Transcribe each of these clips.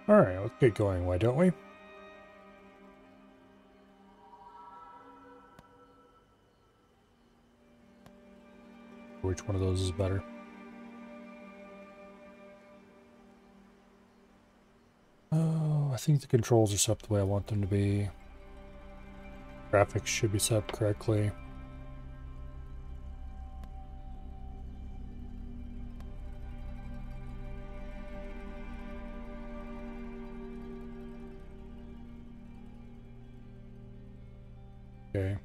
Alright, let's get going, why don't we? Which one of those is better? Oh, I think the controls are set up the way I want them to be. Graphics should be set up correctly. Okay.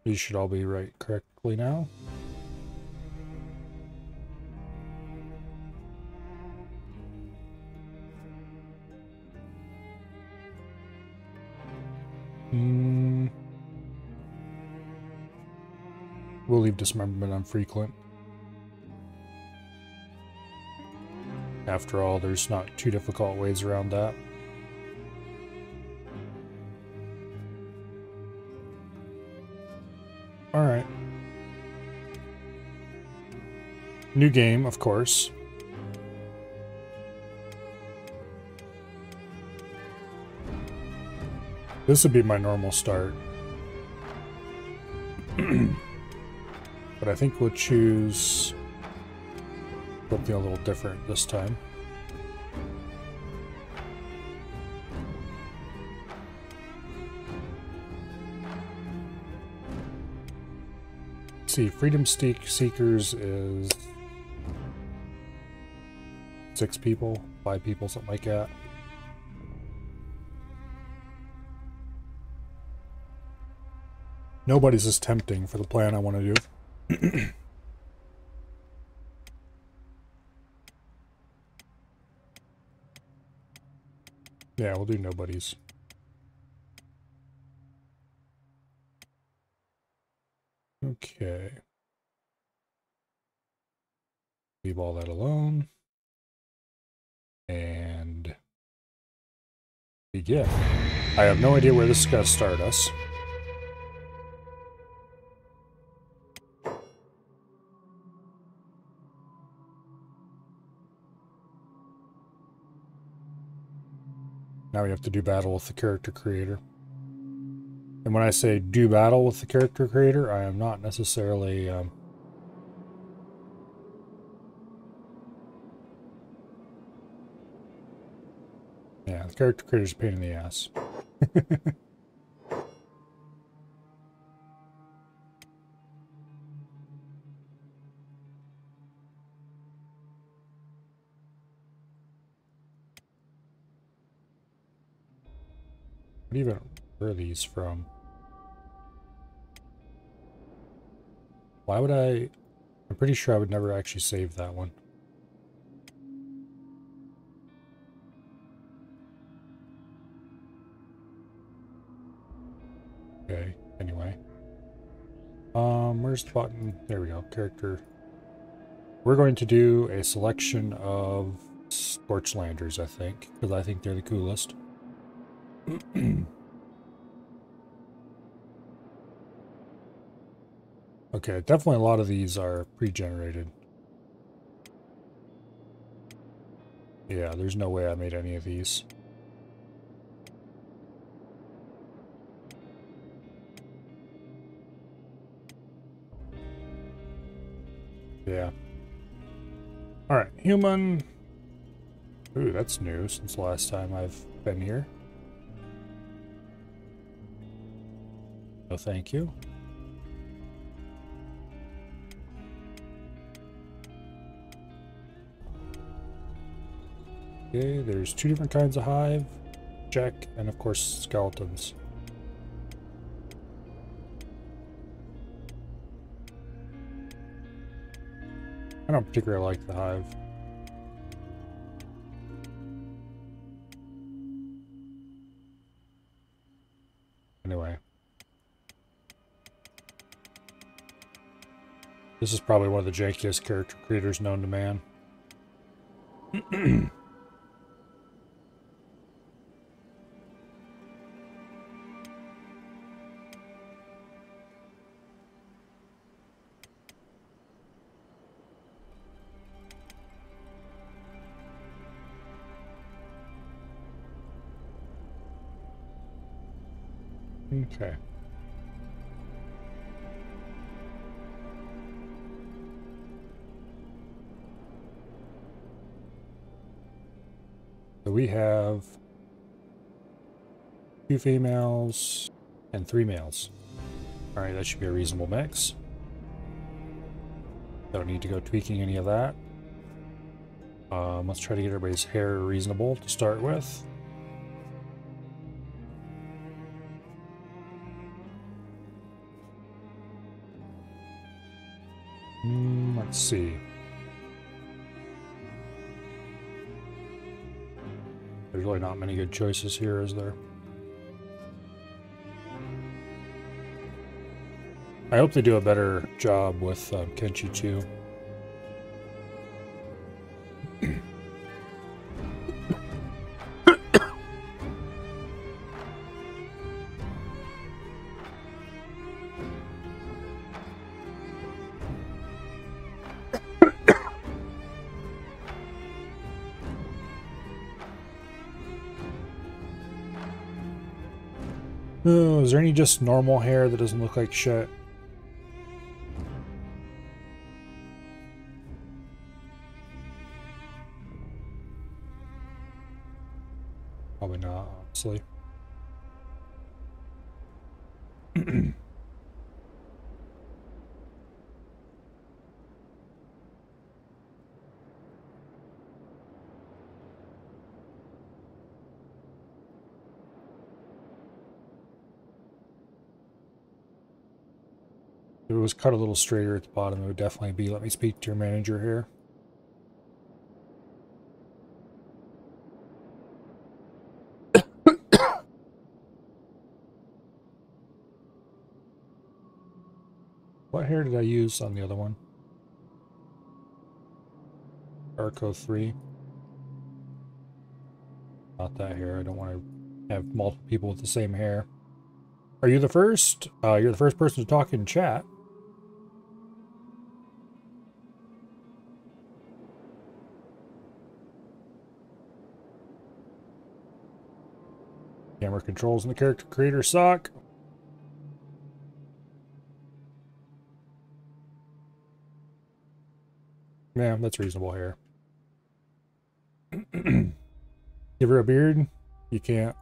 These should all be right correctly now. We'll leave dismemberment on frequent. After all, there's not too difficult ways around that. Alright. New game, of course. This would be my normal start. But I think we'll choose something a little different this time. Let's see, Freedom Seekers is 6 people, 5 people, something like that. Nobody's as tempting for the plan I want to do. Yeah, we'll do nobody's. Okay. Leave all that alone. And begin. I have no idea where this is going to start us. Now we have to do battle with the character creator. And when I say do battle with the character creator, I am not necessarily... Yeah, the character creator's a pain in the ass. What even where are these from? Why would I... I'm pretty sure I would never actually save that one. Okay, anyway. Where's the button? There we go, character. We're going to do a selection of Scorchlanders, I think, because I think they're the coolest. Okay, definitely a lot of these are pre-generated. Yeah, there's no way I made any of these. Yeah. Alright, human. Ooh, that's new since the last time I've been here. No, thank you. Okay, there's 2 different kinds of hive. Check, and of course skeletons. I don't particularly like the hive. Anyway. This is probably one of the jankiest character creators known to man. Okay. So we have 2 females and 3 males. Alright, that should be a reasonable mix. Don't need to go tweaking any of that. Let's try to get everybody's hair reasonable to start with. Let's see. There's really not many good choices here, is there? I hope they do a better job with Kenshi too. Oh, is there any just normal hair that doesn't look like shit? Probably not, honestly. If it was cut a little straighter at the bottom, it would definitely be, let me speak to your manager here. What hair did I use on the other one? Arco 3. Not that hair. I don't want to have multiple people with the same hair. Are you the first? You're the first person to talk in chat. Camera controls and the character creator suck. Yeah, that's reasonable hair. Give her a beard? You can't.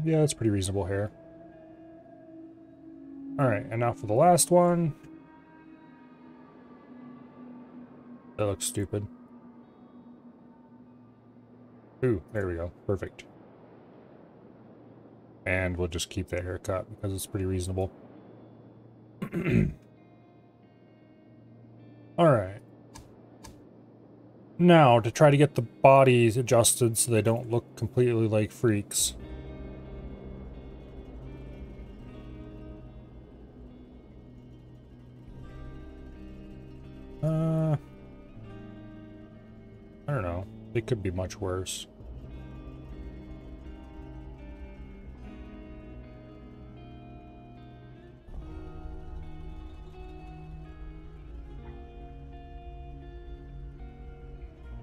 Yeah, that's pretty reasonable hair. Alright, and now for the last one. That looks stupid. Ooh, there we go. Perfect. And we'll just keep that haircut because it's pretty reasonable. Alright. Now, to try to get the bodies adjusted so they don't look completely like freaks. I don't know. It could be much worse.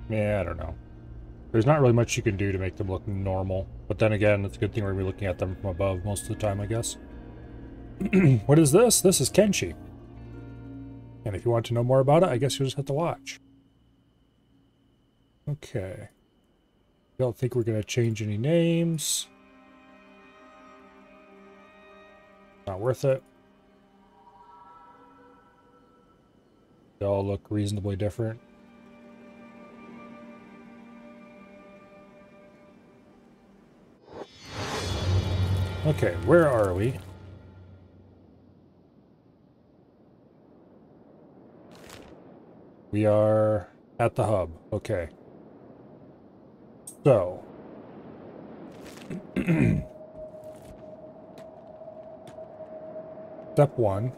Yeah, I don't know. There's not really much you can do to make them look normal. But then again, it's a good thing we're going to be looking at them from above most of the time, I guess. What is this? This is Kenshi. And if you want to know more about it, I guess you'll just have to watch. Okay. Don't think we're going to change any names. Not worth it. They all look reasonably different. Okay, where are we? We are at the hub. Okay. So. Step 1.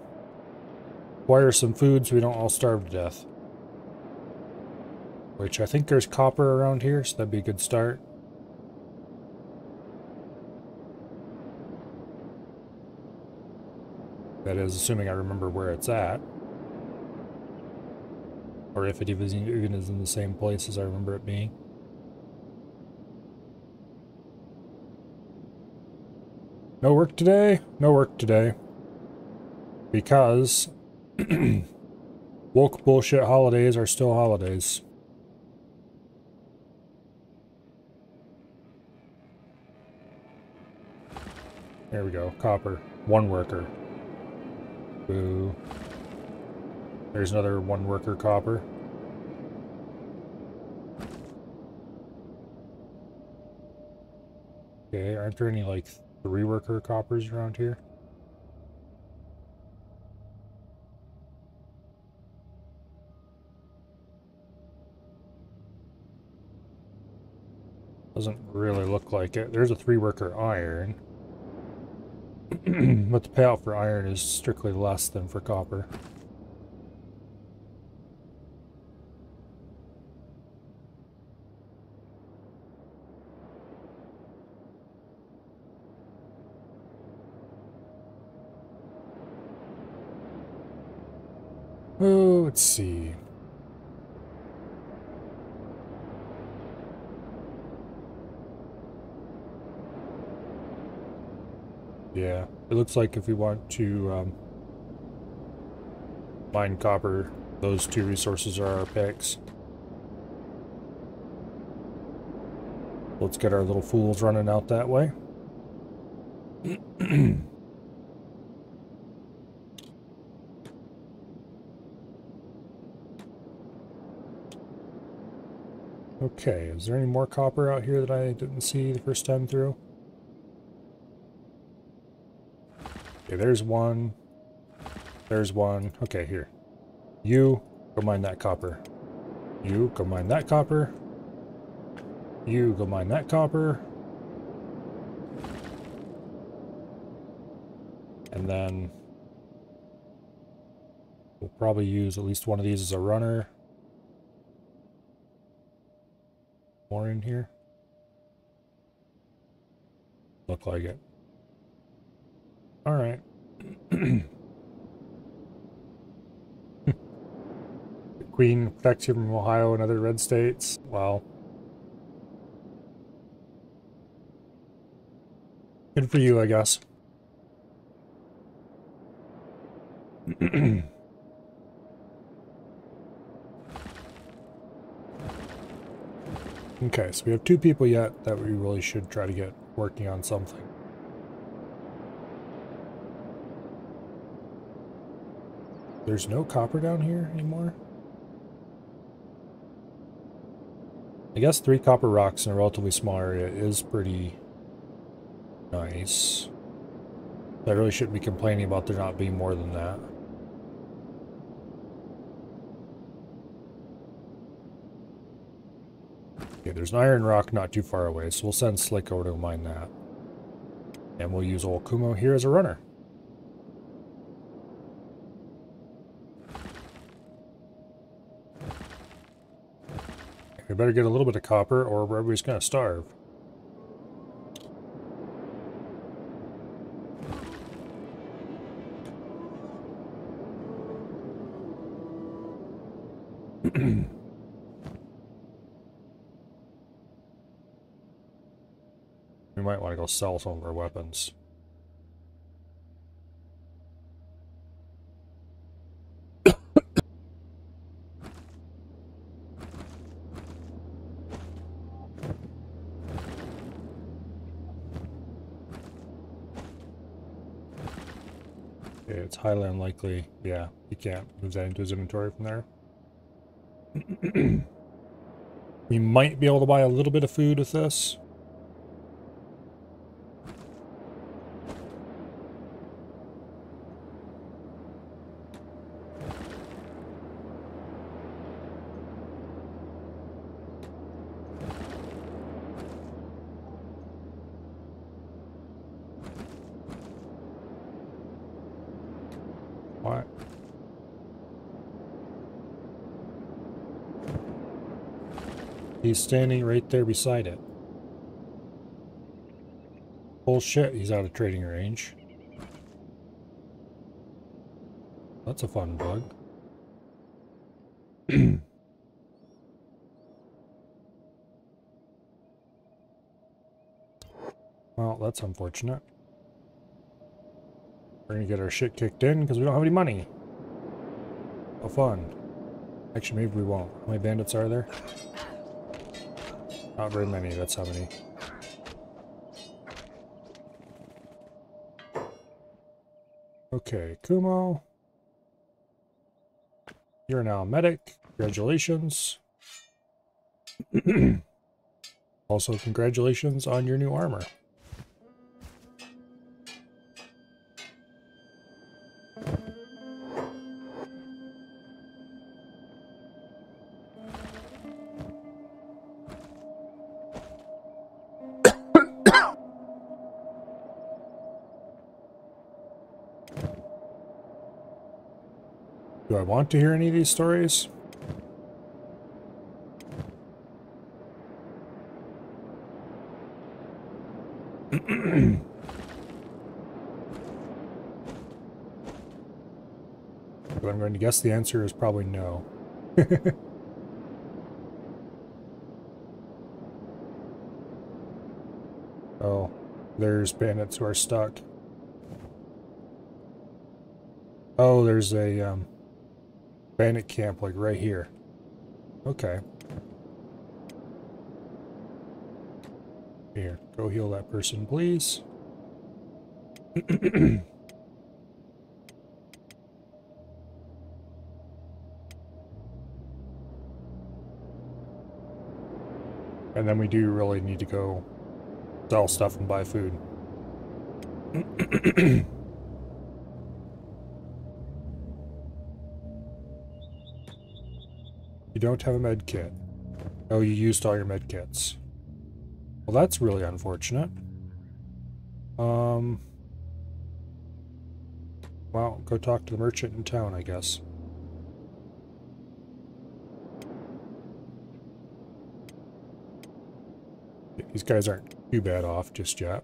Acquire some food so we don't all starve to death. Which I think there's copper around here, so that'd be a good start. that is, assuming I remember where it's at. Or if it even is in the same place as I remember it being. No work today? No work today. Because woke bullshit holidays are still holidays. There we go. Copper. One worker. Boo. There's another one worker copper. Okay, aren't there any like 3 worker coppers around here? Doesn't really look like it. There's a 3 worker iron. But the payout for iron is strictly less than for copper. Oh, let's see. Yeah, it looks like if we want to mine copper, those 2 resources are our picks. Let's get our little fools running out that way. Okay, is there any more copper out here that I didn't see the first time through? Okay, there's one. There's one. Okay, here. You, go mine that copper. You, go mine that copper. You, go mine that copper. And then we'll probably use at least one of these as a runner. More in here? Look like it. Alright. Queen protects you from Ohio and other red states. Well. Good for you, I guess. Okay, so we have 2 people yet that we really should try to get working on something. There's no copper down here anymore? I guess 3 copper rocks in a relatively small area is pretty nice. I really shouldn't be complaining about there not being more than that. Okay, there's an iron rock not too far away, so we'll send Slick over to mine that. And we'll use old Kumo here as a runner. We better get a little bit of copper or everybody's gonna starve. We might want to go sell some of our weapons. It's highly unlikely. Yeah, you can't move that into his inventory from there. We might be able to buy a little bit of food with this. What? He's standing right there beside it. Bullshit, he's out of trading range. That's a fun bug. Well, that's unfortunate. We're gonna get our shit kicked in because we don't have any money. Oh, fun. Actually, maybe we won't. How many bandits are there? Not very many, that's how many. Okay, Kumo. You're now a medic. Congratulations. Also, congratulations on your new armor. Do I want to hear any of these stories? But I'm going to guess the answer is probably no. Oh, there's bandits who are stuck. Oh, there's a bandit camp like right here. Okay. Here, go heal that person, please. And then we do really need to go sell stuff and buy food. You don't have a med kit. Oh, you used all your med kits. Well, that's really unfortunate. Well, go talk to the merchant in town, I guess. These guys aren't too bad off just yet.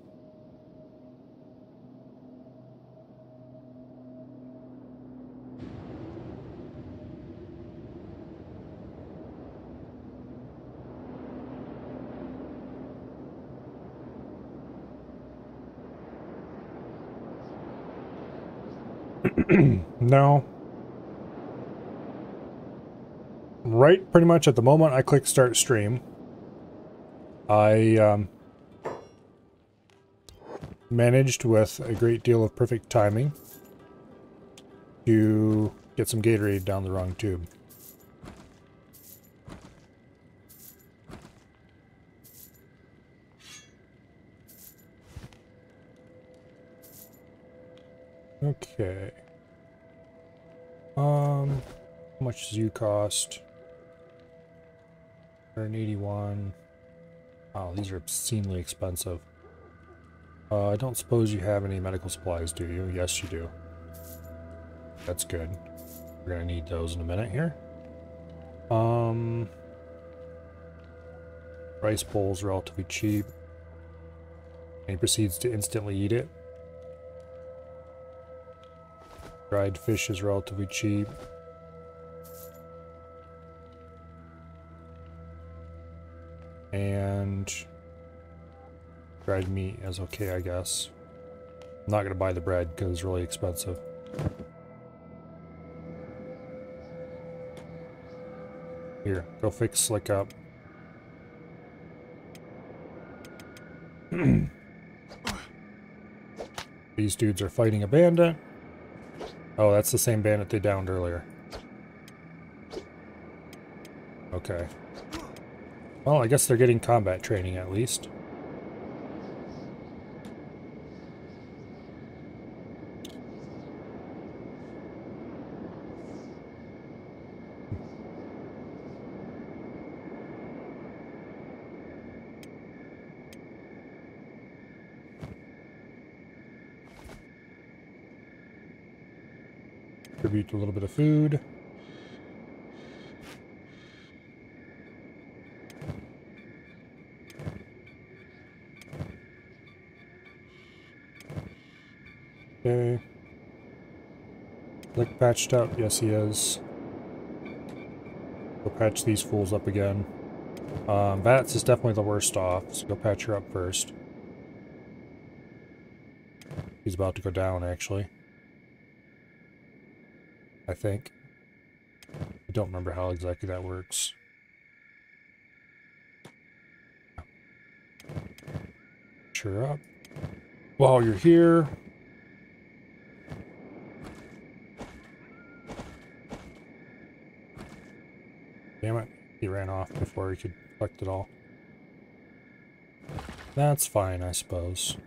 No. Right pretty much at the moment I click start stream, I managed with a great deal of perfect timing to get some Gatorade down the wrong tube. Okay. How much does you cost? 181. Oh, these are obscenely expensive. I don't suppose you have any medical supplies, do you? Yes, you do. That's good. We're gonna need those in a minute here. Rice bowl's relatively cheap. And he proceeds to instantly eat it. Dried fish is relatively cheap. And dried meat is okay, I guess. I'm not gonna buy the bread because it's really expensive. Here, go fix Slick up. These dudes are fighting a bandit. Oh, that's the same bandit they downed earlier. Okay. Well, I guess they're getting combat training at least. Distribute a little bit of food. Okay. Lick patched up? Yes, he is. Go patch these fools up again. Vats is definitely the worst off, so go patch her up first. He's about to go down, actually. I think. I don't remember how exactly that works. Patch her up. While you're here... Damn it. He ran off before he could collect it all. That's fine, I suppose.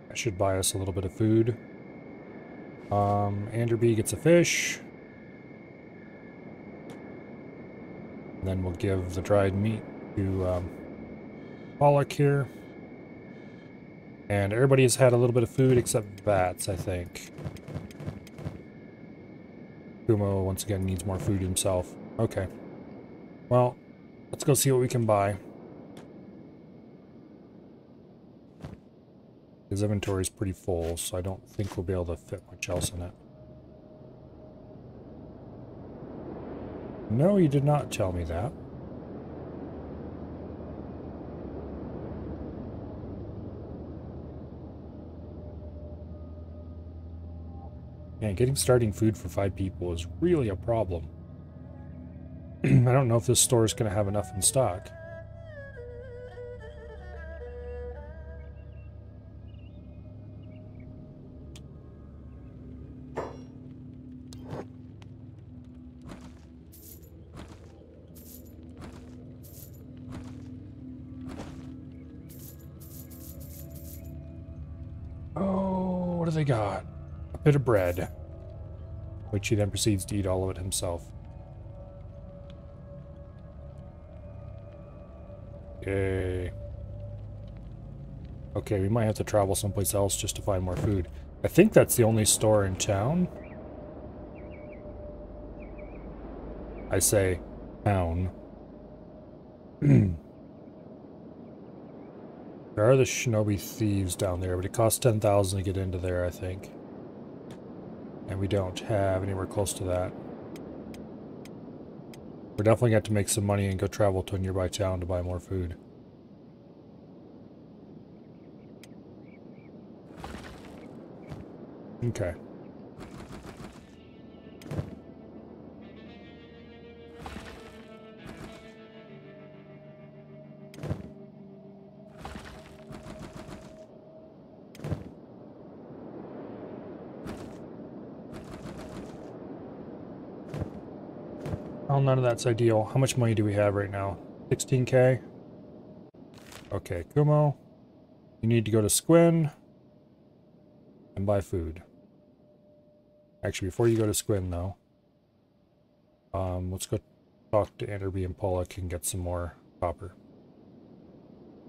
That should buy us a little bit of food. Anderby gets a fish. And then we'll give the dried meat to Pollock here. And everybody has had a little bit of food except Vats, I think. Kumo, once again, needs more food himself. Okay. Well, let's go see what we can buy. His inventory is pretty full, so I don't think we'll be able to fit much else in it. No, you did not tell me that. Man, getting starting food for 5 people is really a problem. I don't know if this store is going to have enough in stock. Oh, what do they got? A bit of bread, which he then proceeds to eat all of it himself. Yay. Okay, we might have to travel someplace else just to find more food. I think that's the only store in town. I say town. There are the Shinobi thieves down there, but it costs 10,000 to get into there, I think. And we don't have anywhere close to that. We're definitely going to make some money and go travel to a nearby town to buy more food. Okay. Well, none of that's ideal. How much money do we have right now? 16k? Okay, Kumo. You need to go to Squin and buy food. Actually, before you go to Squin, though, let's go talk to Anderby and Pollock and get some more copper.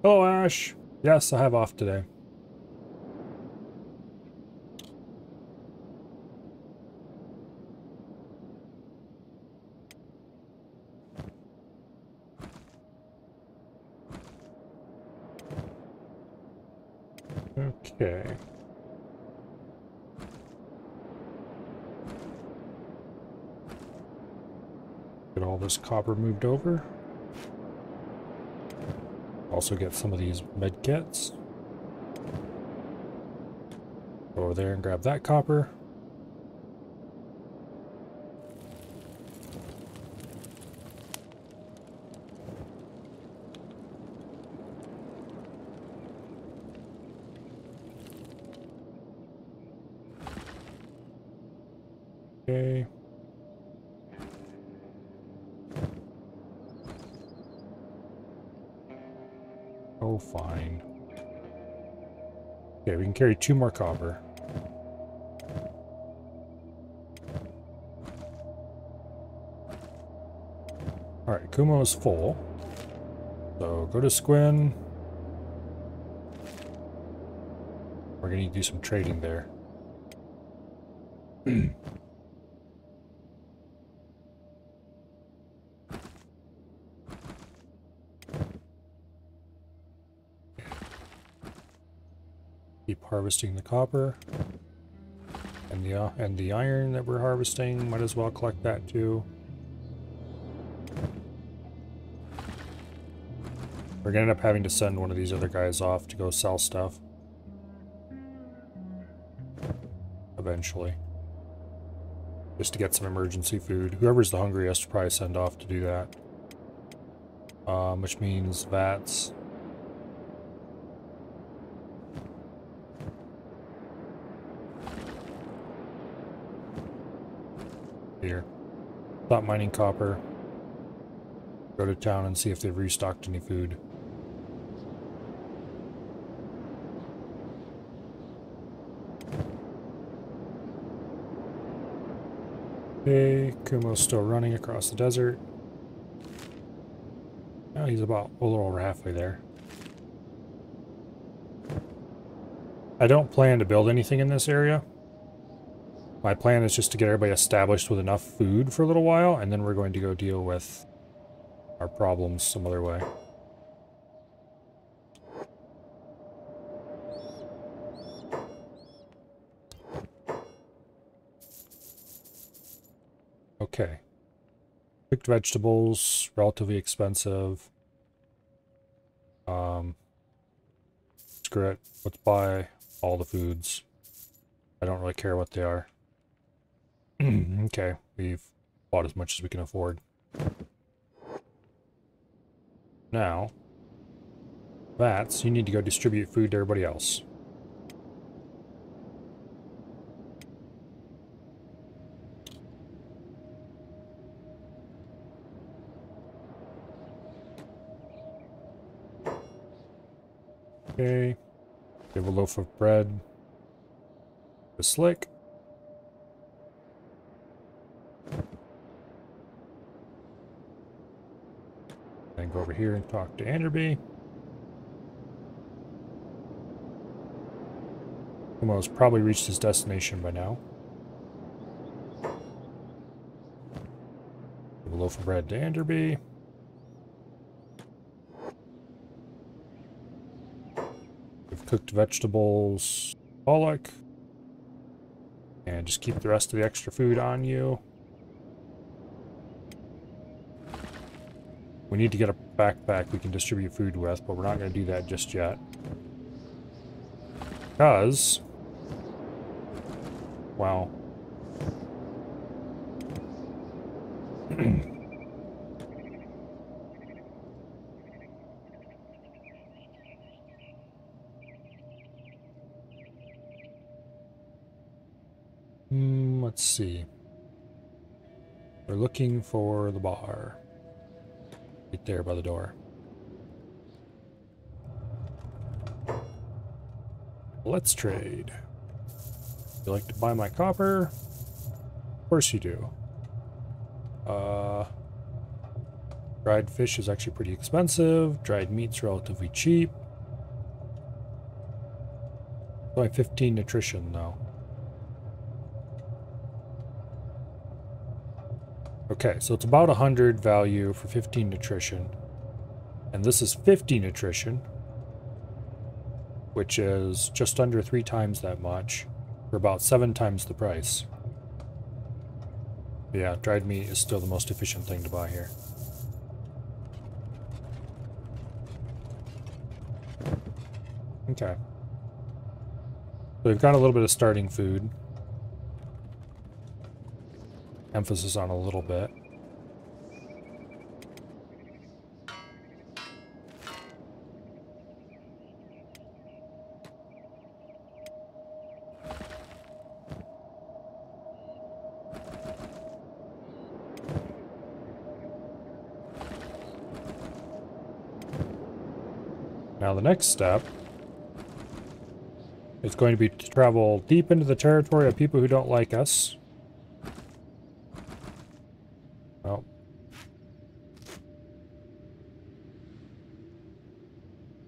Hello, Ash. Yes, I have off today. Okay. Get all this copper moved over. Also get some of these med kits. Go over there and grab that copper. Okay. Oh, fine. Okay, we can carry 2 more copper. Alright, Kumo is full. So go to Squin. gonna need to do some trading there. Keep harvesting the copper. And the iron that we're harvesting, might as well collect that too. We're gonna end up having to send one of these other guys off to go sell stuff. Eventually. Just to get some emergency food. Whoever's the hungriest will probably send off to do that. Which means vats. Here. Stop mining copper. Go to town and see if they've restocked any food. Okay, Kumo's still running across the desert. Now he's about a little over halfway there. I don't plan to build anything in this area. My plan is just to get everybody established with enough food for a little while, and then we're going to go deal with our problems some other way. Okay. Cooked vegetables, relatively expensive. Screw it. Let's buy all the foods. I don't really care what they are. Okay, we've bought as much as we can afford. Now, vats, you need to go distribute food to everybody else. Okay, give a loaf of bread to Slick. And go over here and talk to Enderby. Kumo's probably reached his destination by now. Give a loaf of bread to Enderby. Give cooked vegetables, Pollock. And just keep the rest of the extra food on you. We need to get a backpack we can distribute food with, but we're not going to do that just yet. Because... well... let's see. We're looking for the bar. Right there by the door. Let's trade. You like to buy my copper? Of course you do. Dried fish is actually pretty expensive. Dried meat's relatively cheap. Only 15 nutrition though. Okay, so it's about 100 value for 15 nutrition. And this is 50 nutrition, which is just under 3 times that much, for about 7 times the price. But yeah, dried meat is still the most efficient thing to buy here. Okay. So we've got a little bit of starting food. Emphasis on a little bit. Now the next step is going to be to travel deep into the territory of people who don't like us. Well.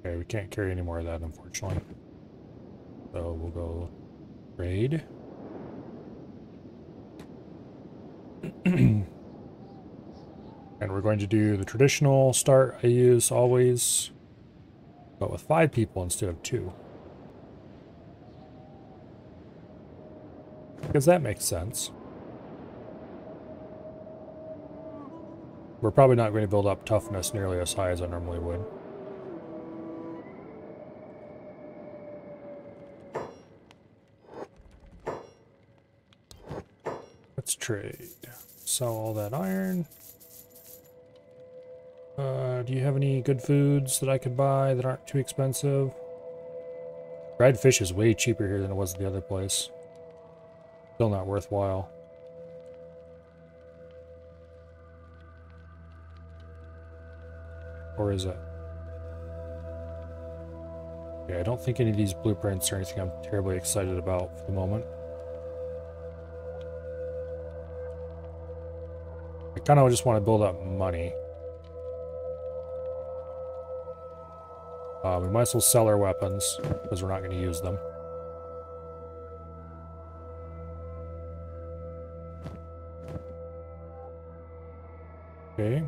Okay, we can't carry any more of that, unfortunately. So we'll go trade. And we're going to do the traditional start I use always, but with 5 people instead of 2. Because that makes sense. We're probably not going to build up toughness nearly as high as I normally would. Let's trade. Sell all that iron. Do you have any good foods that I could buy that aren't too expensive? Dried fish is way cheaper here than it was at the other place. Still not worthwhile. Or is it? Yeah, I don't think any of these blueprints are anything I'm terribly excited about for the moment. I kind of just want to build up money. We might as well sell our weapons, because we're not going to use them. Okay.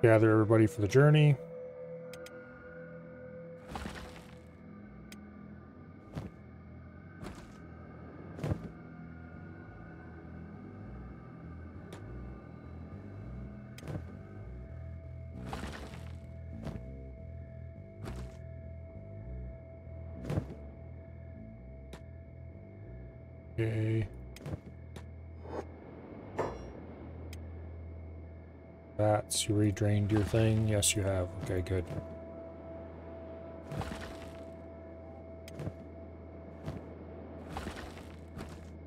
Gather everybody for the journey. Okay. Bats, you redrained your thing? Yes, you have. Okay, good.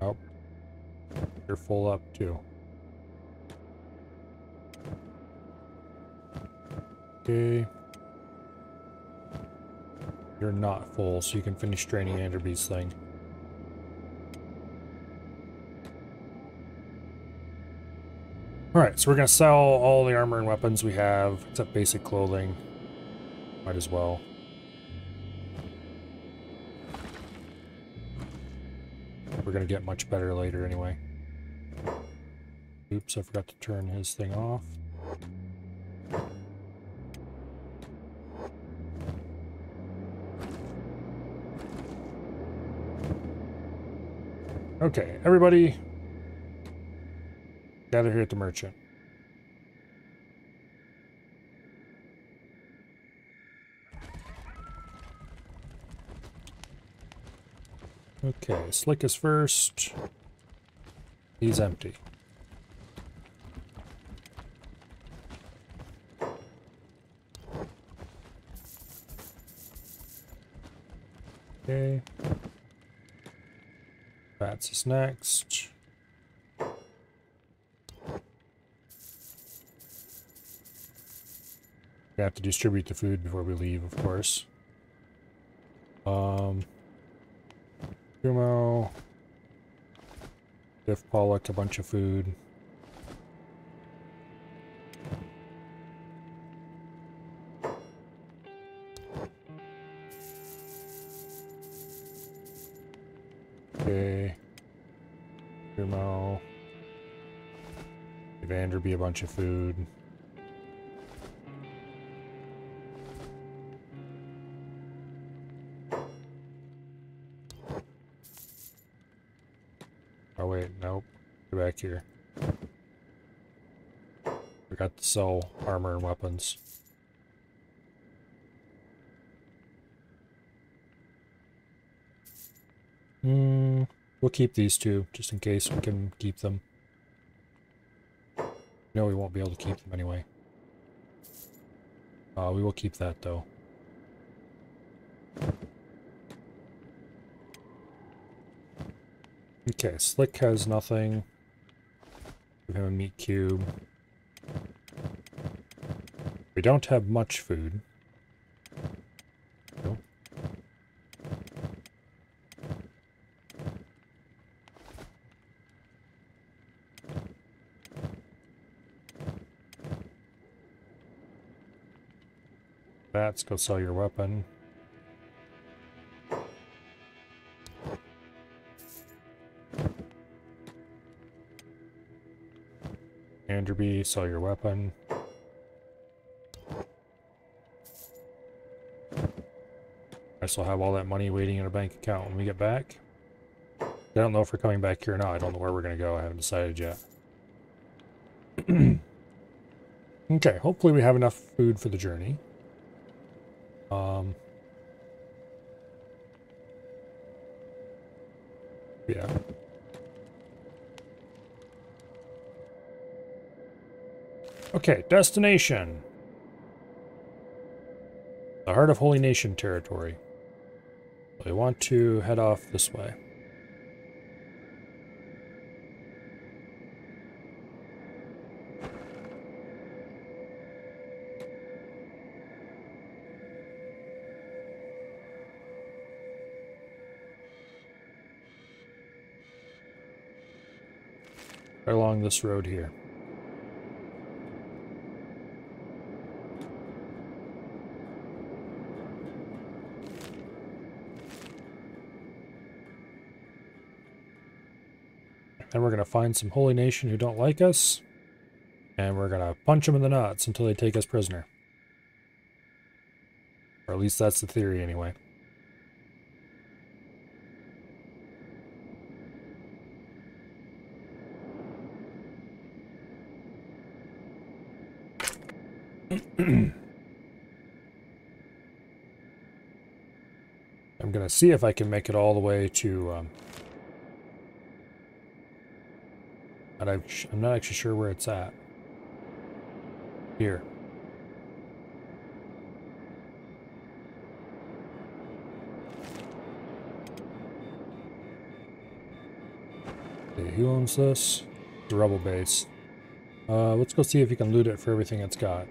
Oh. You're full up, too. Okay. You're not full, so you can finish draining Enderby's thing. Alright, so we're going to sell all the armor and weapons we have, except basic clothing. Might as well. We're going to get much better later anyway. Oops, I forgot to turn his thing off. Okay, everybody gather here at the merchant. Okay, Slick is first. He's empty. Okay. Bats is next. We have to distribute the food before we leave, of course. Kumo. Biff Pollock, a bunch of food. Okay. Kumo. Vanderby, a bunch of food. Oh wait, nope. Go back here. We got to sell armor and weapons. We'll keep these two, just in case we can keep them. No, we won't be able to keep them anyway. We will keep that, though. Okay, Slick has nothing. Give him a meat cube. We don't have much food. No. Bats, go sell your weapon. Anderby, sell your weapon. I still have all that money waiting in a bank account when we get back. I don't know if we're coming back here or not. I don't know where we're going to go. I haven't decided yet. Okay, hopefully we have enough food for the journey. Yeah. Okay, destination. The heart of Holy Nation territory. So we want to head off this way. Right along this road here. Then we're going to find some Holy Nation who don't like us. And we're going to punch them in the nuts until they take us prisoner. Or at least that's the theory anyway. I'm going to see if I can make it all the way to... I'm not actually sure where it's at. Here. Okay, who owns this? The rebel base. Let's go see if you can loot it for everything it's got.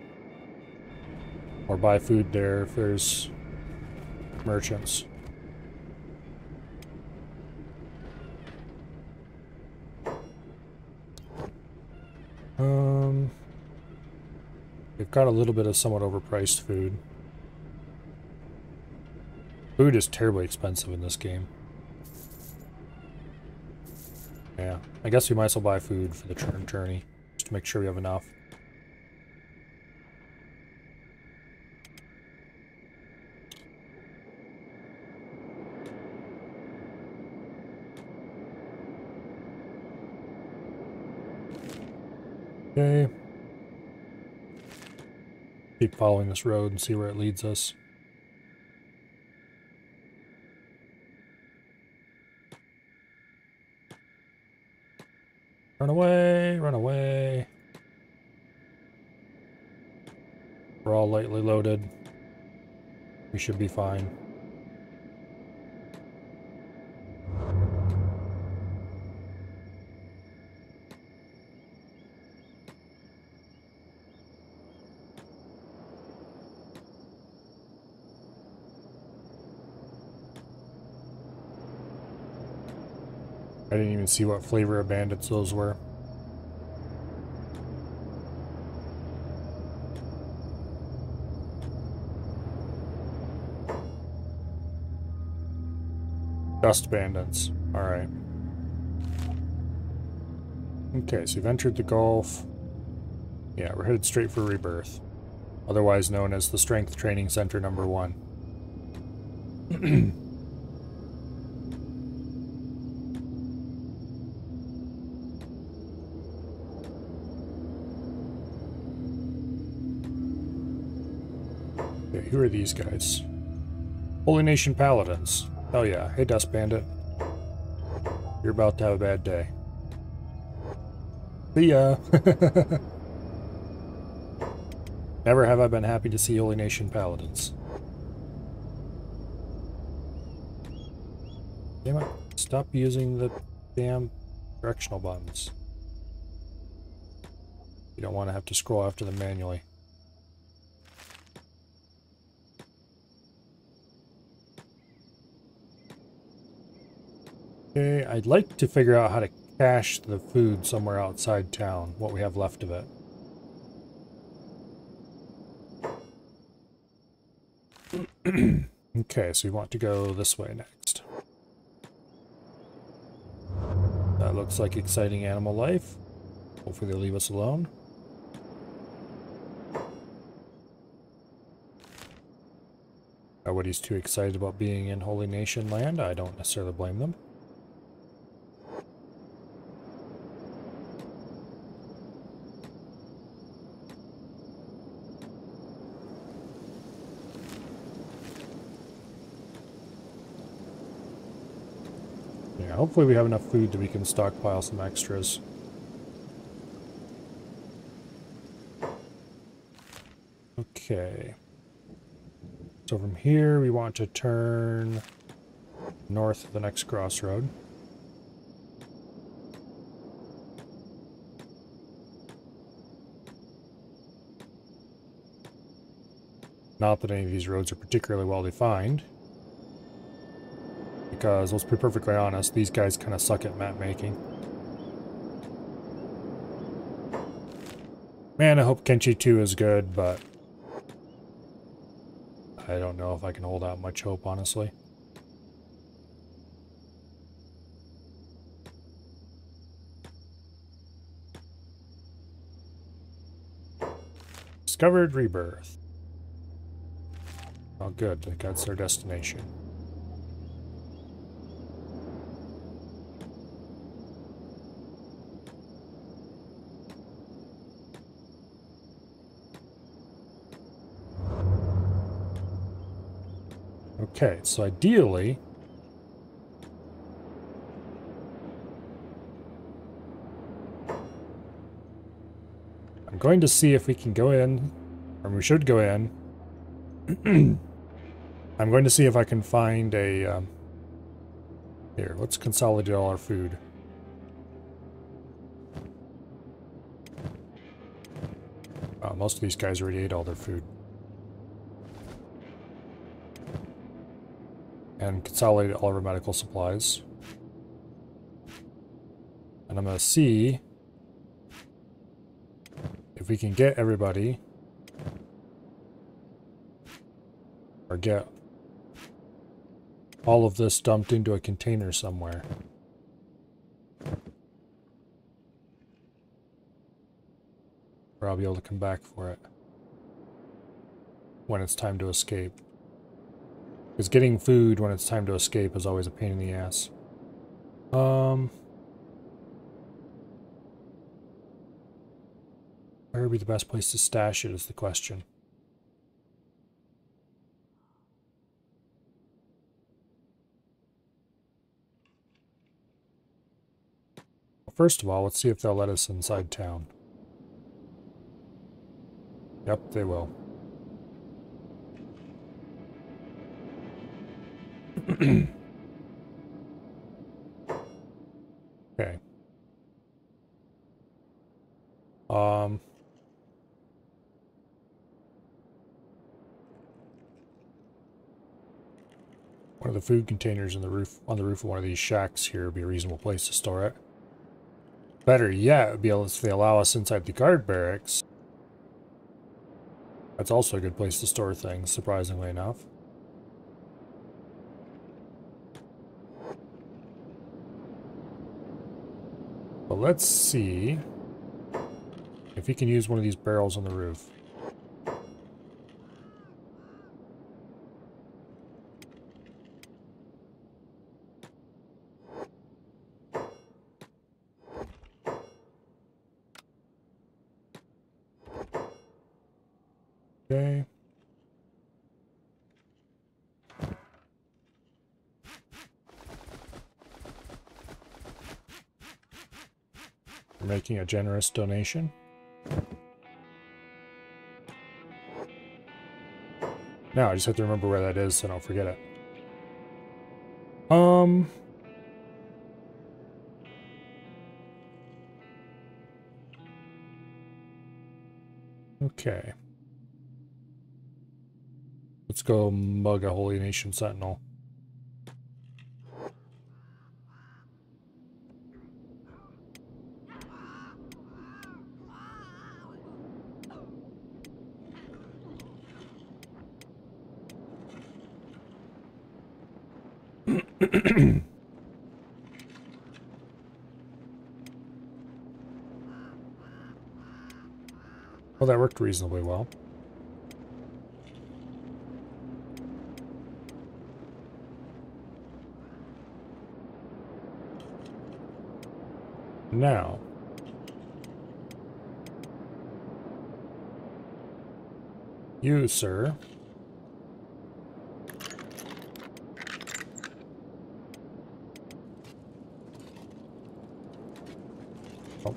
Or buy food there if there's merchants. We've got a little bit of somewhat overpriced food. Food is terribly expensive in this game. Yeah, I guess we might as well buy food for the journey, just to make sure we have enough. Okay. Keep following this road and see where it leads us. Run away, run away. We're all lightly loaded. We should be fine. I didn't even see what flavor of bandits those were. Dust bandits. Alright. Okay, so we've entered the Gulf. Yeah, we're headed straight for Rebirth. Otherwise known as the Strength Training Center #1. Okay, who are these guys? Holy Nation Paladins. Oh yeah, hey Dust Bandit. You're about to have a bad day. See ya! Never have I been happy to see Holy Nation Paladins. Damn it, stop using the damn directional buttons. You don't want to have to scroll after them manually. Okay, I'd like to figure out how to cache the food somewhere outside town, what we have left of it. Okay, so we want to go this way next. That looks like exciting animal life. Hopefully they'll leave us alone. Nobody's too excited about being in Holy Nation land. I don't necessarily blame them. Yeah, hopefully we have enough food that we can stockpile some extras. Okay. So from here, we want to turn north of the next crossroad. Not that any of these roads are particularly well defined. Because, let's be perfectly honest, these guys kind of suck at map making. Man, I hope Kenshi 2 is good, but I don't know if I can hold out much hope, honestly. Discovered Rebirth. Oh good, that's our destination. Okay, so ideally... I'm going to see if we can go in, or we should go in. I'm going to see if I can find a... Here, let's consolidate all our food. Most of these guys already ate all their food. And consolidate all of our medical supplies. And I'm going to see if we can get everybody, or get all of this dumped into a container somewhere. Or I'll be able to come back for it when it's time to escape. Because getting food when it's time to escape is always a pain in the ass. Where would be the best place to stash it is the question. Well, first of all, let's see if they'll let us inside town. Yep, they will. Okay. One of the food containers in the roof, on the roof of one of these shacks here would be a reasonable place to store it. Better yet, would be able, if they allow us inside the guard barracks. That's also a good place to store things, surprisingly enough. But let's see if he can use one of these barrels on the roof. Okay. We're making a generous donation. Now I just have to remember where that is so I don't forget it. Okay. Let's go mug a Holy Nation Sentinel. Well, that worked reasonably well. Now, you, sir, oh.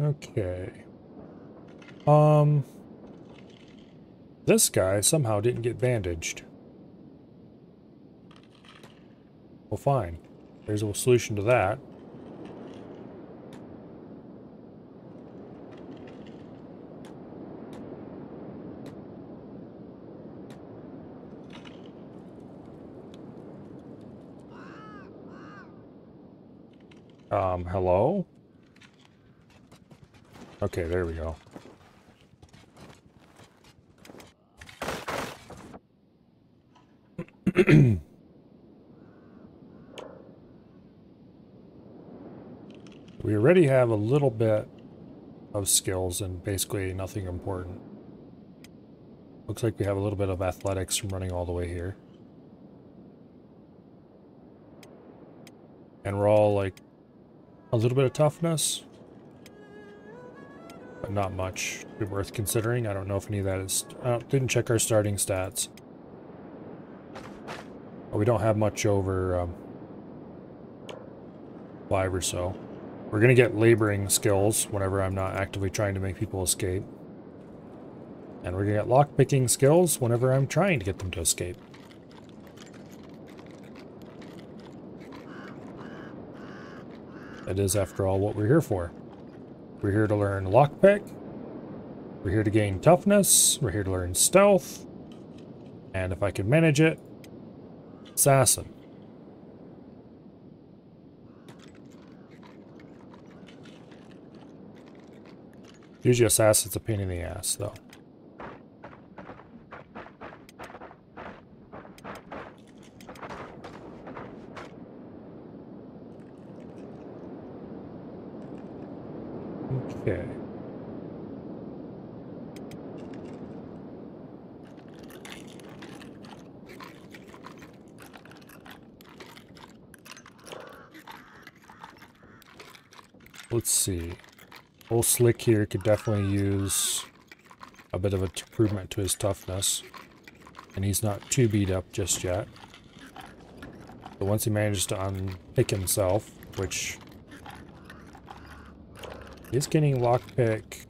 Okay. This guy somehow didn't get bandaged. Well, fine. There's a solution to that. Hello? Okay, there we go. We already have a little bit of skills and basically nothing important. Looks like we have a little bit of athletics from running all the way here. And we're all like a little bit of toughness, but not much worth considering. I don't know if any of that is... didn't check our starting stats. But we don't have much over 5 or so. We're going to get laboring skills whenever I'm not actively trying to make people escape. And we're going to get lockpicking skills whenever I'm trying to get them to escape. That is, after all, what we're here for. We're here to learn lockpick. We're here to gain toughness. We're here to learn stealth. And if I can manage it, assassin. Usually assassin's a pain in the ass, though. Okay. Let's see. Old Slick here could definitely use a bit of an improvement to his toughness. And he's not too beat up just yet. But once he manages to unpick himself, which is getting lockpick.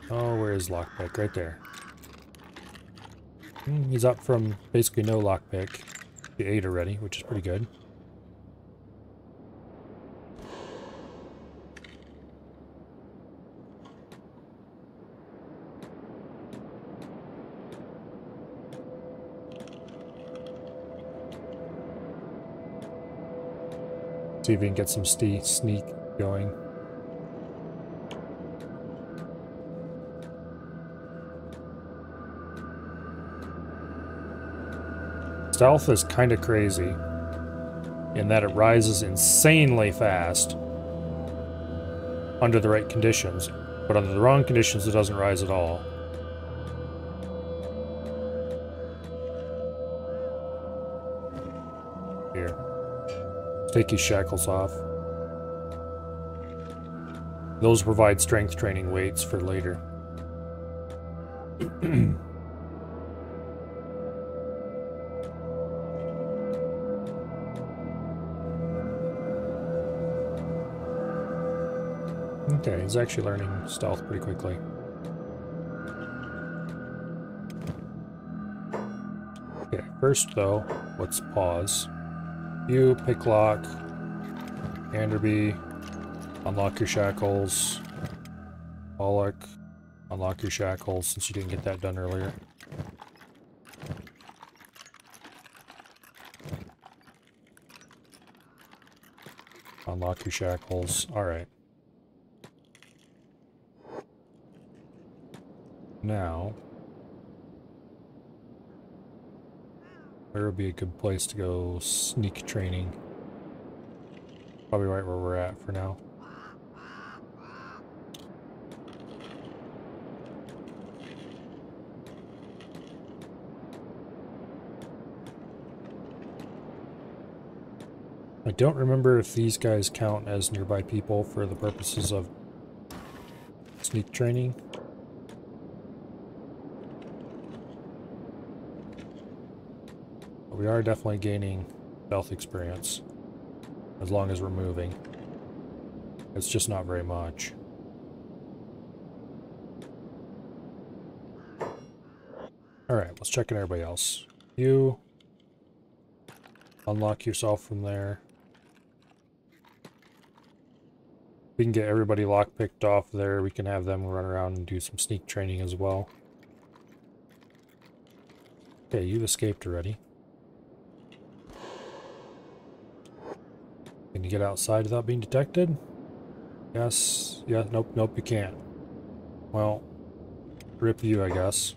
Oh, where is lockpick? Right there. He's up from basically no lockpick to 8 already, which is pretty good. See if we can get some sneak going. Stealth is kind of crazy in that it rises insanely fast under the right conditions, but under the wrong conditions it doesn't rise at all. Here. Take his shackles off. Those provide strength training weights for later. Okay, he's actually learning stealth pretty quickly. Okay, first though, let's pause. You, Picklock, Anderby, unlock your shackles. Pollock, unlock your shackles since you didn't get that done earlier. Unlock your shackles. Alright. Now, where would be a good place to go sneak training? Probably right where we're at for now. I don't remember if these guys count as nearby people for the purposes of sneak training. But we are definitely gaining stealth experience as long as we're moving. It's just not very much. Alright, let's check in everybody else. You unlock yourself from there. We can get everybody lockpicked off there. We can have them run around and do some sneak training as well. Okay, you've escaped already. Can you get outside without being detected? Yes. Yeah, nope, nope, you can't. Well, rip you, I guess.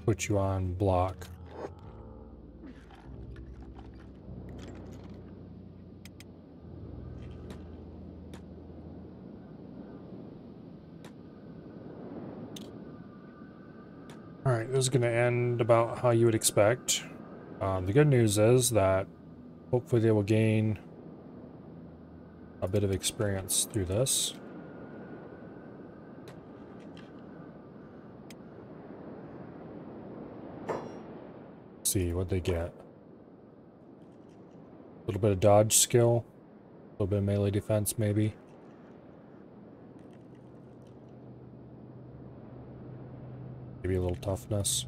Put you on block. Alright, this is going to end about how you would expect. The good news is that hopefully they will gain a bit of experience through this. Let's see what they get. A little bit of dodge skill, a little bit of melee defense maybe. Maybe a little toughness.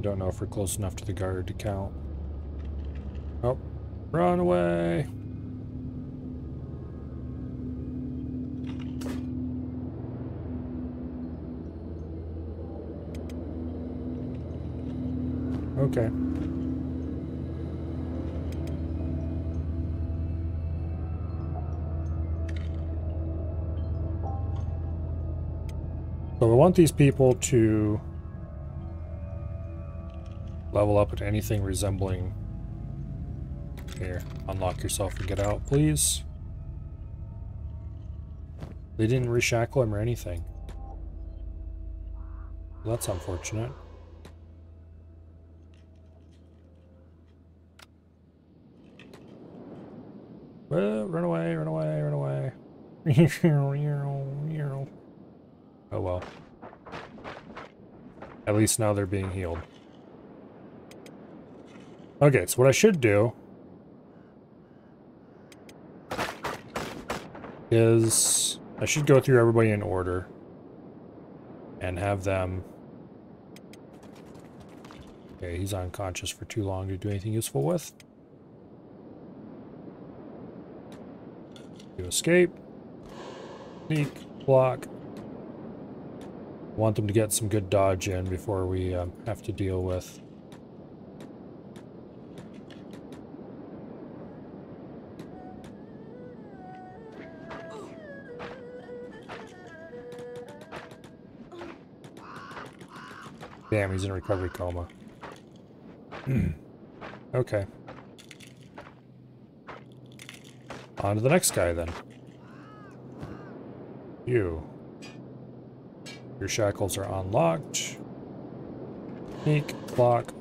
Don't know if we're close enough to the guard to count. Oh, run away! Okay. So we want these people to level up at anything resembling... Here, unlock yourself and get out, please. They didn't reshackle him or anything. Well, that's unfortunate. Well, run away, run away, run away. Oh well. At least now they're being healed. Okay, so what I should do is I should go through everybody in order and have them... Okay, he's unconscious for too long to do anything useful with. You escape. Sneak. Block. Want them to get some good dodge in before we have to deal with... Damn, he's in a recovery coma. Okay. On to the next guy, then. You. Your shackles are unlocked. Sneak, block.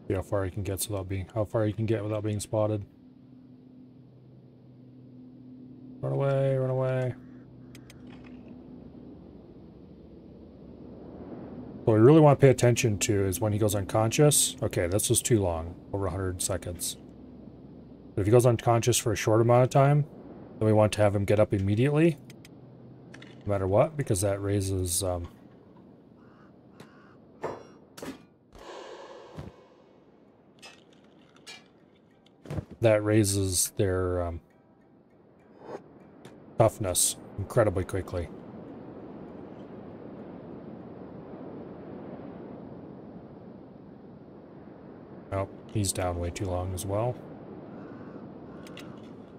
See how far he can get without being spotted. Run away, run away. What we really want to pay attention to is when he goes unconscious. Okay, this was too long, over 100 seconds. But if he goes unconscious for a short amount of time, then we want to have him get up immediately, no matter what, because that raises their toughness incredibly quickly. Oh, he's down way too long as well.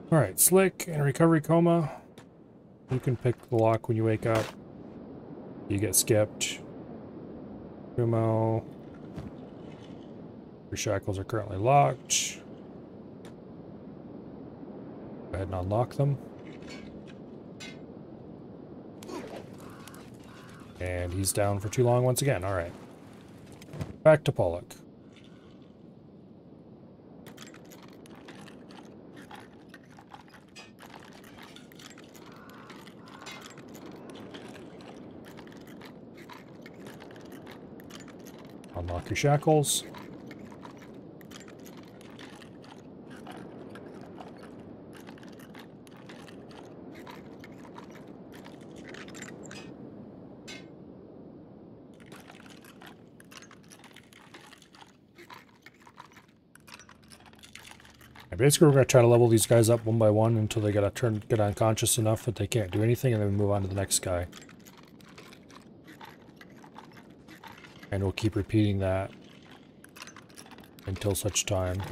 Alright, Slick in recovery coma. You can pick the lock when you wake up. You get skipped. Kumo. Your shackles are currently locked. Go ahead and unlock them. And he's down for too long once again. Alright. Back to Pollock. Unlock your shackles. And basically, we're going to try to level these guys up one by one until they get unconscious enough that they can't do anything, and then we move on to the next guy. And we'll keep repeating that until such time.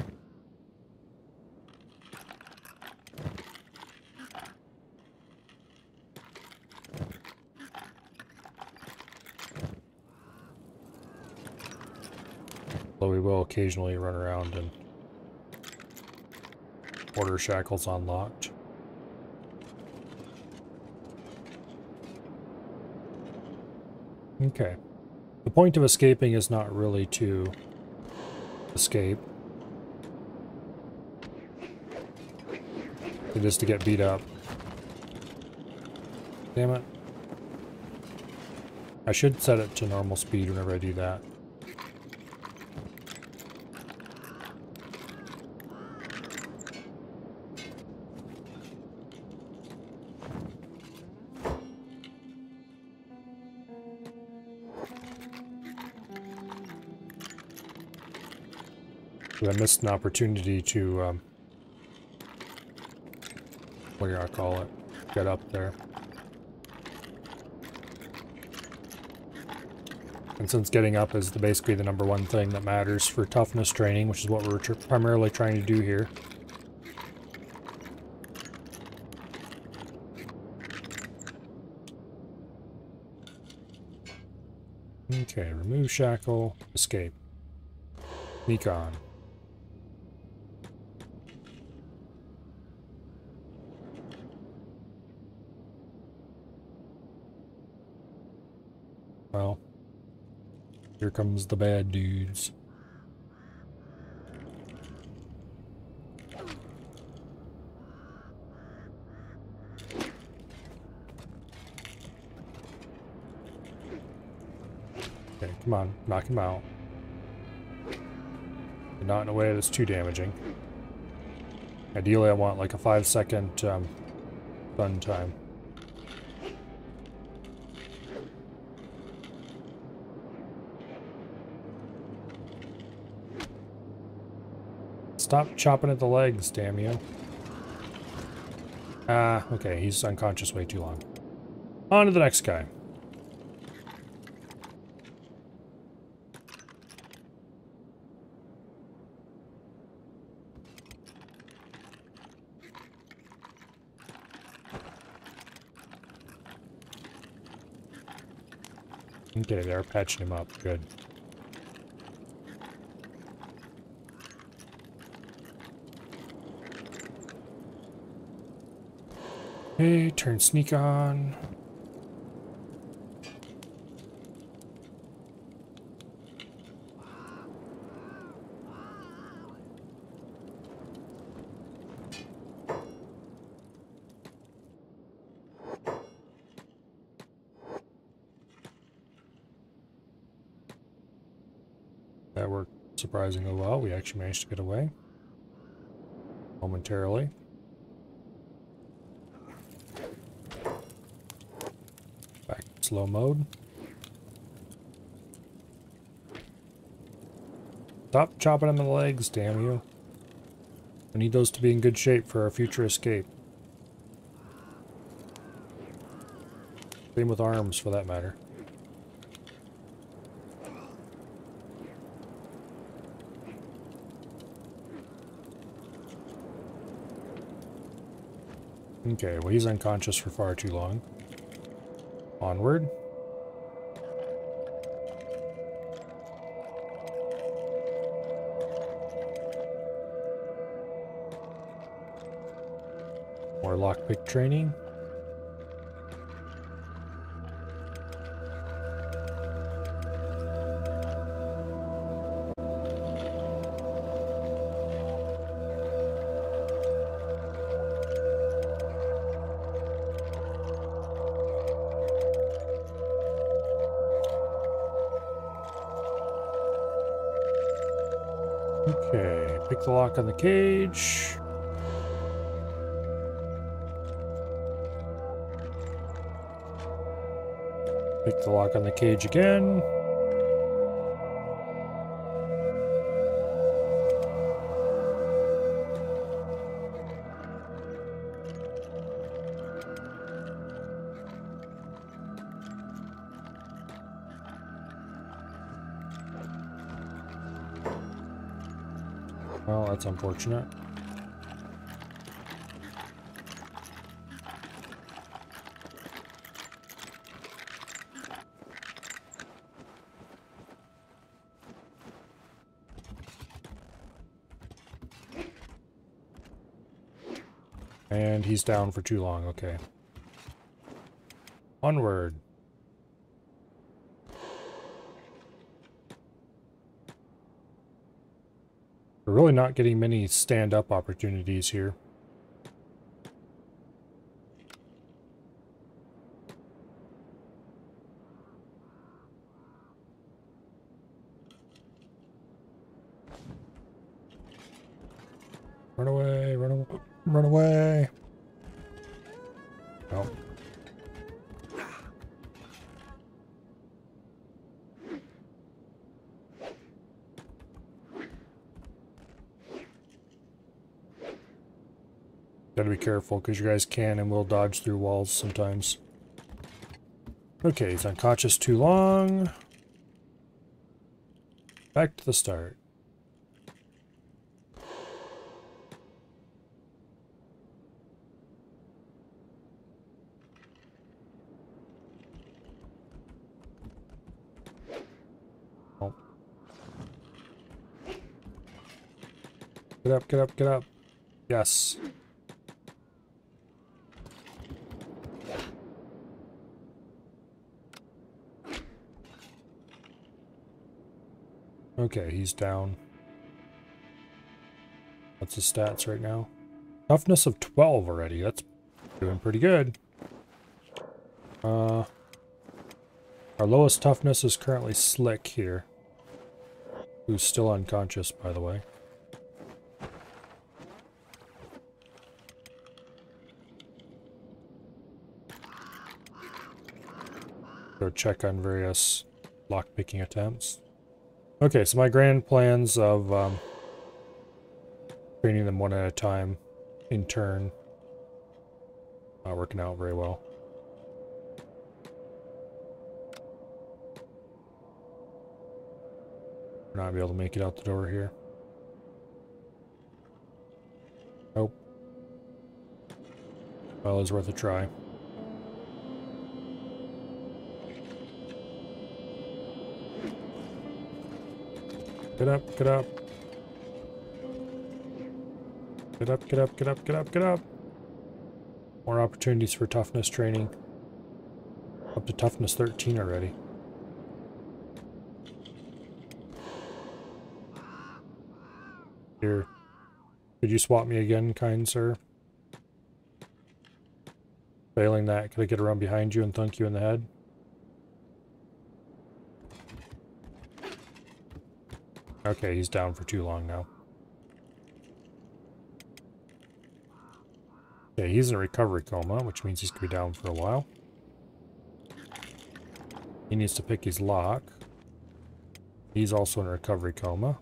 Though we will occasionally run around and order shackles unlocked. Okay. The point of escaping is not really to escape. It is to get beat up. Damn it. I should set it to normal speed whenever I do that. I missed an opportunity to, what do I call it? Get up there. And since getting up is basically the #1 thing that matters for toughness training, which is what we're primarily trying to do here. Okay, remove shackle, escape. Sneak on. Well, here comes the bad dudes. Okay, come on, knock him out. And not in a way that's too damaging. Ideally, I want like a 5-second stun time. Stop chopping at the legs, damn you. Ah, okay, he's unconscious way too long. On to the next guy. Okay, they're patching him up. Good. Okay, turn sneak on. That worked surprisingly well. We actually managed to get away momentarily. Back to slow mode. Stop chopping him in the legs, damn you. I need those to be in good shape for our future escape. Same with arms, for that matter. Okay, well he's unconscious for far too long. Onward. More lockpick training. Okay, pick the lock on the cage. Pick the lock on the cage again. Well, that's unfortunate. And he's down for too long, okay. Onward. We're really not getting many stand-up opportunities here. Run away, run away, run away. Oh. Gotta be careful, because you guys can and will dodge through walls sometimes. Okay, he's unconscious too long. Back to the start. Oh. Get up, get up, get up. Yes. Okay, he's down. What's his stats right now? Toughness of 12 already. That's doing pretty good. Our lowest toughness is currently Slick here. Who's still unconscious, by the way. Go check on various lockpicking attempts. Okay, so my grand plans of training them one at a time in turn not working out very well. We're not be able to make it out the door here. Nope. Well, it's worth a try. Get up, get up. Get up, get up, get up, get up, get up. More opportunities for toughness training. Up to toughness 13 already. Here. Could you swap me again, kind sir? Failing that, could I get around behind you and thunk you in the head? Okay, he's down for too long now. Okay, he's in a recovery coma, which means he's going to be down for a while. He needs to pick his lock. He's also in a recovery coma.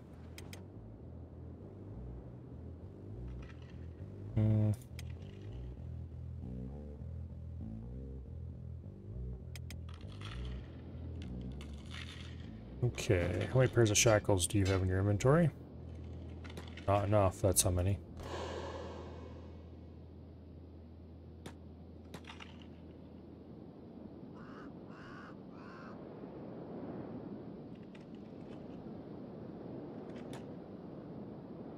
Okay, how many pairs of shackles do you have in your inventory? Not enough, that's how many.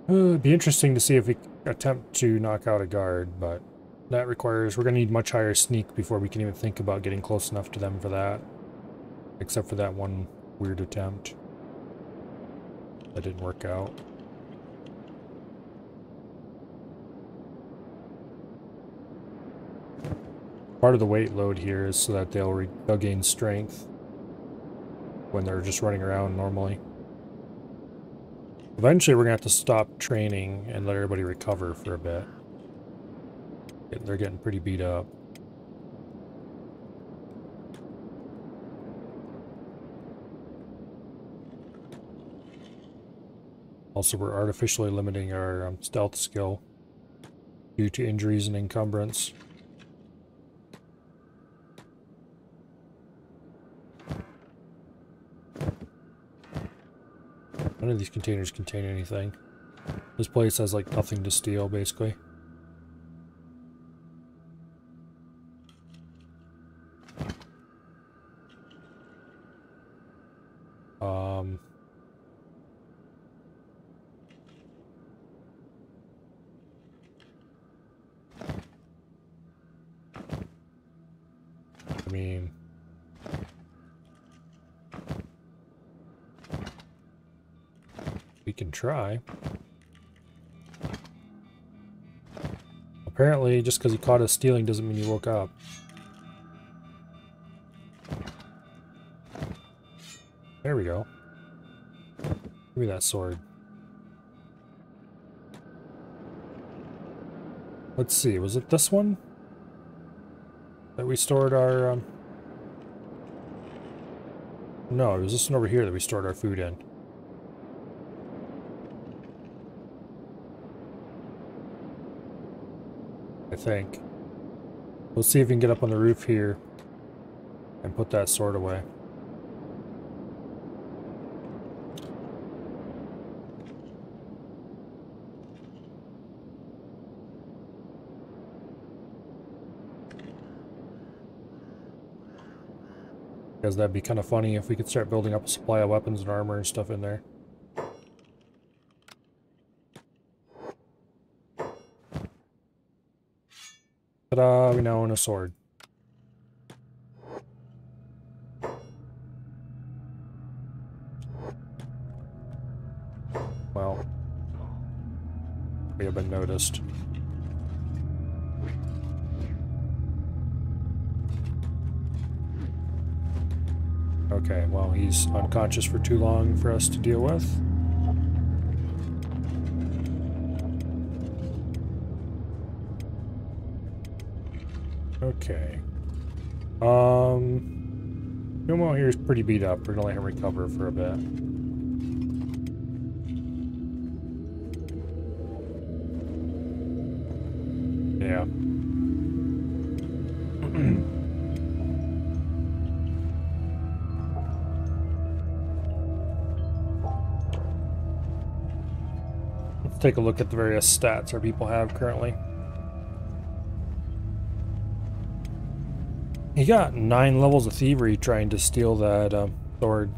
It'd be interesting to see if we attempt to knock out a guard, but that requires... we're going to need much higher sneak before we can even think about getting close enough to them for that. Except for that one weird attempt. That didn't work out. Part of the weight load here is so that they'll gain strength when they're just running around normally. Eventually we're going to have to stop training and let everybody recover for a bit. They're getting pretty beat up. Also, we're artificially limiting our stealth skill due to injuries and encumbrance. None of these containers contain anything. This place has like nothing to steal, basically. I mean... we can try. Apparently, just because he caught us stealing doesn't mean he woke up. There we go. Give me that sword. Let's see, was it this one? That we stored our... No, it was this one over here that we stored our food in. I think. Let's see if we can get up on the roof here and put that sword away. Because that'd be kind of funny if we could start building up a supply of weapons and armor and stuff in there. Ta-da, we now own a sword. Well, we have been noticed. Okay, well, he's unconscious for too long for us to deal with. Okay. Gumo here is pretty beat up. We're gonna let him recover for a bit. Yeah. Let's take a look at the various stats our people have currently. He got 9 levels of thievery trying to steal that sword.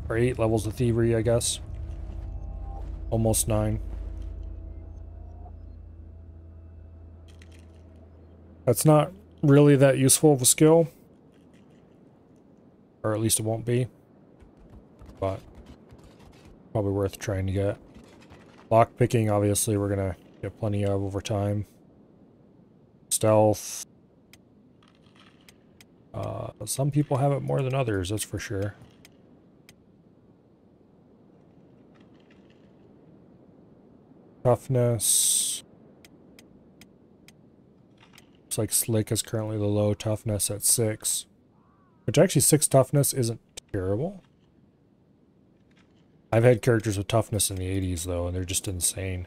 Or 8 levels of thievery, I guess. Almost 9. That's not really that useful of a skill. Or at least it won't be. But probably worth trying to get. Lockpicking, obviously, we're gonna get plenty of over time. Stealth. Some people have it more than others, that's for sure. Toughness. Looks like Slick is currently the low toughness at 6. Which actually 6 toughness isn't terrible. I've had characters with toughness in the 80s though, and they're just insane.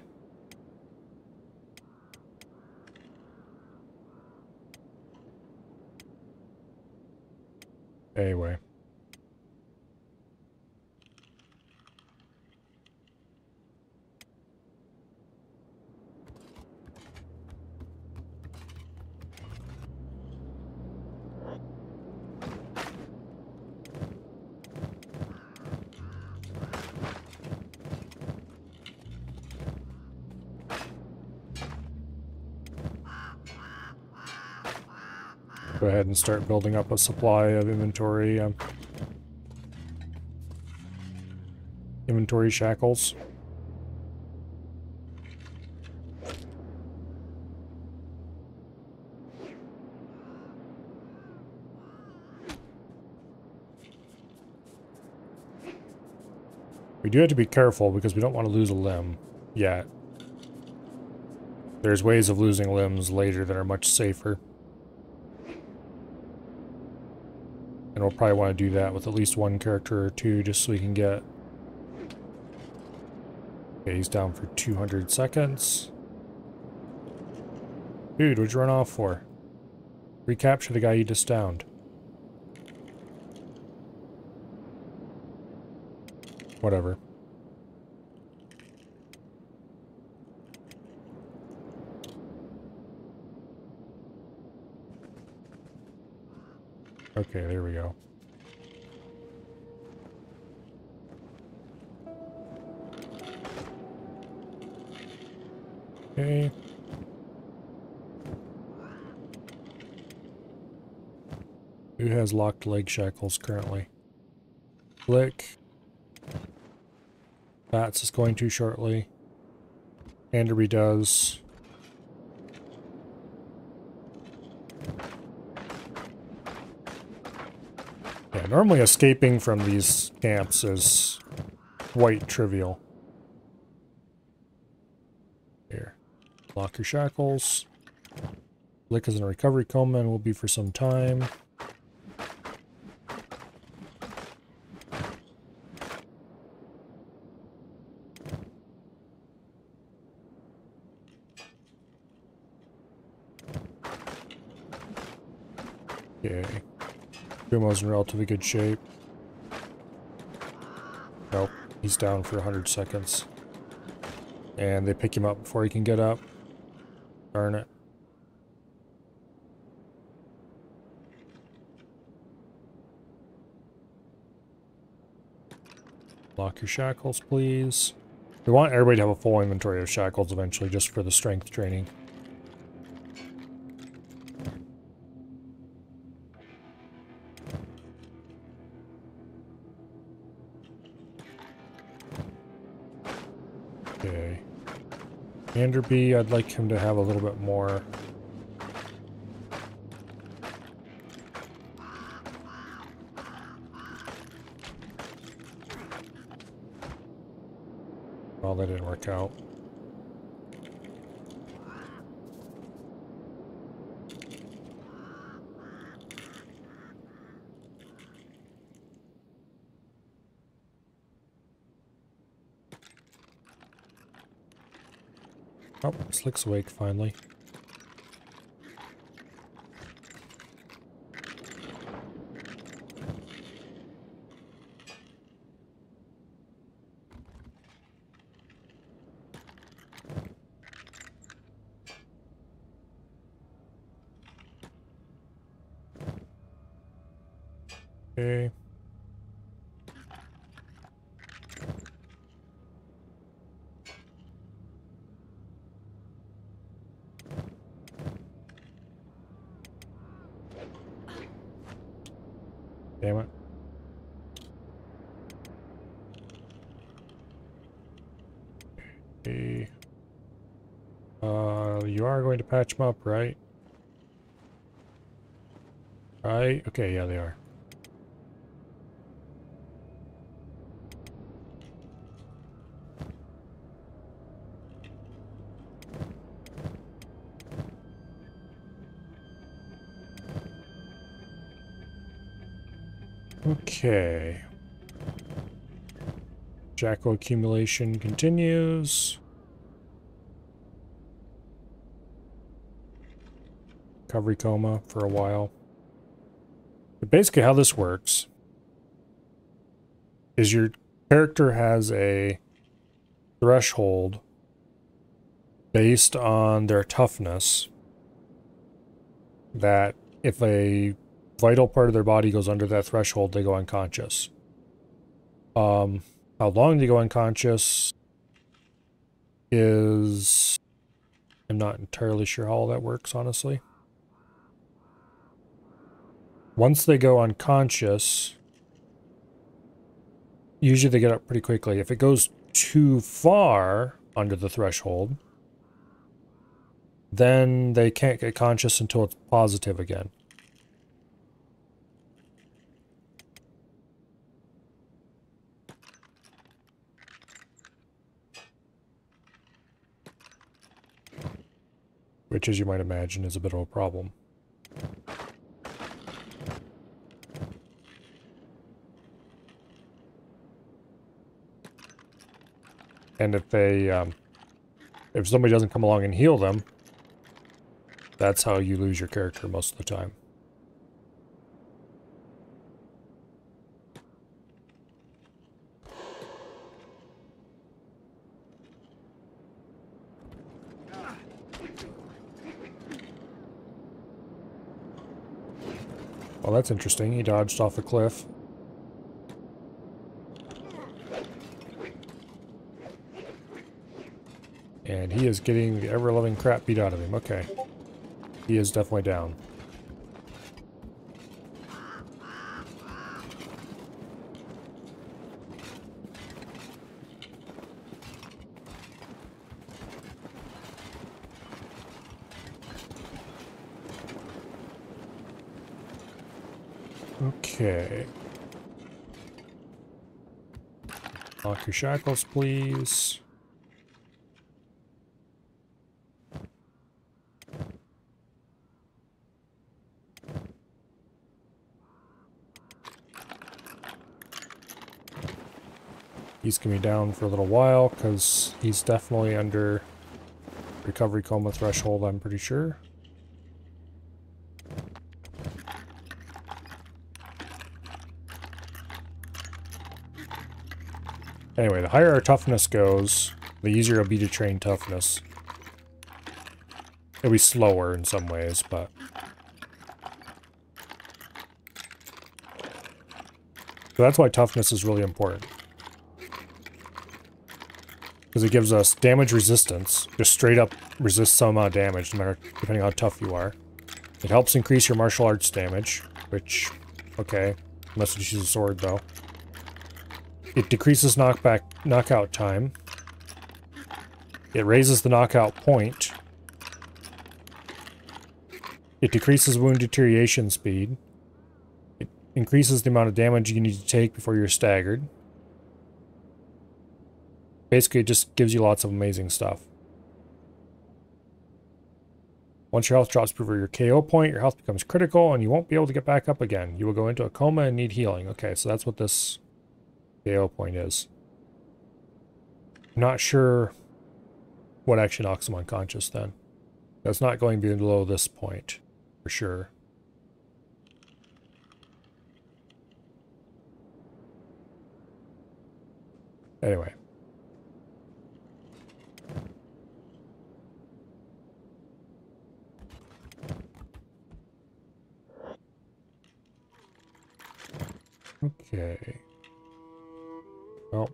Anyway. Go ahead and start building up a supply of inventory. Inventory shackles. We do have to be careful because we don't want to lose a limb yet. There's ways of losing limbs later that are much safer. And we'll probably want to do that with at least one character or two just so we can get... Okay, he's down for 200 seconds. Dude, what'd you run off for? Recapture the guy you just downed. Whatever. Okay, there we go. Okay. Who has locked leg shackles currently? Click. Bats is going to shortly. Anderby does. Yeah, normally escaping from these camps is quite trivial. Here. Lock your shackles. Lick is in a recovery coma and will be for some time. Okay. Kumo's in relatively good shape. Nope, he's down for 100 seconds. And they pick him up before he can get up. Darn it. Lock your shackles, please. We want everybody to have a full inventory of shackles eventually, just for the strength training. Okay. Anderby, I'd like him to have a little bit more. Well, that didn't work out. Oh, Slick's awake finally. Okay. Damn it. Okay. You are going to patch them up, right? Right? Okay, yeah, they are. Okay. Jackal accumulation continues. Recovery coma for a while. But basically how this works is your character has a threshold based on their toughness that if a vital part of their body goes under that threshold, they go unconscious. How long they go unconscious is... I'm not entirely sure how all that works, honestly. Once they go unconscious, usually they get up pretty quickly. If it goes too far under the threshold, then they can't get conscious until it's positive again. Which, as you might imagine, is a bit of a problem. And if somebody doesn't come along and heal them, that's how you lose your character most of the time. Well, that's interesting. He dodged off a cliff. And he is getting the ever-loving crap beat out of him. Okay. He is definitely down. Okay. Lock your shackles, please. He's going to be down for a little while because he's definitely under recovery coma threshold, I'm pretty sure. Anyway, the higher our toughness goes, the easier it'll be to train toughness. It'll be slower in some ways, but... So that's why toughness is really important. Because it gives us damage resistance. Just straight up resist some amount of damage, no matter depending on how tough you are. It helps increase your martial arts damage, which, okay, unless you use a sword though. It decreases knockout time. It raises the knockout point. It decreases wound deterioration speed. It increases the amount of damage you need to take before you're staggered. Basically, it just gives you lots of amazing stuff. Once your health drops below your KO point, your health becomes critical and you won't be able to get back up again. You will go into a coma and need healing. Okay, so that's what this KO point is. I'm not sure what actually knocks him unconscious then. That's not going below this point, for sure. Anyway. Okay. Well.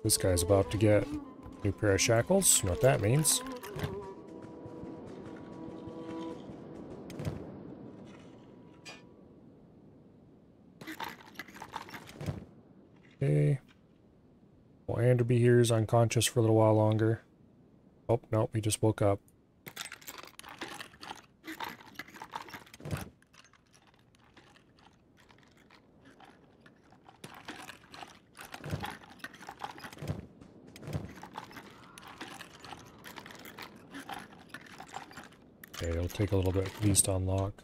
This guy's about to get a new pair of shackles. You know what that means. Okay. Well, Anderby here is unconscious for a little while longer. Oh, nope, he just woke up. Okay, it'll take a little bit for these to unlock.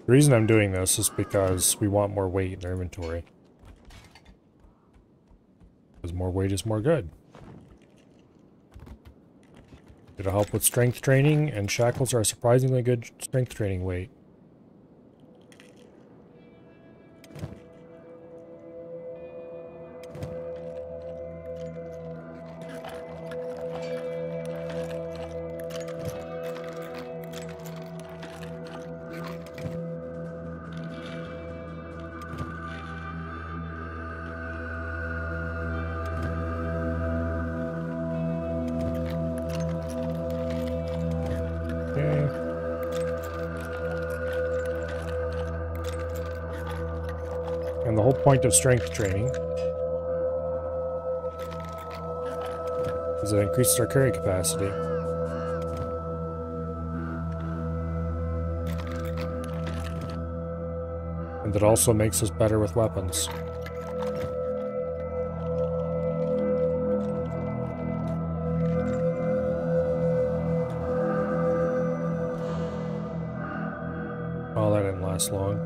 The reason I'm doing this is because we want more weight in our inventory. Because more weight is more good. It'll help with strength training, and shackles are a surprisingly good strength training weight. And the whole point of strength training is it increases our carry capacity. And it also makes us better with weapons. Oh, that didn't last long.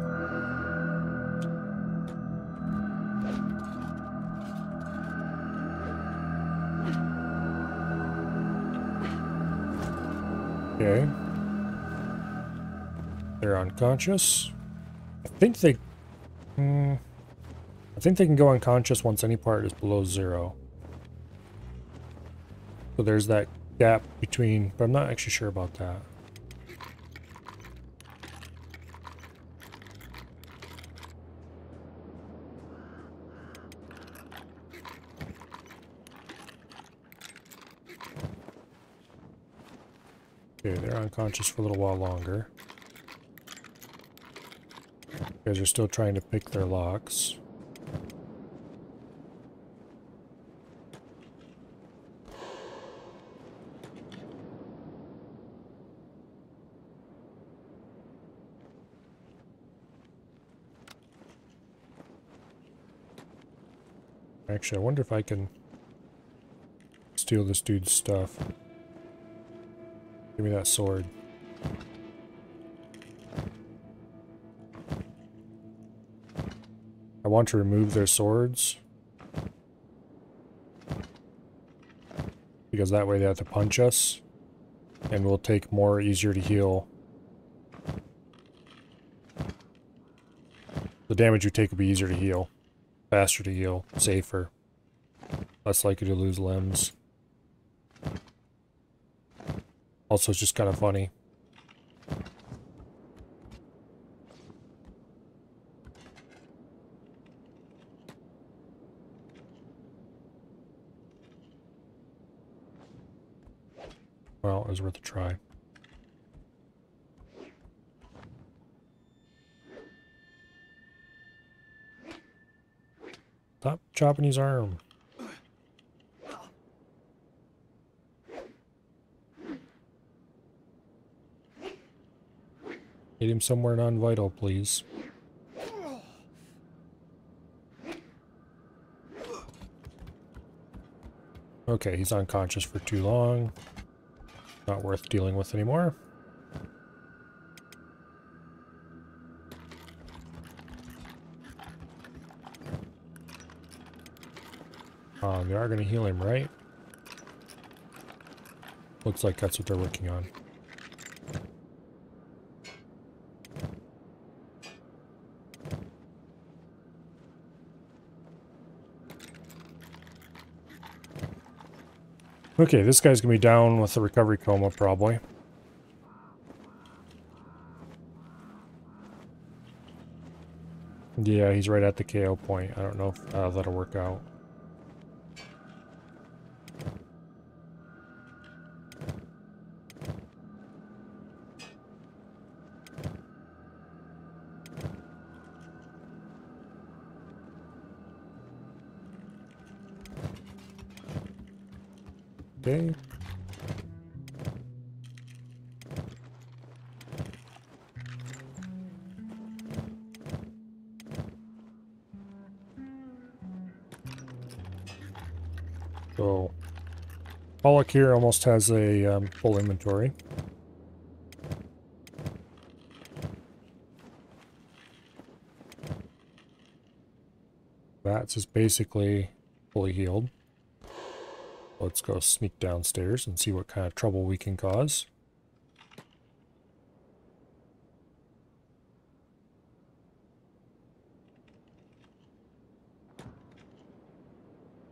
Okay. They're unconscious. I think they can go unconscious once any part is below 0. So there's that gap between, but I'm not actually sure about that. Okay, they're unconscious for a little while longer. You guys are still trying to pick their locks. Actually, I wonder if I can steal this dude's stuff. Give me that sword. I want to remove their swords, because that way they have to punch us, and we'll take more easier to heal. The damage you take will be easier to heal, faster to heal, safer, less likely to lose limbs. Also, it's just kind of funny. Well, it was worth a try. Stop chopping his arm. Hit him somewhere non-vital, please. Okay, he's unconscious for too long. Not worth dealing with anymore. They are going to heal him, right? Looks like that's what they're working on. Okay, this guy's going to be down with the recovery coma, probably. Yeah, he's right at the KO point. I don't know if that'll work out. Okay. So, Pollock here almost has a full inventory. stats is basically fully healed. Let's go sneak downstairs and see what kind of trouble we can cause.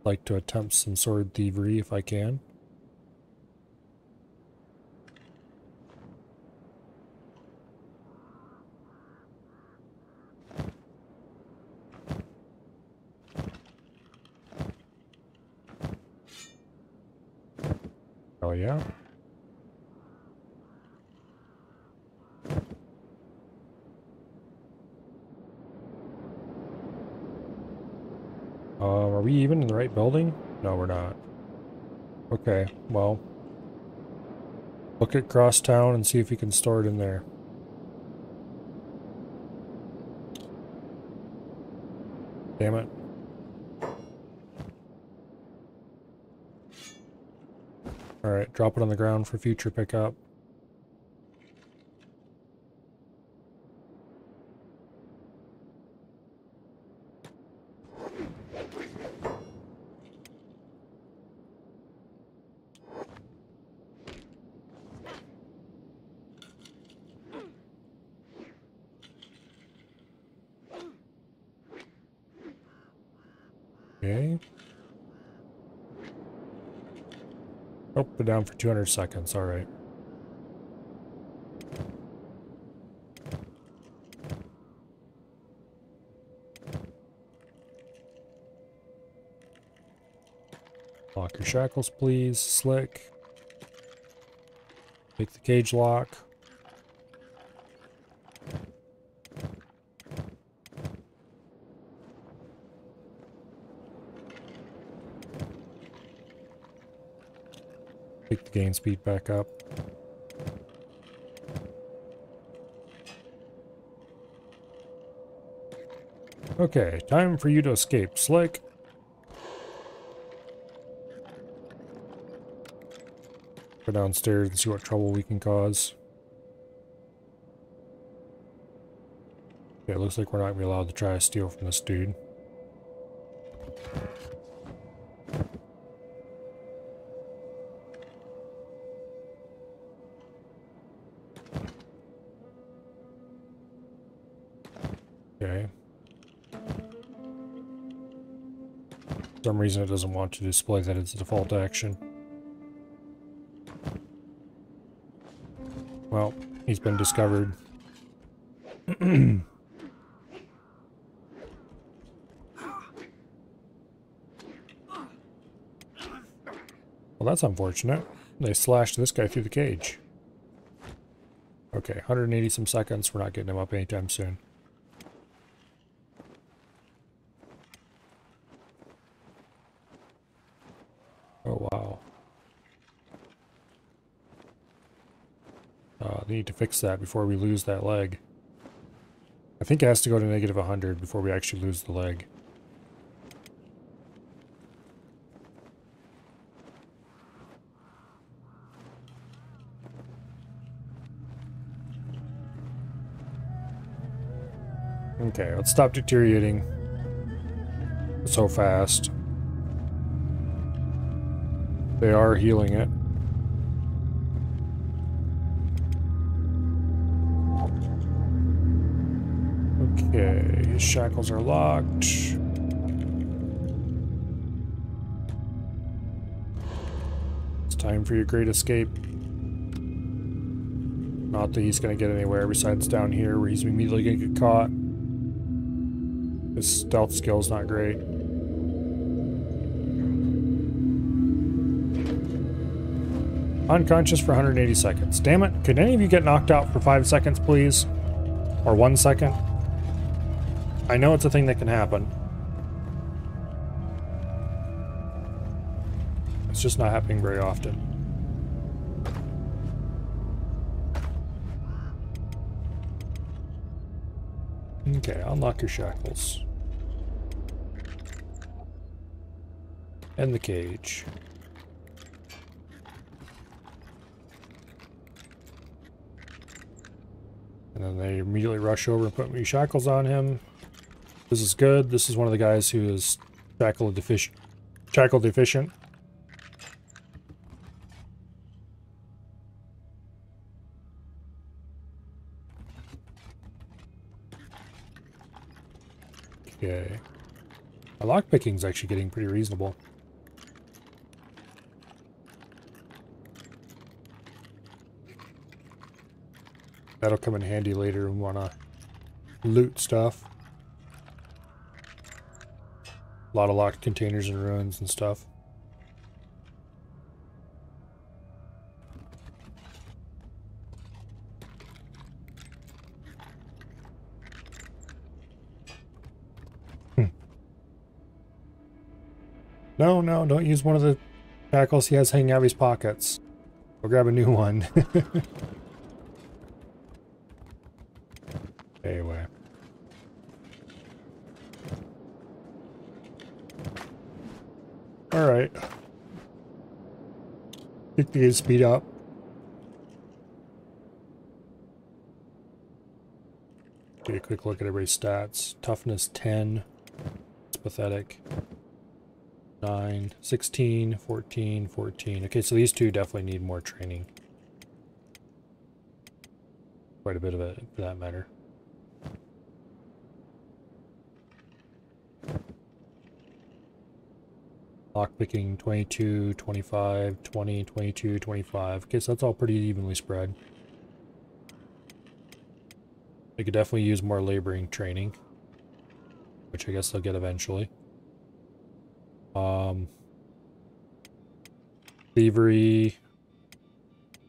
Like to attempt some sword thievery if I can. Oh yeah. Are we even in the right building? No, we're not. Okay, well. Look at Crosstown and see if you can store it in there. Damn it. Alright, drop it on the ground for future pickup. Okay. Oh, we're down for 200 seconds, alright. Lock your shackles, please. Slick. Take the cage lock. Pick the gain speed back up. Okay, time for you to escape, Slick. Go downstairs and see what trouble we can cause. Okay, it looks like we're not going to be allowed to try to steal from this dude. Okay. For some reason it doesn't want to display that it's a default action. Well, he's been discovered. Well, that's unfortunate. They slashed this guy through the cage. Okay, 180 some seconds. We're not getting him up anytime soon. Oh, wow. They need to fix that before we lose that leg. I think it has to go to negative 100 before we actually lose the leg. Okay, let's stop deteriorating so fast. They are healing it. Okay, his shackles are locked. It's time for your great escape. Not that he's going to get anywhere besides down here where he's immediately going to get caught. His stealth skill's not great. Unconscious for 180 seconds. Damn it. Could any of you get knocked out for 5 seconds, please? Or 1 second? I know it's a thing that can happen. It's just not happening very often. Okay, unlock your shackles. And the cage. And then they immediately rush over and put new shackles on him. This is good. This is one of the guys who is shackle deficient. Shackle deficient. Okay. My lockpicking is actually getting pretty reasonable. That'll come in handy later when we want to loot stuff. A lot of locked containers and ruins and stuff. No, no, don't use one of the shackles he has hanging out of his pockets. We'll grab a new one. Anyway. Alright. Think to get speed up. Take a quick look at everybody's stats. Toughness 10. It's pathetic. 9, 16, 14, 14. Okay, so these two definitely need more training. Quite a bit of it, for that matter. Lockpicking 22, 25, 20, 22, 25. Okay, so that's all pretty evenly spread. They could definitely use more laboring training, which I guess they'll get eventually. Thievery,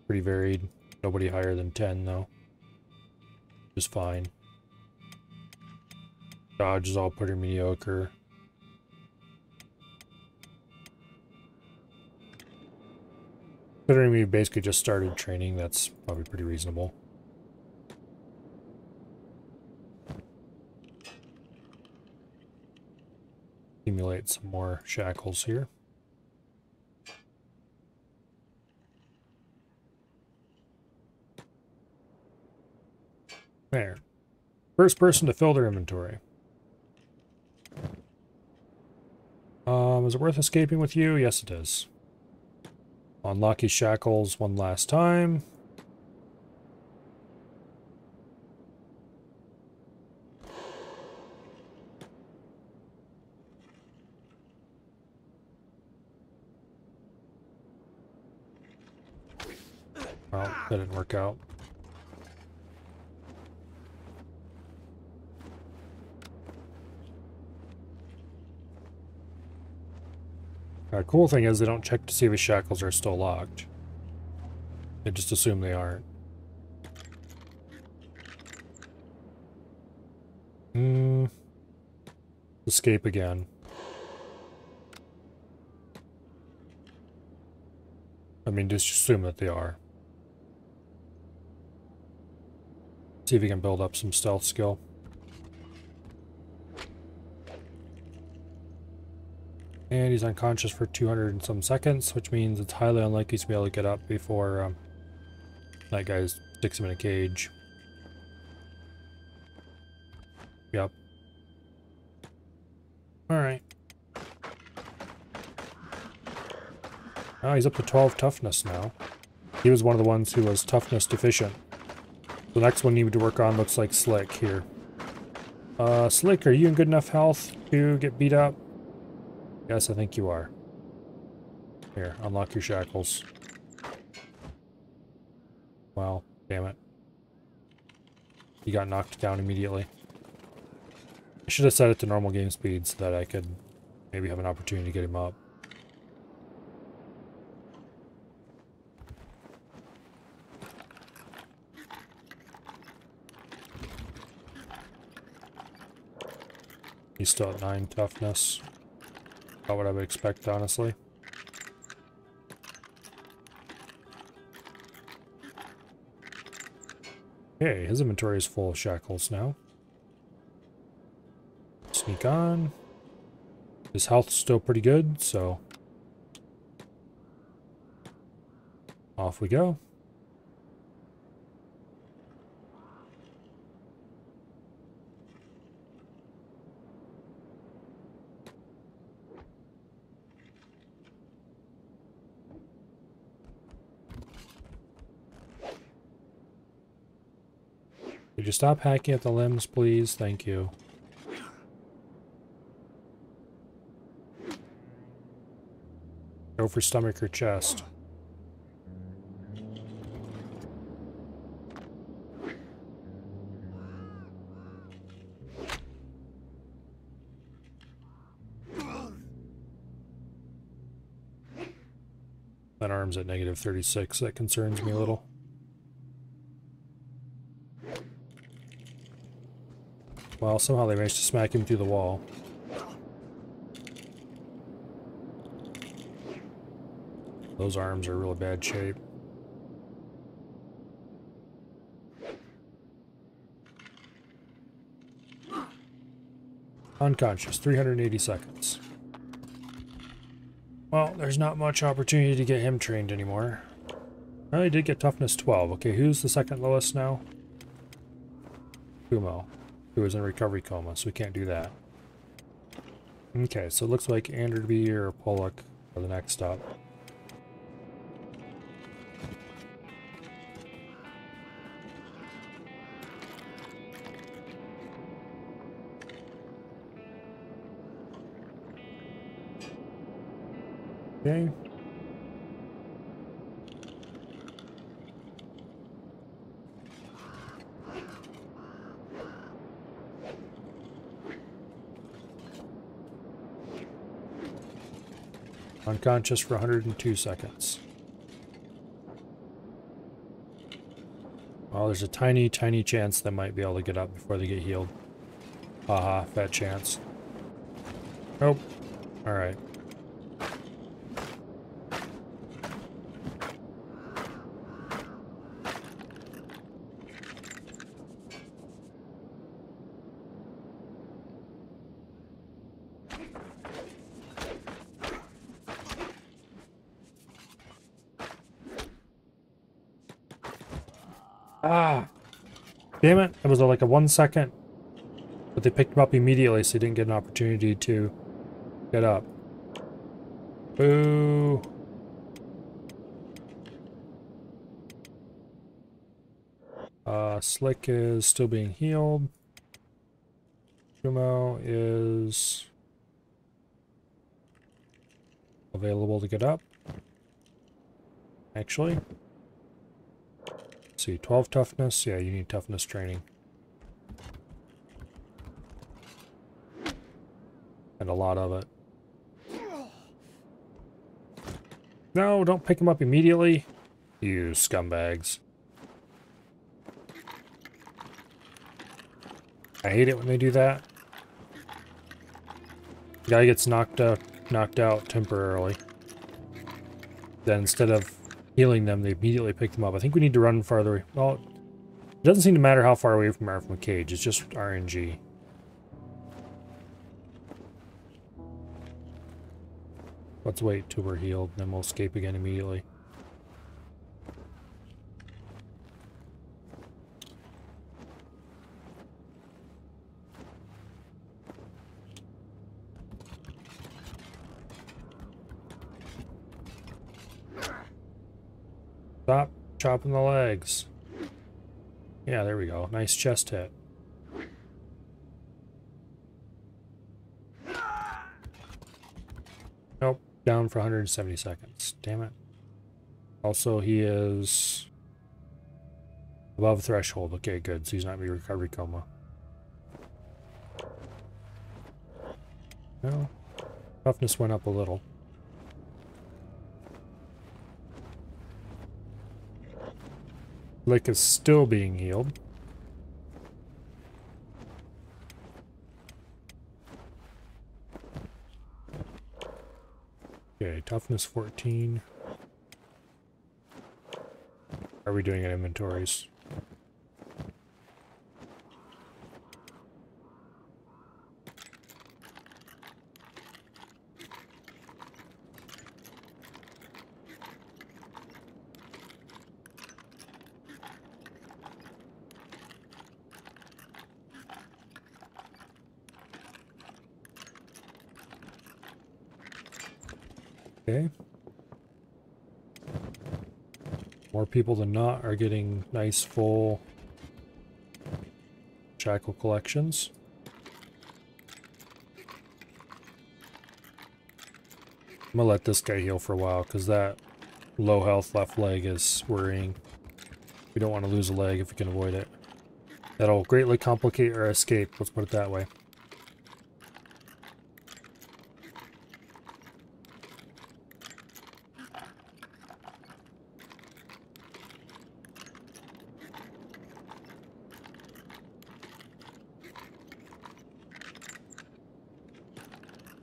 pretty varied. Nobody higher than 10 though. Just fine. Dodge is all pretty mediocre. Considering we basically just started training, that's probably pretty reasonable. Accumulate some more shackles here. There. First person to fill their inventory. Is it worth escaping with you? Yes, it is. Unlock his shackles one last time. Well, that didn't work out. Cool thing is they don't check to see if his shackles are still locked. They just assume they aren't. Escape again. I mean, just assume that they are. See if he can build up some stealth skill. And he's unconscious for 200 and some seconds, which means it's highly unlikely to be able to get up before that guy sticks him in a cage. Yep. Alright. Oh, he's up to 12 toughness now. He was one of the ones who was toughness deficient. The next one you need to work on looks like Slick here. Slick, are you in good enough health to get beat up? Yes, I think you are. Here, unlock your shackles. Well, damn it. He got knocked down immediately. I should have set it to normal game speed so that I could maybe have an opportunity to get him up. He's still at 9 toughness. Not what I would expect, honestly. Okay, his inventory is full of shackles now. Sneak on. His health's still pretty good, so off we go. Would you stop hacking at the limbs, please? Thank you. Go for stomach or chest. That arm's at negative 36. That concerns me a little. Well, somehow they managed to smack him through the wall. Those arms are in really bad shape. Unconscious, 380 seconds. Well, there's not much opportunity to get him trained anymore. Oh, he did get toughness 12. Okay, who's the second lowest now? Kumo, who is in recovery coma, so we can't do that. Okay, so it looks like Anderby or Pollock are the next stop. Okay. Unconscious for 102 seconds. Well, there's a tiny, tiny chance they might be able to get up before they get healed. Haha, fat chance. Nope. Alright. Ah! Damn it! It was like a 1 second. But they picked him up immediately, so he didn't get an opportunity to get up. Boo! Slick is still being healed. Kumo is available to get up. Actually. Let's see, 12 toughness. Yeah, you need toughness training. And a lot of it. No, don't pick him up immediately. You scumbags. I hate it when they do that. The guy gets knocked out temporarily. Then instead of healing them, they immediately pick them up. I think we need to run farther. Well, it doesn't seem to matter how far away we are from a cage. It's just RNG. Let's wait till we're healed, then we'll escape again immediately. Stop chopping the legs. Yeah, there we go. Nice chest hit. Nope. Down for 170 seconds. Damn it. Also, he is above threshold. Okay, good. So he's not in recovery coma. No. Toughness went up a little. Lick is still being healed. Okay, toughness 14. How are we doing in inventories? Okay. More people than not are getting nice full shackle collections. I'm gonna let this guy heal for a while because that low health left leg is worrying. We don't want to lose a leg if we can avoid it. That'll greatly complicate our escape, let's put it that way.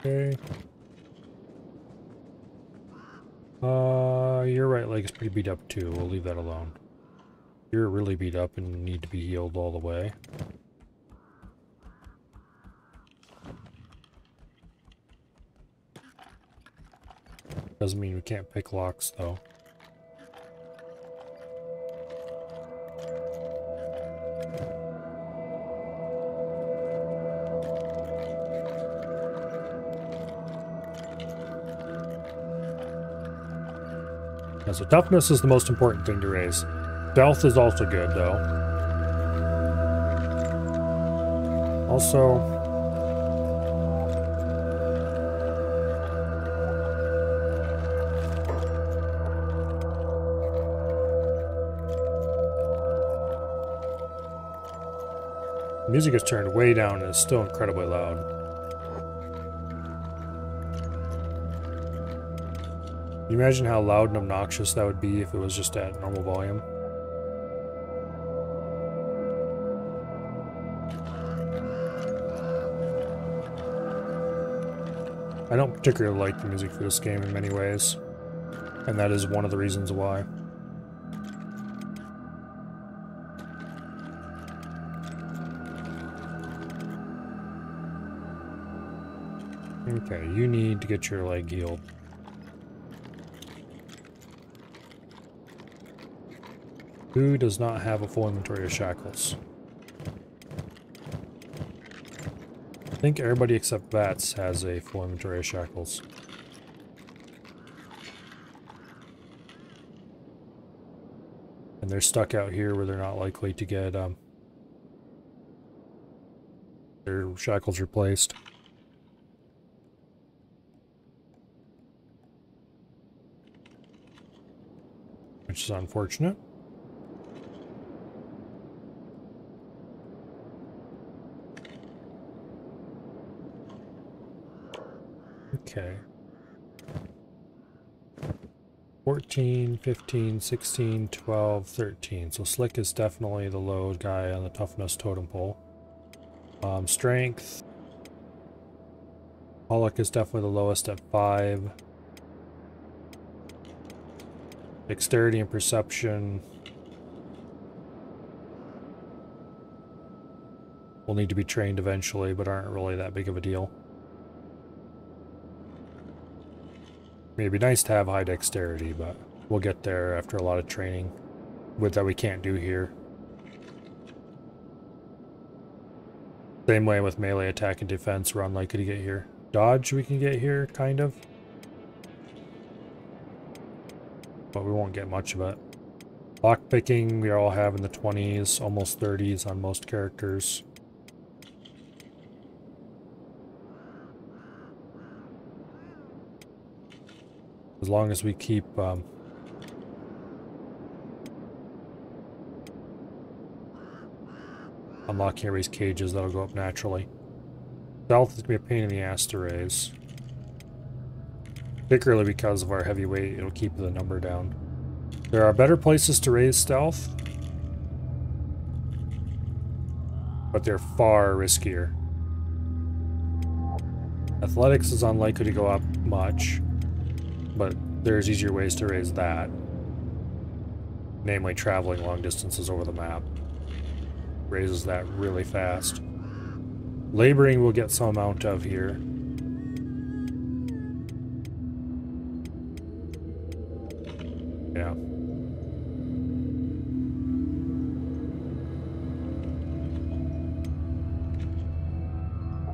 Okay. Your right leg is pretty beat up too. We'll leave that alone. You're really beat up and need to be healed all the way. Doesn't mean we can't pick locks though. Yeah, so toughness is the most important thing to raise. Stealth is also good, though. Also, the music is turned way down and it's still incredibly loud. Can you imagine how loud and obnoxious that would be if it was just at normal volume? I don't particularly like the music for this game in many ways, and that is one of the reasons why. Okay, you need to get your leg healed. Who does not have a full inventory of shackles? I think everybody except Vats has a full inventory of shackles. And they're stuck out here where they're not likely to get their shackles replaced. Which is unfortunate. Okay. 14, 15, 16, 12, 13. So Slick is definitely the low guy on the toughness totem pole. Strength. Pollock is definitely the lowest at 5. Dexterity and perception will need to be trained eventually, but aren't really that big of a deal. I mean, it'd be nice to have high dexterity, but we'll get there after a lot of training with that we can't do here. Same way with melee attack and defense, we're unlikely to get here. Dodge we can get here, kind of. But we won't get much of it. Lockpicking, we all have in the 20s, almost 30s on most characters. As long as we keep unlocking everybody's cages, that'll go up naturally. Stealth is going to be a pain in the ass to raise. Particularly because of our heavy weight, it'll keep the number down. There are better places to raise stealth, but they're far riskier. Athletics is unlikely to go up much, but there's easier ways to raise that. Namely, traveling long distances over the map. Raises that really fast. Laboring we'll get some amount of here. Yeah.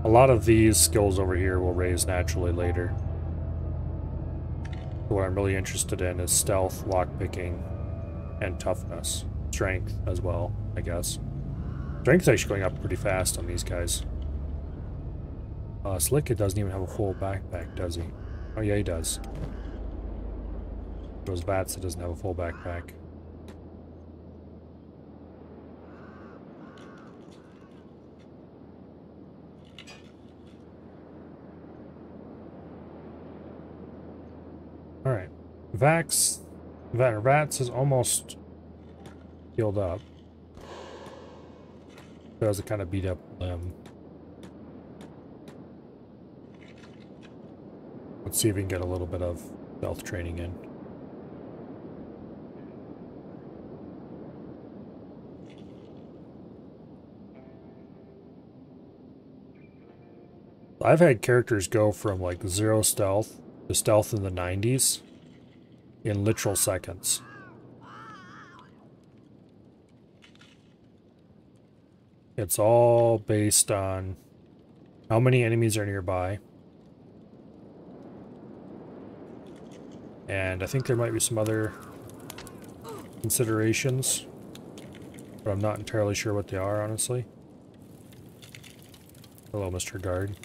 A lot of these skills over here will raise naturally later. What I'm really interested in is stealth, lockpicking, and toughness. Strength as well, I guess. Strength's actually going up pretty fast on these guys. Slick, it doesn't even have a full backpack, does he? Oh yeah, he does. Those Vats, it doesn't have a full backpack. Alright. Vats is almost healed up. That was a kind of beat up limb. Let's see if we can get a little bit of stealth training in. I've had characters go from like 0 stealth to stealth in the 90s in literal seconds. It's all based on how many enemies are nearby. And I think there might be some other considerations, but I'm not entirely sure what they are, honestly. Hello, Mr. Guard.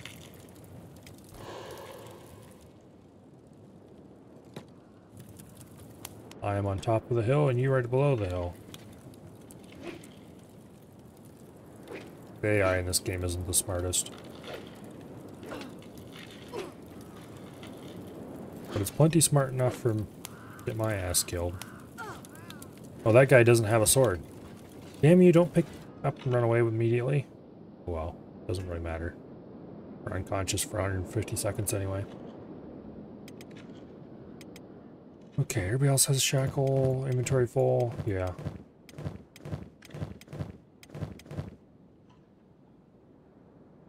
I am on top of the hill and you right below the hill. The AI in this game isn't the smartest. But it's plenty smart enough for him to get my ass killed. Oh, that guy doesn't have a sword. Damn you, don't pick up and run away immediately. Well, doesn't really matter. We're unconscious for 150 seconds anyway. Okay, everybody else has a shackle, inventory full. Yeah.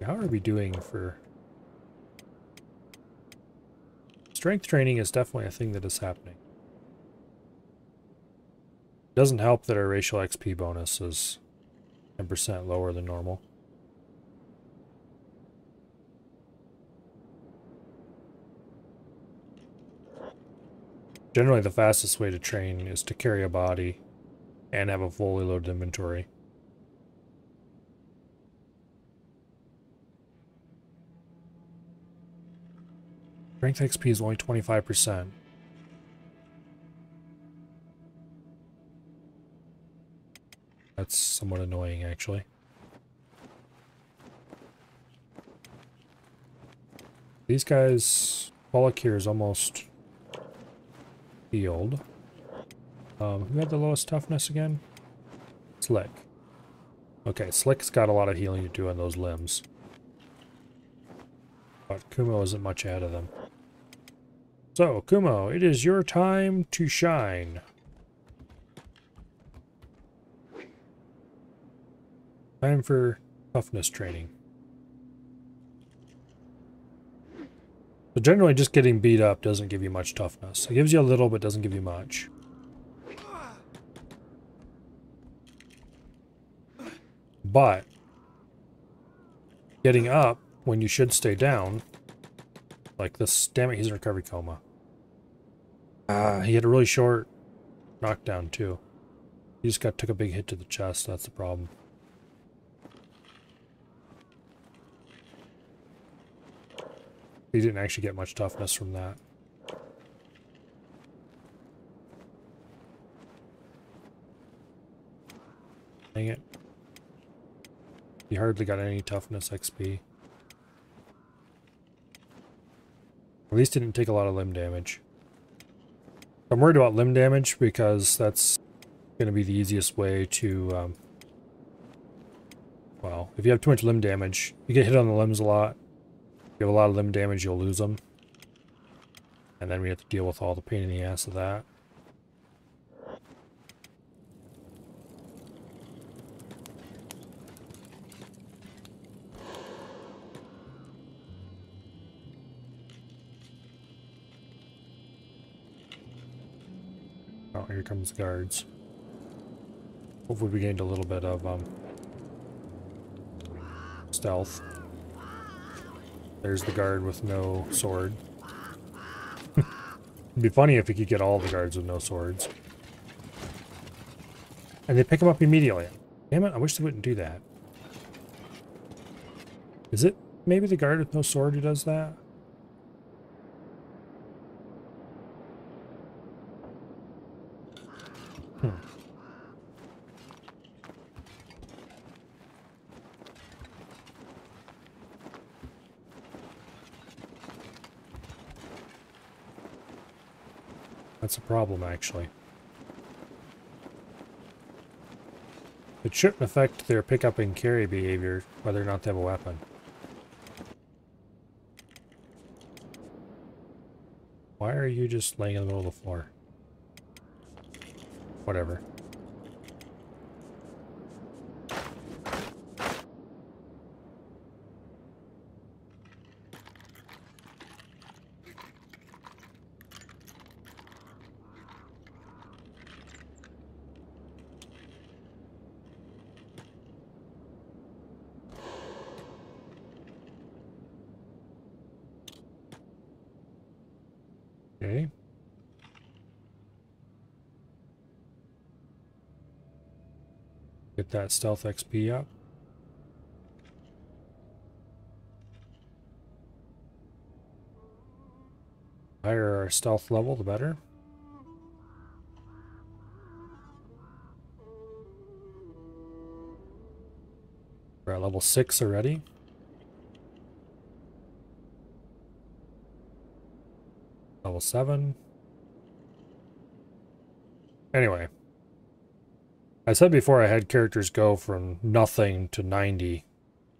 How are we doing for... Strength training is definitely a thing that is happening. It doesn't help that our racial XP bonus is 10% lower than normal. Generally, the fastest way to train is to carry a body and have a fully loaded inventory. Strength XP is only 25%. That's somewhat annoying, actually. These guys... Pollock here is almost healed. Who had the lowest toughness again? Slick. Okay, Slick's got a lot of healing to do on those limbs. But Kumo isn't much ahead of them. So, Kumo, it is your time to shine. Time for toughness training. So generally just getting beat up doesn't give you much toughness. It gives you a little, but doesn't give you much. But getting up when you should stay down, like this, damn it, he's in recovery coma. He had a really short knockdown too. He just took a big hit to the chest, that's the problem. He didn't actually get much toughness from that. Dang it. He hardly got any toughness XP. At least didn't take a lot of limb damage. I'm worried about limb damage because that's going to be the easiest way to, well, if you have too much limb damage, you get hit on the limbs a lot. If you have a lot of limb damage, you'll lose them. And then we have to deal with all the pain in the ass of that. Oh, here comes the guards. Hopefully we gained a little bit of stealth. There's the guard with no sword. It'd be funny if we could get all the guards with no swords. And they pick them up immediately. Damn it, I wish they wouldn't do that. Is it maybe the guard with no sword who does that? Hmm. That's a problem, actually. It shouldn't affect their pick up and carry behavior, whether or not they have a weapon. Why are you just laying in the middle of the floor? Whatever. Okay. Get that stealth XP up. The higher our stealth level, the better. We're at level 6 already. Level 7. Anyway. I said before I had characters go from nothing to 90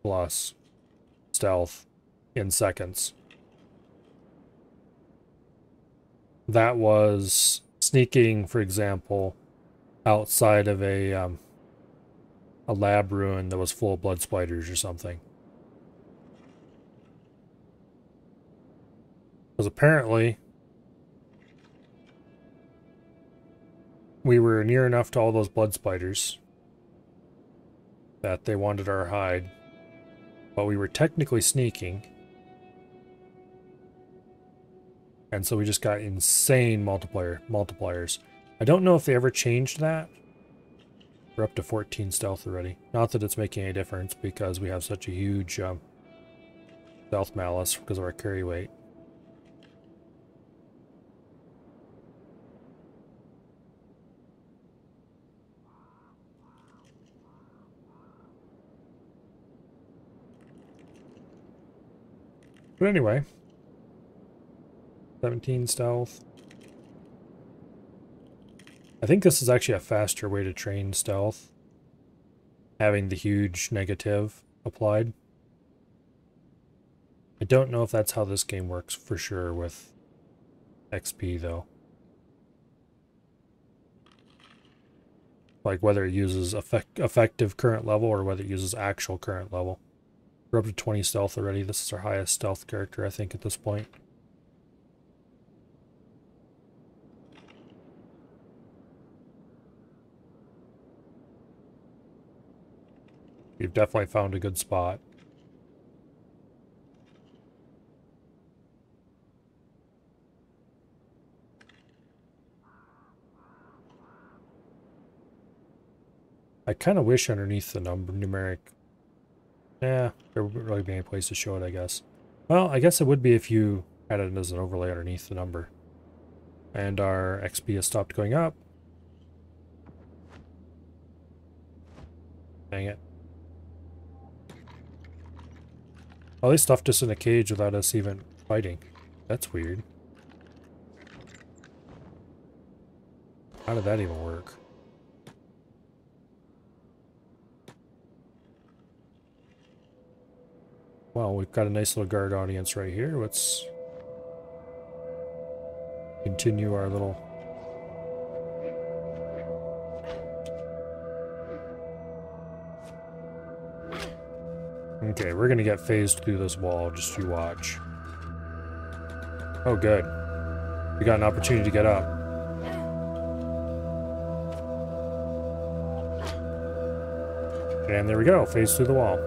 plus stealth in seconds. That was sneaking, for example, outside of a lab ruin that was full of blood spiders or something. Because apparently we were near enough to all those blood spiders that they wanted our hide, but we were technically sneaking. And so we just got insane multipliers. I don't know if they ever changed that. We're up to 14 stealth already. Not that it's making any difference because we have such a huge stealth malice because of our carry weight. But anyway, 17 stealth. I think this is actually a faster way to train stealth, having the huge negative applied. I don't know if that's how this game works for sure with XP though. Like whether it uses effective current level or whether it uses actual current level. We're up to 20 stealth already. This is our highest stealth character, I think, at this point. We've definitely found a good spot. I kind of wish underneath the numeric... Yeah, there wouldn't really be any place to show it, I guess. Well, I guess it would be if you had it as an overlay underneath the number. And our XP has stopped going up. Dang it. Oh, they stuffed us in a cage without us even fighting. That's weird. How did that even work? Well, we've got a nice little guard audience right here. Let's continue our little... Okay, we're gonna get phased through this wall, just you watch. Oh, good. We got an opportunity to get up. And there we go, phase through the wall.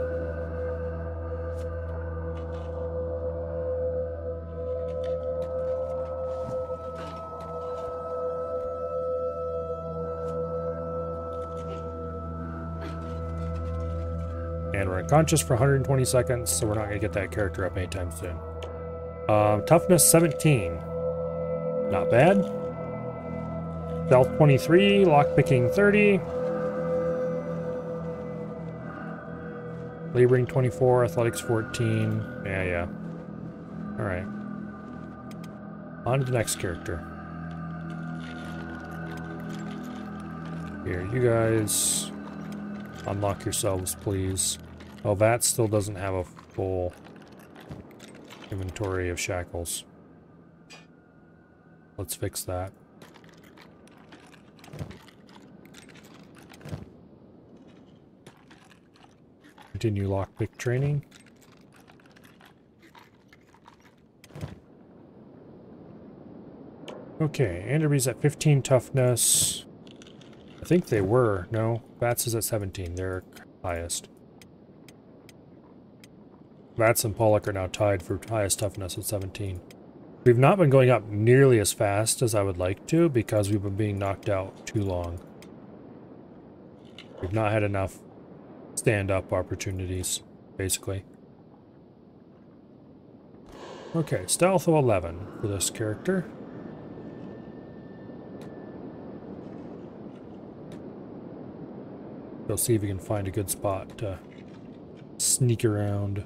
And we're unconscious for 120 seconds, so we're not going to get that character up anytime soon. Toughness 17. Not bad. Stealth 23, lockpicking 30. Laboring 24, athletics 14. Yeah. Alright. On to the next character. Here, you guys unlock yourselves, please. Oh, that still doesn't have a full inventory of shackles. Let's fix that. Continue lockpick training. Okay, Enderby's at 15 toughness. I think they were. No, Bats is at 17. They're highest. Bats and Pollock are now tied for highest toughness at 17. We've not been going up nearly as fast as I would like to because we've been being knocked out too long. We've not had enough stand-up opportunities, basically. Okay, stealth of 11 for this character. Go see if we can find a good spot to sneak around.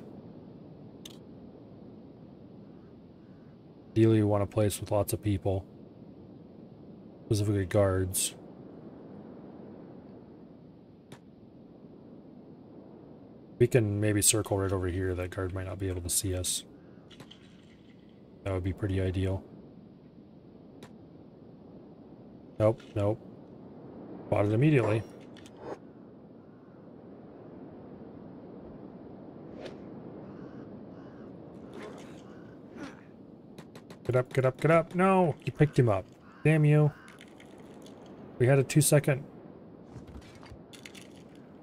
Ideally, you want a place with lots of people, specifically guards. We can maybe circle right over here. That guard might not be able to see us. That would be pretty ideal. Nope. Spotted immediately. Get up. No, you picked him up. Damn you. We had a 2-second.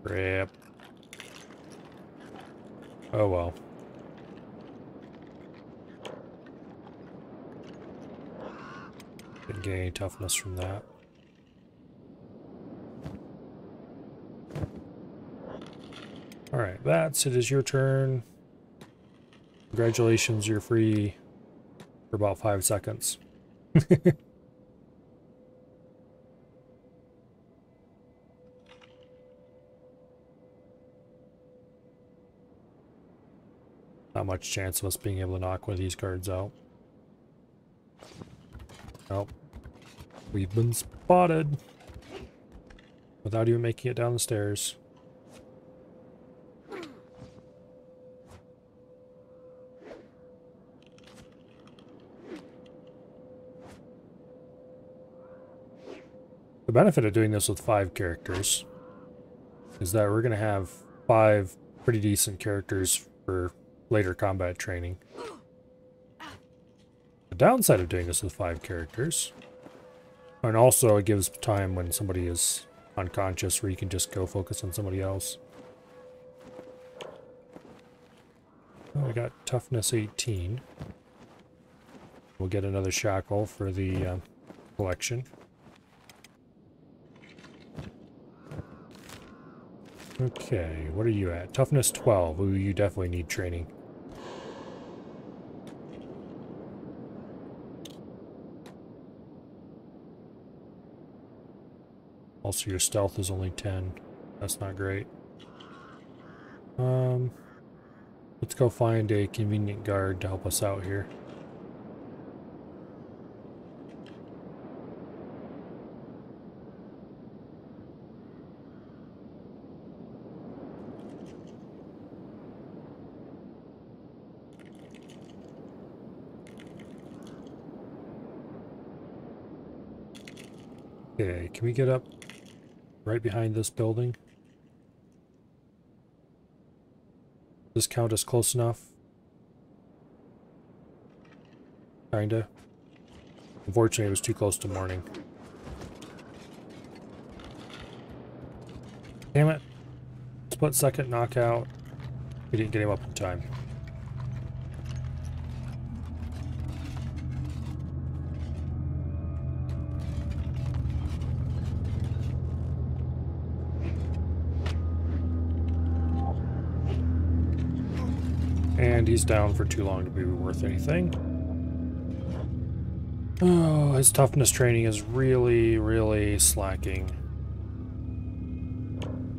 Crap. Oh well. Didn't get any toughness from that. Alright, Bats, it is your turn. Congratulations, you're free for about 5 seconds. Not much chance of us being able to knock one of these guards out. Nope. We've been spotted. Without even making it down the stairs. The benefit of doing this with 5 characters is that we're going to have 5 pretty decent characters for later combat training. The downside of doing this with 5 characters, and also it gives time when somebody is unconscious where you can just go focus on somebody else. Oh, we got toughness 18. We'll get another shackle for the collection. Okay, what are you at? Toughness 12. Ooh, you definitely need training. Also, your stealth is only 10. That's not great. Let's go find a convenient guard to help us out here. Okay, can we get up right behind this building? Does this count as close enough? Kinda. Unfortunately, it was too close to morning. Damn it. Split second knockout. We didn't get him up in time. And he's down for too long to be worth anything. Oh, his toughness training is really, really slacking.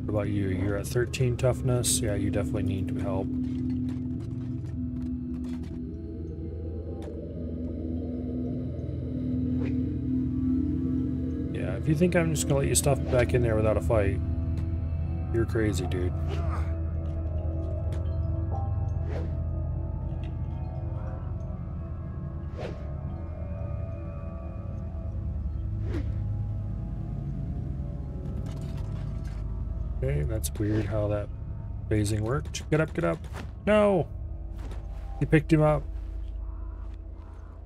What about you? You're at 13 toughness? Yeah, you definitely need help. Yeah, if you think I'm just gonna let you stuff back in there without a fight, you're crazy, dude. Okay, that's weird how that phasing worked. Get up, get up. No! He picked him up.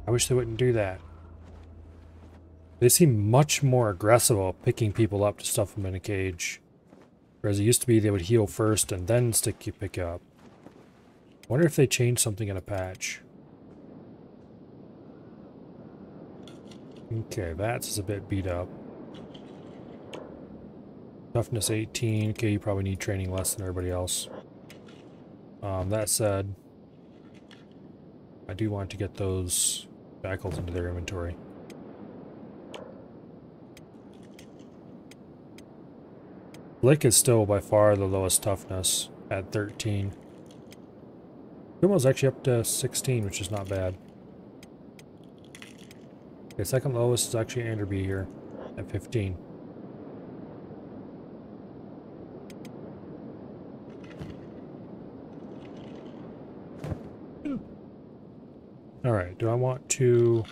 I wish they wouldn't do that. They seem much more aggressive about picking people up to stuff them in a cage. Whereas it used to be they would heal first and then pick you up. I wonder if they changed something in a patch. Okay, that's a bit beat up. Toughness 18. Okay, you probably need training less than everybody else. That said, I do want to get those shackles into their inventory. Blick is still by far the lowest toughness at 13. Kumo's actually up to 16, which is not bad. Okay, second lowest is actually Anderby here at 15. Alright, do I want to...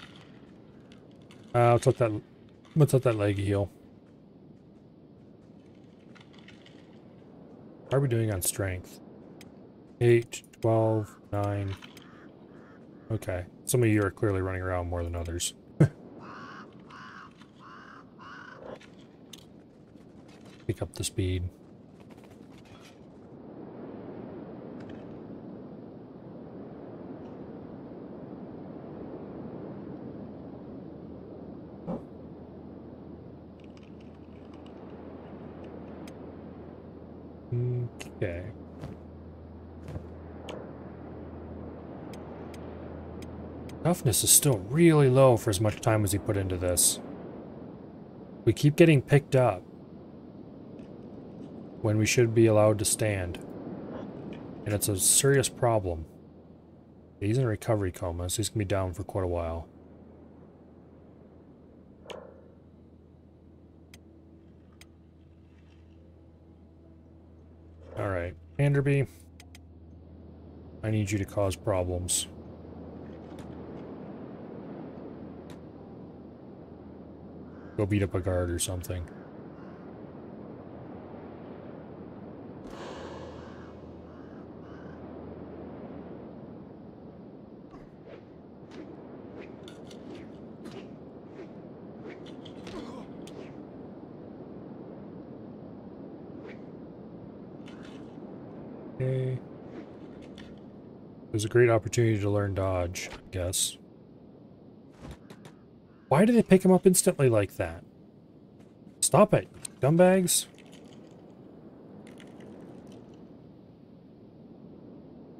let's let that leg heal. How are we doing on strength? 8, 12, 9. Okay, some of you are clearly running around more than others. Pick up the speed. Okay. Toughness is still really low for as much time as he put into this. We keep getting picked up when we should be allowed to stand. And it's a serious problem. He's in a recovery coma, so he's going to be down for quite a while. Alright, Anderby. I need you to cause problems. Go beat up a guard or something. Okay. It was a great opportunity to learn dodge, I guess. Why do they pick him up instantly like that? Stop it, scumbags.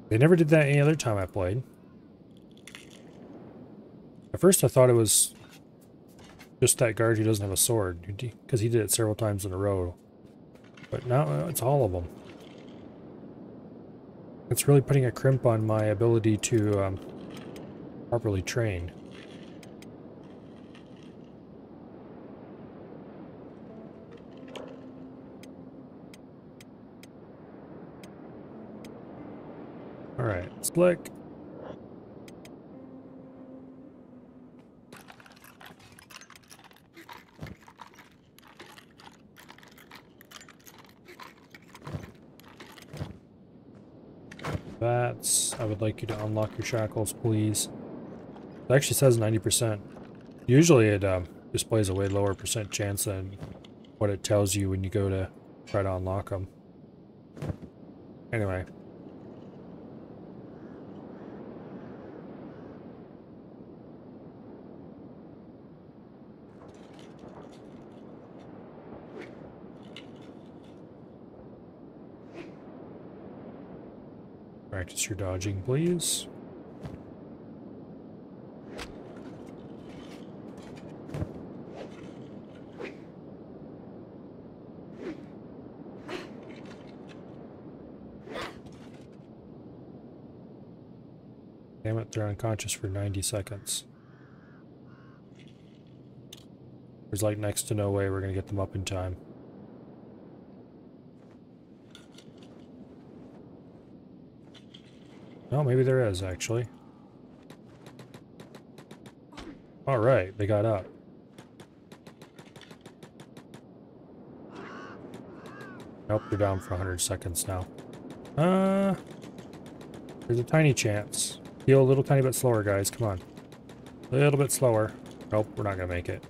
They never did that any other time I played. At first I thought it was just that guard who doesn't have a sword, because he did it several times in a row. But now it's all of them. It's really putting a crimp on my ability to properly train. Alright, Slick. I would like you to unlock your shackles, please. It actually says 90%. Usually it displays a way lower percent chance than what it tells you when you go to try to unlock them. Anyway. Practice your dodging, please. Damn it, they're unconscious for 90 seconds. There's like next to no way we're gonna get them up in time. Oh, maybe there is, actually. Alright, they got up. Nope, they're down for 100 seconds now. There's a tiny chance. Heal a little tiny bit slower, guys. Come on. A little bit slower. Nope, we're not gonna make it.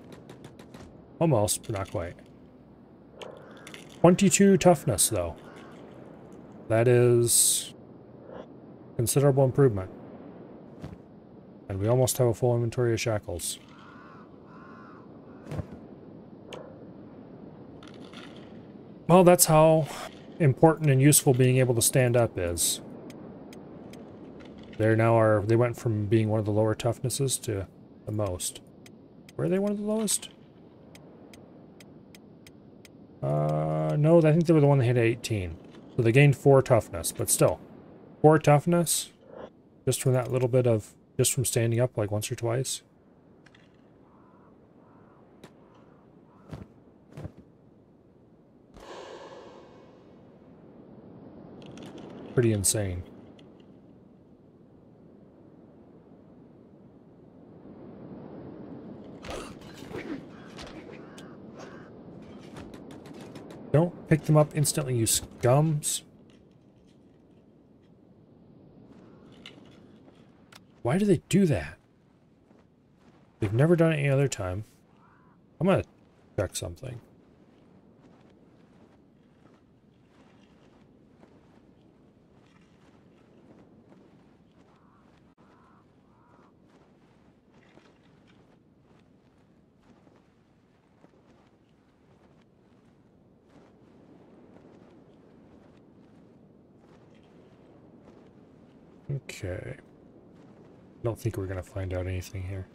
Almost, but not quite. 22 toughness, though. That is considerable improvement. And we almost have a full inventory of shackles. Well, that's how important and useful being able to stand up is. They went from being one of the lower toughnesses to the most. Were they one of the lowest? No, I think they were the one that hit 18. So they gained 4 toughness, but still. 4 toughness? Just from that little bit of, just from standing up like once or twice? Pretty insane. Don't pick them up instantly, you scums. Why do they do that? They've never done it any other time. I'm gonna check something. Okay. I don't think we're gonna find out anything here.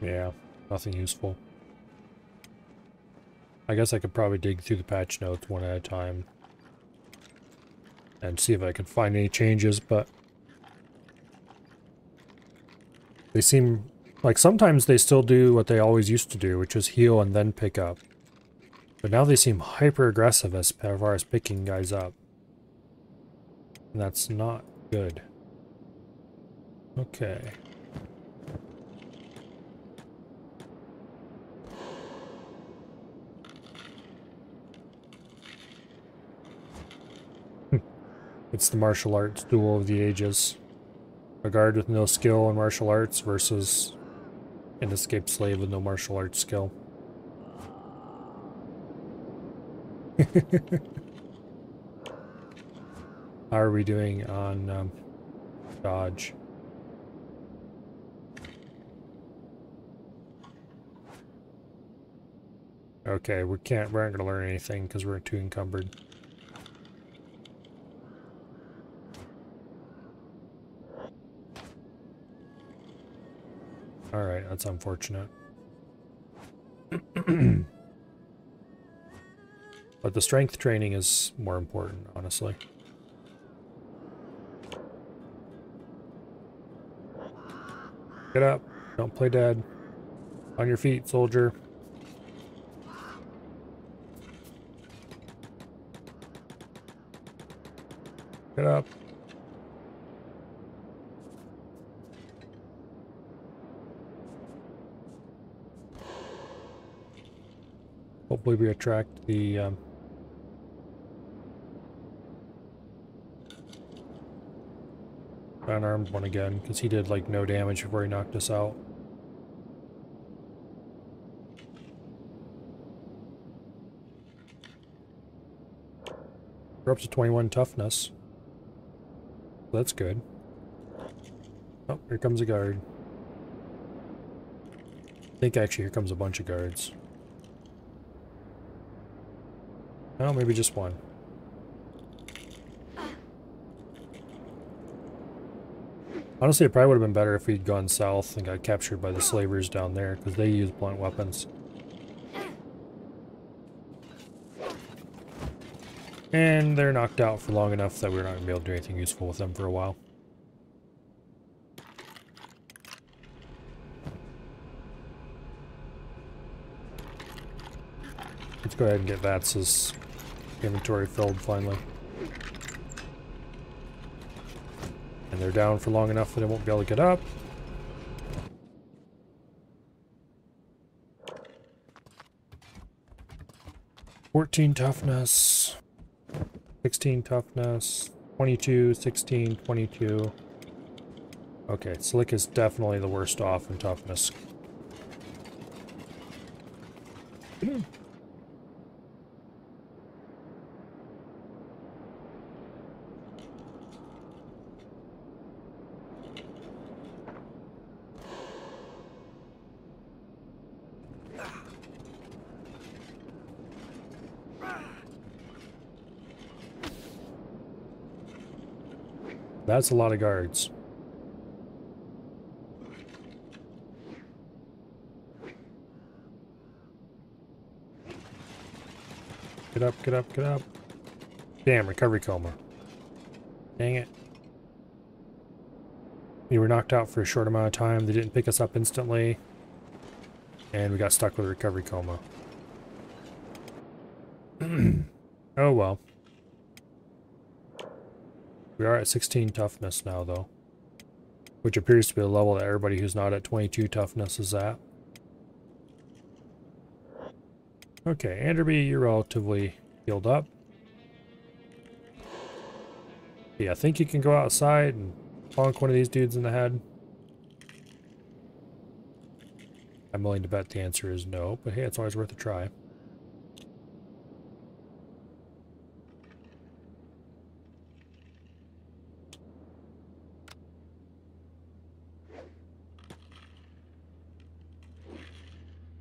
Yeah, nothing useful. I guess I could probably dig through the patch notes one at a time and see if I can find any changes, but they seem like sometimes they still do what they always used to do, which is heal and then pick up. But now they seem hyper aggressive as far as picking guys up. And that's not good. Okay. It's the martial arts duel of the ages. A guard with no skill in martial arts versus an escaped slave with no martial arts skill. How are we doing on dodge? Okay, we aren't gonna learn anything because we're too encumbered. Alright, that's unfortunate. But the strength training is more important, honestly. Get up. Don't play dead. On your feet, soldier. Get up. Hopefully we attract the unarmed one again, because he did like no damage before he knocked us out. We're up to 21 toughness. That's good. Oh, here comes a guard. I think actually here comes a bunch of guards. Oh, maybe just one. Honestly, it probably would have been better if we'd gone south and got captured by the slavers down there, because they use blunt weapons. And they're knocked out for long enough that we're not going to be able to do anything useful with them for a while. Let's go ahead and get Vats's inventory filled finally. And they're down for long enough that it won't be able to get up. "14 toughness, 16 toughness, 22, 16, 22. Okay, Slick is definitely the worst off in toughness. That's a lot of guards. Get up, get up, get up. Damn, recovery coma. Dang it. We were knocked out for a short amount of time. They didn't pick us up instantly. And we got stuck with a recovery coma. Oh well. We are at 16 toughness now, though. Which appears to be the level that everybody who's not at 22 toughness is at. Okay, Anderby, you're relatively healed up. Yeah, I think you can go outside and bonk one of these dudes in the head. I'm willing to bet the answer is no, but hey, it's always worth a try.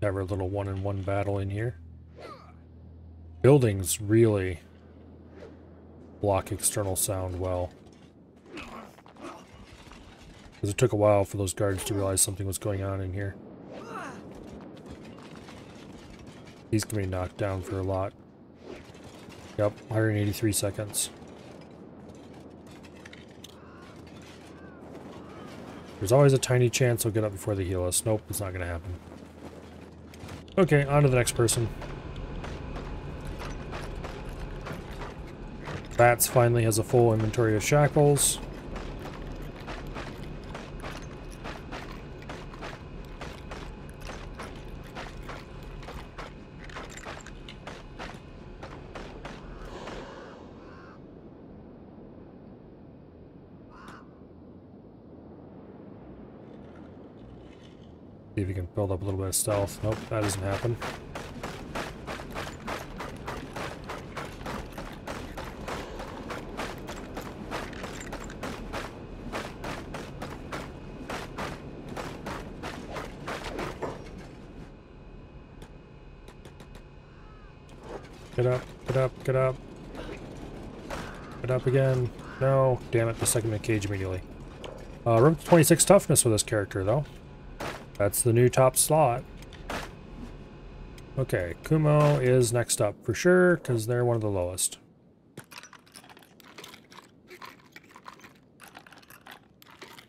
Have our little one-on-one battle in here. Buildings really block external sound well. Because it took a while for those guards to realize something was going on in here. He's going to be knocked down for a lot. Yep, 183 seconds. There's always a tiny chance he'll get up before they heal us. Nope, it's not going to happen. Okay, on to the next person. Bats finally has a full inventory of shackles. See if we can build up a little bit of stealth. Nope, that doesn't happen. Get up, get up, get up. Get up again. No, damn it, the second in cage immediately. We're up to 26 toughness with this character, though. That's the new top slot. Okay, Kumo is next up for sure, because they're one of the lowest.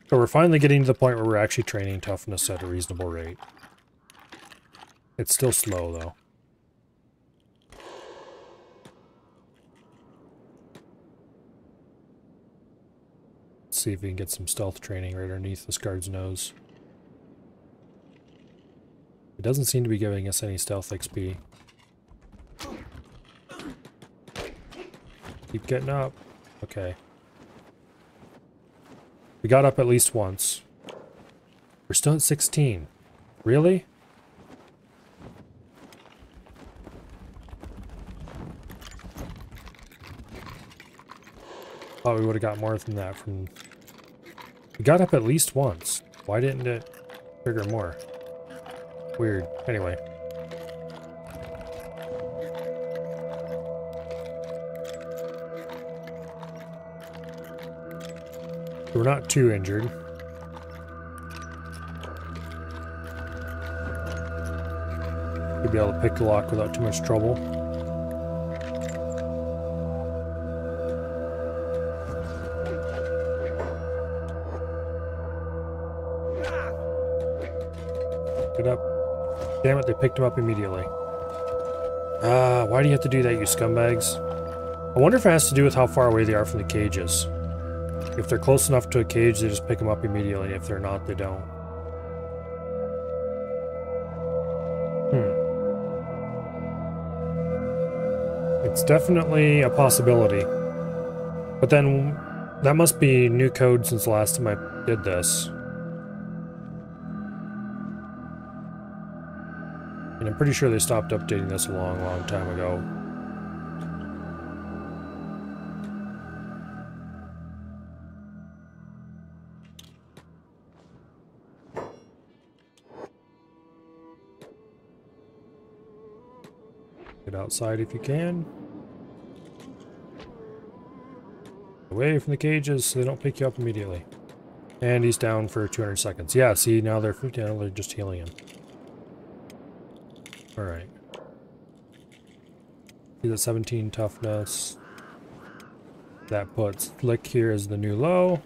So we're finally getting to the point where we're actually training toughness at a reasonable rate. It's still slow, though. Let's see if we can get some stealth training right underneath this guard's nose. It doesn't seem to be giving us any stealth XP. Keep getting up. Okay. We got up at least once. We're still at 16. Really? Thought we would have got more than that from the got up at least once. Why didn't it trigger more? Weird. Anyway. We're not too injured. You'll be able to pick the lock without too much trouble. Get up. Damn it, they picked him up immediately. Why do you have to do that, you scumbags? I wonder if it has to do with how far away they are from the cages. If they're close enough to a cage, they just pick them up immediately. If they're not, they don't. It's definitely a possibility. But then, that must be new code since the last time I did this. And I'm pretty sure they stopped updating this a long, long time ago. Get outside if you can. Away from the cages so they don't pick you up immediately. And he's down for 200 seconds. Yeah, see, now they're just healing him. Alright. He's at 17 toughness. That puts Flick here as the new low.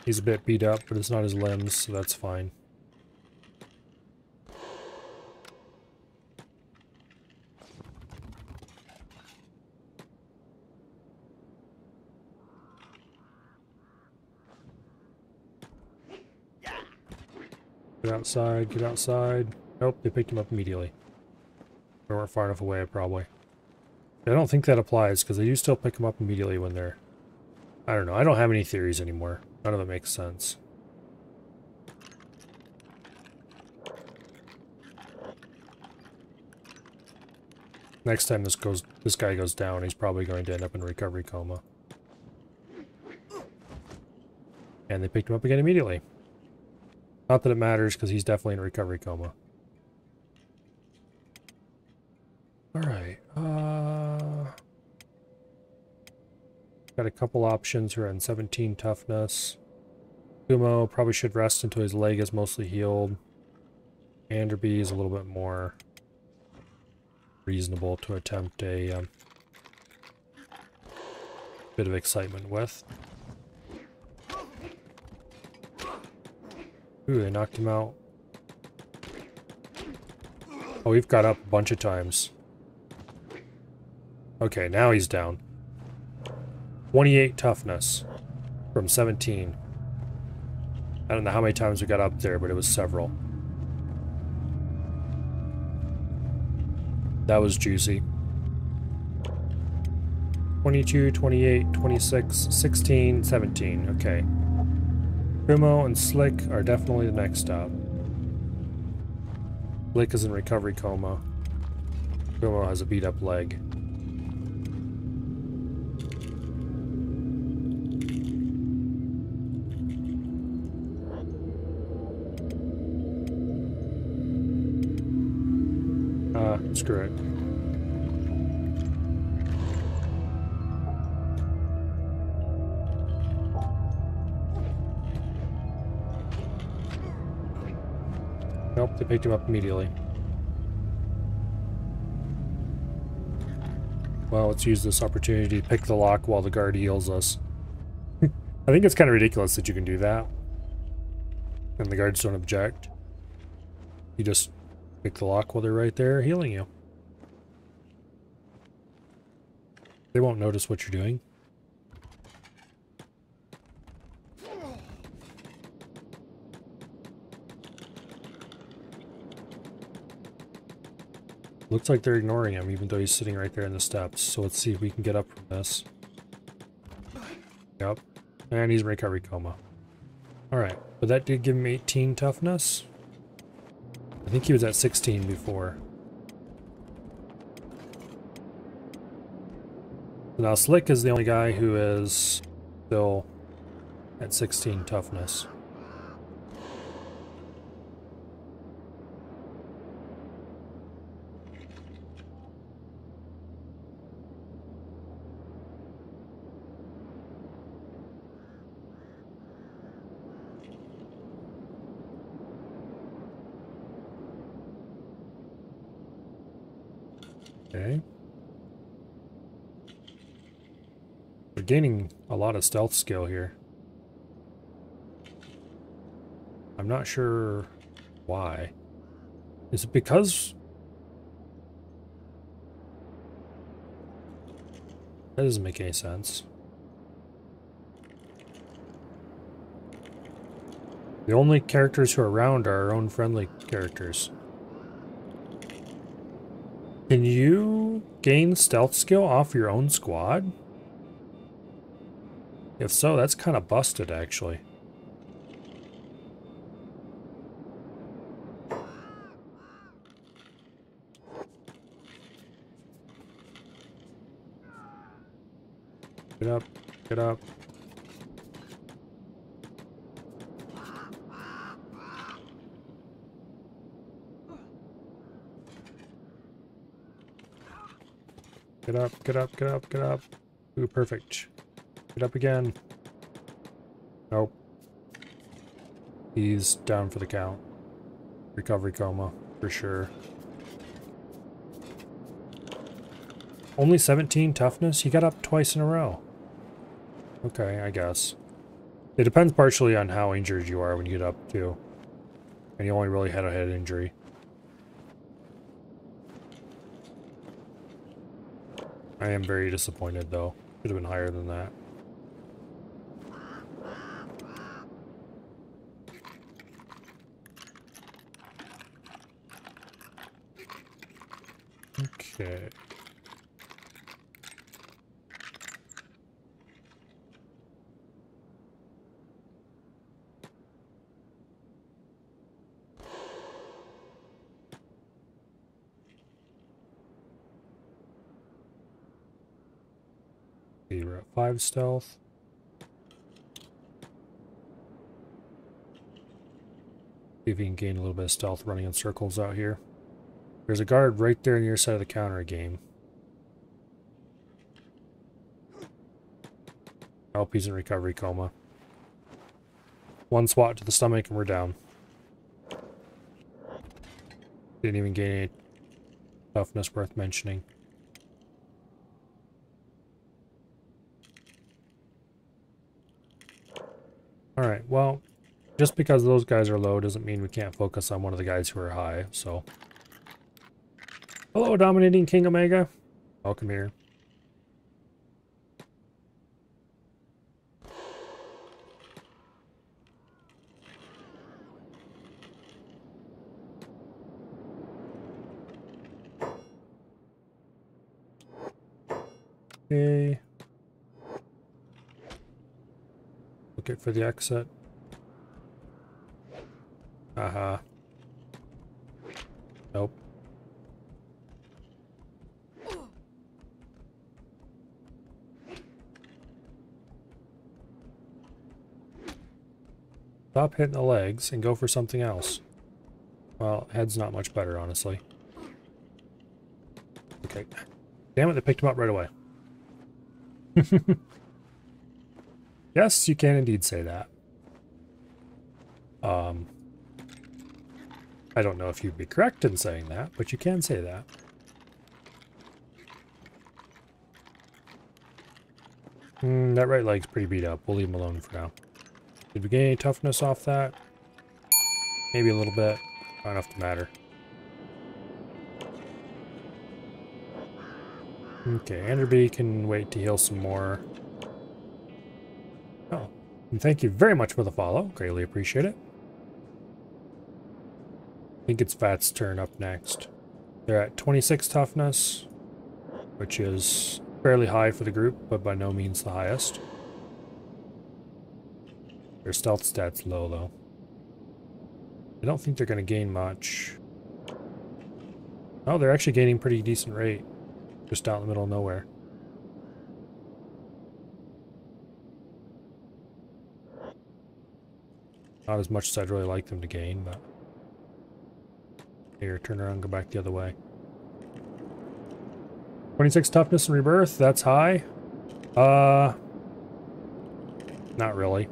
He's a bit beat up, but it's not his limbs, so that's fine. Get outside, get outside. Nope, they picked him up immediately. They weren't far enough away, probably. I don't think that applies, because they do still pick him up immediately when they're... I don't know, I don't have any theories anymore. None of it makes sense. Next time this guy goes down, he's probably going to end up in recovery coma. And they picked him up again immediately. Not that it matters, because he's definitely in recovery coma. Alright, got a couple options here on 17 toughness. Kumo probably should rest until his leg is mostly healed. Anderby is a little bit more reasonable to attempt a bit of excitement with. Ooh, they knocked him out. Oh, we've got up a bunch of times. Okay, now he's down. 28 toughness from 17. I don't know how many times we got up there, but it was several. That was juicy. 22, 28, 26, 16, 17. Okay. Kumo and Slick are definitely the next stop. Slick is in recovery coma. Kumo has a beat up leg. Screw it. Nope, they picked him up immediately. Well, let's use this opportunity to pick the lock while the guard heals us. I think it's kind of ridiculous that you can do that. And the guards don't object. You just pick the lock while they're right there healing you. They won't notice what you're doing. Looks like they're ignoring him, even though he's sitting right there in the steps. So let's see if we can get up from this. Yep. And he's in recovery coma. Alright, but that did give him 18 toughness. I think he was at 16 before. Now Slick is the only guy who is still at 16 toughness. Okay. We're gaining a lot of stealth skill here. I'm not sure why. Is it because... That doesn't make any sense. The only characters who are around are our own friendly characters. Can you gain stealth skill off your own squad? If so, that's kind of busted, actually. Get up, get up. Get up, get up, get up, get up. Ooh, perfect. Get up again. Nope. He's down for the count. Recovery coma, for sure. Only 17 toughness? He got up twice in a row. Okay, I guess. It depends partially on how injured you are when you get up, too. And he only really had a head injury. I am very disappointed, though. Could have been higher than that. Okay. Okay, we're at 5 stealth. See if we can gain a little bit of stealth running in circles out here. There's a guard right there on your side of the counter game. I hope he's in recovery coma. One swat to the stomach and we're down. Didn't even gain any toughness worth mentioning. Alright, well, just because those guys are low doesn't mean we can't focus on one of the guys who are high, so. Hello, Dominating King Omega. Welcome here. Okay. Look it for the exit. Aha. Nope. Stop hitting the legs and go for something else. Well, head's not much better, honestly. Okay. Damn it, they picked him up right away. Yes, you can indeed say that. I don't know if you'd be correct in saying that, but you can say that. That right leg's pretty beat up. We'll leave him alone for now. Did we gain any toughness off that? Maybe a little bit. Not enough to matter. Okay, Enderby can wait to heal some more. Oh, and thank you very much for the follow. Greatly appreciate it. I think it's Fat's turn up next. They're at 26 toughness, which is fairly high for the group, but by no means the highest. Their stealth stat's low, though. I don't think they're going to gain much. Oh, they're actually gaining pretty decent rate. Just out in the middle of nowhere. Not as much as I'd really like them to gain, but... Here, turn around and go back the other way. 26 toughness and rebirth, that's high. Not really.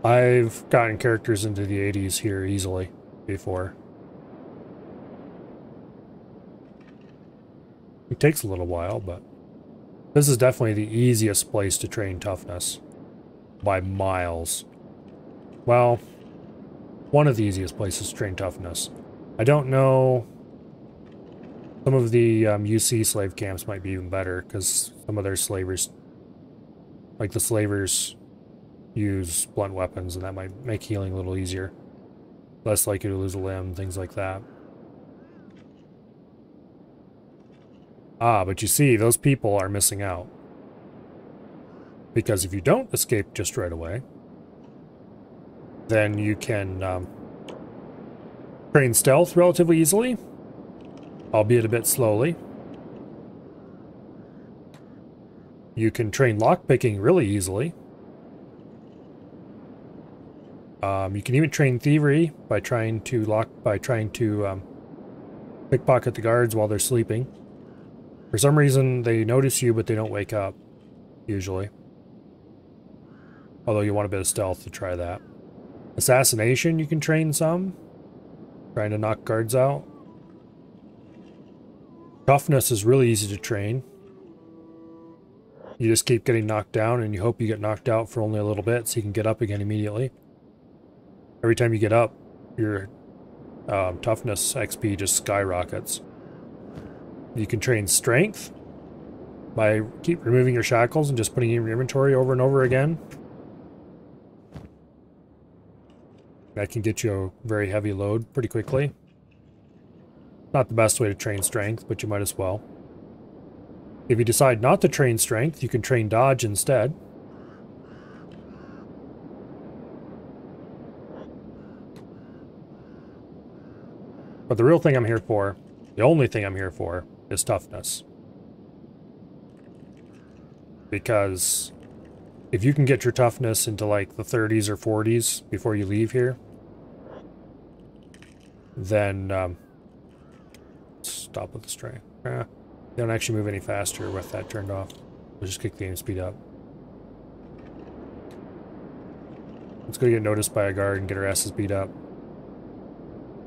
I've gotten characters into the 80s here easily before. It takes a little while, but this is definitely the easiest place to train toughness. By miles. Well, one of the easiest places to train toughness. I don't know. Some of the UC slave camps might be even better, because some of their slavers, like the slavers, use blunt weapons, and that might make healing a little easier. Less likely to lose a limb, things like that. Ah, but you see, those people are missing out. Because if you don't escape just right away, then you can train stealth relatively easily, albeit a bit slowly. You can train lockpicking really easily. You can even train thievery by trying to pickpocket the guards while they're sleeping. For some reason, they notice you, but they don't wake up, usually. Although you want a bit of stealth to try that. Assassination, you can train some. Trying to knock guards out. Toughness is really easy to train. You just keep getting knocked down, and you hope you get knocked out for only a little bit so you can get up again immediately. Every time you get up, your toughness XP just skyrockets. You can train strength by keep removing your shackles and just putting in your inventory over and over again. That can get you a very heavy load pretty quickly. Not the best way to train strength, but you might as well. If you decide not to train strength, you can train dodge instead. But the real thing I'm here for, the only thing I'm here for, is toughness. Because if you can get your toughness into like the 30s or 40s before you leave here, then stop with the strength. They don't actually move any faster with that turned off. We'll just kick the aim speed up. Let's go get noticed by a guard and get our asses beat up.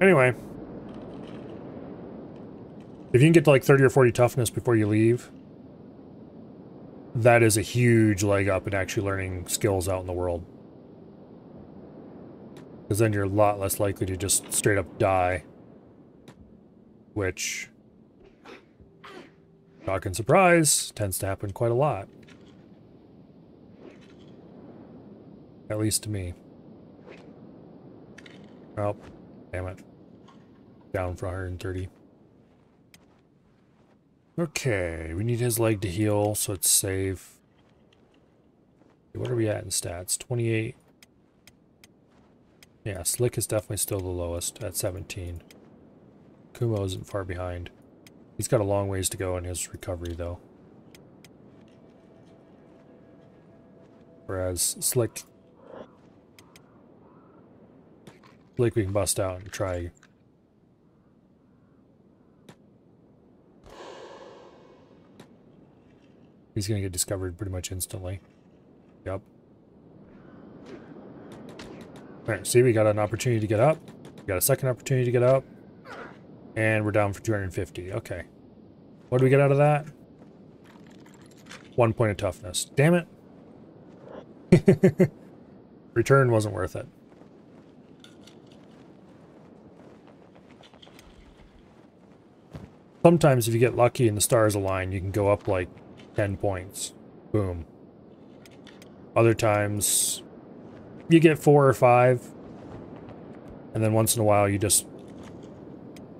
Anyway. If you can get to like 30 or 40 toughness before you leave, that is a huge leg up in actually learning skills out in the world. Because then you're a lot less likely to just straight up die. Which, shock and surprise, tends to happen quite a lot. At least to me. Oh, damn it. Down for 130. Okay, we need his leg to heal, so it's safe. What are we at in stats? 28. Yeah, Slick is definitely still the lowest at 17. Kumo isn't far behind. He's got a long ways to go in his recovery, though. Whereas Slick we can bust out and try. He's gonna get discovered pretty much instantly. Yep. Alright, see, we got an opportunity to get up. We got a second opportunity to get up. And we're down for 250. Okay. What do we get out of that? 1 point of toughness. Damn it. Return wasn't worth it. Sometimes if you get lucky and the stars align, you can go up like 10 points. Boom. Other times, you get 4 or 5. And then once in a while, you just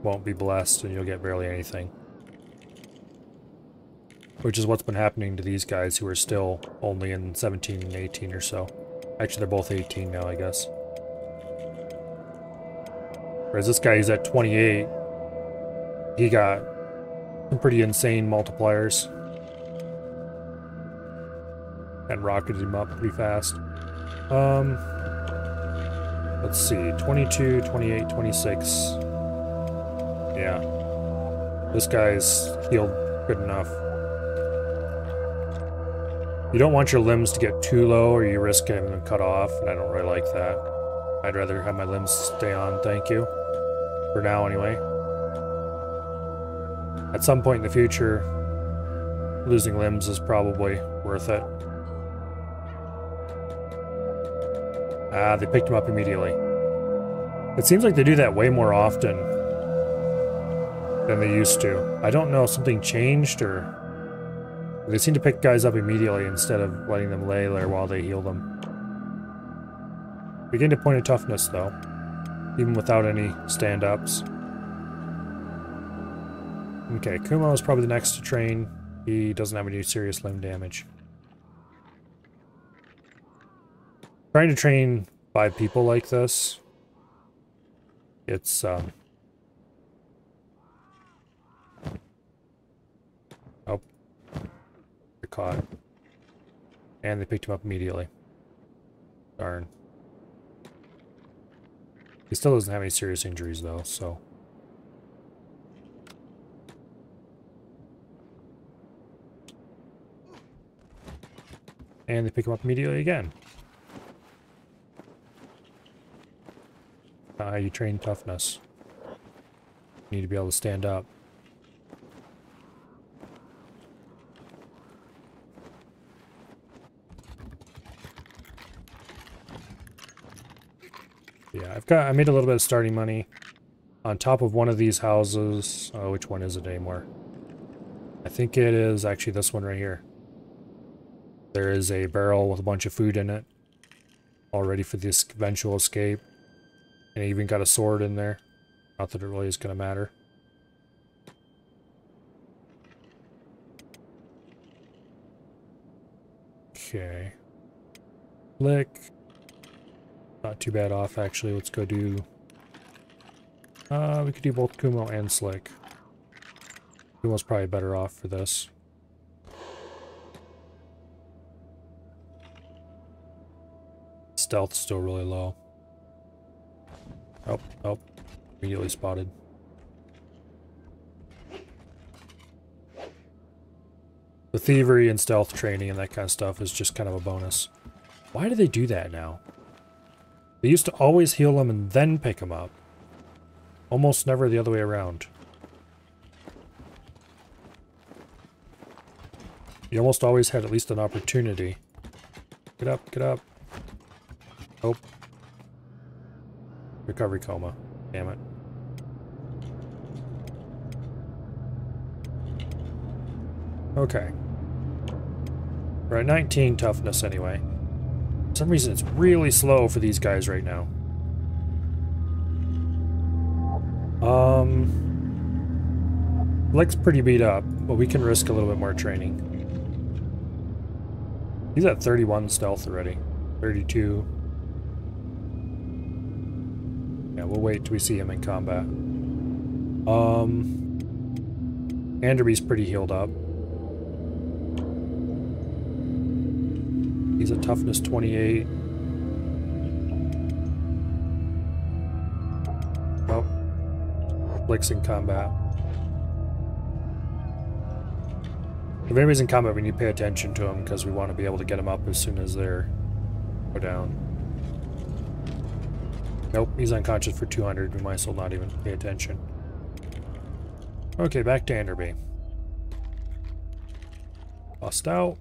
won't be blessed and you'll get barely anything. Which is what's been happening to these guys who are still only in 17 and 18 or so. Actually, they're both 18 now, I guess. Whereas this guy, he's at 28. He got some pretty insane multipliers. And rocketed him up pretty fast. Let's see, 22, 28, 26. Yeah. This guy's healed good enough. You don't want your limbs to get too low or you risk getting them cut off, and I don't really like that. I'd rather have my limbs stay on, thank you. For now, anyway. At some point in the future, losing limbs is probably worth it. Ah, they picked him up immediately. It seems like they do that way more often than they used to. I don't know if something changed or... They seem to pick guys up immediately instead of letting them lay there while they heal them. We gained a point of toughness, though. Even without any stand-ups. Okay, Kumo is probably the next to train. He doesn't have any serious limb damage. Trying to train 5 people like this, it's, oh. You're caught. And they picked him up immediately. Darn. He still doesn't have any serious injuries, though, so... And they pick him up immediately again. Not how you train toughness. You need to be able to stand up. Yeah, I made a little bit of starting money on top of one of these houses. Oh, which one is it anymore? I think it is actually this one right here. There is a barrel with a bunch of food in it, all ready for this eventual escape. And I even got a sword in there. Not that it really is going to matter. Okay. Flick. Not too bad off, actually. Let's go do... we could do both Kumo and Slick. Kumo's probably better off for this. Stealth's still really low. Oh, oh. Immediately spotted. The thievery and stealth training and that kind of stuff is just kind of a bonus. Why do they do that now? They used to always heal them and then pick them up. Almost never the other way around. You almost always had at least an opportunity. Get up, get up. Oh. Recovery coma. Damn it. Okay. We're at 19 toughness anyway. For some reason it's really slow for these guys right now. Flick's pretty beat up, but we can risk a little bit more training. He's at 31 stealth already. 32. Yeah, we'll wait till we see him in combat. Anderby's pretty healed up. He's a toughness 28. Oh. Flick's in combat. If anybody's in combat, we need to pay attention to them because we want to be able to get them up as soon as they're go down. Nope, he's unconscious for 200. We might as well not even pay attention. Okay, back to Anderby. Bust out.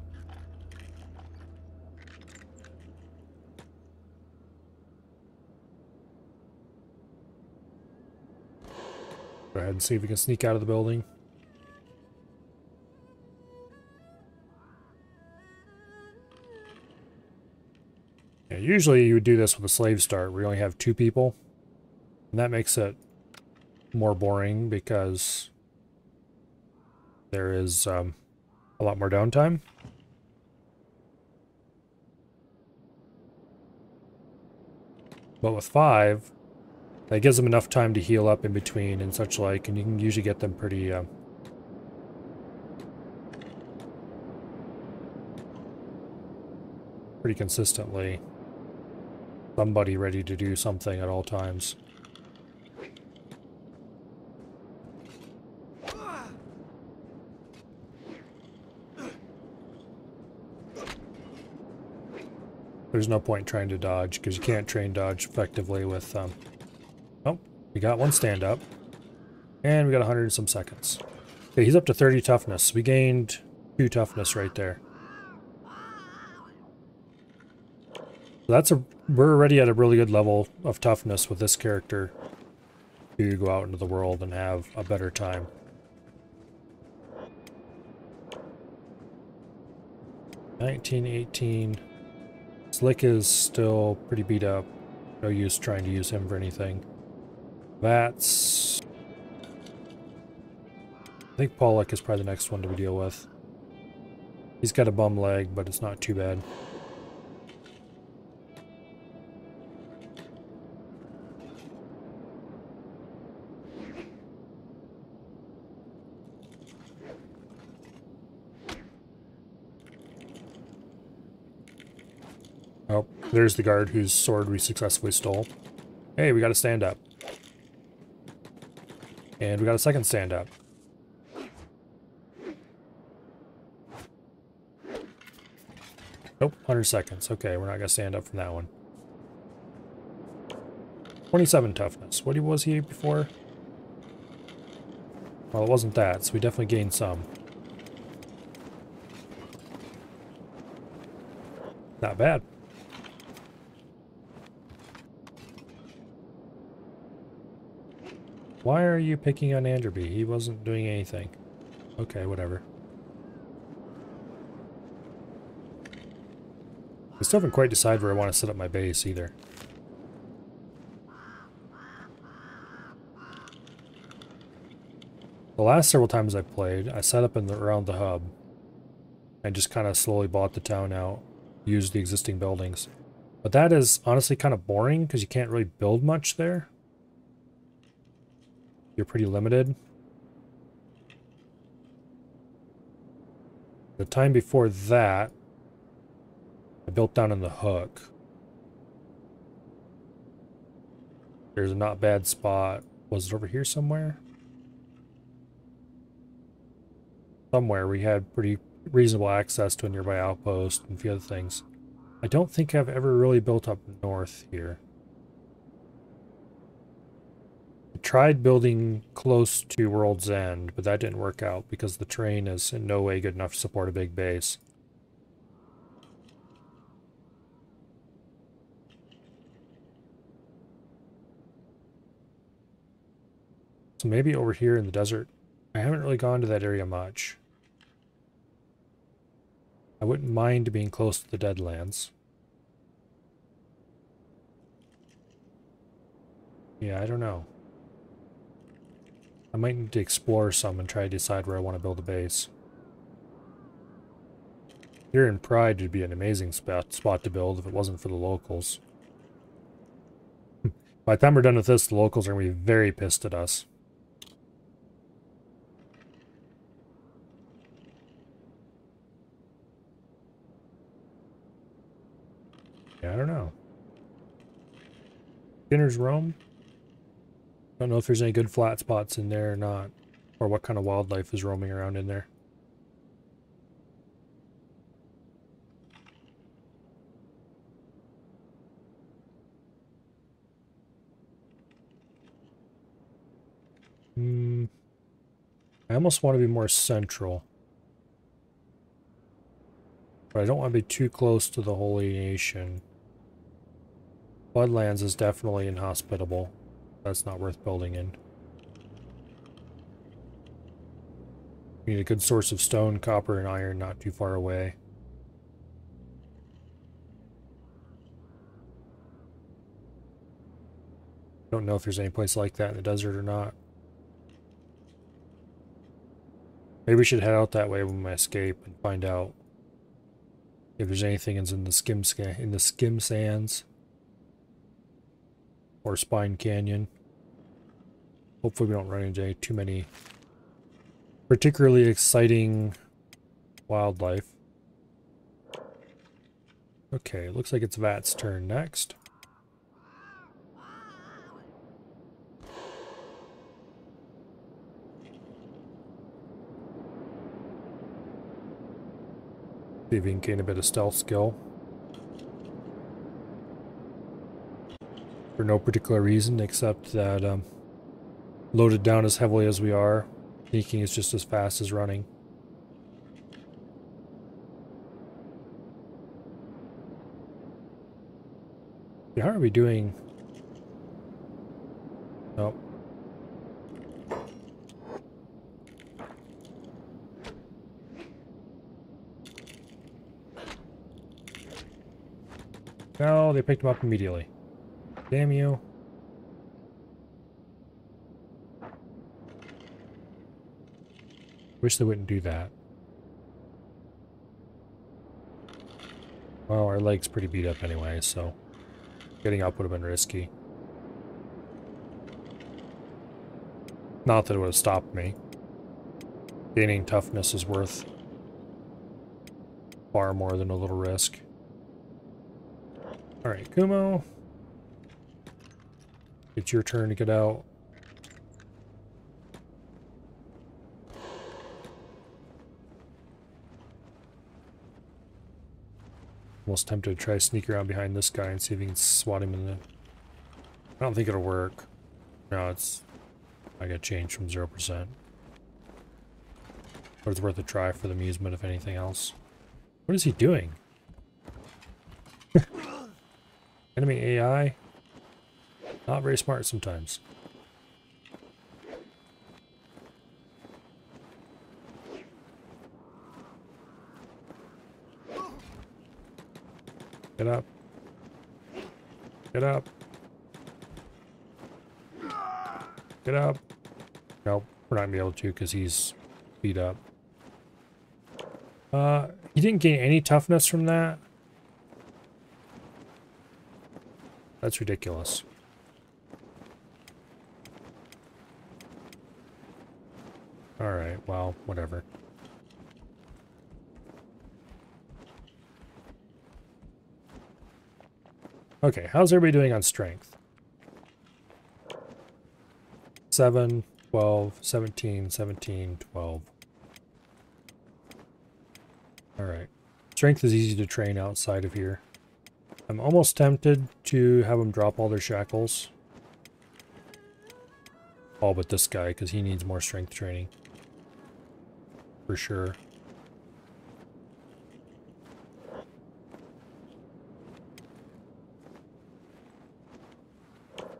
Go ahead and see if we can sneak out of the building. Yeah, usually you would do this with a slave start where you only have 2 people. And that makes it more boring because there is a lot more downtime. But with 5, that gives them enough time to heal up in between and such like, and you can usually get them pretty pretty consistently. somebody ready to do something at all times. There's no point trying to dodge, because you can't train dodge effectively with, oh, we got one stand up. And we got 100 and some seconds. Okay, he's up to 30 toughness. We gained 2 toughness right there. So we're already at a really good level of toughness with this character to go out into the world and have a better time. $19.18. Slick is still pretty beat up. No use trying to use him for anything. Vats. I think Pollock is probably the next one to deal with. He's got a bum leg, but it's not too bad. Oh, there's the guard whose sword we successfully stole. Hey, we got a stand up. And we got a second stand up. Nope, 100 seconds. Okay, we're not going to stand up from that one. 27 toughness. What was he before? Well, it wasn't that, so we definitely gained some. Not bad. Why are you picking on Anderby? He wasn't doing anything. Okay, whatever. I still haven't quite decided where I want to set up my base either. The last several times I played, I set up around the hub. And just kind of slowly bought the town out. Used the existing buildings. But that is honestly kind of boring because you can't really build much there. You're pretty limited. The time before that, I built down in the Hook. There's a not bad spot. Was it over here somewhere? Somewhere we had pretty reasonable access to a nearby outpost and a few other things. I don't think I've ever really built up north here. I tried building close to World's End, but that didn't work out because the terrain is in no way good enough to support a big base. So maybe over here in the desert. I haven't really gone to that area much. I wouldn't mind being close to the Deadlands. Yeah, I don't know. I might need to explore some and try to decide where I want to build a base. Here in Pride would be an amazing spot to build if it wasn't for the locals. By the time we're done with this, the locals are going to be very pissed at us. Yeah, I don't know. Skinner's Rome? Don't know if there's any good flat spots in there or not. Or what kind of wildlife is roaming around in there. I almost want to be more central. But I don't want to be too close to the Holy Nation. Floodlands is definitely inhospitable. That's not worth building in. We need a good source of stone, copper, and iron not too far away. Don't know if there's any place like that in the desert or not. Maybe we should head out that way when we escape and find out if there's anything in the skim sands or Spine Canyon. Hopefully we don't run into too many particularly exciting wildlife. Okay, looks like it's Vat's turn next. See if we can gain a bit of stealth skill. For no particular reason except that loaded down as heavily as we are, sneaking is just as fast as running. How are we doing? Nope. No, they picked him up immediately. Damn you. Wish they wouldn't do that. Well, our leg's pretty beat up anyway, so getting up would have been risky. Not that it would have stopped me. Gaining toughness is worth far more than a little risk. Alright, Kumo. It's your turn to get out. Almost tempted to try to sneak around behind this guy and see if he can swat him in the... I don't think it'll work. No, it's... I got changed from 0%. But it's worth a try for the amusement, if anything else. What is he doing? Enemy AI? Not very smart sometimes. Get up. Get up. Get up. Nope, we're not gonna be able to because he's beat up. He didn't gain any toughness from that. That's ridiculous. Alright, well, whatever. Okay, how's everybody doing on strength? 7, 12, 17, 17, 12. Alright. Strength is easy to train outside of here. I'm almost tempted to have them drop all their shackles. All but this guy, because he needs more strength training. For sure.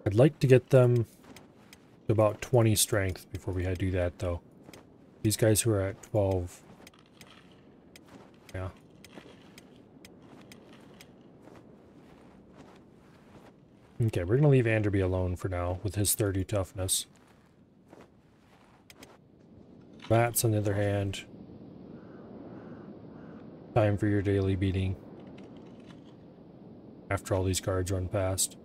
I'd like to get them to about 20 strength before we do that, though. These guys who are at 12... Yeah. Okay, we're going to leave Anderby alone for now with his 30 toughness. Bats, on the other hand, time for your daily beating after all these guards run past.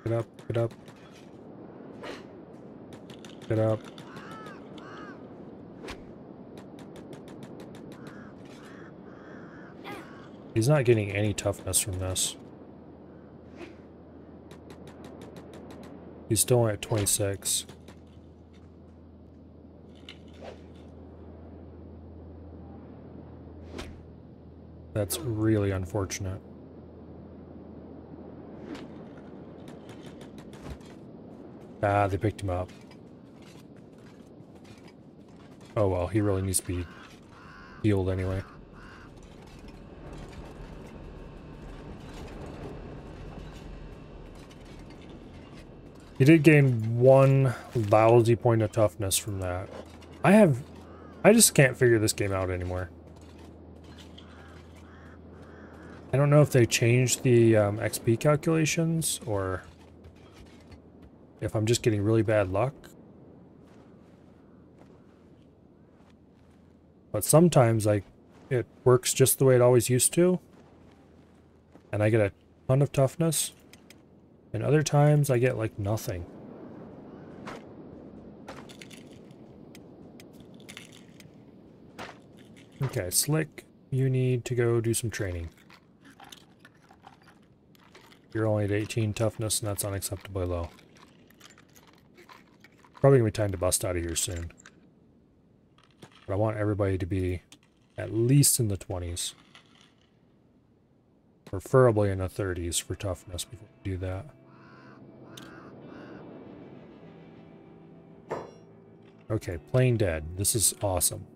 Get up, get up. Get up. He's not getting any toughness from this. He's still at 26. That's really unfortunate. Ah, they picked him up. Oh well, he really needs to be healed anyway. He did gain 1 lousy point of toughness from that. I just can't figure this game out anymore. I don't know if they changed the XP calculations or if I'm just getting really bad luck. But sometimes it works just the way it always used to. And I get a ton of toughness. And other times I get like nothing. Okay, Slick, you need to go do some training. You're only at 18 toughness and that's unacceptably low. Probably gonna be time to bust out of here soon. But I want everybody to be at least in the 20s. Preferably in the 30s for toughness before we do that. Okay, Plain Dead. This is awesome.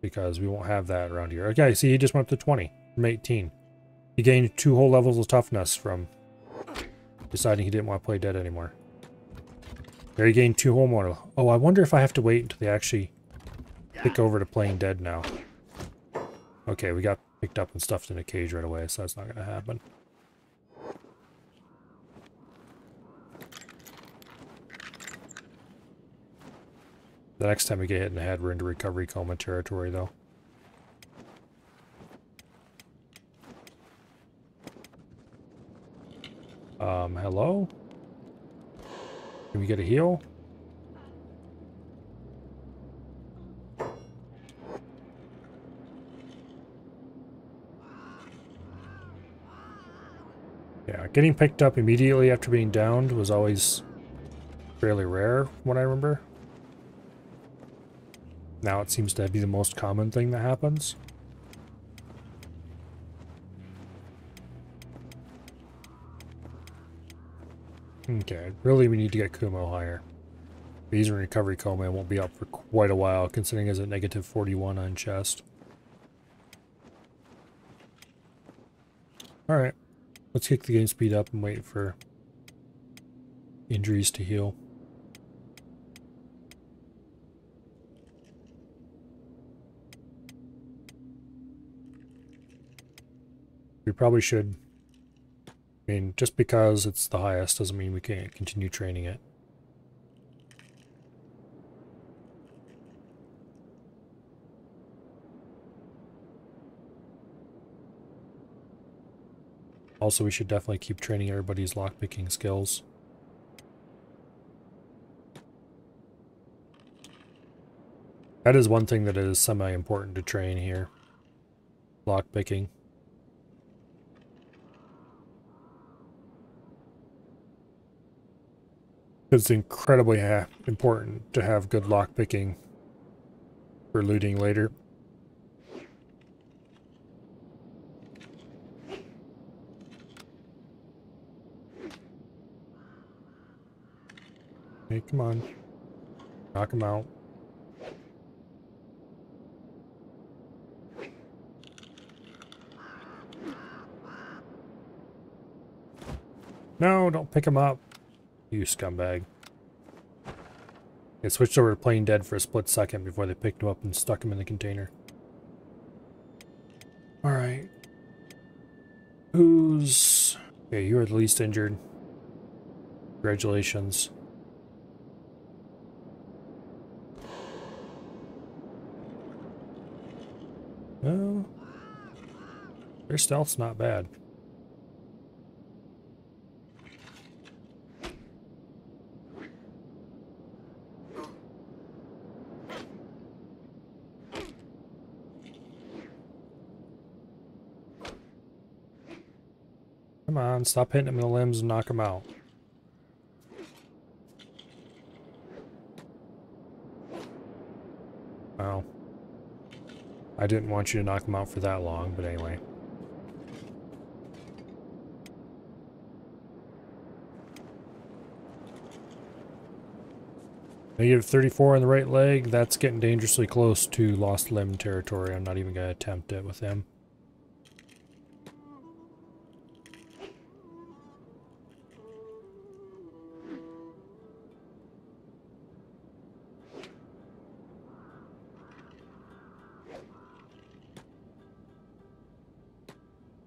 Because we won't have that around here. Okay, see, he just went up to 20 from 18. He gained 2 whole levels of toughness from deciding he didn't want to play dead anymore. There, he gained 2 whole more. Oh, I wonder if I have to wait until they actually pick over to playing dead now. Okay, we got picked up and stuffed in a cage right away, so that's not going to happen. The next time we get hit in the head, we're into recovery coma territory, though. Hello? Can we get a heal? Yeah, getting picked up immediately after being downed was always fairly rare, from what I remember. Now it seems to be the most common thing that happens. Okay, really we need to get Kumo higher. He's in recovery coma and won't be up for quite a while, considering he's at negative 41 on chest. Alright, let's kick the game speed up and wait for injuries to heal. We probably should. I mean, just because it's the highest doesn't mean we can't continue training it. Also, we should definitely keep training everybody's lockpicking skills. That is one thing that is semi-important to train here. Lockpicking. It's incredibly important to have good lockpicking for looting later. Hey, come on. Knock him out. No, don't pick him up. You scumbag. They switched over to playing dead for a split second before they picked him up and stuck him in the container. Alright. Who's... Okay, you are the least injured. Congratulations. Well, their stealth's not bad. Come on, stop hitting him in the limbs and knock him out. Well, I didn't want you to knock him out for that long, but anyway. Negative 34 on the right leg, that's getting dangerously close to lost limb territory. I'm not even going to attempt it with him.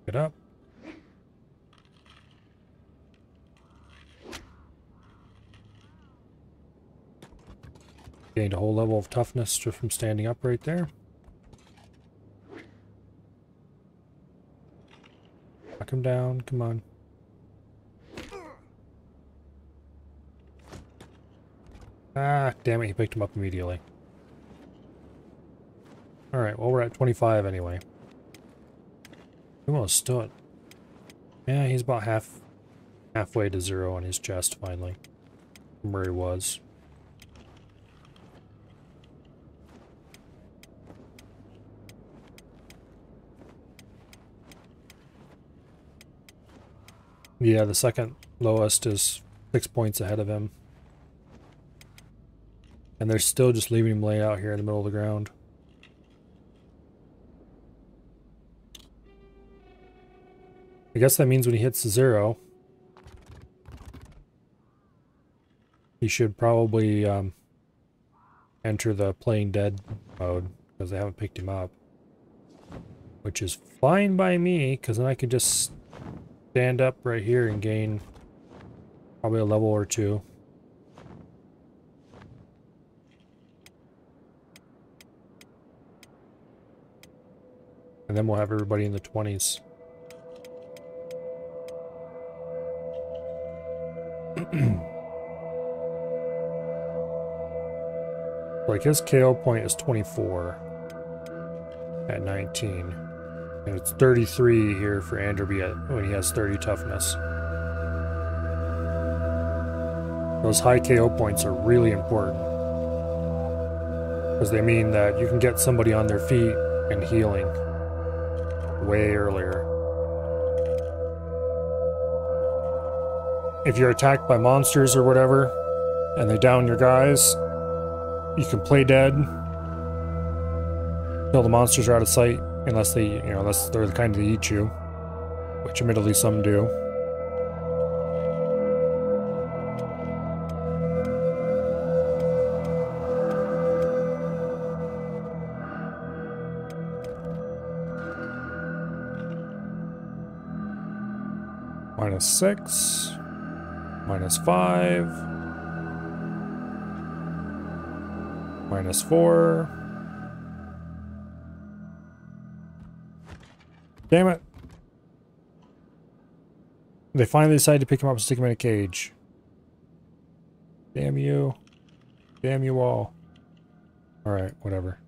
Get up. Gained a whole level of toughness just from standing up right there. Knock him down, come on. Ah, damn it, he picked him up immediately. Alright, well we're at 25 anyway. We almost stood. Yeah, he's about halfway to 0 on his chest finally. from where he was. Yeah, the second lowest is 6 points ahead of him. And they're still just leaving him lay out here in the middle of the ground. I guess that means when he hits 0, he should probably enter the playing dead mode, because they haven't picked him up. Which is fine by me, because then I can just stand up right here and gain probably a level or 2. And then we'll have everybody in the 20s. Like his KO point is 24 at 19. And it's 33 here for Anderby when he has 30 toughness. Those high KO points are really important, because they mean that you can get somebody on their feet and healing way earlier. If you're attacked by monsters or whatever, and they down your guys, you can play dead until the monsters are out of sight, unless they, you know, unless they're the kind that eat you, which admittedly some do. -6, -5, -4. Damn it. They finally decided to pick him up and stick him in a cage. Damn you. Damn you all. Alright, whatever.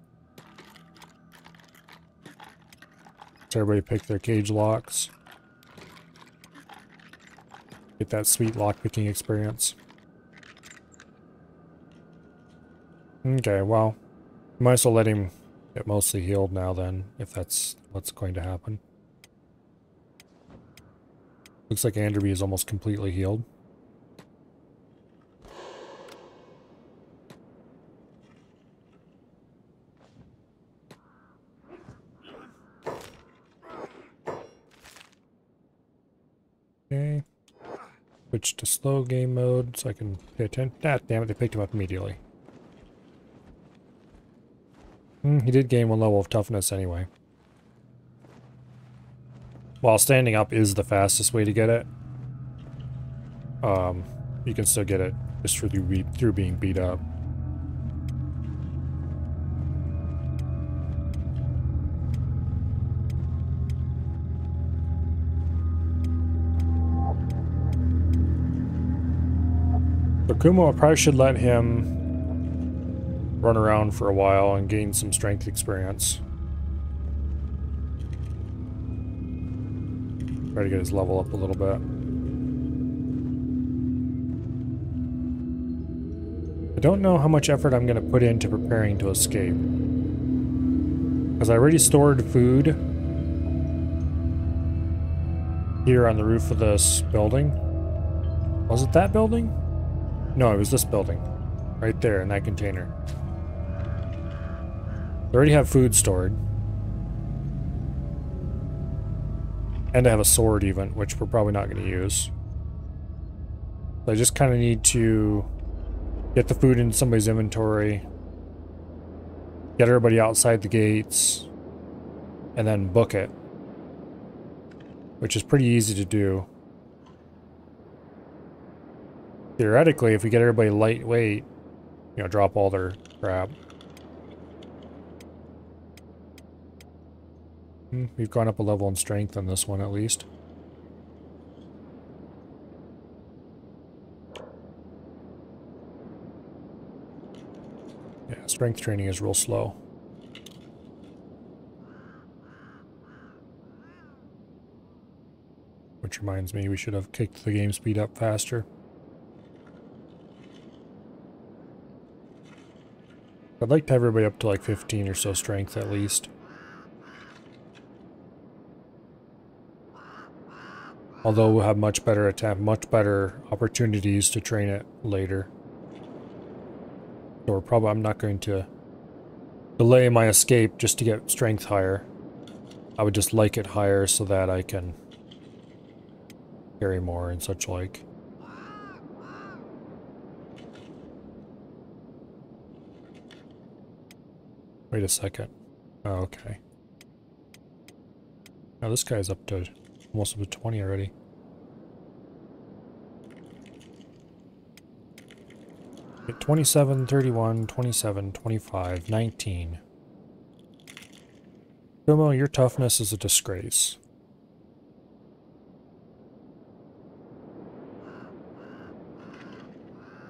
Let's everybody pick their cage locks. Get that sweet lockpicking experience. Okay, well, might as well let him get mostly healed now then, if that's what's going to happen. Looks like Anderby is almost completely healed. Okay. Switch to slow game mode so I can pay attention. Ah, damn it, they picked him up immediately. He did gain 1 level of toughness anyway. While standing up is the fastest way to get it, you can still get it just through being beat up. So Kumo, I probably should let him run around for a while and gain some strength experience. Try to get his level up a little bit. I don't know how much effort I'm going to put into preparing to escape, because I already stored food here on the roof of this building. Was it that building? No, it was this building. Right there in that container. I already have food stored. And I have a sword even, which we're probably not going to use. So I just kind of need to get the food into somebody's inventory, get everybody outside the gates, and then book it. Which is pretty easy to do. Theoretically, if we get everybody lightweight, you know, drop all their crap. We've gone up a level in strength on this one, at least. Yeah, strength training is real slow. Which reminds me, we should have kicked the game speed up faster. I'd like to have everybody up to like 15 or so strength at least. Although we'll have much better attack, much better opportunities to train it later. So I'm not going to delay my escape just to get strength higher. I would just like it higher so that I can carry more and such like. Wait a second. Oh, okay. Now this guy's up to almost up to 20 already. Okay, 27, 31, 27, 25, 19. Domo, your toughness is a disgrace.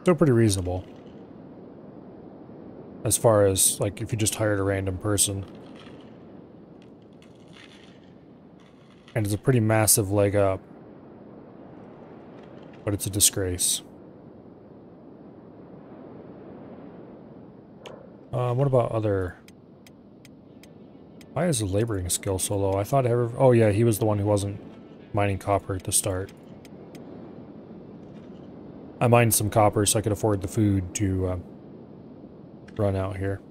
Still pretty reasonable. As far as, like, if you just hired a random person. And it's a pretty massive leg up. But it's a disgrace. What about other... Why is the laboring skill so low? I thought oh yeah, he was the one who wasn't mining copper at the start. I mined some copper so I could afford the food to run out here.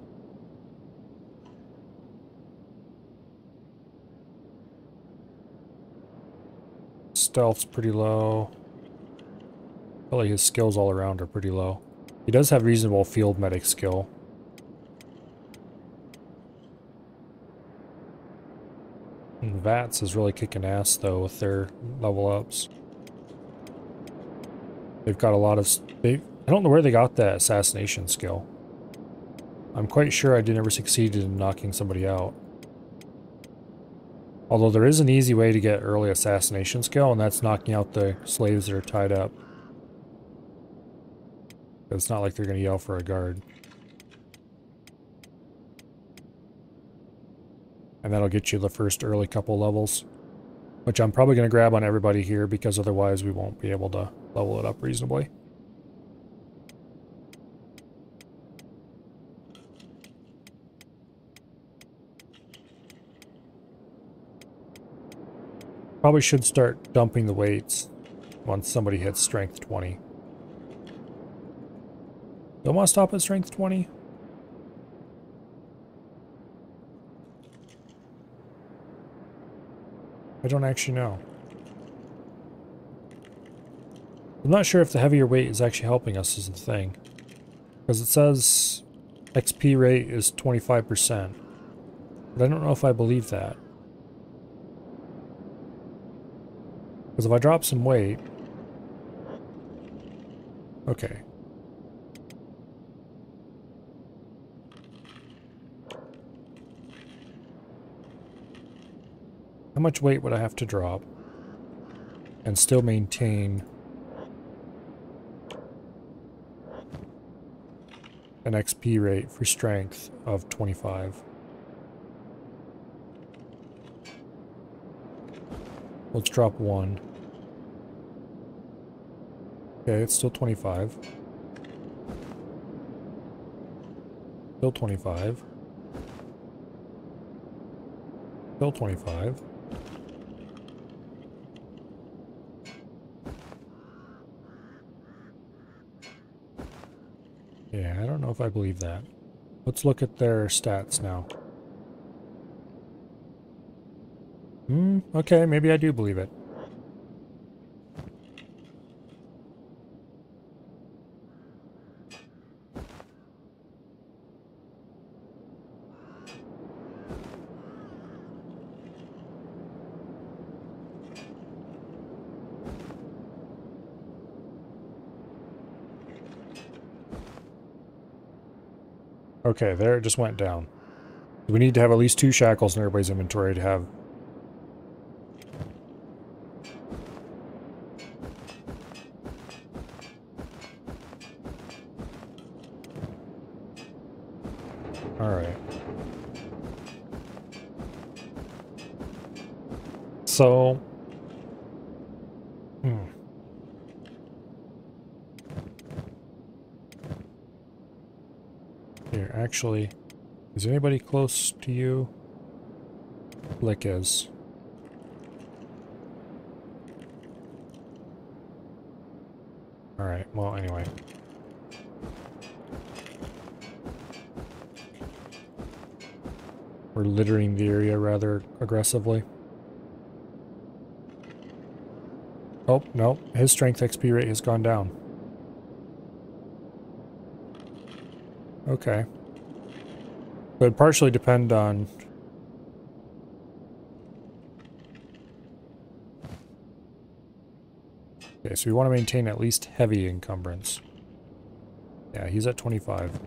Stealth's pretty low. I feel like his skills all around are pretty low. He does have reasonable field medic skill. And VATS is really kicking ass though with their level ups. They've got a lot of... I don't know where they got that assassination skill. I'm quite sure I never succeeded in knocking somebody out. Although there is an easy way to get early assassination skill, and that's knocking out the slaves that are tied up. It's not like they're going to yell for a guard. And that'll get you the first early couple levels. Which I'm probably going to grab on everybody here, because otherwise we won't be able to level it up reasonably. Probably should start dumping the weights once somebody hits strength 20. Don't want to stop at strength 20? I don't actually know. I'm not sure if the heavier weight is actually helping us is the thing. Because it says XP rate is 25%. But I don't know if I believe that. Because if I drop some weight... Okay. How much weight would I have to drop and still maintain an XP rate for strength of 25? Let's drop 1. Okay, it's still 25. Still 25. Still 25. Yeah, I don't know if I believe that. Let's look at their stats now. Okay, maybe I do believe it. Okay, there it just went down. We need to have at least 2 shackles in everybody's inventory to have... Alright. So... Here, Actually, is anybody close to you? Lick is. Alright, well, anyway. We're littering the area rather aggressively. Oh, no. His strength XP rate has gone down. Okay. It would partially depend on... Okay, so we want to maintain at least heavy encumbrance. Yeah, he's at 25.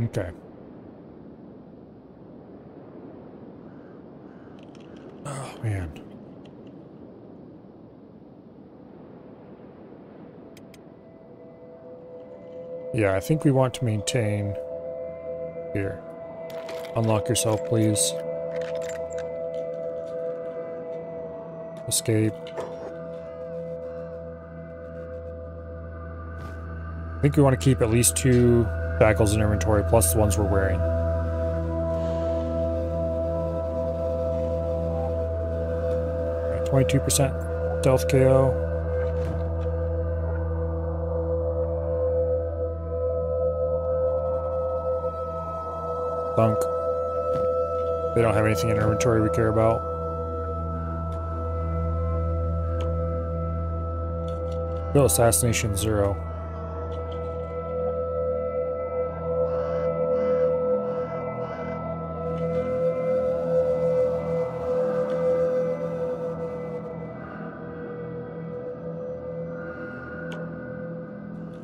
Okay. Oh, man. Yeah, I think we want to maintain... Here. Unlock yourself, please. Escape. I think we want to keep at least 2 shackles in inventory, plus the ones we're wearing. 22% stealth KO. Thunk. They don't have anything in inventory we care about. Bill Assassination 0.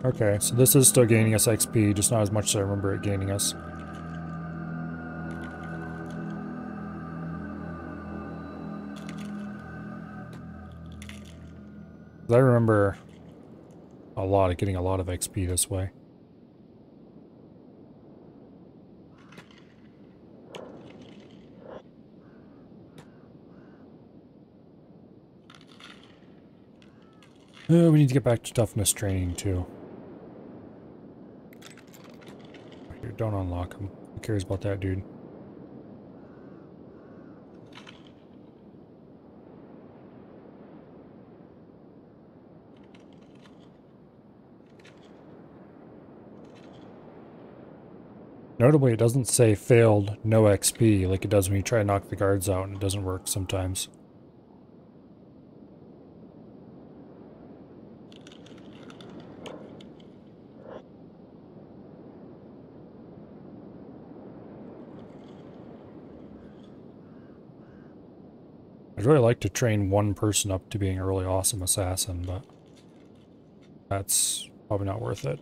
Okay, so this is still gaining us XP, just not as much as I remember it gaining us. I remember getting a lot of XP this way. We need to get back to toughness training too. Here, don't unlock him. Who cares about that dude? Notably, it doesn't say failed, no XP, like it does when you try to knock the guards out and it doesn't work sometimes. I'd really like to train one person up to being a really awesome assassin, but that's probably not worth it.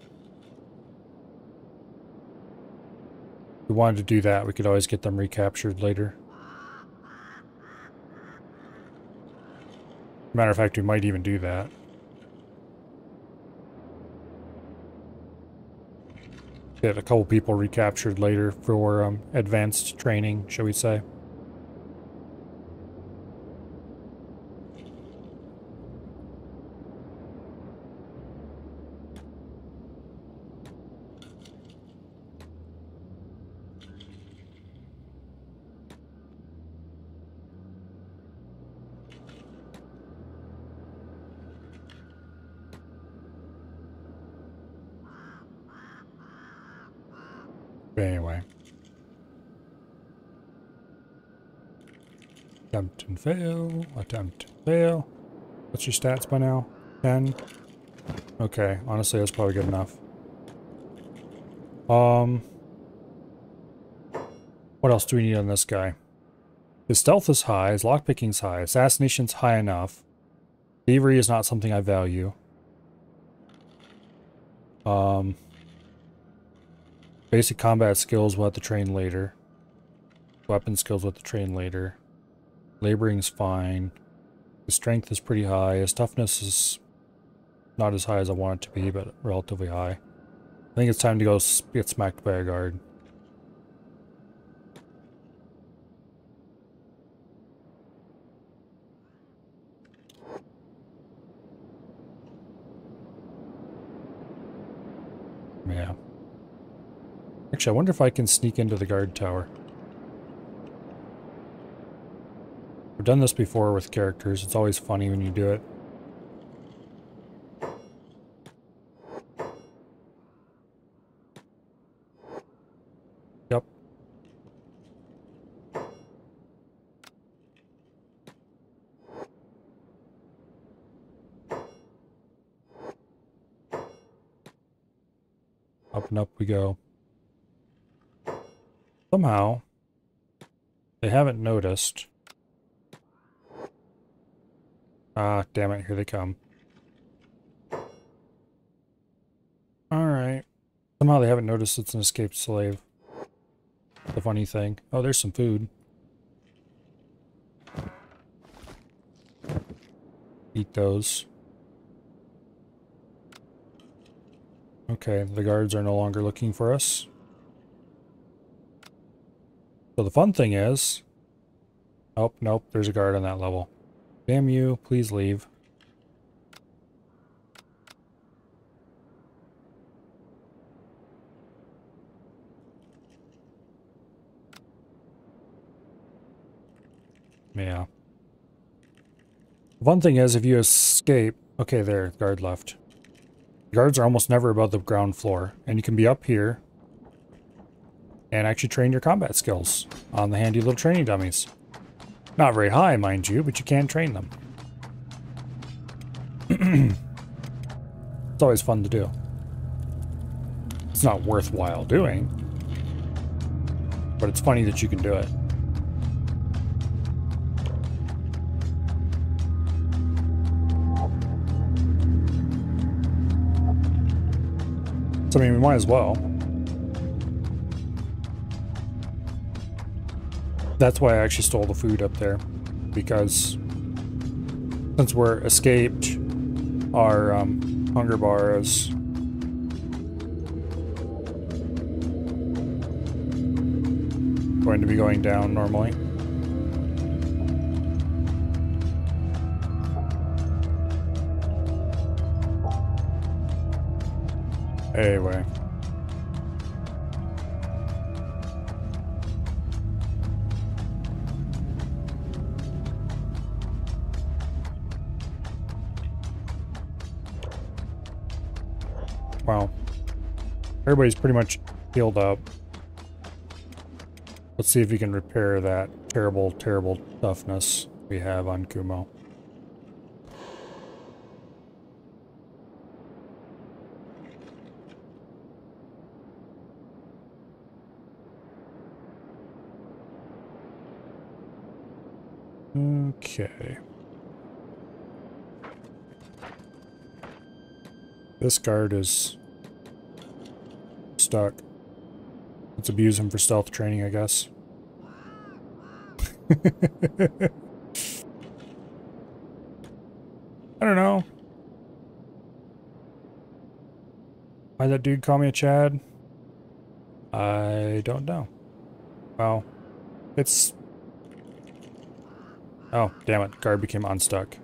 If we wanted to do that, we could always get them recaptured later. Matter of fact, we might even do that. Get a couple people recaptured later for advanced training, shall we say. But anyway. Attempt and fail. Attempt and fail. What's your stats by now? 10? Okay, honestly that's probably good enough. What else do we need on this guy? His stealth is high, his lockpicking's high, assassination's high enough. Thievery is not something I value. Basic combat skills we'll have to train later. Weapon skills we'll have to train later. Laboring's fine. His strength is pretty high. His toughness is not as high as I want it to be, but relatively high. I think it's time to go get smacked by a guard. Yeah. Actually, I wonder if I can sneak into the guard tower. I've done this before with characters. It's always funny when you do it. Yep. Up and up we go. Somehow, they haven't noticed. Ah, damn it, here they come. Alright. Somehow they haven't noticed it's an escaped slave. The funny thing. Oh, there's some food. Eat those. Okay, the guards are no longer looking for us. So the fun thing is... Oh, nope, there's a guard on that level. Damn you, please leave. Yeah. The fun thing is, if you escape... Okay, there, guard left. Guards are almost never above the ground floor, and you can be up here and actually train your combat skills on the handy little training dummies. Not very high, mind you, but you can train them. It's always fun to do. It's not worthwhile doing, but it's funny that you can do it. So, I mean, we might as well. That's why I actually stole the food up there, because since we're escaped, our hunger bar is going to be going down normally. Anyway. Wow. Everybody's pretty much healed up. Let's see if we can repair that terrible, terrible toughness we have on Kumo. Okay. This guard is stuck. Let's abuse him for stealth training, I guess. I don't know. Why'd that dude call me a Chad? I don't know. Well, it's... Oh, damn it. Guard became unstuck.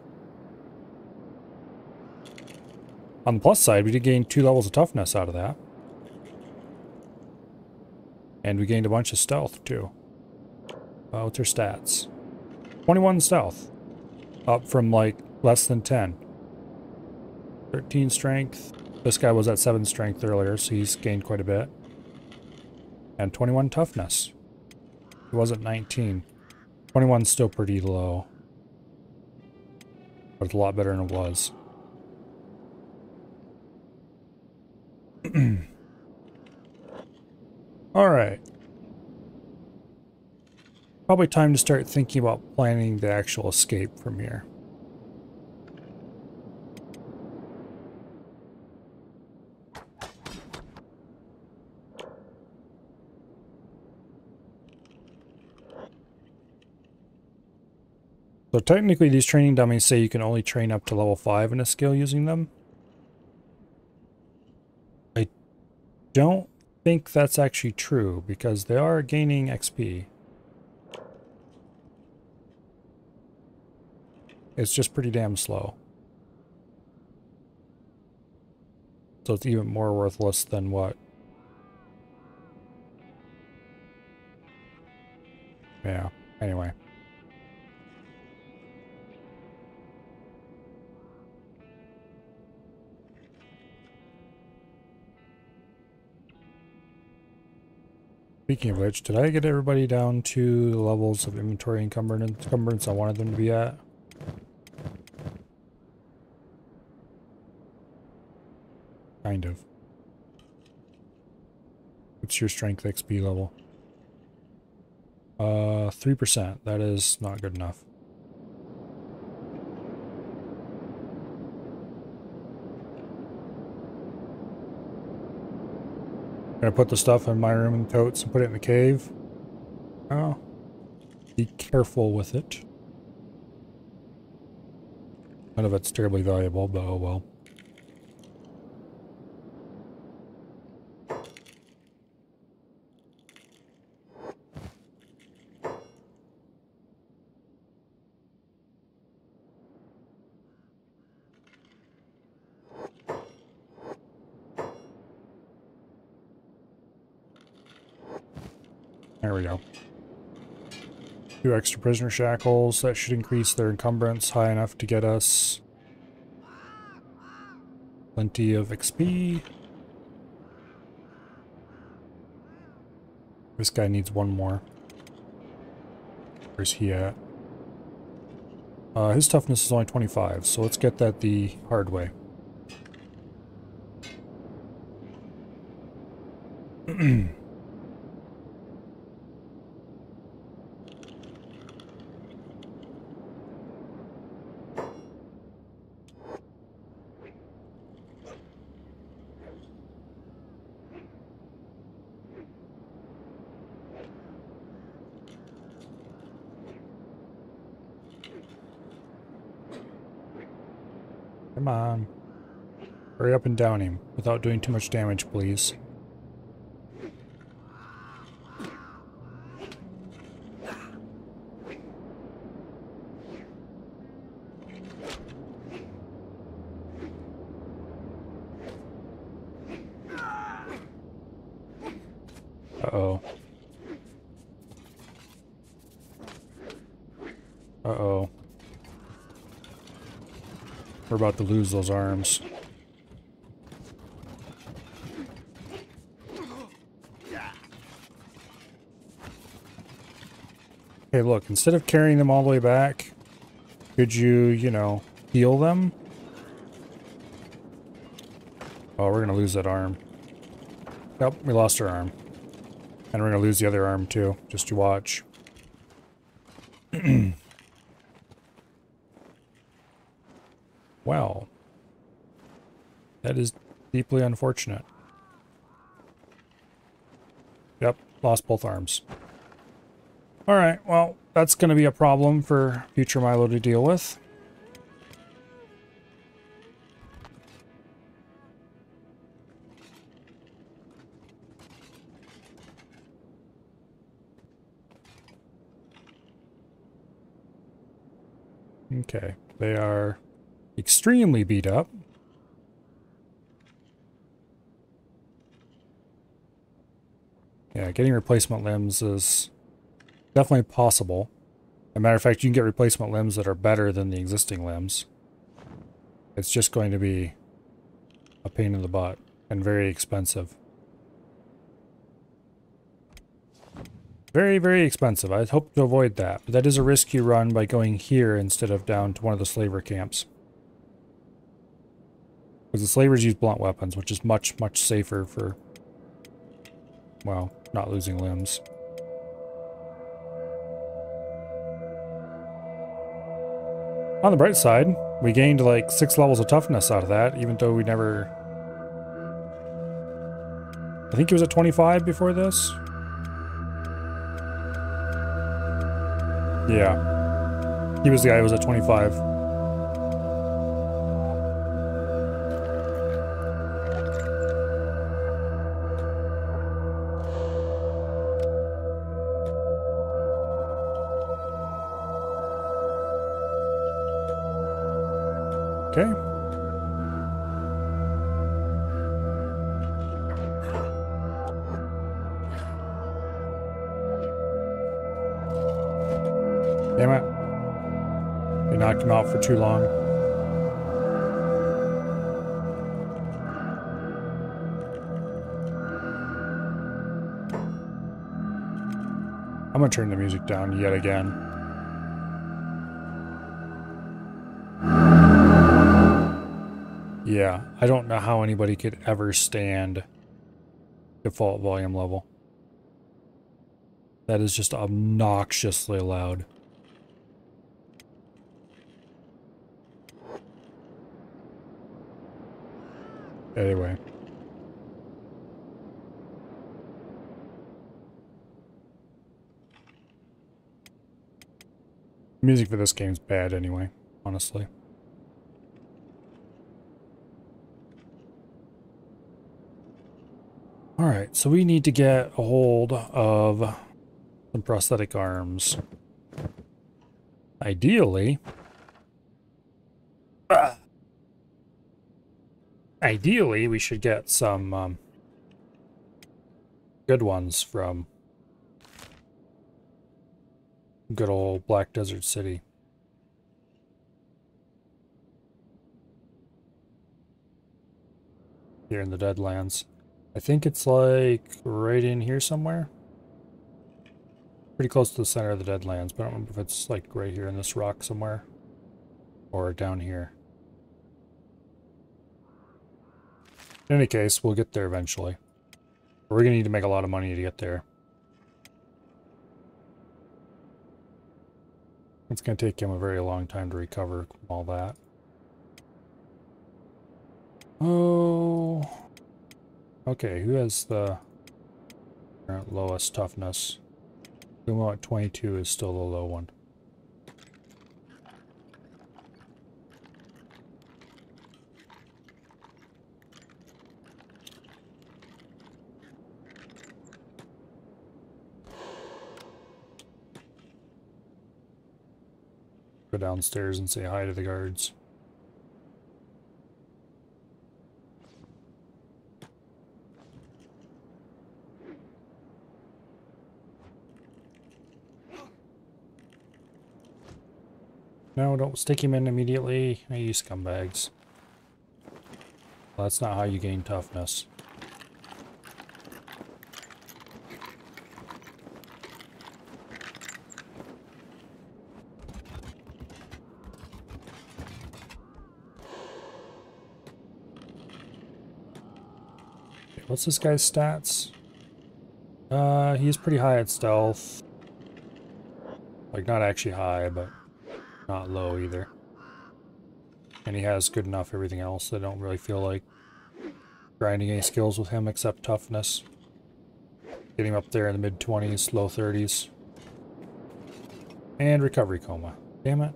On the plus side, we did gain 2 levels of toughness out of that. And we gained a bunch of stealth, too. What's her stats? 21 stealth. Up from, like, less than 10. 13 strength. This guy was at 7 strength earlier, so he's gained quite a bit. And 21 toughness. He was at 19. 21's still pretty low. But it's a lot better than it was. Alright. Probably time to start thinking about planning the actual escape from here. So technically these training dummies say you can only train up to level 5 in a skill using them. I don't think that's actually true because they are gaining XP. It's just pretty damn slow. So it's even more worthless than what Yeah, anyway. Speaking of which, did I get everybody down to the levels of inventory encumbrance I wanted them to be at? Kind of. What's your strength XP level? 3%. That is not good enough. Gonna put the stuff in my room in totes and put it in the cave. Oh. Be careful with it. None of it's terribly valuable, but oh well. There we go. 2 extra prisoner shackles. That should increase their encumbrance high enough to get us plenty of XP. This guy needs one more. Where's he at? His toughness is only 25, so let's get that the hard way. Come on. Hurry up and down him without doing too much damage, please. Uh-oh. Uh-oh. We're about to lose those arms. Okay, look, instead of carrying them all the way back, could you, you know, heal them? Oh, we're gonna lose that arm. Yep, we lost our arm. And we're gonna lose the other arm too, just to watch. Well, that is deeply unfortunate. Yep, lost both arms. Alright, well, that's going to be a problem for future Milo to deal with. Okay, they are extremely beat up. Yeah, getting replacement limbs is definitely possible. As a matter of fact, you can get replacement limbs that are better than the existing limbs. It's just going to be a pain in the butt and very expensive. Very, very expensive. I hope to avoid that, but that is a risk you run by going here instead of down to one of the slaver camps. Because the slavers use blunt weapons, which is much, much safer for, well, not losing limbs. On the bright side, we gained like 6 levels of toughness out of that, even though we never... I think he was at 25 before this? Yeah. He was the guy who was at 25. Okay. They knocked him out for too long. I'm gonna turn the music down yet again. Yeah, I don't know how anybody could ever stand default volume level. That is just obnoxiously loud. Anyway. Music for this game's bad anyway, honestly. Alright, so we need to get a hold of some prosthetic arms. Ideally... Ideally, we should get some good ones from good old Black Desert City. Here in the Deadlands. I think it's like right in here somewhere. Pretty close to the center of the Deadlands, but I don't remember if it's like right here in this rock somewhere. Or down here. In any case, we'll get there eventually. We're going to need to make a lot of money to get there. It's going to take him a very long time to recover all that. Oh... Okay, who has the current lowest toughness? Kumo at 22 is still the low one. Go downstairs and say hi to the guards. No, don't stick him in immediately. Hey, you scumbags. Well, that's not how you gain toughness. Okay, what's this guy's stats? He's pretty high at stealth. Like, not actually high, but not low either. And he has good enough everything else. I don't really feel like grinding any skills with him except toughness. Get him up there in the mid-20s, low 30s. And recovery coma. Damn it.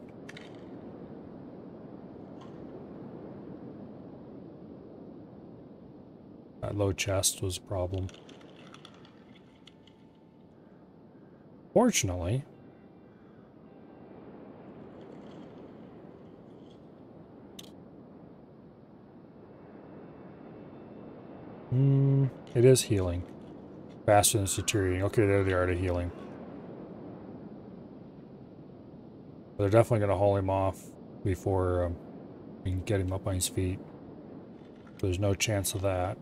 That low chest was a problem. Fortunately, it is healing. Faster than it's deteriorating. Okay, there they are to healing. They're definitely going to haul him off before we can get him up on his feet. There's no chance of that.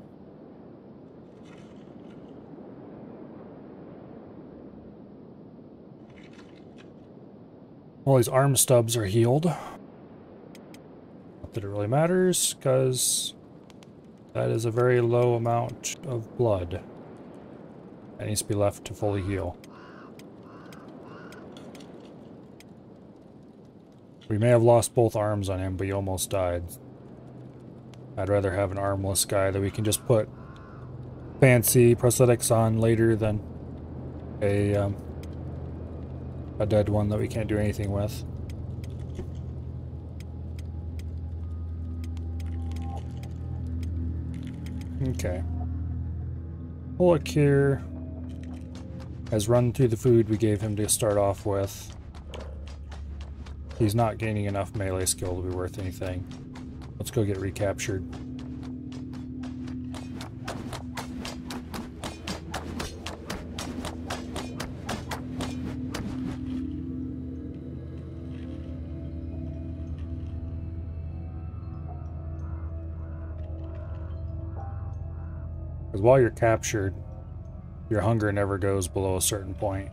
All these arm stubs are healed. Not that it really matters, because that is a very low amount of blood that needs to be left to fully heal. We may have lost both arms on him, but he almost died. I'd rather have an armless guy that we can just put fancy prosthetics on later than a dead one that we can't do anything with. Okay. Bullock here has run through the food we gave him to start off with. He's not gaining enough melee skill to be worth anything. Let's go get recaptured. Because while you're captured, your hunger never goes below a certain point.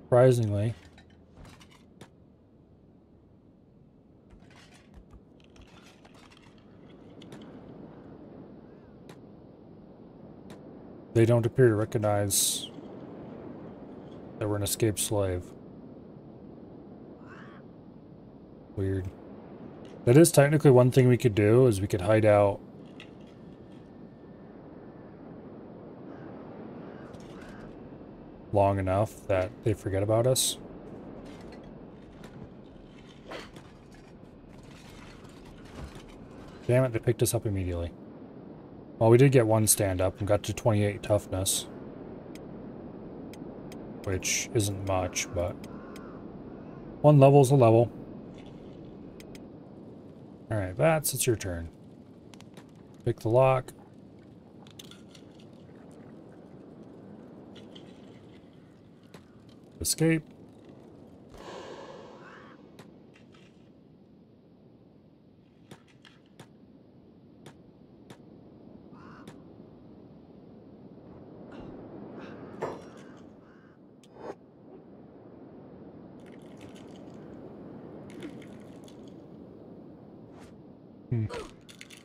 Surprisingly, they don't appear to recognize that we're an escaped slave. Weird. That is technically one thing we could do, is we could hide out long enough that they forget about us. Damn it, they picked us up immediately. Well, we did get one stand up and got to 28 toughness. Which isn't much, but one level's a level. Alright, Vats, it's your turn. Pick the lock. Escape.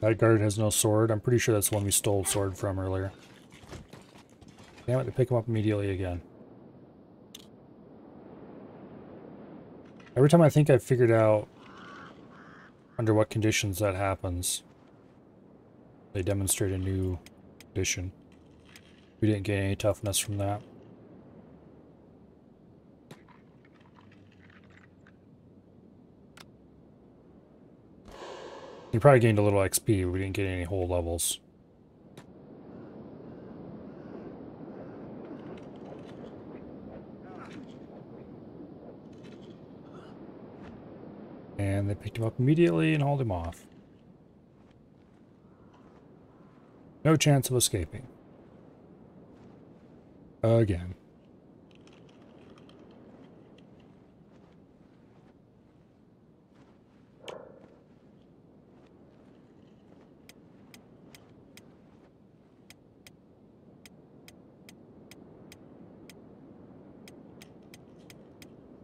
That guard has no sword. I'm pretty sure that's the one we stole sword from earlier. Damn it, they pick him up immediately again. Every time I think I've figured out under what conditions that happens, they demonstrate a new condition. We didn't gain any toughness from that. You probably gained a little XP, we didn't get any whole levels. And they picked him up immediately and hauled him off. No chance of escaping. Again.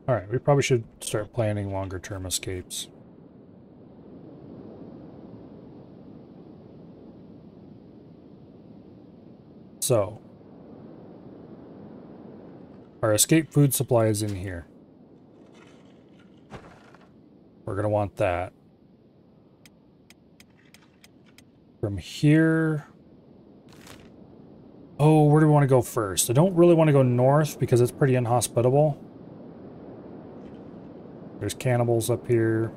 Alright, we probably should start planning longer term escapes. So, our escape food supply is in here. We're going to want that. From here... Oh, where do we want to go first? I don't really want to go north because it's pretty inhospitable. There's cannibals up here.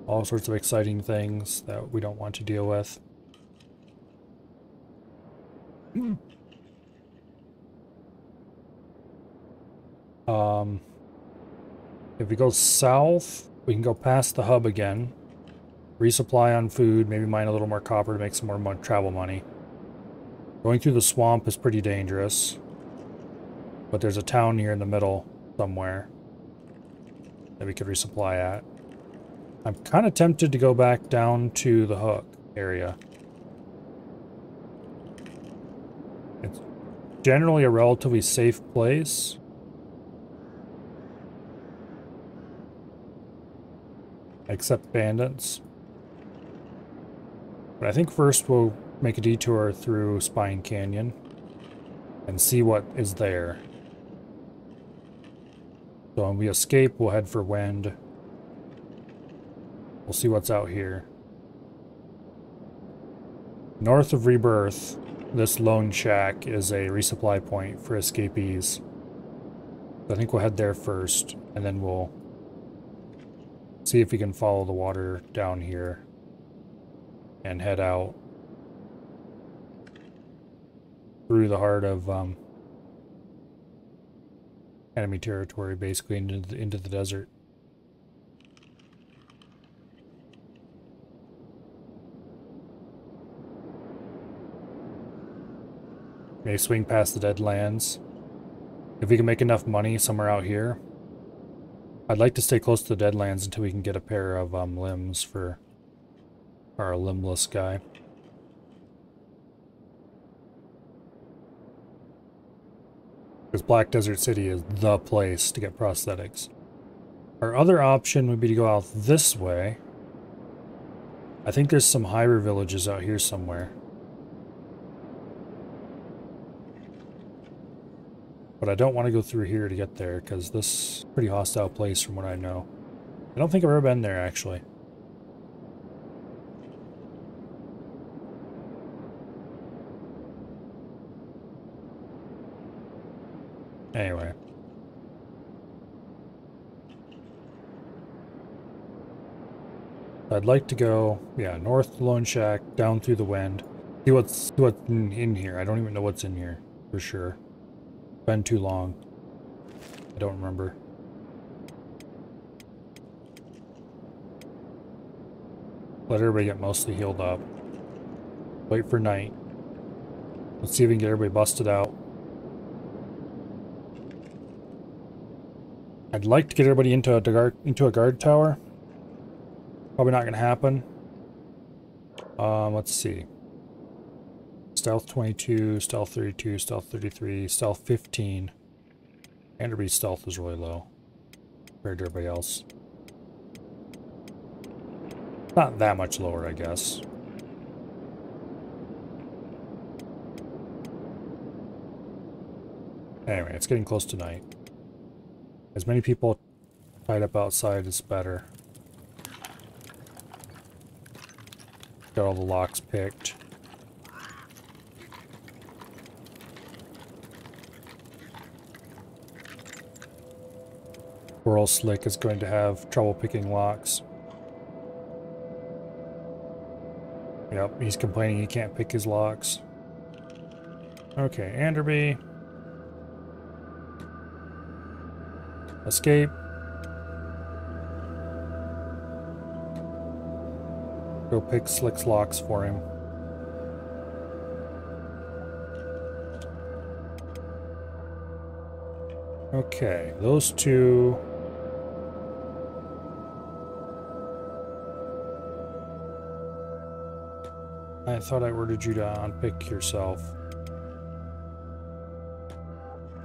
All sorts of exciting things that we don't want to deal with. If we go south, we can go past the hub again. Resupply on food, maybe mine a little more copper to make some more travel money. Going through the swamp is pretty dangerous. But there's a town here in the middle somewhere that we could resupply at. I'm kind of tempted to go back down to the Hook area. It's generally a relatively safe place. Except bandits. But I think first we'll make a detour through Spine Canyon and see what is there. So when we escape, we'll head for Wind. We'll see what's out here. North of Rebirth, this lone shack is a resupply point for escapees. So I think we'll head there first, and then we'll see if we can follow the water down here and head out through the heart of enemy territory, basically into the desert. Maybe swing past the Deadlands. If we can make enough money somewhere out here. I'd like to stay close to the Deadlands until we can get a pair of limbs for our limbless guy. Because Black Desert City is the place to get prosthetics. Our other option would be to go out this way. I think there's some Hyber villages out here somewhere. But I don't want to go through here to get there, because this is a pretty hostile place from what I know. I don't think I've ever been there, actually. Anyway. I'd like to go, yeah, north to Lone Shack, down through the wind. See what's in here. I don't even know what's in here, for sure. Been too long. I don't remember. Let everybody get mostly healed up. Wait for night. Let's see if we can get everybody busted out. I'd like to get everybody into a guard tower. Probably not going to happen. Let's see. Stealth 22, Stealth 32, Stealth 33, Stealth 15. Enderby's stealth is really low compared to everybody else. Not that much lower, I guess. Anyway, it's getting close to night. As many people tied up outside is better. Got all the locks picked. Coral Slick is going to have trouble picking locks. Yep, he's complaining he can't pick his locks. Okay, Enderby. Escape. Go pick Slick's locks for him. Okay, those two. I thought I ordered you to unpick yourself.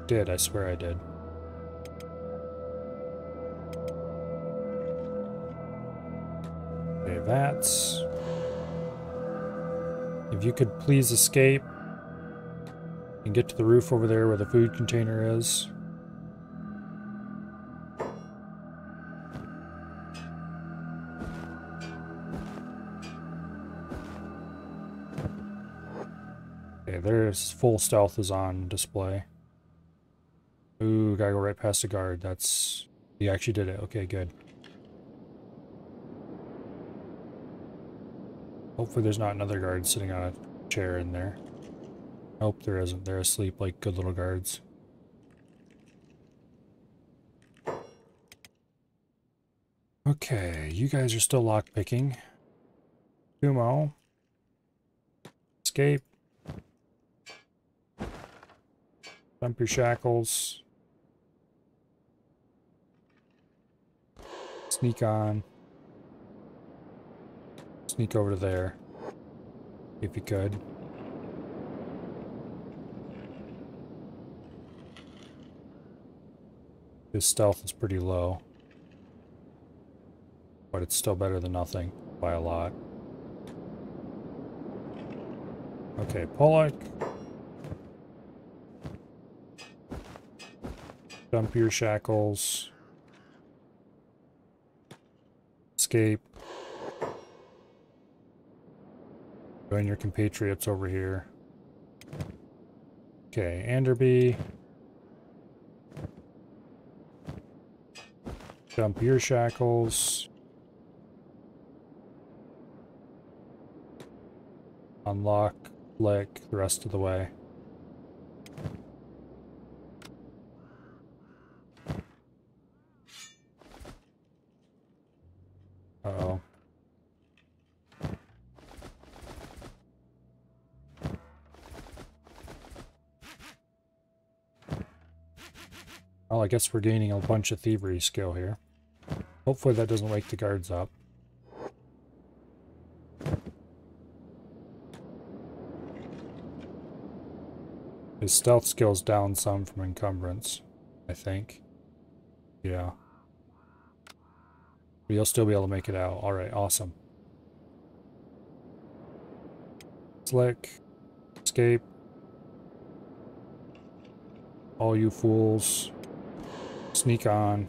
Did, I swear I did. Okay, that's... If you could please escape and get to the roof over there where the food container is. Okay, there's full stealth is on display. Ooh, gotta go right past the guard. That's... He actually did it. Okay, good. Hopefully there's not another guard sitting on a chair in there. Nope, there isn't. They're asleep like good little guards. Okay, you guys are still lockpicking. Sumo. Escape. Dump your shackles. Sneak on. Sneak over to there. If you could. His stealth is pretty low. But it's still better than nothing by a lot. Okay, Pollock. Dump your shackles. Escape. Join your compatriots over here. Okay, Enderby. Dump your shackles. Unlock Flick the rest of the way. Uh-oh. Well, I guess we're gaining a bunch of thievery skill here. Hopefully that doesn't wake the guards up. His stealth skill's down some from encumbrance, I think. Yeah. But you'll still be able to make it out. Alright, awesome. Slick. Escape. All you fools. Sneak on.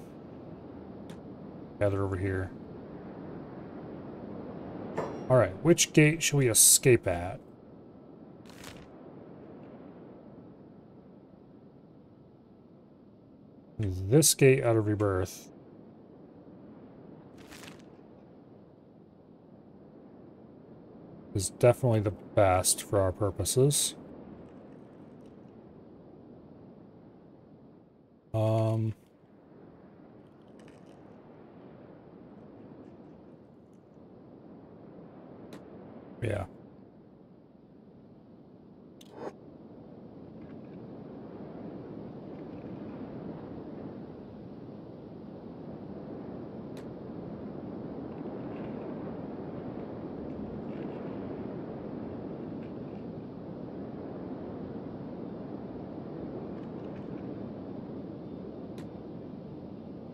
Gather over here. Alright, which gate should we escape at? This gate out of Rebirth. Is definitely the best for our purposes. Yeah.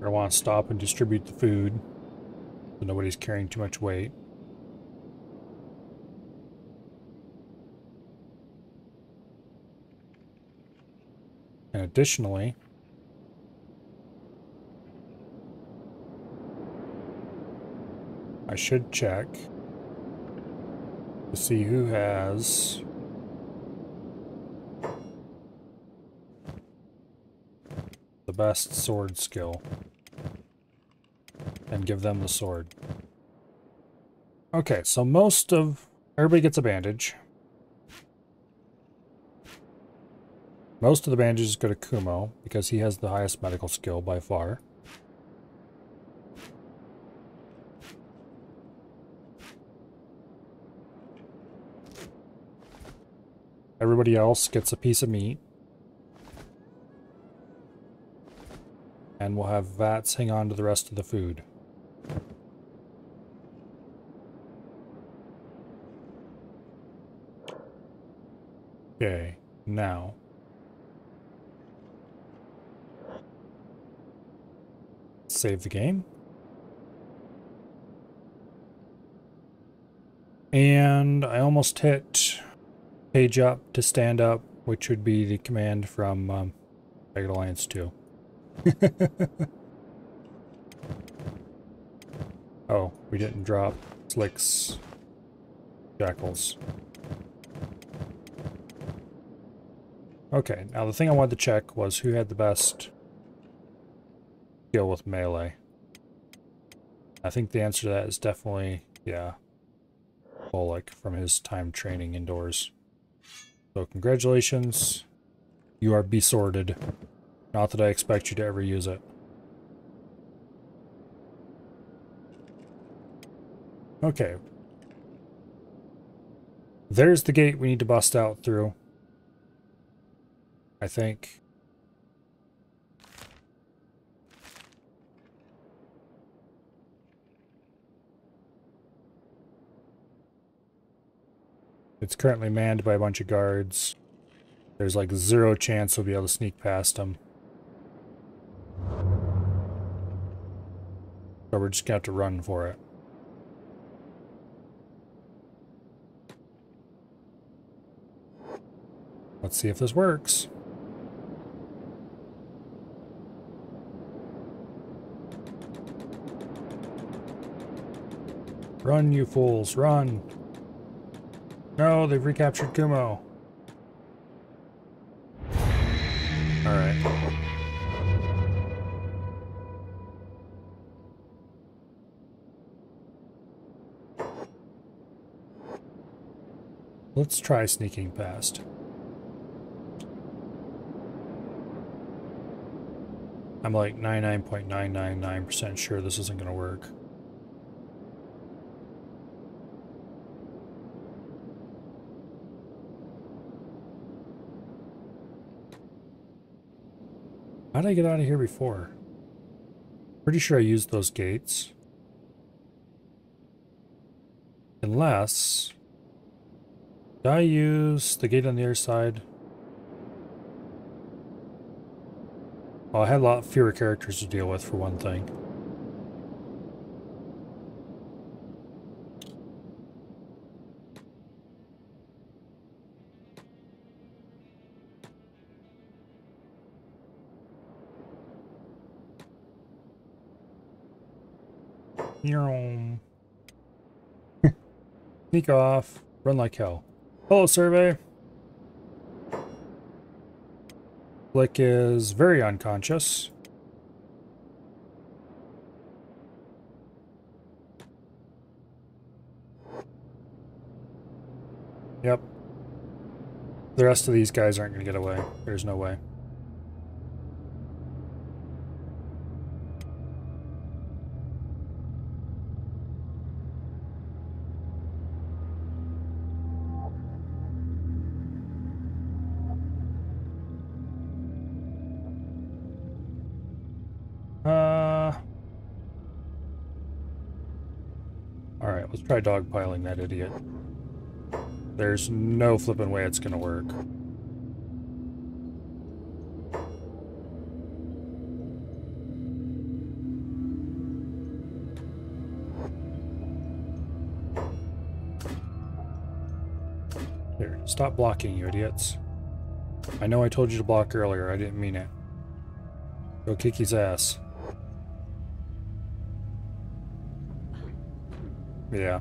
I want to stop and distribute the food so nobody's carrying too much weight. And additionally, I should check to see who has the best sword skill and give them the sword. Okay, so everybody gets a bandage. Most of the bandages go to Kumo because he has the highest medical skill by far. Everybody else gets a piece of meat. And we'll have Vats hang on to the rest of the food. Okay, now. Save the game. And I almost hit page up to stand up, which would be the command from Ragged Alliance 2. Oh, we didn't drop Slick's Jackals. Okay, now the thing I wanted to check was who had the best skill with melee. I think the answer to that is definitely, yeah, Bullock from his time training indoors. So congratulations, you are besorted. Not that I expect you to ever use it. Okay. There's the gate we need to bust out through, I think. It's currently manned by a bunch of guards. There's like 0 chance we'll be able to sneak past them. So we're just gonna have to run for it. Let's see if this works. Run, you fools, run! No, they've recaptured Kumo. Alright. Let's try sneaking past. I'm like 99.999% sure this isn't going to work. How did I get out of here before? Pretty sure I used those gates. Unless... Did I use the gate on the other side? Well, I had a lot fewer characters to deal with, for one thing. Sneak off. Run like hell. Hello, survey. Flick is very unconscious. Yep. The rest of these guys aren't going to get away. There's no way. Alright, let's try dogpiling that idiot. There's no flipping way it's gonna work. Here, stop blocking, you idiots. I know I told you to block earlier, I didn't mean it. Go kick his ass. Yeah.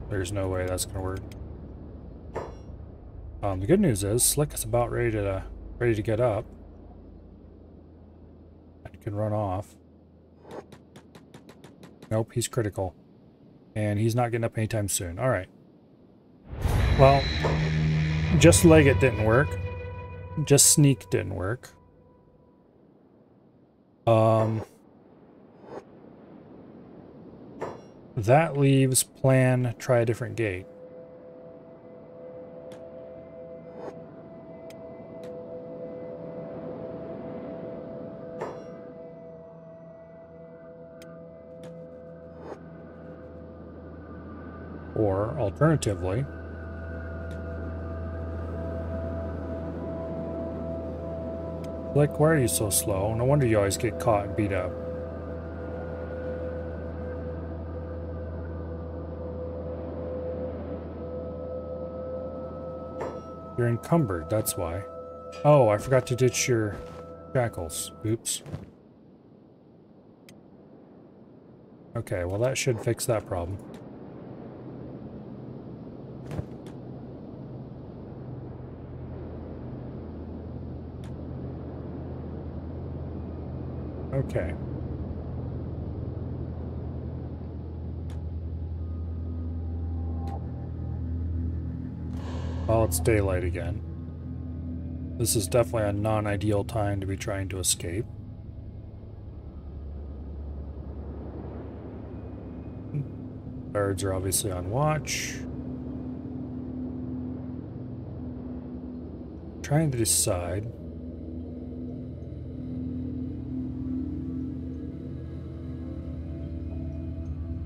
There's no way that's gonna work. The good news is Slick is about ready to get up. And can run off. Nope, he's critical. And he's not getting up anytime soon. Alright. Well, just leg it didn't work. Just sneak didn't work. That leaves plan try a different gate. Or alternatively, like, why are you so slow? No wonder you always get caught and beat up. You're encumbered, that's why. Oh, I forgot to ditch your shackles. Oops. Okay, well that should fix that problem. Okay. Well, it's daylight again. This is definitely a non-ideal time to be trying to escape. Guards are obviously on watch. Trying to decide.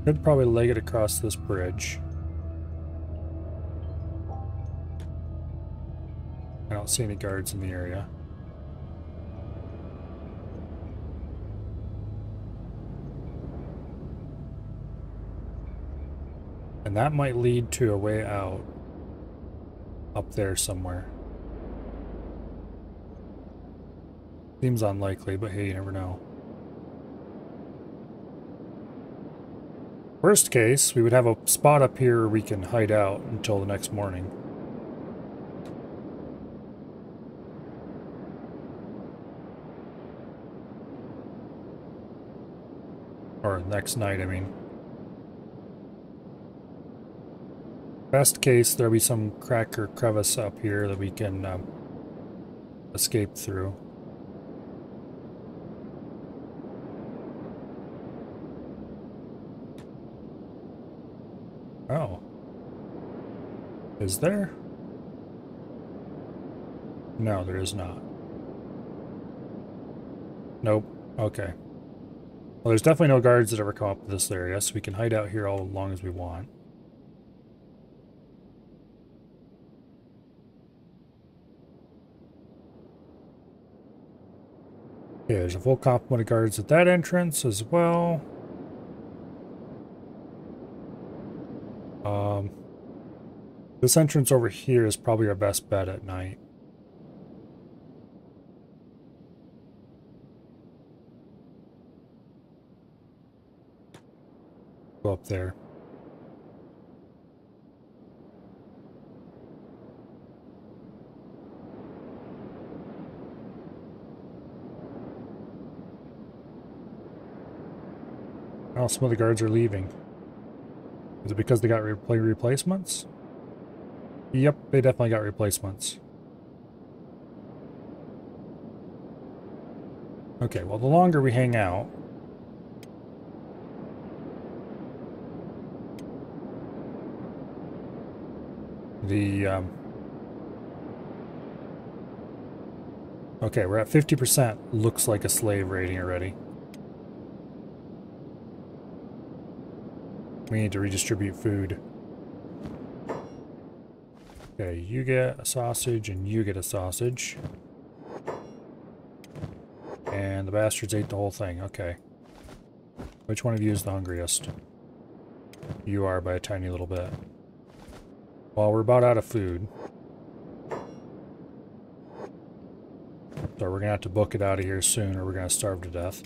Could probably leg it across this bridge. I don't see any guards in the area. And that might lead to a way out. Up there somewhere. Seems unlikely, but hey, you never know. Worst case, we would have a spot up here where we can hide out until the next morning. Or next night, I mean. Best case, there'll be some crack or crevice up here that we can escape through. Oh. Is there? No, there is not. Nope. Okay. Well, there's definitely no guards that ever come up to this area, so we can hide out here all as long as we want. Okay, there's a full complement of guards at that entrance as well. This entrance over here is probably our best bet at night. Go up there. Oh, some of the guards are leaving. Is it because they got replacements? Yep, they definitely got replacements. Okay, well, the longer we hang out, the, okay, we're at 50%. Looks like a slave rating already. We need to redistribute food. Okay, you get a sausage and you get a sausage. And the bastards ate the whole thing. Okay. Which one of you is the hungriest? You are by a tiny little bit. Well, we're about out of food. So we're going to have to book it out of here soon or we're going to starve to death.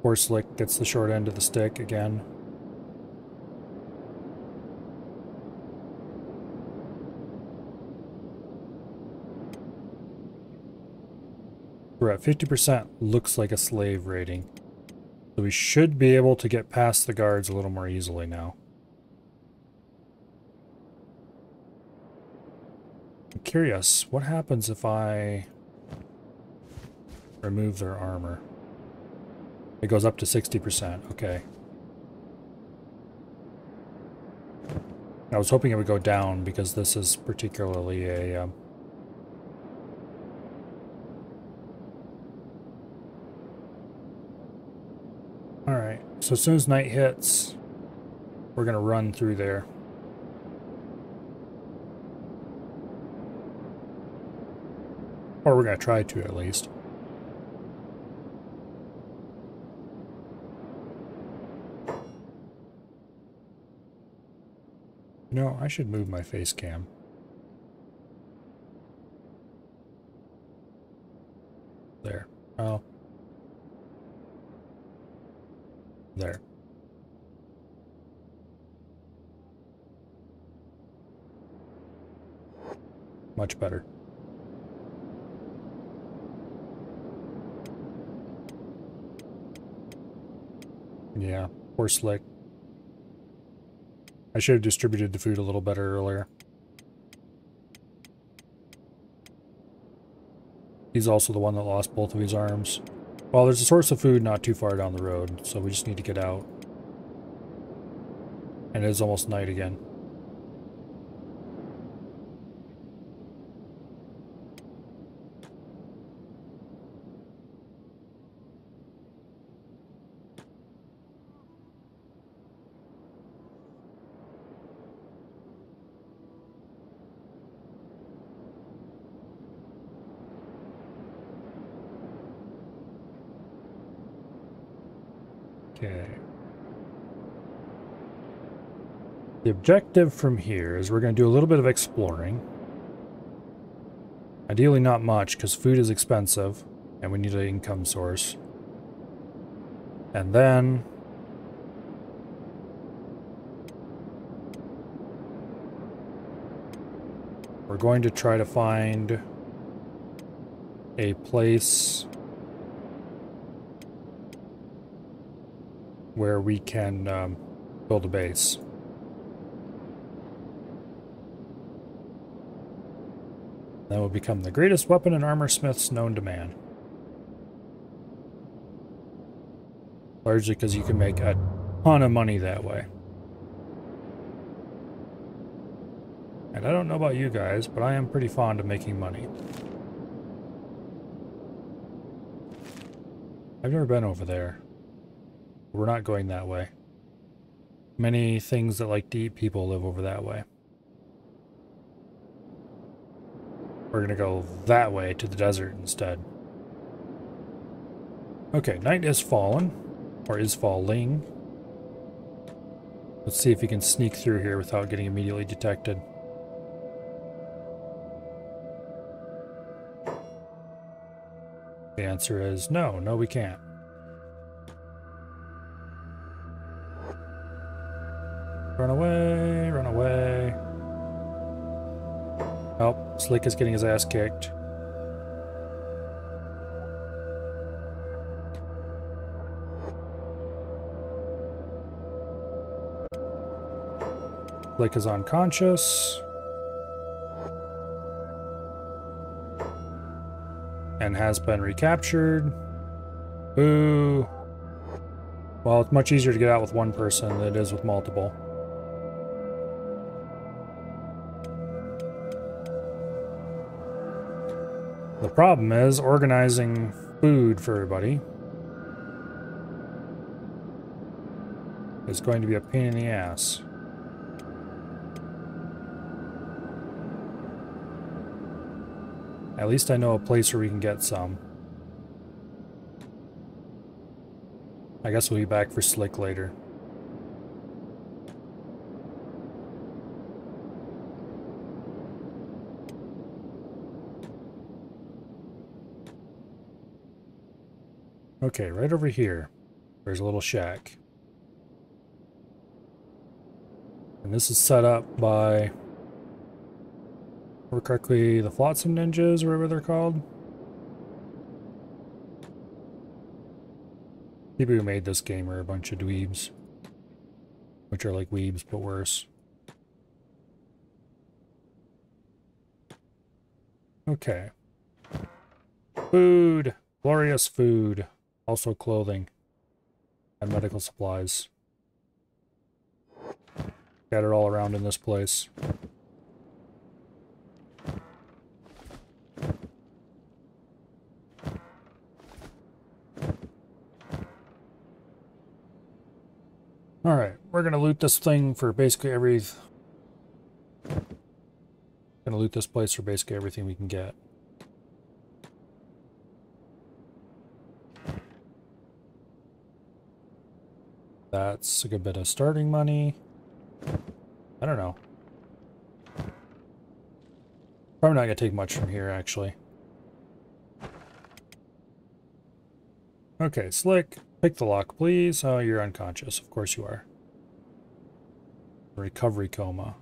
Poor Slick gets the short end of the stick again. We're at 50%, looks like a slave rating. So we should be able to get past the guards a little more easily now. I'm curious, what happens if I remove their armor? It goes up to 60%, okay. I was hoping it would go down because this is particularly a... Alright, so as soon as night hits, we're going to run through there. Or we're going to try to, at least. You know, I should move my face cam. There. Oh. There. Much better. Yeah, poor Slick. I should have distributed the food a little better earlier. He's also the one that lost both of his arms. Well, there's a source of food not too far down the road, so we just need to get out. And it is almost night again. Okay. The objective from here is we're going to do a little bit of exploring. Ideally not much, because food is expensive, and we need an income source. And then... we're going to try to find a place where we can build a base. That will become the greatest weapon and armor smiths known to man. Largely because you can make a ton of money that way. And I don't know about you guys, but I am pretty fond of making money. I've never been over there. We're not going that way. Many things that like to eat people live over that way. We're gonna go that way to the desert instead. Okay, night is fallen. Or is falling. Let's see if we can sneak through here without getting immediately detected. The answer is no, we can't. Run away, run away. Oh, Slick is getting his ass kicked. Slick is unconscious. And has been recaptured. Boo. Well, it's much easier to get out with one person than it is with multiple. The problem is organizing food for everybody is going to be a pain in the ass. At least I know a place where we can get some. I guess we'll be back for Slick later. Okay, right over here, there's a little shack. And this is set up by, or correctly, the Flotsam Ninjas, or whatever they're called. People who made this game are a bunch of dweebs. Which are like weebs, but worse. Okay. Food! Glorious food. Also clothing. And medical supplies. Scattered all around in this place. Alright, we're gonna loot this thing for basically gonna loot this place for basically everything we can get. That's a good bit of starting money. I don't know. Probably not gonna take much from here, actually. Okay, Slick, pick the lock, please. Oh, you're unconscious. Of course you are. Recovery coma.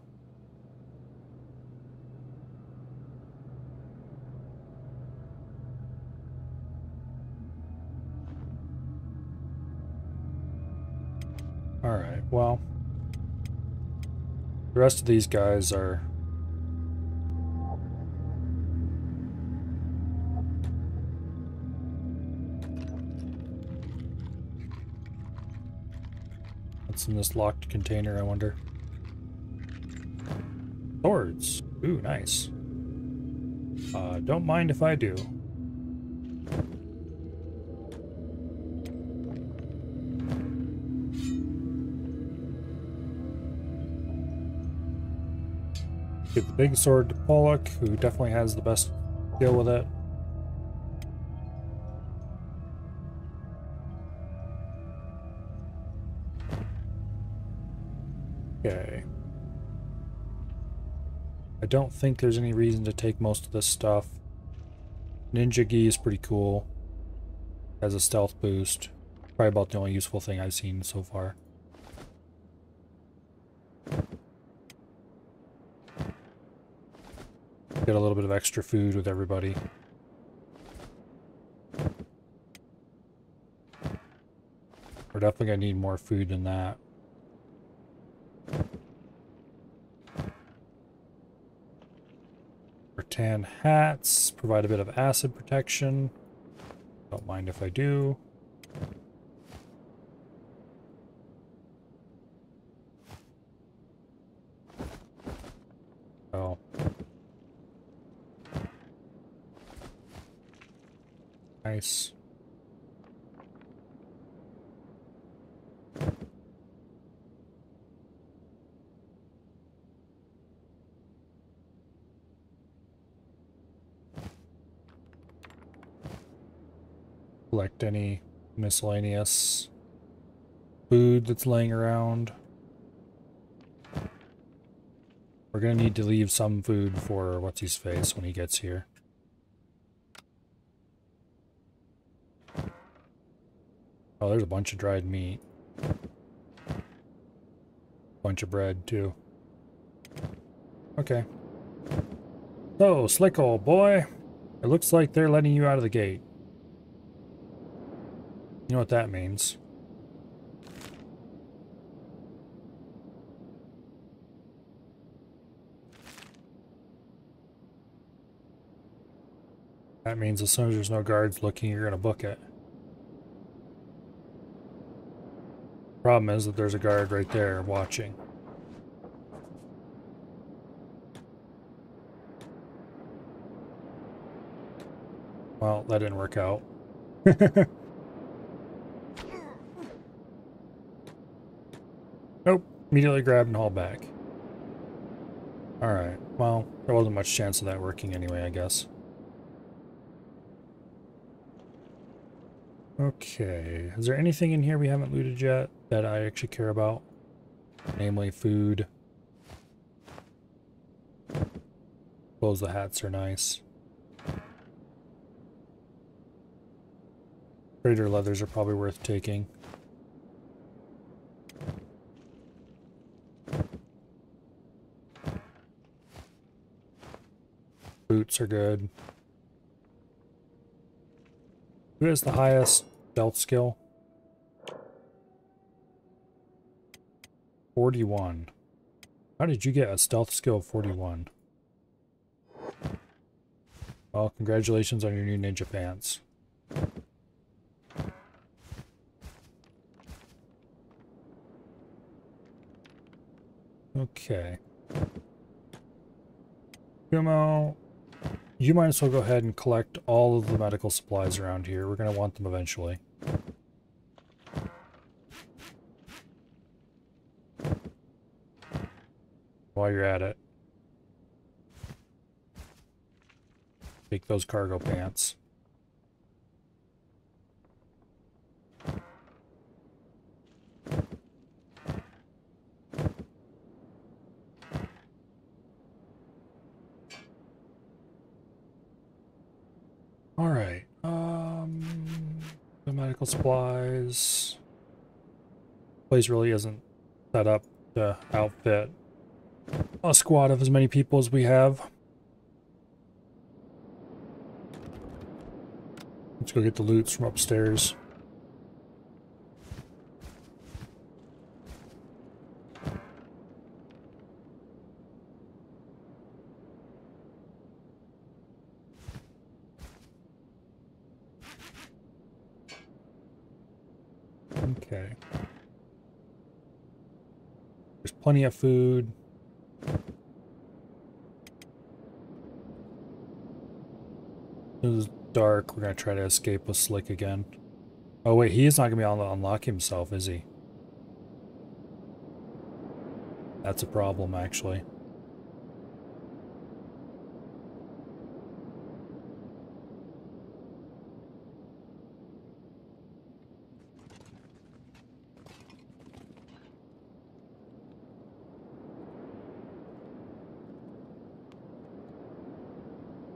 Alright, well. The rest of these guys are... What's in this locked container, I wonder? Swords. Ooh, nice. Don't mind if I do. Give the big sword to Pollock, who definitely has the best skill with it. Okay. I don't think there's any reason to take most of this stuff. Ninja Gi is pretty cool. Has a stealth boost. Probably about the only useful thing I've seen so far. Get a little bit of extra food with everybody. We're definitely gonna need more food than that. Rattan hats provide a bit of acid protection. Don't mind if I do. Nice. Collect any miscellaneous food that's laying around. We're gonna need to leave some food for what's-his-face when he gets here. Oh, there's a bunch of dried meat. Bunch of bread, too. Okay. So, Slick old boy, it looks like they're letting you out of the gate. You know what that means. That means as soon as there's no guards looking, you're gonna book it. Problem is that there's a guard right there watching. Well, that didn't work out. Nope. Immediately grabbed and hauled back. Alright. Well, there wasn't much chance of that working anyway, I guess. Okay. Is there anything in here we haven't looted yet that I actually care about? Namely, food. Suppose the hats are nice. Trader leathers are probably worth taking. Boots are good. Who has the highest stealth skill? 41. How did you get a stealth skill of 41? Well, congratulations on your new ninja pants. Okay. Kumo, you might as well go ahead and collect all of the medical supplies around here. We're going to want them eventually. While you're at it, take those cargo pants. All right. The medical supplies. Place really isn't set up to outfit a squad of as many people as we have. Let's go get the loots from upstairs. Okay. There's plenty of food. It is dark. We're going to try to escape with Slick again. Oh wait, he is not going to be able to unlock himself, is he? That's a problem, actually.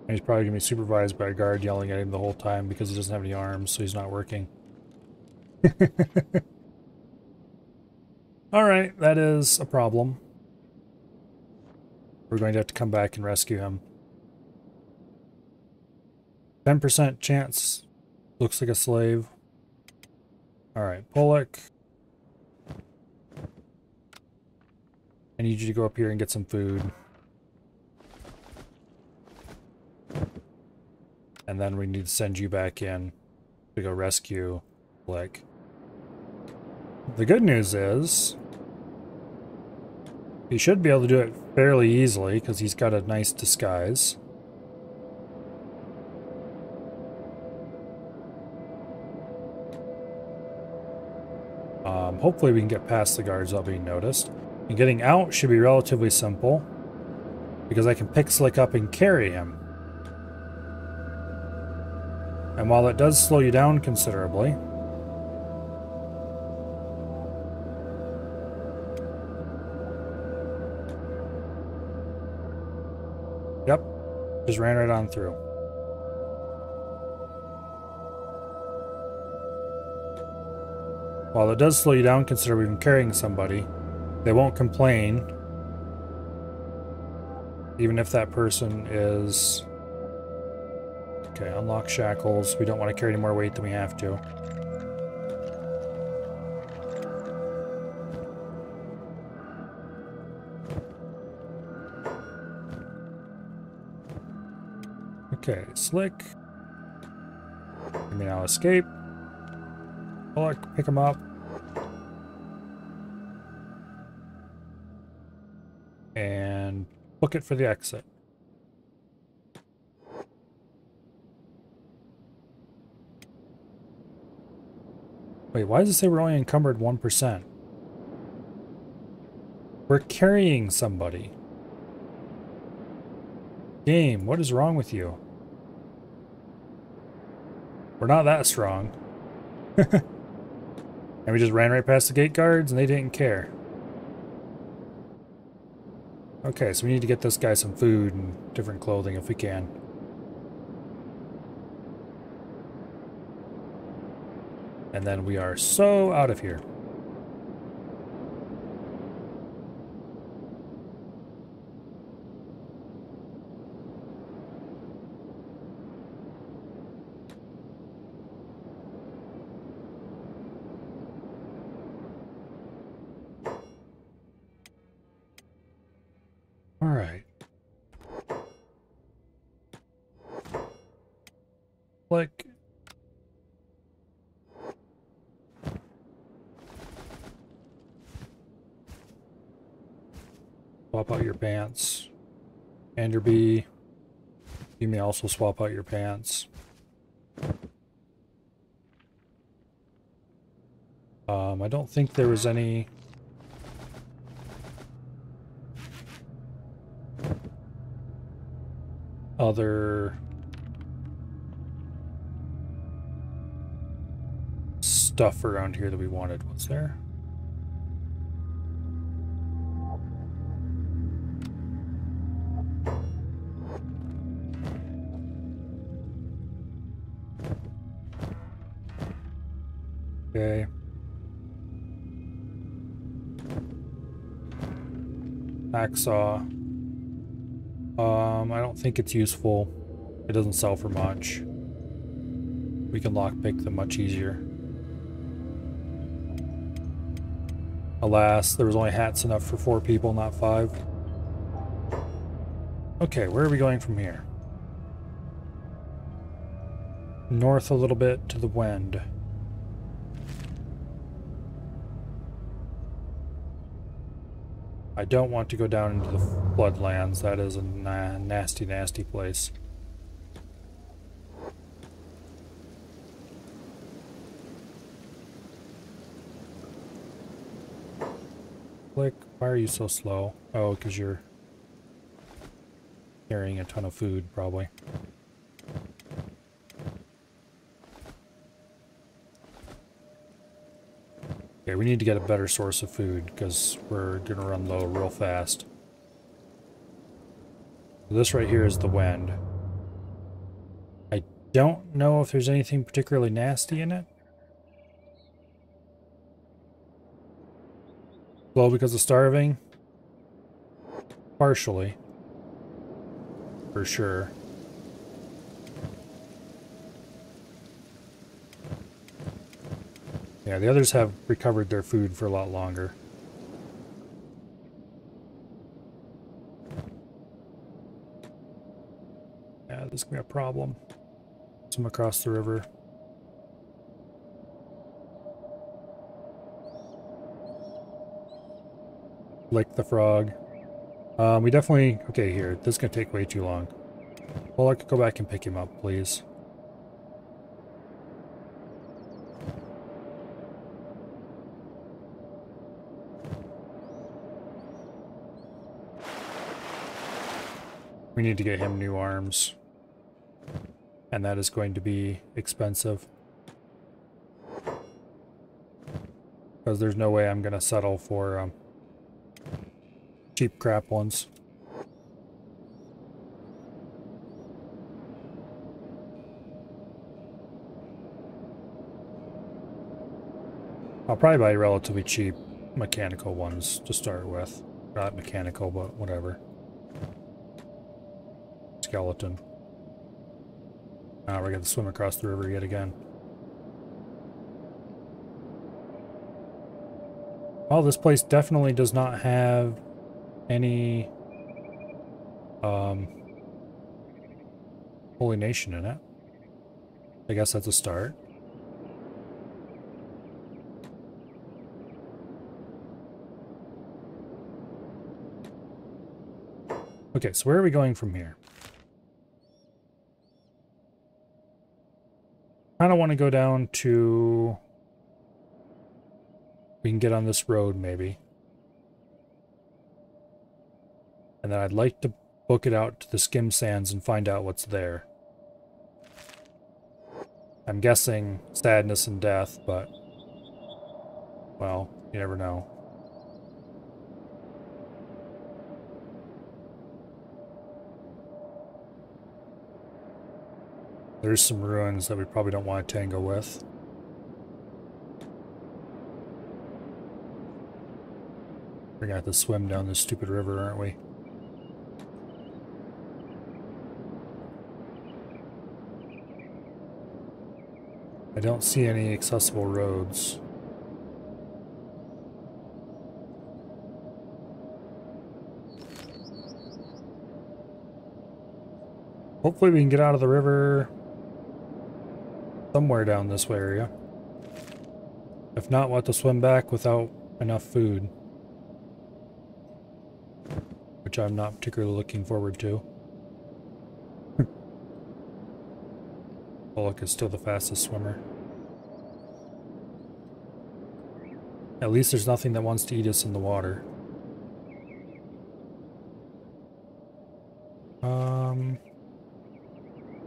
And he's probably going to be supervised by a guard yelling at him the whole time because he doesn't have any arms, so he's not working. Alright, that is a problem. We're going to have to come back and rescue him. 10% chance. Looks like a slave. Alright, Pollock. I need you to go up here and get some food. And then we need to send you back in to go rescue Blick. The good news is he should be able to do it fairly easily because he's got a nice disguise. Hopefully we can get past the guards without being noticed. And getting out should be relatively simple, because I can pick Slick up and carry him. And while it does slow you down considerably, yep, just ran right on through. While it does slow you down considerably from carrying somebody, they won't complain, even if that person is... Okay, unlock shackles. We don't want to carry any more weight than we have to. Okay, Slick. Let me now escape. Look, pick him up. And book it for the exit. Wait, why does it say we're only encumbered 1%? We're carrying somebody. Game, what is wrong with you? We're not that strong. And we just ran right past the gate guards and they didn't care. Okay, so we need to get this guy some food and different clothing if we can. And then we are so out of here. All right. Click. Swap out your pants. Enderby. You may also swap out your pants. I don't think there was any... other stuff around here that we wanted, was there? Okay. Hacksaw. I don't think it's useful. It doesn't sell for much. We can lockpick them much easier. Alas, there was only hats enough for 4 people, not 5. Okay, where are we going from here? North a little bit to the wind. I don't want to go down into the floodlands. That is a nasty, nasty place. Click. Why are you so slow? Oh, because you're carrying a ton of food, probably. Okay, we need to get a better source of food because we're gonna run low real fast. This right here is the wind. I don't know if there's anything particularly nasty in it. Slow because of starving? Partially. For sure. Yeah, the others have recovered their food for a lot longer. Yeah, this is gonna be a problem. Swim across the river. Lick the frog. We definitely... Okay, here. This is gonna take way too long. Well, I could go back and pick him up, please. We need to get him new arms. And that is going to be expensive. Because there's no way I'm going to settle for cheap crap ones. I'll probably buy relatively cheap mechanical ones to start with. Not mechanical, but whatever. Skeleton. Now we're going to swim across the river yet again. Well, this place definitely does not have any Holy Nation in it. I guess that's a start. Okay, so where are we going from here? I kind of want to go down to... We can get on this road, maybe. And then I'd like to book it out to the skim sands and find out what's there. I'm guessing sadness and death, but... Well, you never know. There's some ruins that we probably don't want to tangle with. We're gonna have to swim down this stupid river, aren't we? I don't see any accessible roads. Hopefully we can get out of the river somewhere down this way area. If not, we'll have to swim back without enough food. Which I'm not particularly looking forward to. Bullock is still the fastest swimmer. At least there's nothing that wants to eat us in the water.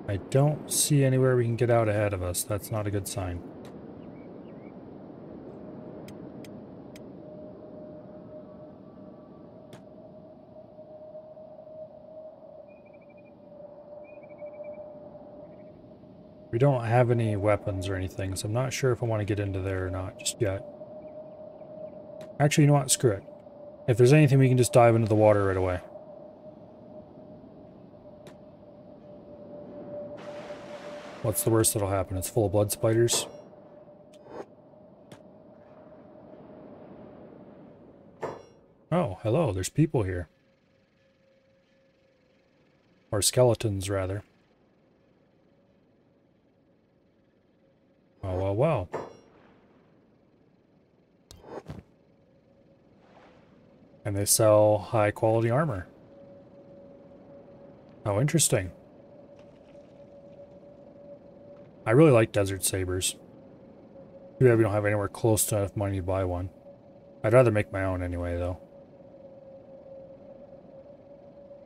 I don't see anywhere we can get out ahead of us. That's not a good sign. We don't have any weapons or anything, so I'm not sure if I want to get into there or not just yet. Actually, you know what? Screw it. If there's anything, we can just dive into the water right away. What's the worst that'll happen? It's full of blood spiders. Oh, hello. There's people here. Or skeletons, rather. Oh, well, well. And they sell high-quality armor. Oh, interesting. I really like Desert Sabers. Too bad we don't have anywhere close to enough money to buy one. I'd rather make my own anyway, though.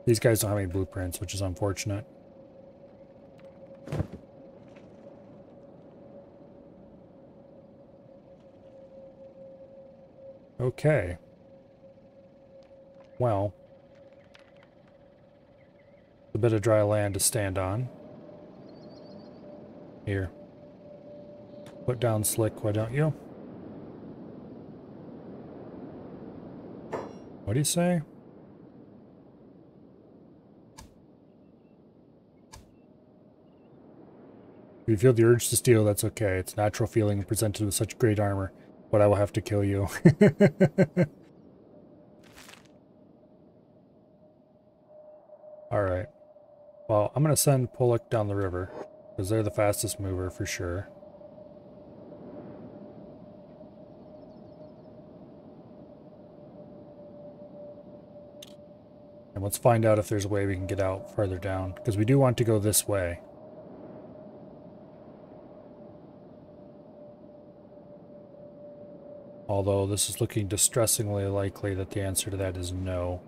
These guys don't have any blueprints, which is unfortunate. Okay. Well. A bit of dry land to stand on. Here. Put down Slick, why don't you? What do you say? If you feel the urge to steal, that's okay. It's a natural feeling presented with such great armor, but I will have to kill you. Alright. Well, I'm going to send Pollock down the river, because they're the fastest mover for sure. And let's find out if there's a way we can get out further down, because we do want to go this way. Although this is looking distressingly likely that the answer to that is no.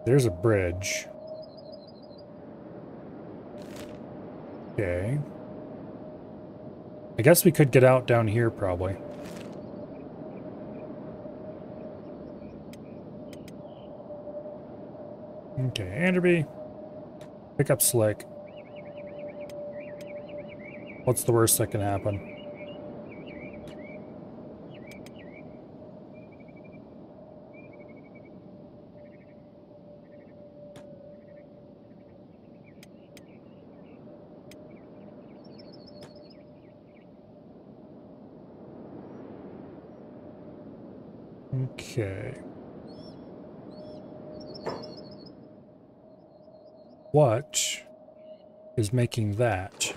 There's a bridge. Okay. I guess we could get out down here, probably. Okay, Enderby. Pick up Slick. What's the worst that can happen? Okay. What is making that?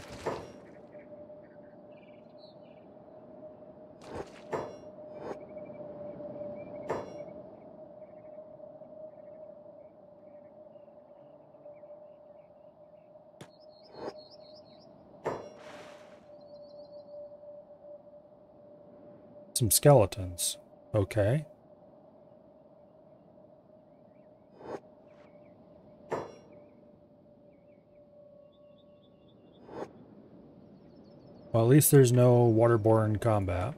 Some skeletons. Okay. Well, at least there's no waterborne combat.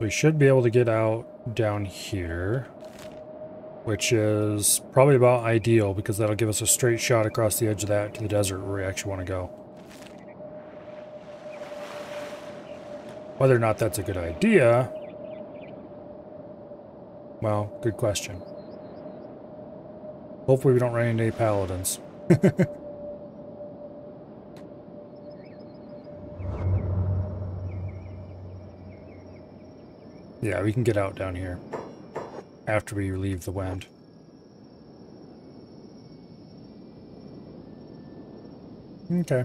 We should be able to get out down here, which is probably about ideal because that'll give us a straight shot across the edge of that to the desert where we actually want to go. Whether or not that's a good idea, well, good question. Hopefully we don't run into any paladins. Yeah, we can get out down here after we relieve the wind. Okay.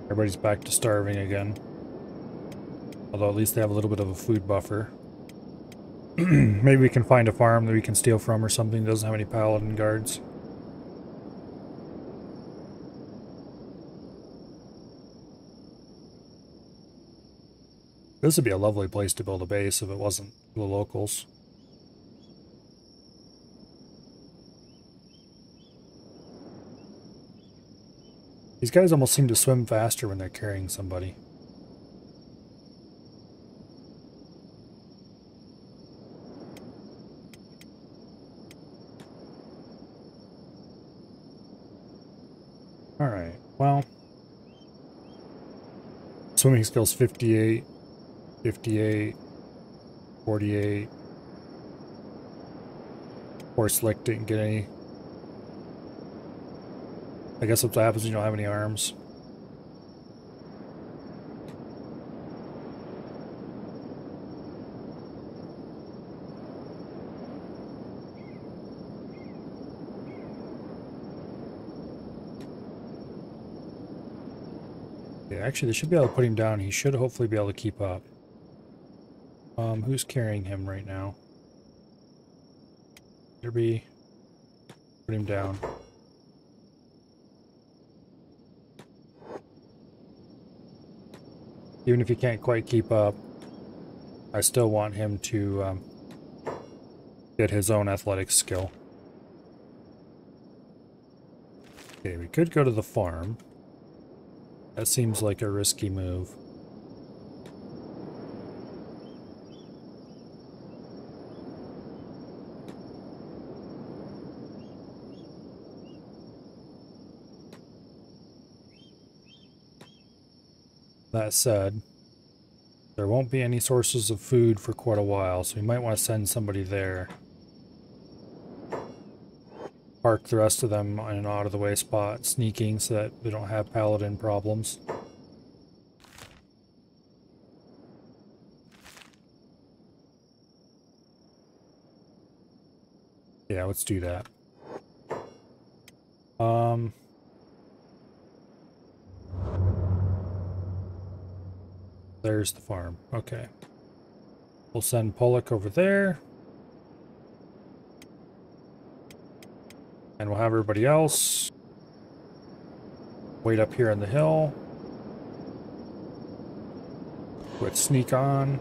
Everybody's back to starving again. Although at least they have a little bit of a food buffer. Maybe we can find a farm that we can steal from or something that doesn't have any paladin guards. This would be a lovely place to build a base if it wasn't the locals. These guys almost seem to swim faster when they're carrying somebody. Alright, well. Swimming skills 58, 58, 48. Poor Slick didn't get any. I guess what happens when you don't have any arms. Yeah, actually they should be able to put him down. He should hopefully be able to keep up. Who's carrying him right now? Derby. Put him down. Even if he can't quite keep up, I still want him to get his own athletics skill. Okay, we could go to the farm. That seems like a risky move. That said, there won't be any sources of food for quite a while, so we might want to send somebody there. Park the rest of them in an out-of-the-way spot, sneaking so that they don't have paladin problems. Yeah, let's do that. There's the farm. Okay. We'll send Pollock over there. And we'll have everybody else wait up here on the hill. Let's sneak on.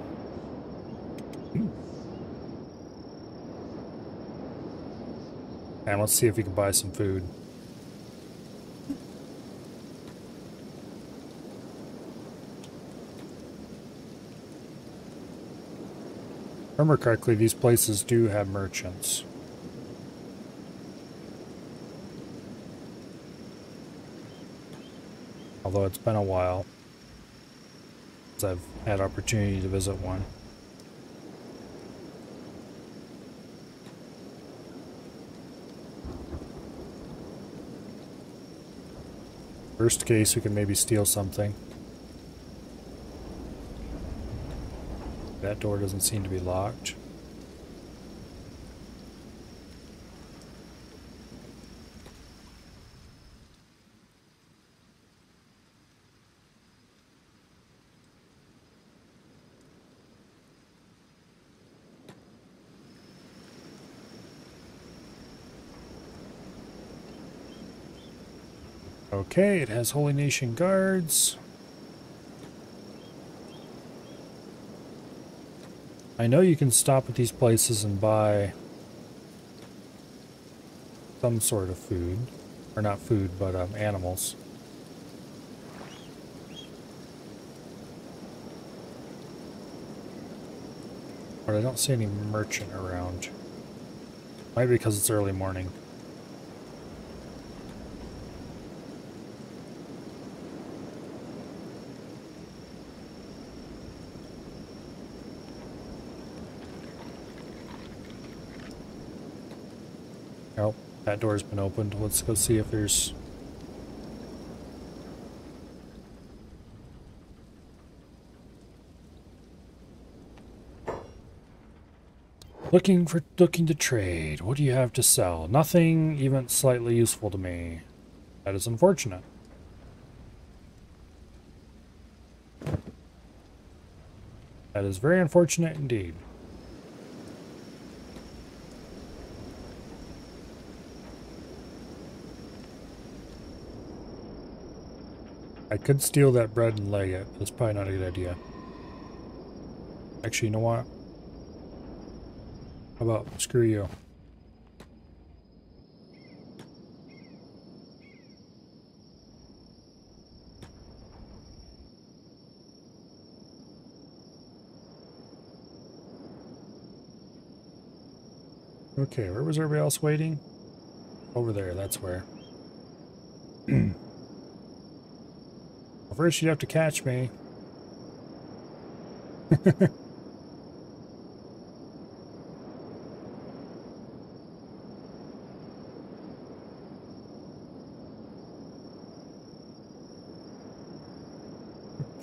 And let's see if we can buy some food. Remember correctly, these places do have merchants. Although it's been a while since I've had opportunity to visit one. Worst case, we can maybe steal something. That door doesn't seem to be locked. Okay, it has Holy Nation guards. I know you can stop at these places and buy some sort of food. Or not food, but animals. But I don't see any merchant around. Might be because it's early morning. Oh, that door's been opened. Let's go see if there's... Looking to trade. What do you have to sell? Nothing even slightly useful to me. That is unfortunate. That is very unfortunate indeed. I could steal that bread and leg it, but that's probably not a good idea. Actually, you know what? How about screw you? Okay, where was everybody else waiting? Over there, that's where. Well, first you have to catch me.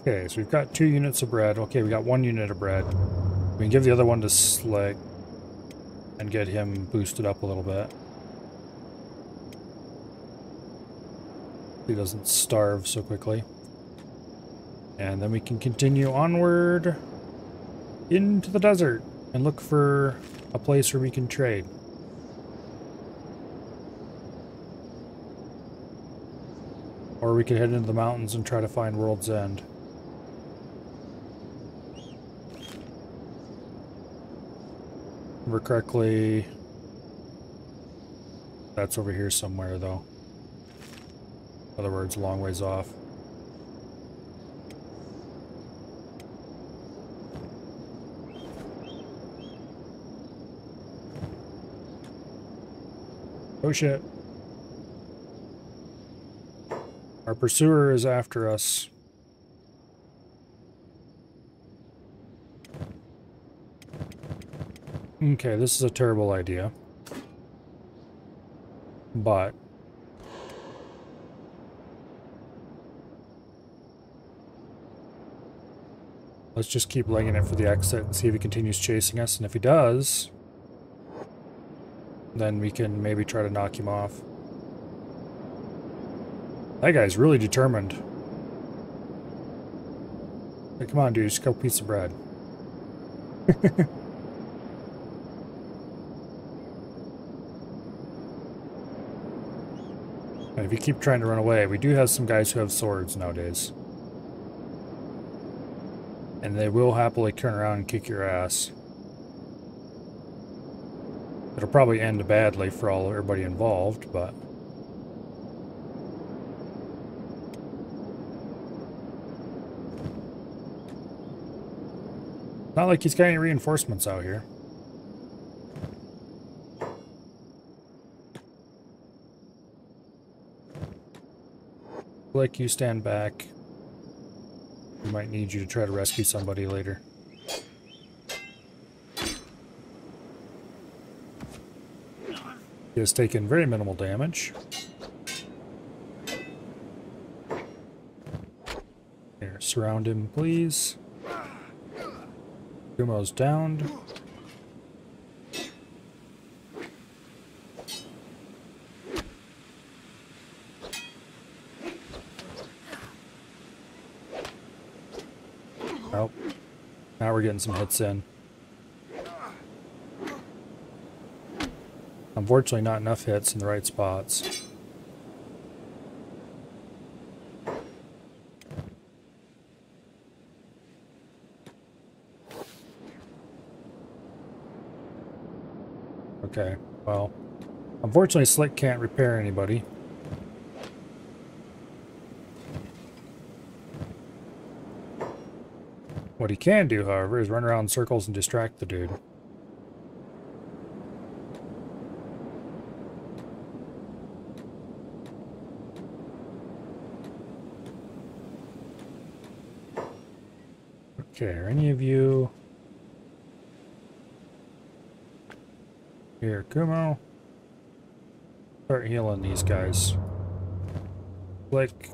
Okay, so we've got 2 units of bread. Okay, we got 1 unit of bread. We can give the other one to Slick and get him boosted up a little bit. He doesn't starve so quickly. And then we can continue onward into the desert and look for a place where we can trade. Or we could head into the mountains and try to find World's End. Remember correctly, that's over here somewhere though. In other words, a long ways off. Oh shit. Our pursuer is after us. Okay, this is a terrible idea. But let's just keep legging it for the exit and see if he continues chasing us. And if he does, then we can maybe try to knock him off. That guy's really determined. Hey, come on, dude, just a couple pieces of bread. And if you keep trying to run away, we do have some guys who have swords nowadays. And they will happily turn around and kick your ass. It'll probably end badly for everybody involved, but... Not like he's got any reinforcements out here. Like you stand back. We might need you to try to rescue somebody later. He has taken very minimal damage. Here, surround him, please. Kumo's downed. Nope. Now we're getting some hits in. Unfortunately, not enough hits in the right spots. Okay, well, unfortunately Slick can't repair anybody. What he can do, however, is run around in circles and distract the dude. Okay, are any of you... Here, Kumo. Start healing these guys. Click.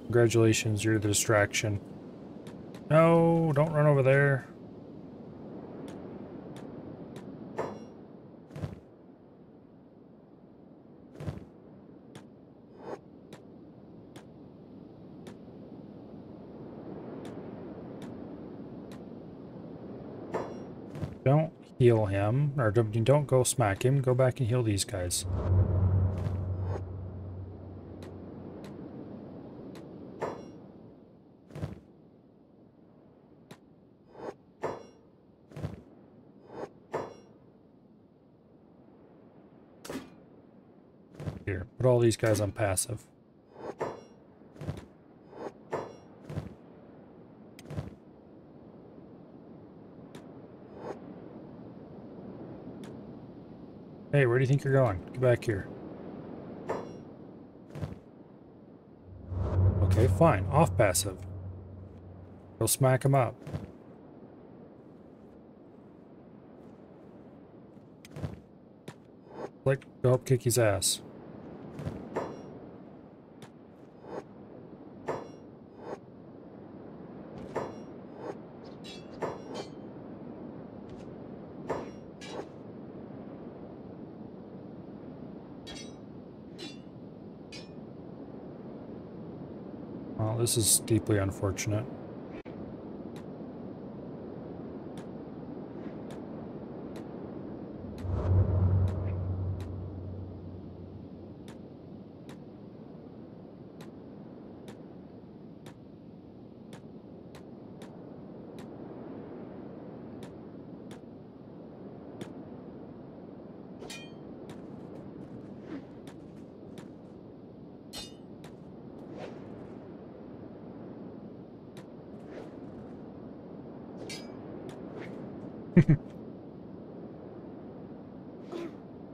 Congratulations, you're the distraction. No, don't run over there. Don't heal him, or don't go smack him. Go back and heal these guys. Here, put all these guys on passive. Hey, where do you think you're going? Get back here. Okay, fine. Off passive. Go smack him up. Like, go up, kick his ass. Well, this is deeply unfortunate.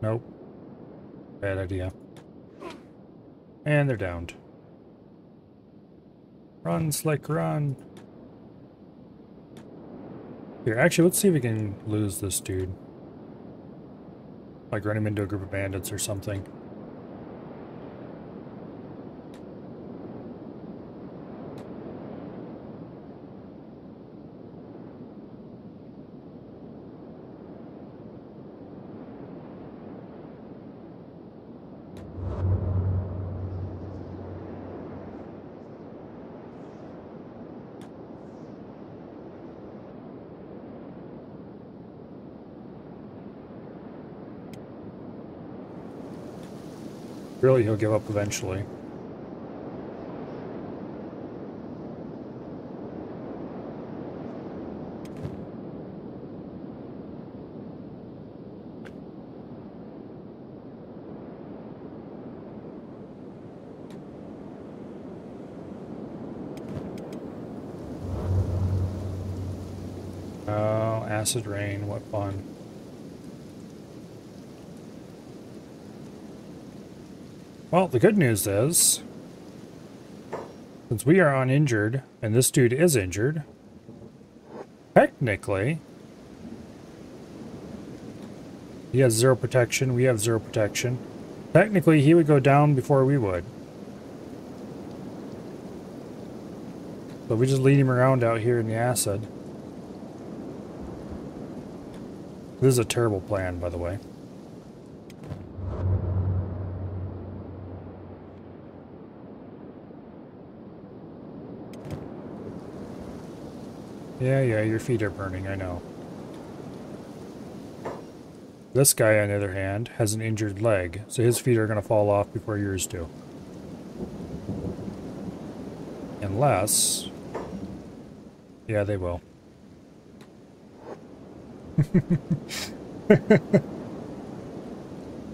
Nope. Bad idea. And they're downed. Run, Slick, run. Here, actually, let's see if we can lose this dude. Like run him into a group of bandits or something. Really, he'll give up eventually. Oh, acid rain, what fun. Well, the good news is, since we are uninjured, and this dude is injured, technically, he has 0 protection, we have 0 protection. Technically, he would go down before we would. So we just lead him around out here in the acid. This is a terrible plan, by the way. Yeah, your feet are burning, I know. This guy, on the other hand, has an injured leg, so his feet are going to fall off before yours do. Unless... yeah, they will.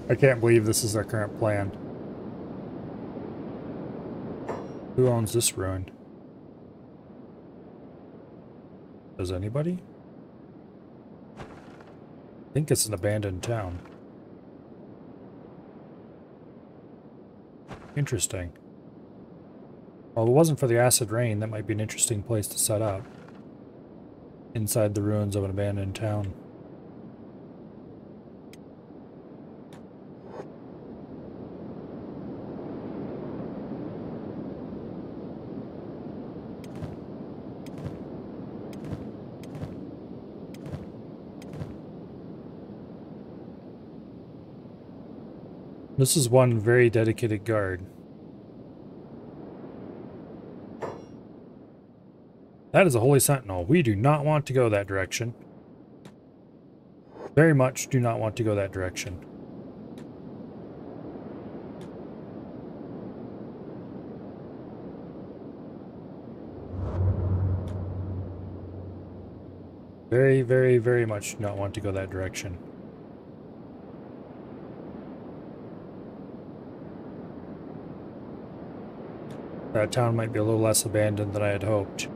I can't believe this is our current plan. Who owns this ruin? Does anybody? I think it's an abandoned town. Interesting. Well, if it wasn't for the acid rain, that might be an interesting place to set up. Inside the ruins of an abandoned town. This is one very dedicated guard. That is a holy sentinel. We do not want to go that direction. Very much do not want to go that direction. Very, very, very much do not want to go that direction. That town might be a little less abandoned than I had hoped.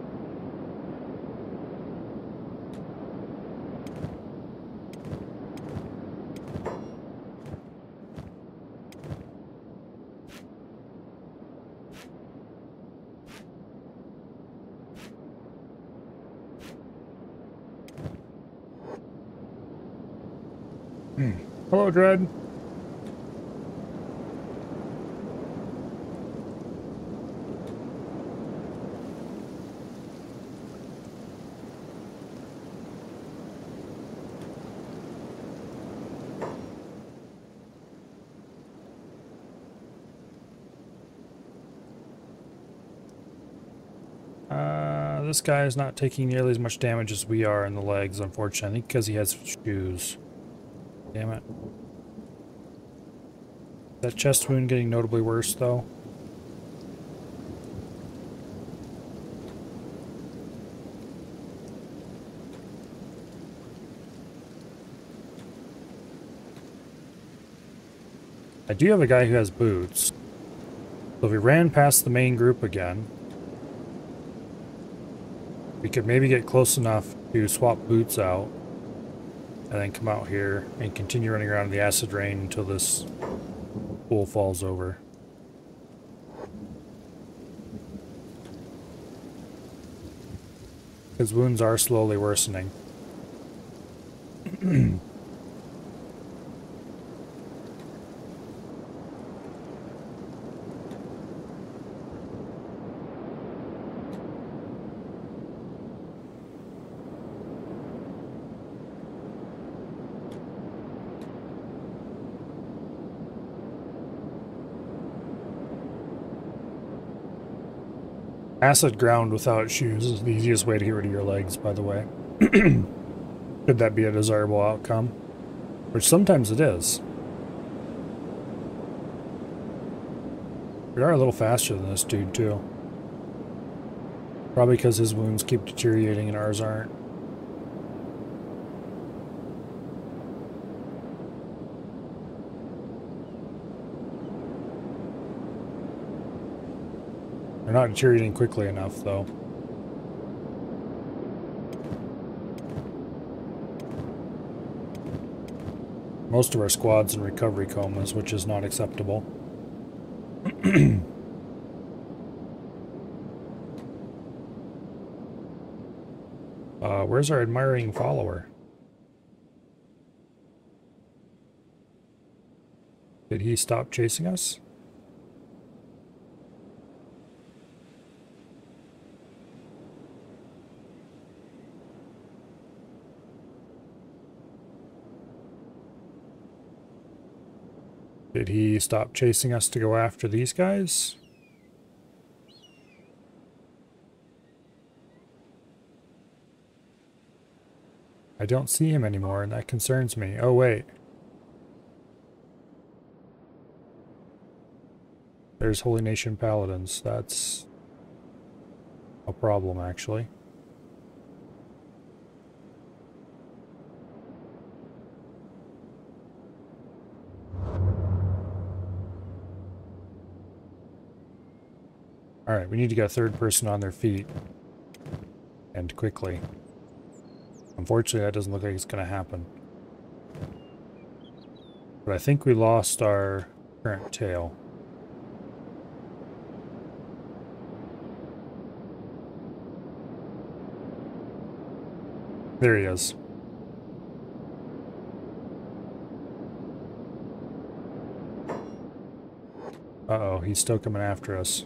Hello, Dread. This guy is not taking nearly as much damage as we are in the legs, unfortunately. I think because he has shoes. Damn it. That chest wound getting notably worse, though. I do have a guy who has boots. So if we ran past the main group again, we could maybe get close enough to swap boots out and then come out here and continue running around in the acid rain until this pool falls over. His wounds are slowly worsening. Acid ground without shoes is the easiest way to get rid of your legs, by the way. Could that be a desirable outcome? Which sometimes it is. We are a little faster than this dude, too. Probably because his wounds keep deteriorating and ours aren't. They're not deteriorating quickly enough, though. Most of our squad's in recovery comas, which is not acceptable. Where's our admiring follower? Did he stop chasing us? Did he stop chasing us to go after these guys? I don't see him anymore, and that concerns me. Oh, wait. There's Holy Nation Paladins. That's a problem, actually. Alright, we need to get a third person on their feet. And quickly. Unfortunately, that doesn't look like it's going to happen. But I think we lost our current tail. There he is. Uh-oh, he's still coming after us.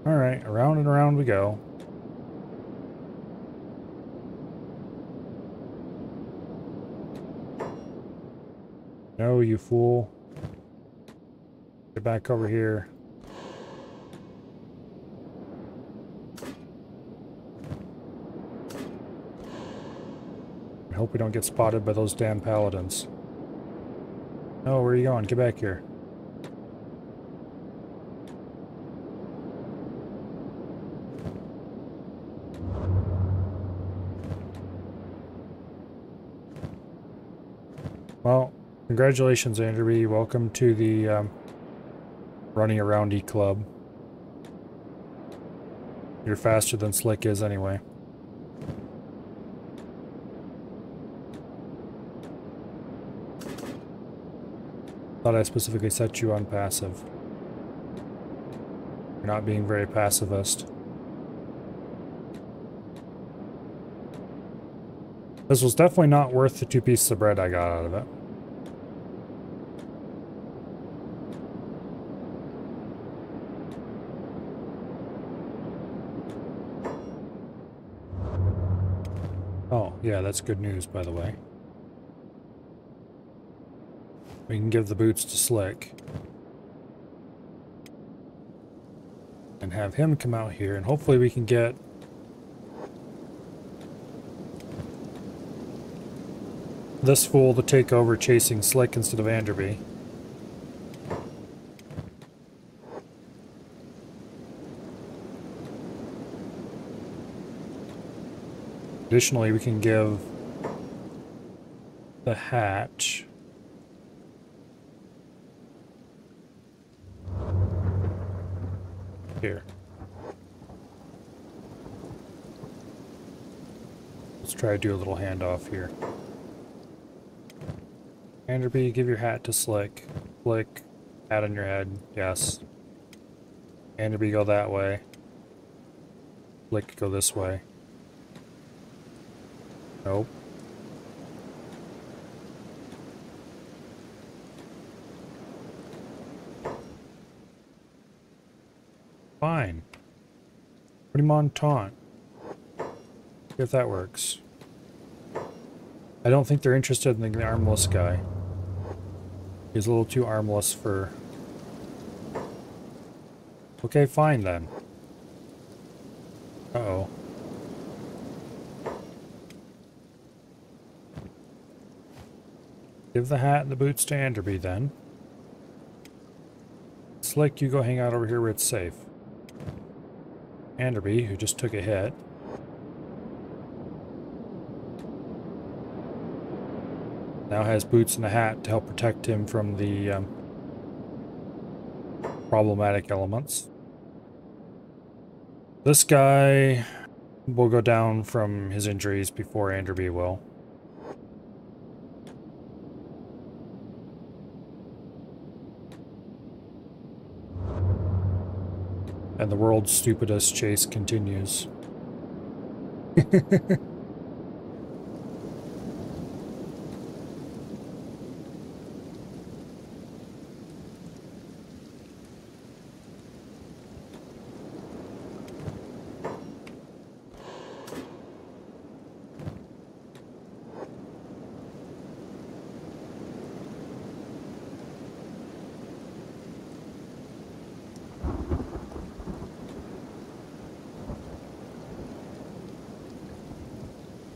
Alright, around and around we go. No, you fool. Get back over here. I hope we don't get spotted by those damn paladins. No, where are you going? Get back here. Well, congratulations, Anderby. Welcome to the Running Aroundy Club. You're faster than Slick is anyway. Thought I specifically set you on passive. You're not being very pacifist. This was definitely not worth the 2 pieces of bread I got out of it. Oh, yeah, that's good news, by the way. We can give the boots to Slick. And have him come out here, and hopefully we can get this fool to take over chasing Slick instead of Anderby. Additionally, we can give the hatch here. Let's try to do a little handoff here. Anderby, give your hat to Slick. Slick, hat on your head. Yes. Anderby, go that way. Slick, go this way. Nope. Fine. Put him on taunt. See if that works. I don't think they're interested in the armless guy. He's a little too armless for... Okay, fine then. Uh-oh. Give the hat and the boots to Anderby then. Slick, you go hang out over here where it's safe. Anderby, who just took a hit. Now has boots and a hat to help protect him from the problematic elements. This guy will go down from his injuries before Anderby will. And the world's stupidest chase continues.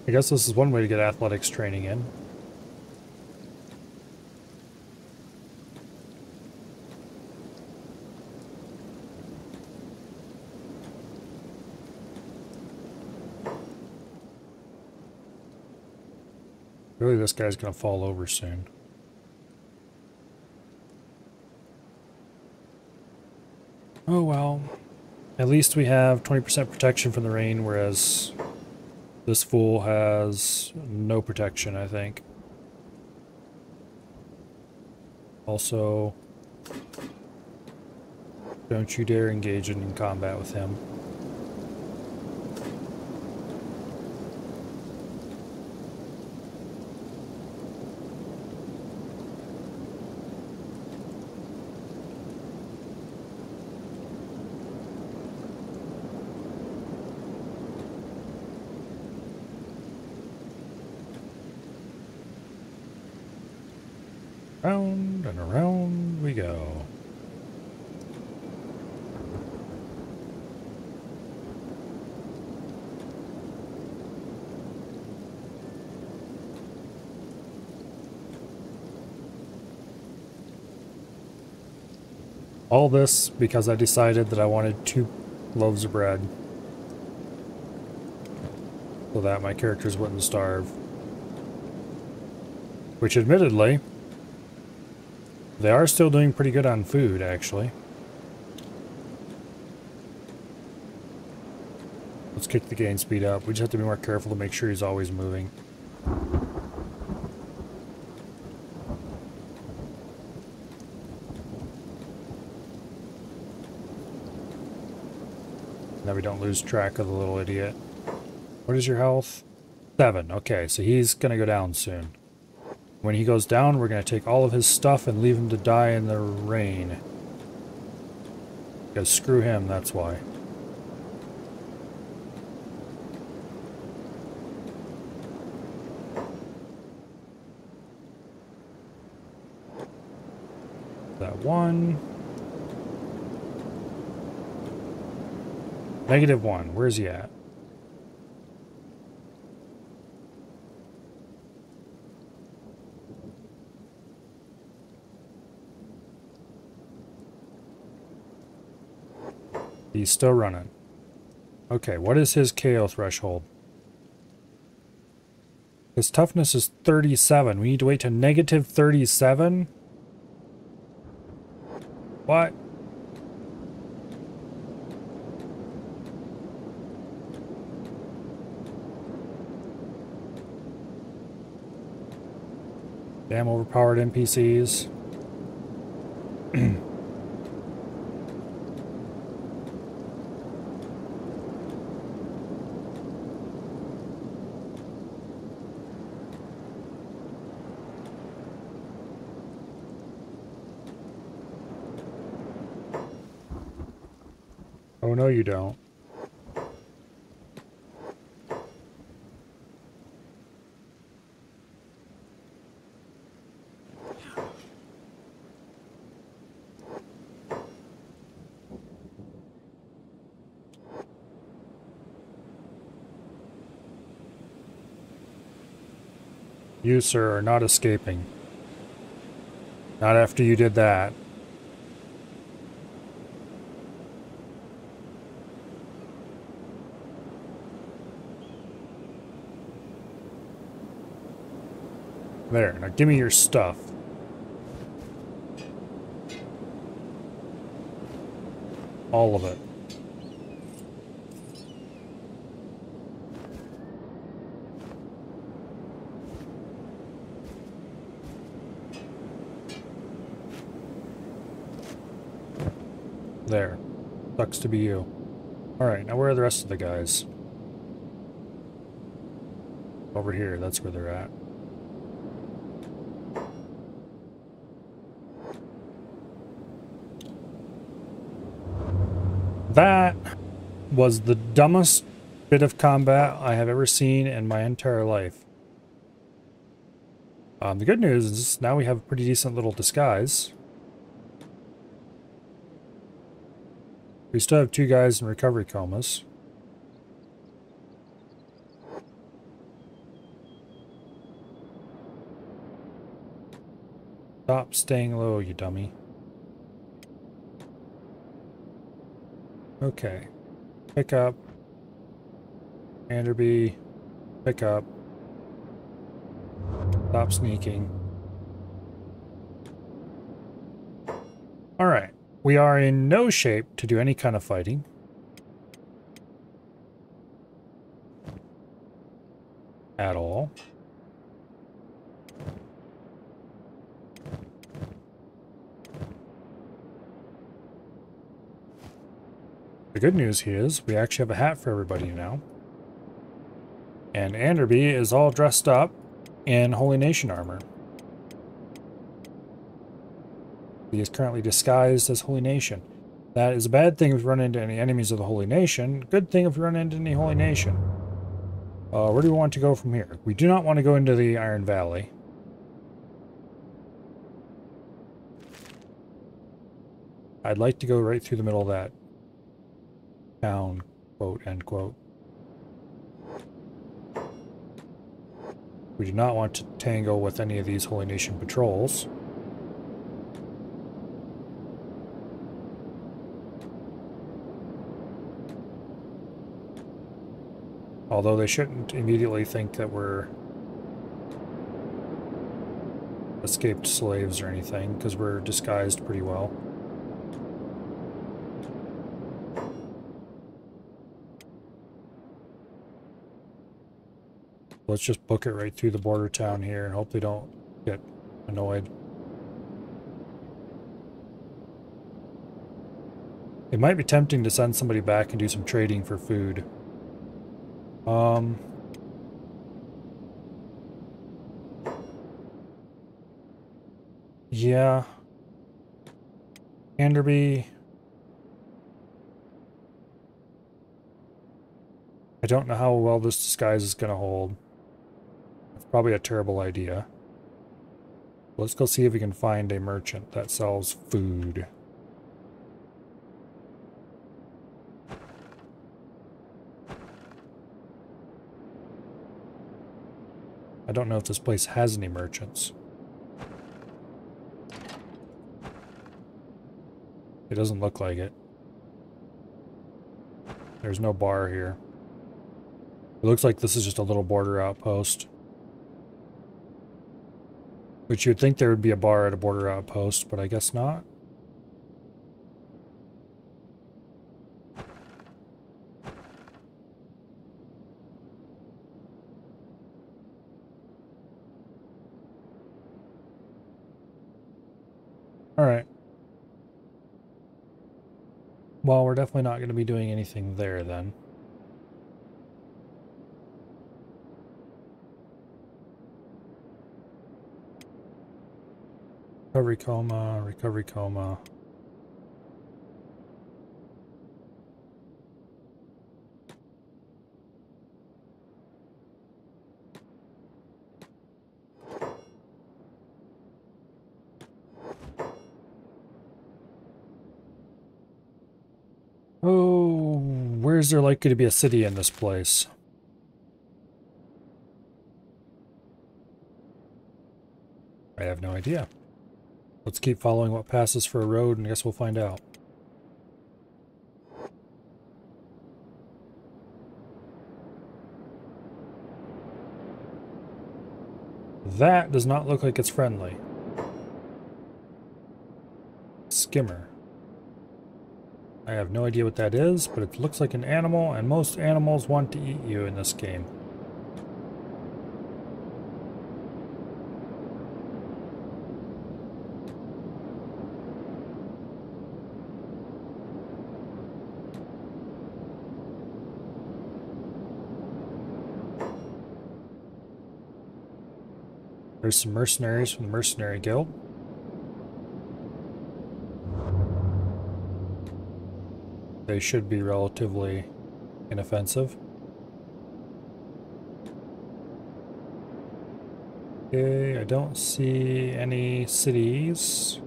I guess this is one way to get athletics training in. Really, this guy's gonna fall over soon. Oh well. At least we have 20% protection from the rain, whereas this fool has no protection, I think. Also, don't you dare engage in combat with him. Round and around we go. All this because I decided that I wanted 2 loaves of bread so that my characters wouldn't starve. Which admittedly, they are still doing pretty good on food, actually. Let's kick the gain speed up. We just have to be more careful to make sure he's always moving. Now we don't lose track of the little idiot. What is your health? 7. Okay, so he's gonna go down soon. When he goes down, we're going to take all of his stuff and leave him to die in the rain. Because screw him, that's why. That 1. -1. Where's he at? He's still running. Okay, what is his KO threshold? His toughness is 37. We need to wait to -37? What? Damn overpowered NPCs. Oh, no, you don't. You, sir, are not escaping. Not after you did that. There, now give me your stuff. All of it. There. Sucks to be you. Alright, now where are the rest of the guys? Over here, that's where they're at. That was the dumbest bit of combat I have ever seen in my entire life. The good news is now we have a pretty decent little disguise. We still have 2 guys in recovery comas. Stop staying low, you dummy. Okay. Pick up. Anderby. Pick up. Stop sneaking. Alright. We are in no shape to do any kind of fighting. At all. The good news here is we actually have a hat for everybody now. And Anderby is all dressed up in Holy Nation armor. He is currently disguised as Holy Nation. That is a bad thing if you run into any enemies of the Holy Nation. Good thing if you run into any Holy Nation. Where do we want to go from here? We do not want to go into the Iron Valley. I'd like to go right through the middle of that town, quote, end quote. We do not want to tangle with any of these Holy Nation patrols. Although they shouldn't immediately think that we're escaped slaves or anything, because we're disguised pretty well. Let's just book it right through the border town here and hope they don't get annoyed. It might be tempting to send somebody back and do some trading for food. Yeah. Anderby. I don't know how well this disguise is going to hold. It's probably a terrible idea. Let's go see if we can find a merchant that sells food. I don't know if this place has any merchants. It doesn't look like it. There's no bar here. It looks like this is just a little border outpost. Which you'd think there would be a bar at a border outpost, but I guess not. Alright. Well, we're definitely not going to be doing anything there then. Recovery coma, recovery coma. Oh, where's there likely to be a city in this place? I have no idea. Let's keep following what passes for a road, and I guess we'll find out. That does not look like it's friendly. Skimmer. I have no idea what that is, but it looks like an animal, and most animals want to eat you in this game. There's some mercenaries from the Mercenary Guild. They should be relatively inoffensive. Okay, I don't see any cities.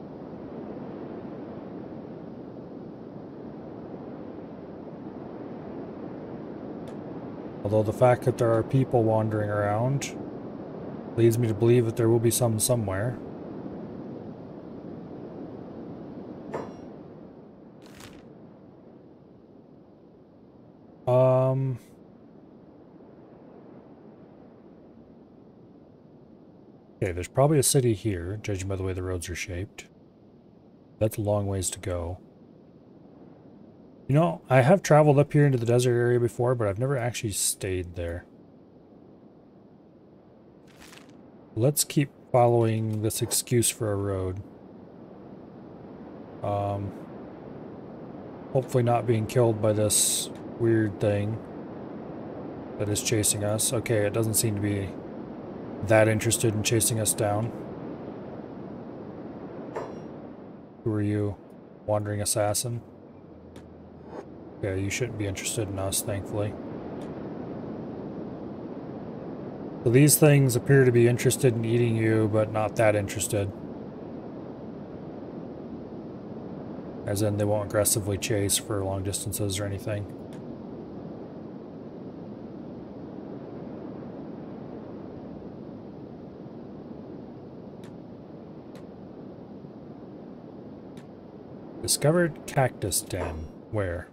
Although the fact that there are people wandering around leads me to believe that there will be some somewhere. Okay, there's probably a city here, judging by the way the roads are shaped. That's a long ways to go. You know, I have traveled up here into the desert area before, but I've never actually stayed there. Let's keep following this excuse for a road. Hopefully not being killed by this weird thing that is chasing us. Okay, it doesn't seem to be that interested in chasing us down. Who are you? Wandering assassin? Yeah, you shouldn't be interested in us, thankfully. So these things appear to be interested in eating you, but not that interested. As in, they won't aggressively chase for long distances or anything. Discovered cactus den. Where?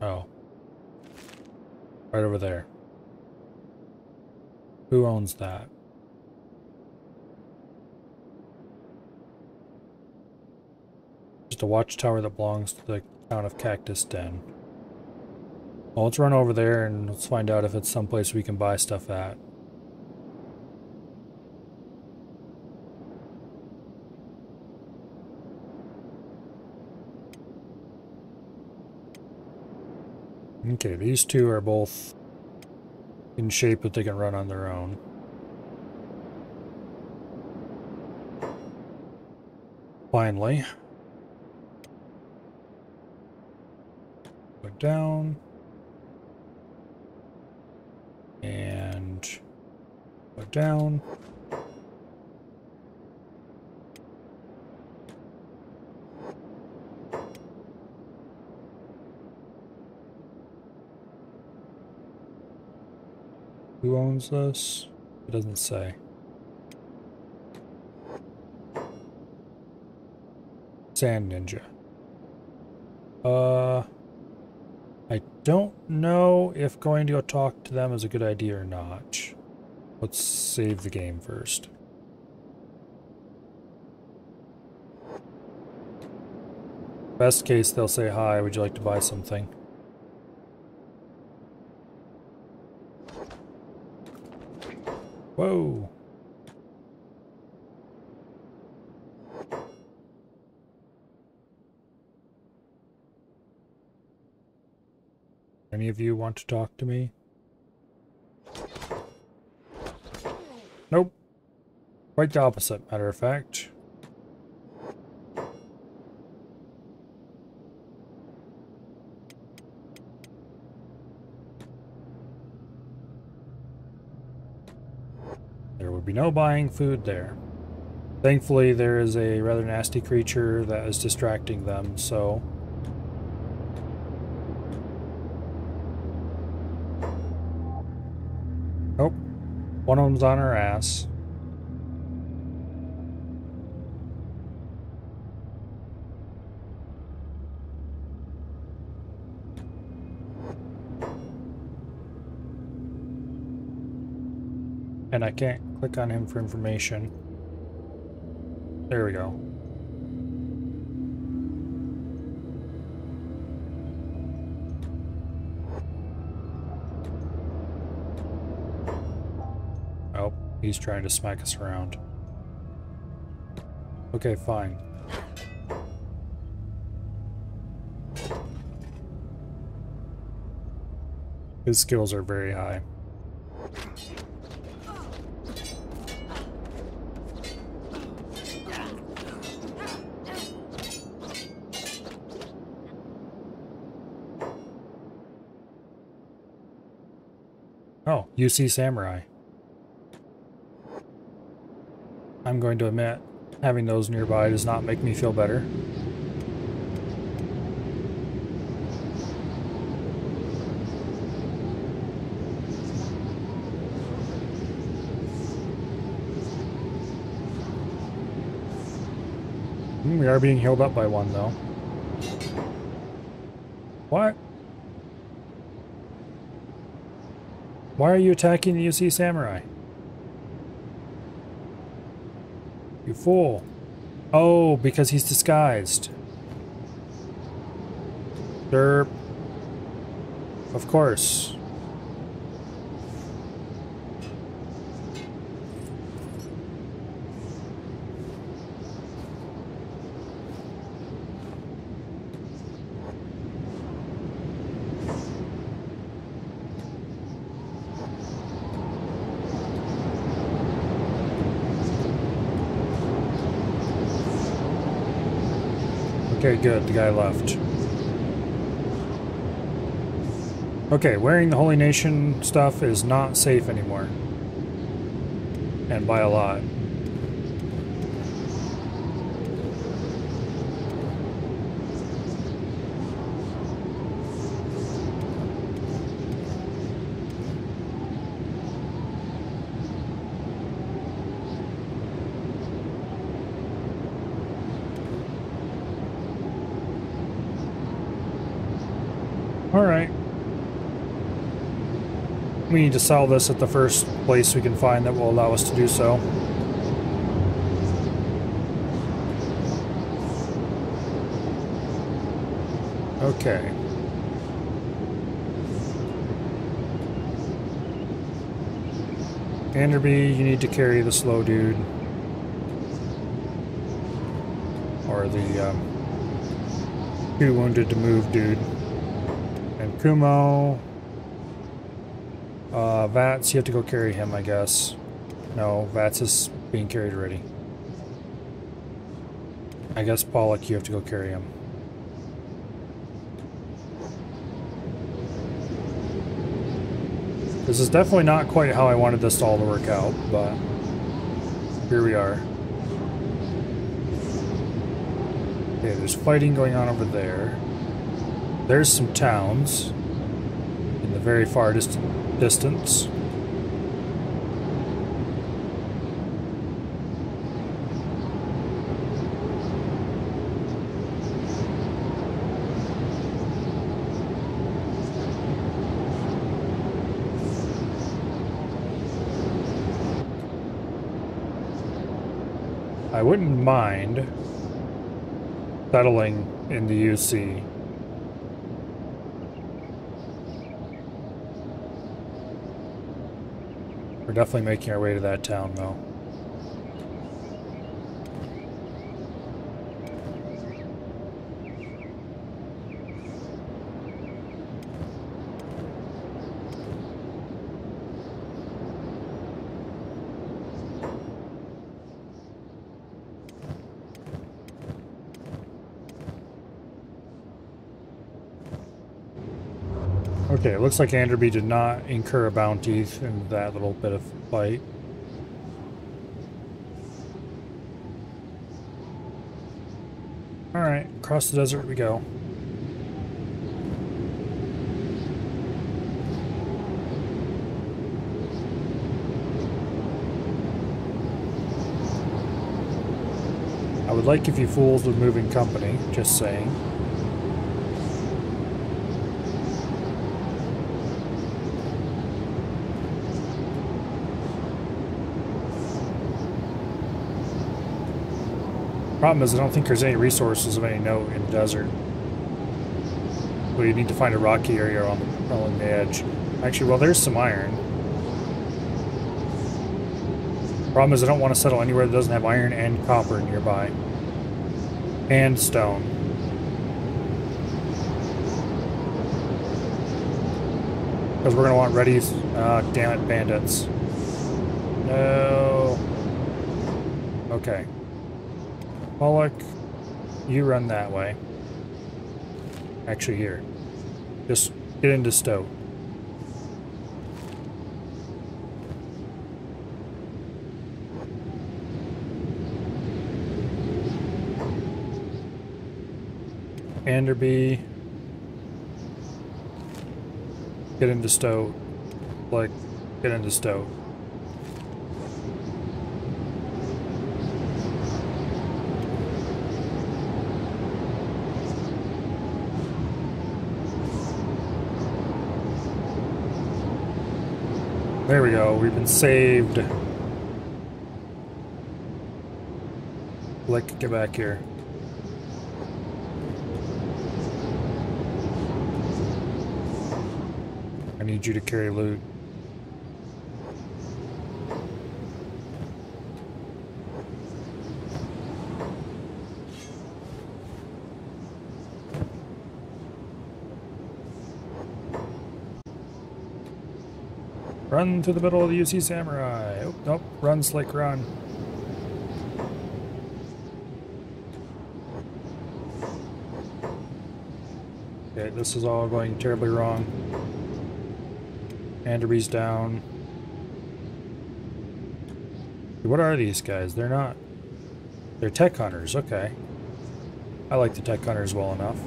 Oh. Right over there. Who owns that? Just a watchtower that belongs to the town of Cactus Den. Well, let's run over there and let's find out if it's someplace we can buy stuff at. Okay, these two are both in shape that they can run on their own. Finally. Go down. And go down. Who owns this? It doesn't say. Sand Ninja. I don't know if going to go talk to them is a good idea or not. Let's save the game first. Best case, they'll say, hi, would you like to buy something? Whoa. Any of you want to talk to me? Nope. Quite the opposite, matter of fact. There would be no buying food there. Thankfully, there is a rather nasty creature that is distracting them, so... One of them's on our ass. And I can't click on him for information. There we go. Oh, he's trying to smack us around. Okay, fine. His skills are very high. Oh, UC Samurai. I'm going to admit, having those nearby does not make me feel better. We are being healed up by one, though. What? Why are you attacking the UC Samurai? You fool. Oh, because he's disguised. Derp. Of course. Okay, good. The guy left. Okay, wearing the Holy Nation stuff is not safe anymore. And by a lot. Alright. We need to sell this at the first place we can find that will allow us to do so. Okay. Anderby, you need to carry the slow dude. Or the too wounded to move dude. And Kumo... Vats, you have to go carry him, I guess. No, Vats is being carried already. I guess Pollock, you have to go carry him. This is definitely not quite how I wanted this all to work out, but here we are. Okay, there's fighting going on over there. There's some towns in the very far distance. I wouldn't mind settling in the UC. We're definitely making our way to that town, though. Okay, it looks like Anderby did not incur a bounty in that little bit of fight. Alright, across the desert we go. would like if you fools would move in company, just saying. Problem is, I don't think there's any resources of any note in the desert. So you need to find a rocky area along the edge. Actually, well, there's some iron. Problem is, I don't want to settle anywhere that doesn't have iron and copper nearby. And stone. Because we're going to want ready... damn it, bandits. No. Okay. Pollock, you run that way. Actually, here. Just get into Stowe. Anderby. Get into Stowe. Like, get into Stowe. There we go, we've been saved. Like, get back here. I need you to carry loot. Run to the middle of the UC Samurai. Oh, nope. Run, Slick, run. Okay, this is all going terribly wrong. Anderby's down. What are these guys? They're not... They're tech hunters, okay. I like the tech hunters well enough.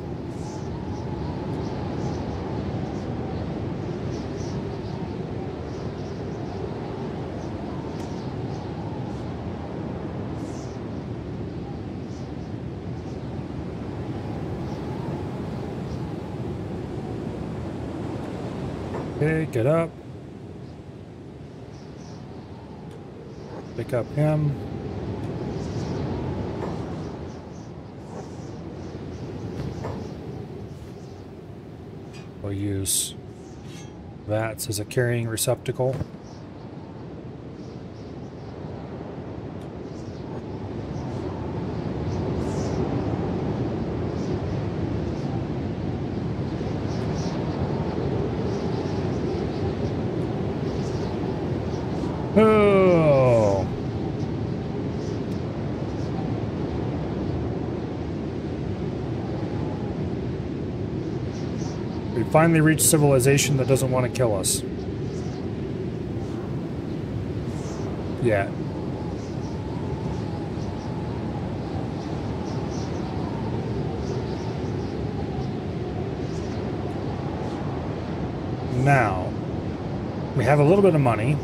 Okay, get up. Pick up him. We'll use that as a carrying receptacle. Oh. We finally reached civilization that doesn't want to kill us. Yeah. Now, we have a little bit of money.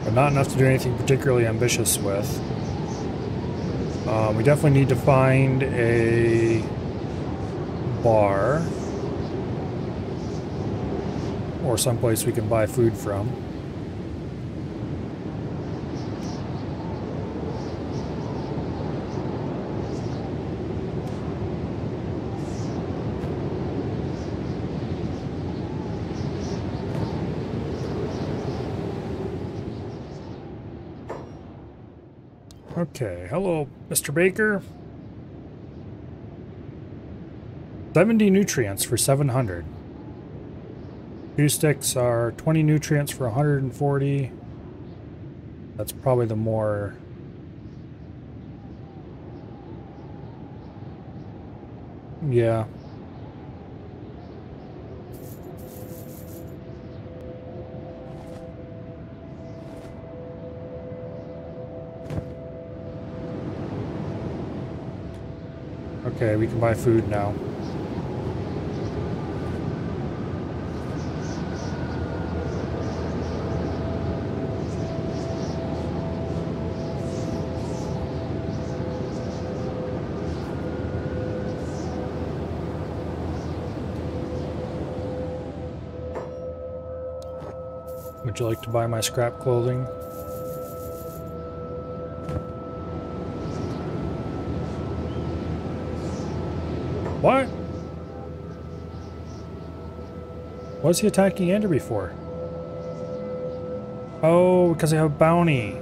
But not enough to do anything particularly ambitious with. We definitely need to find a bar or someplace we can buy food from. Okay, hello, Mr. Baker. 70 nutrients for 700. 2 sticks are 20 nutrients for 140. That's probably the more... Yeah. Okay, we can buy food now. Would you like to buy my scrap clothing? What? What is he attacking Enderby for? Oh, because I have a bounty.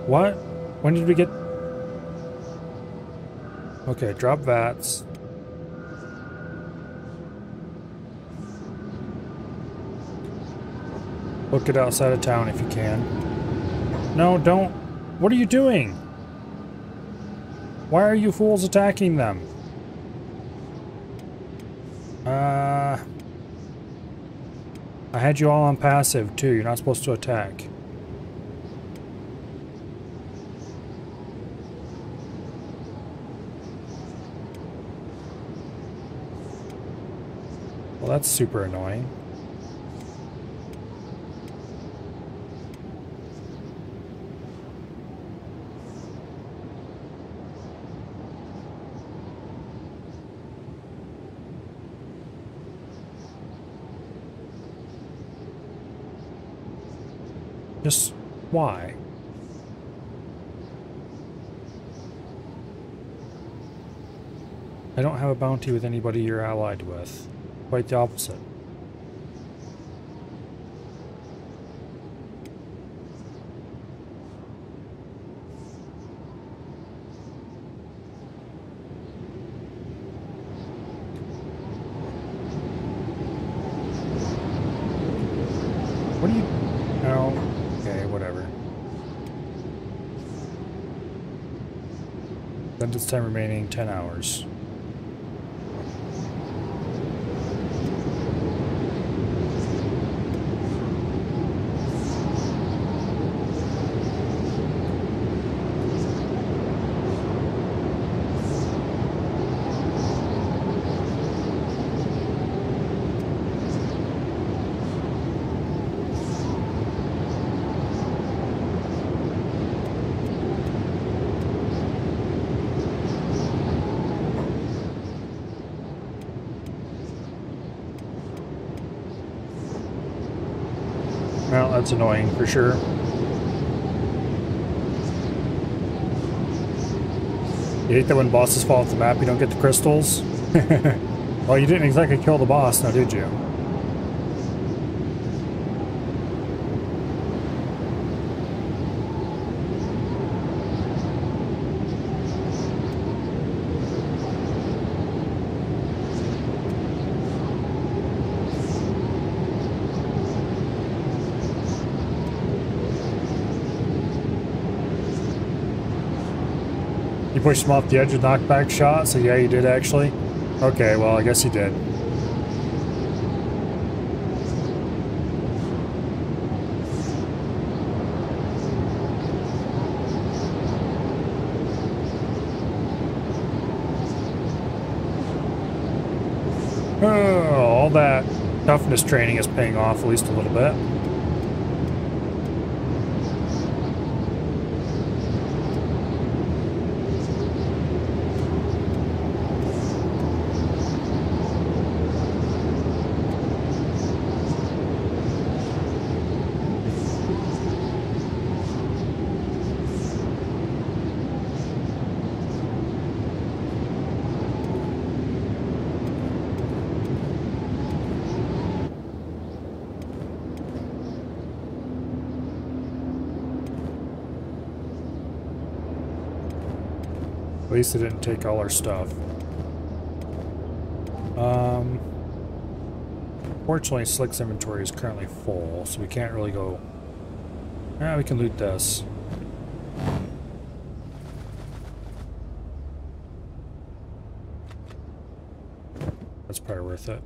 What? When did we get... Okay, drop VATS. Book it outside of town if you can. No, don't. What are you doing? Why are you fools attacking them? I had you all on passive too. You're not supposed to attack. Well, that's super annoying. Just why? I don't have a bounty with anybody you're allied with. Quite the opposite. What are you... No. Okay, whatever. Sentence time remaining 10 hours. Well, that's annoying for sure. You hate that when bosses fall off the map, you don't get the crystals? Well, you didn't exactly kill the boss, now did you? You pushed him off the edge with knockback shot, so yeah, you did actually. Okay, well, I guess you did. Oh, all that toughness training is paying off at least a little bit. At least they didn't take all our stuff. Fortunately, Slick's inventory is currently full, so we can't really go... Yeah, we can loot this. That's probably worth it.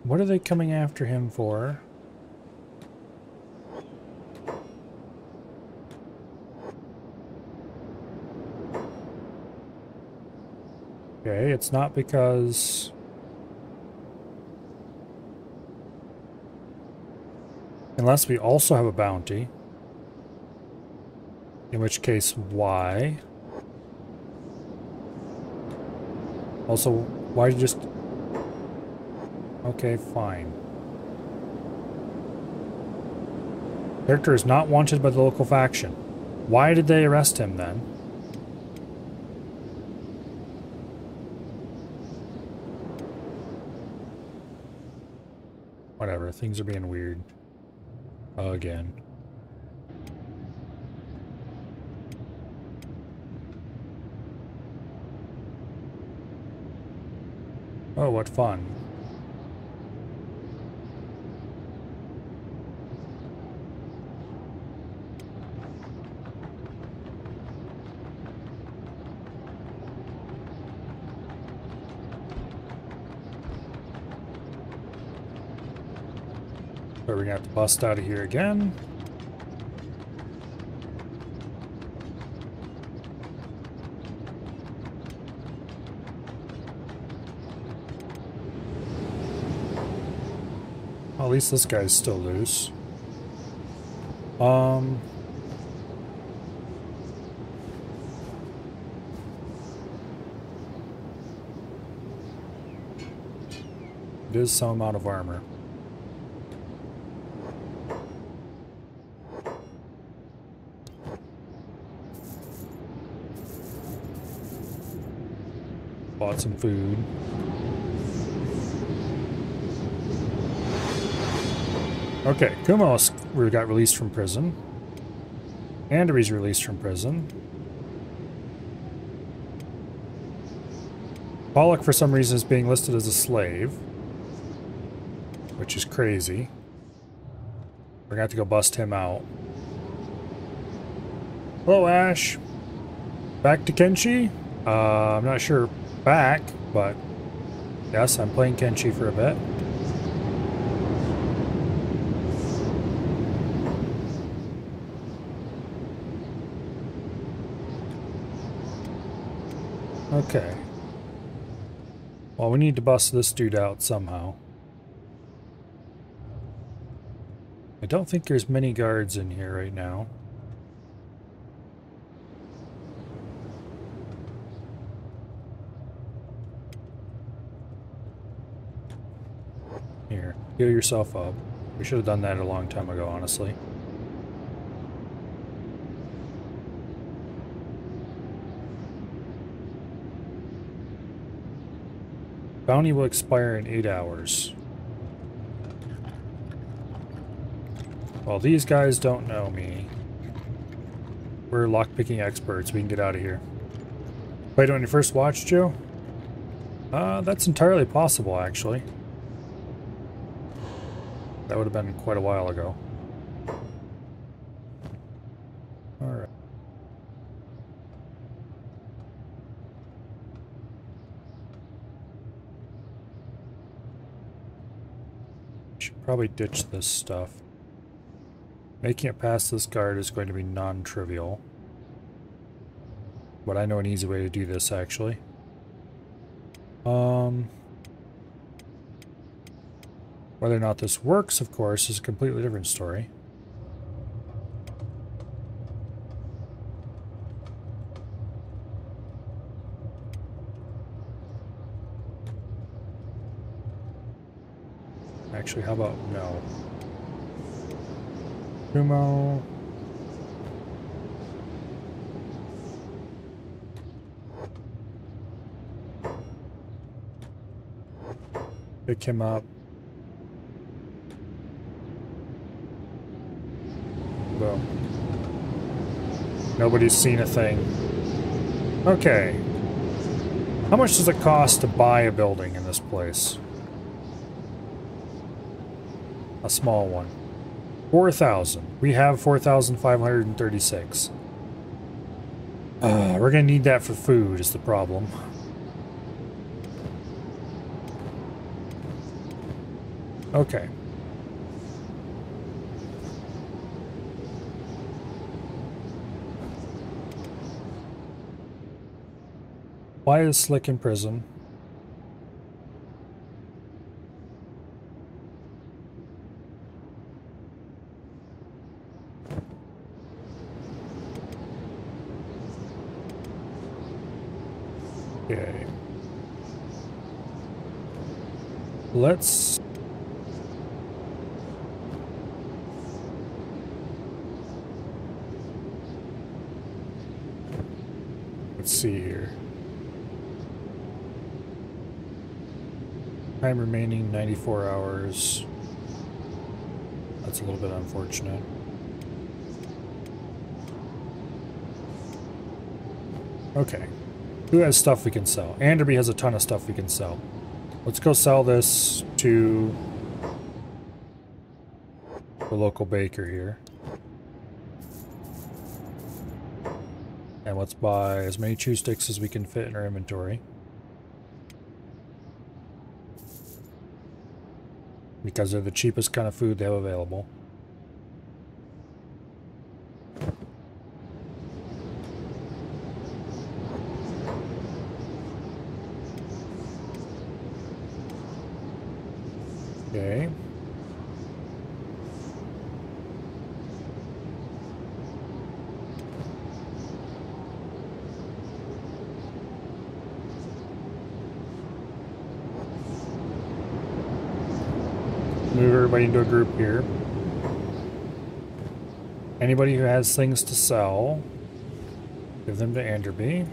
What are they coming after him for? Okay, it's not because... Unless we also have a bounty. In which case, why? Also, why did you just... Okay, fine. Character is not wanted by the local faction. Why did they arrest him then? Whatever, things are being weird. Again. Oh, what fun. So we're gonna have to bust out of here again. Well, at least this guy's still loose. It is some amount of armor. Bought some food. Okay, Kumo got released from prison. Andre's released from prison. Pollock, for some reason, is being listed as a slave. Which is crazy. We're gonna have to go bust him out. Hello, Ash. Back to Kenshi? I'm not sure back, but yes, I'm playing Kenshi for a bit. Okay. Well, we need to bust this dude out somehow. I don't think there's many guards in here right now. Here, heal yourself up. We should have done that a long time ago, honestly. Bounty will expire in 8 hours. Well, these guys don't know me. We're lockpicking experts. We can get out of here. Played it when you first watched, Joe? That's entirely possible, actually. That would have been quite a while ago. Alright. Should probably ditch this stuff. Making it past this guard is going to be non-trivial. But I know an easy way to do this, actually. Whether or not this works, of course, is a completely different story. Actually, how about no? Kumo. Pick him up. Boom. Nobody's seen a thing. Okay. How much does it cost to buy a building in this place? A small one. 4,000. We have 4,536. We're gonna need that for food is the problem. Okay. Why is Slick in prison? Okay. Let's see here. Time remaining 94 hours. That's a little bit unfortunate. Okay. Who has stuff we can sell? Anderby has a ton of stuff we can sell. Let's go sell this to the local baker here. And let's buy as many chew sticks as we can fit in our inventory. Because they're the cheapest kind of food they have available. Okay. Move everybody into a group here. Anybody who has things to sell, give them to Anderby.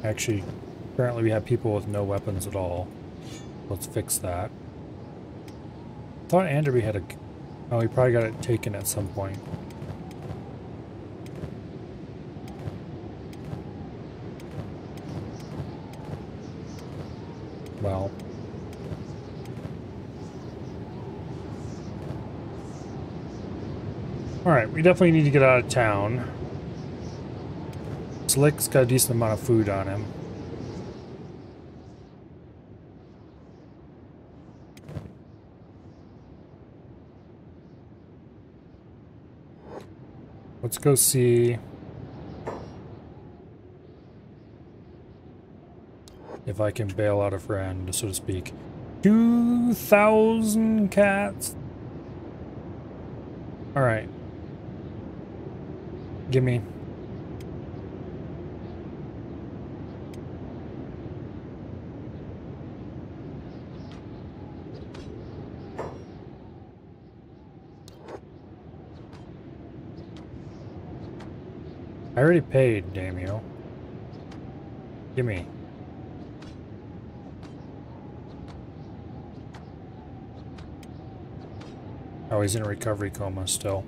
Actually, currently we have people with no weapons at all. Let's fix that. I thought Anderby had a... Oh, he probably got it taken at some point. Well. Alright, we definitely need to get out of town. Slick's got a decent amount of food on him. Let's go see if I can bail out a friend, so to speak. 2,000 cats. Alright. Gimme. I already paid, damn you. Gimme. Oh, he's in a recovery coma still.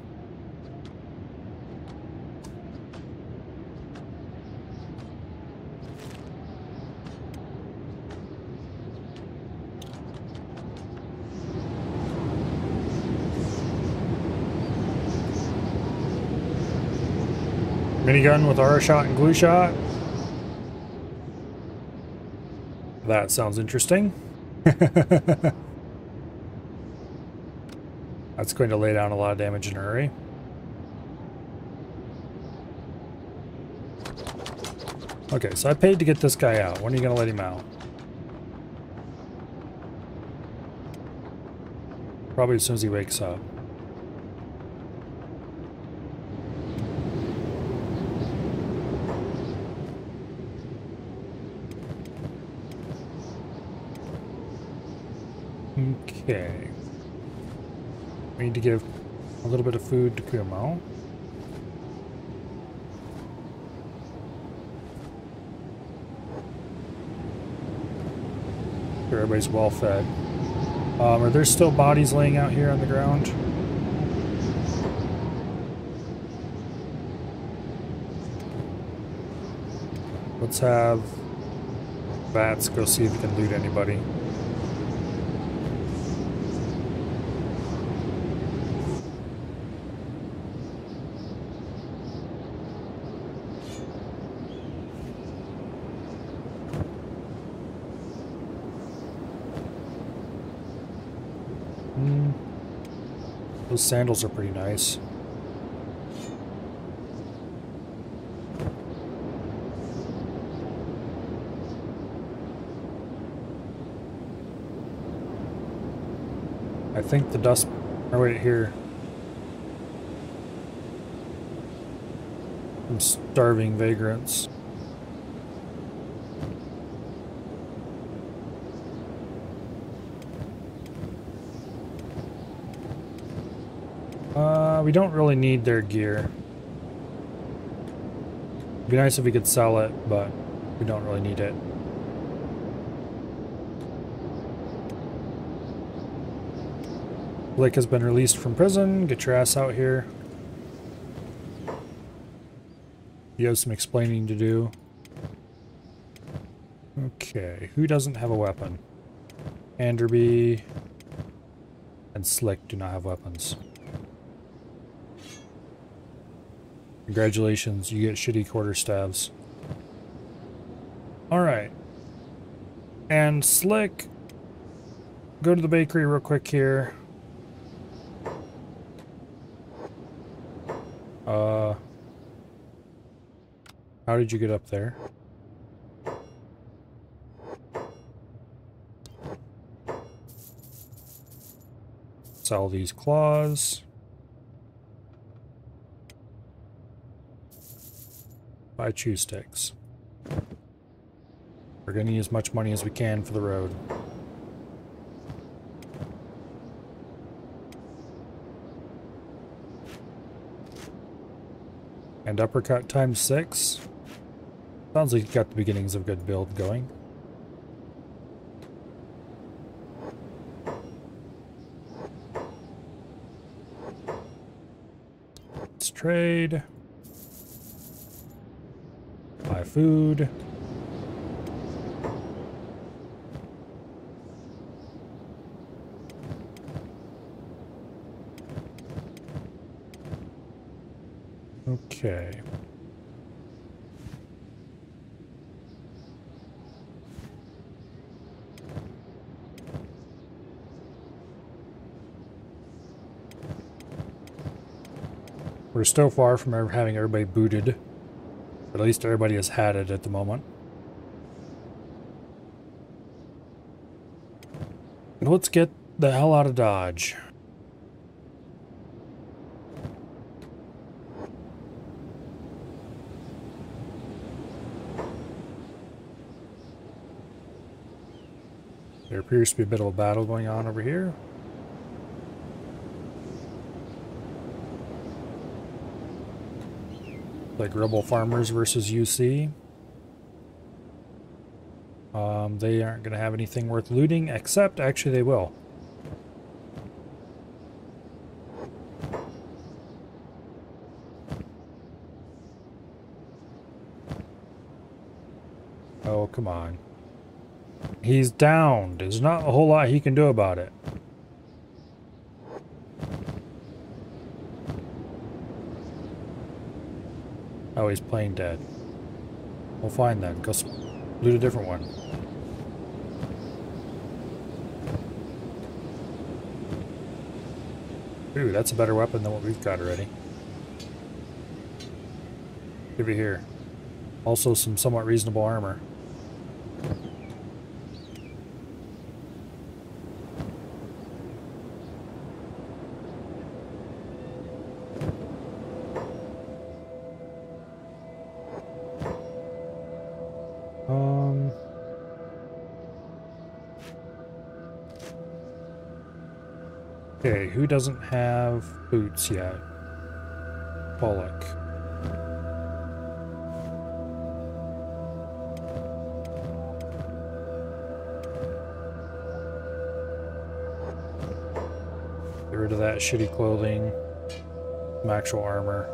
Minigun with R shot and glue shot. That sounds interesting. That's going to lay down a lot of damage in a hurry. Okay, so I paid to get this guy out. When are you going to let him out? Probably as soon as he wakes up. Okay. We need to give a little bit of food to Kumo. Sure, everybody's well fed. Are there still bodies laying out here on the ground? Let's have Bats go see if we can loot anybody. Those sandals are pretty nice. I think the dust... Oh, wait, here. Some starving vagrants. We don't really need their gear. It'd be nice if we could sell it, but we don't really need it. Blake has been released from prison. Get your ass out here. You have some explaining to do. Okay, who doesn't have a weapon? Anderby and Slick do not have weapons. Congratulations, you get shitty quarterstaves. Alright. And Slick, go to the bakery real quick here. How did you get up there? Sell these claws. Buy chew sticks. We're gonna need as much money as we can for the road. And uppercut times 6. Sounds like you got the beginnings of a good build going. Let's trade. Buy food. Okay. We're still far from having everybody booted. At least everybody has had it at the moment. Let's get the hell out of Dodge. There appears to be a bit of a battle going on over here. Like Rebel Farmers versus UC. They aren't going to have anything worth looting, except actually they will. Oh, come on. He's downed. There's not a whole lot he can do about it. Oh, he's playing dead. Well, fine then. Go loot a different one. Ooh, that's a better weapon than what we've got already. Give it here. Also some somewhat reasonable armor. Okay, who doesn't have boots yet? Pollock. Get rid of that shitty clothing. Some actual armor.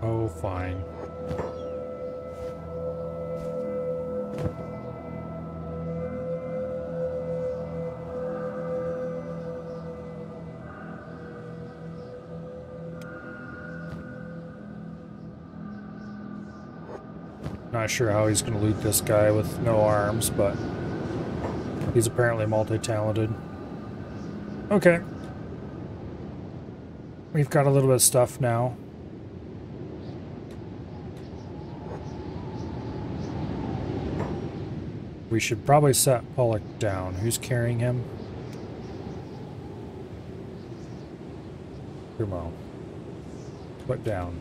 Oh, fine. Not sure how he's going to loot this guy with no arms, but he's apparently multi-talented. Okay. We've got a little bit of stuff now. We should probably set Pollock down. Who's carrying him? Kumo. Put down.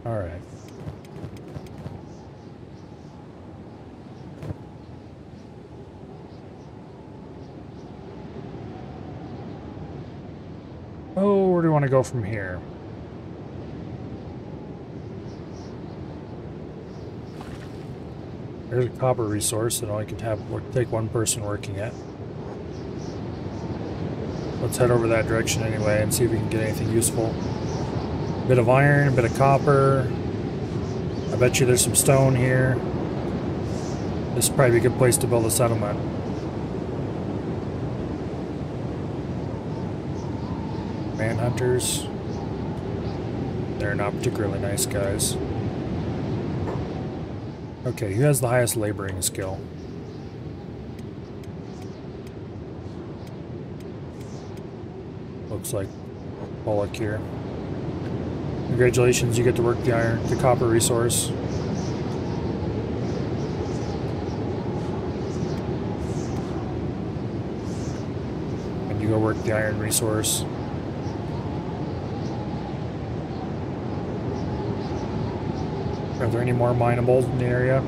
All right. Oh, where do we want to go from here? There's a copper resource that only can take one person working it. Let's head over that direction anyway and see if we can get anything useful. A bit of iron, a bit of copper. I bet you there's some stone here. This would probably be a good place to build a settlement. Manhunters. They're not particularly nice guys. Okay, who has the highest laboring skill? Looks like Pollock here. Congratulations, you get to work the copper resource. And you go work the iron resource. Are there any more minables in the area?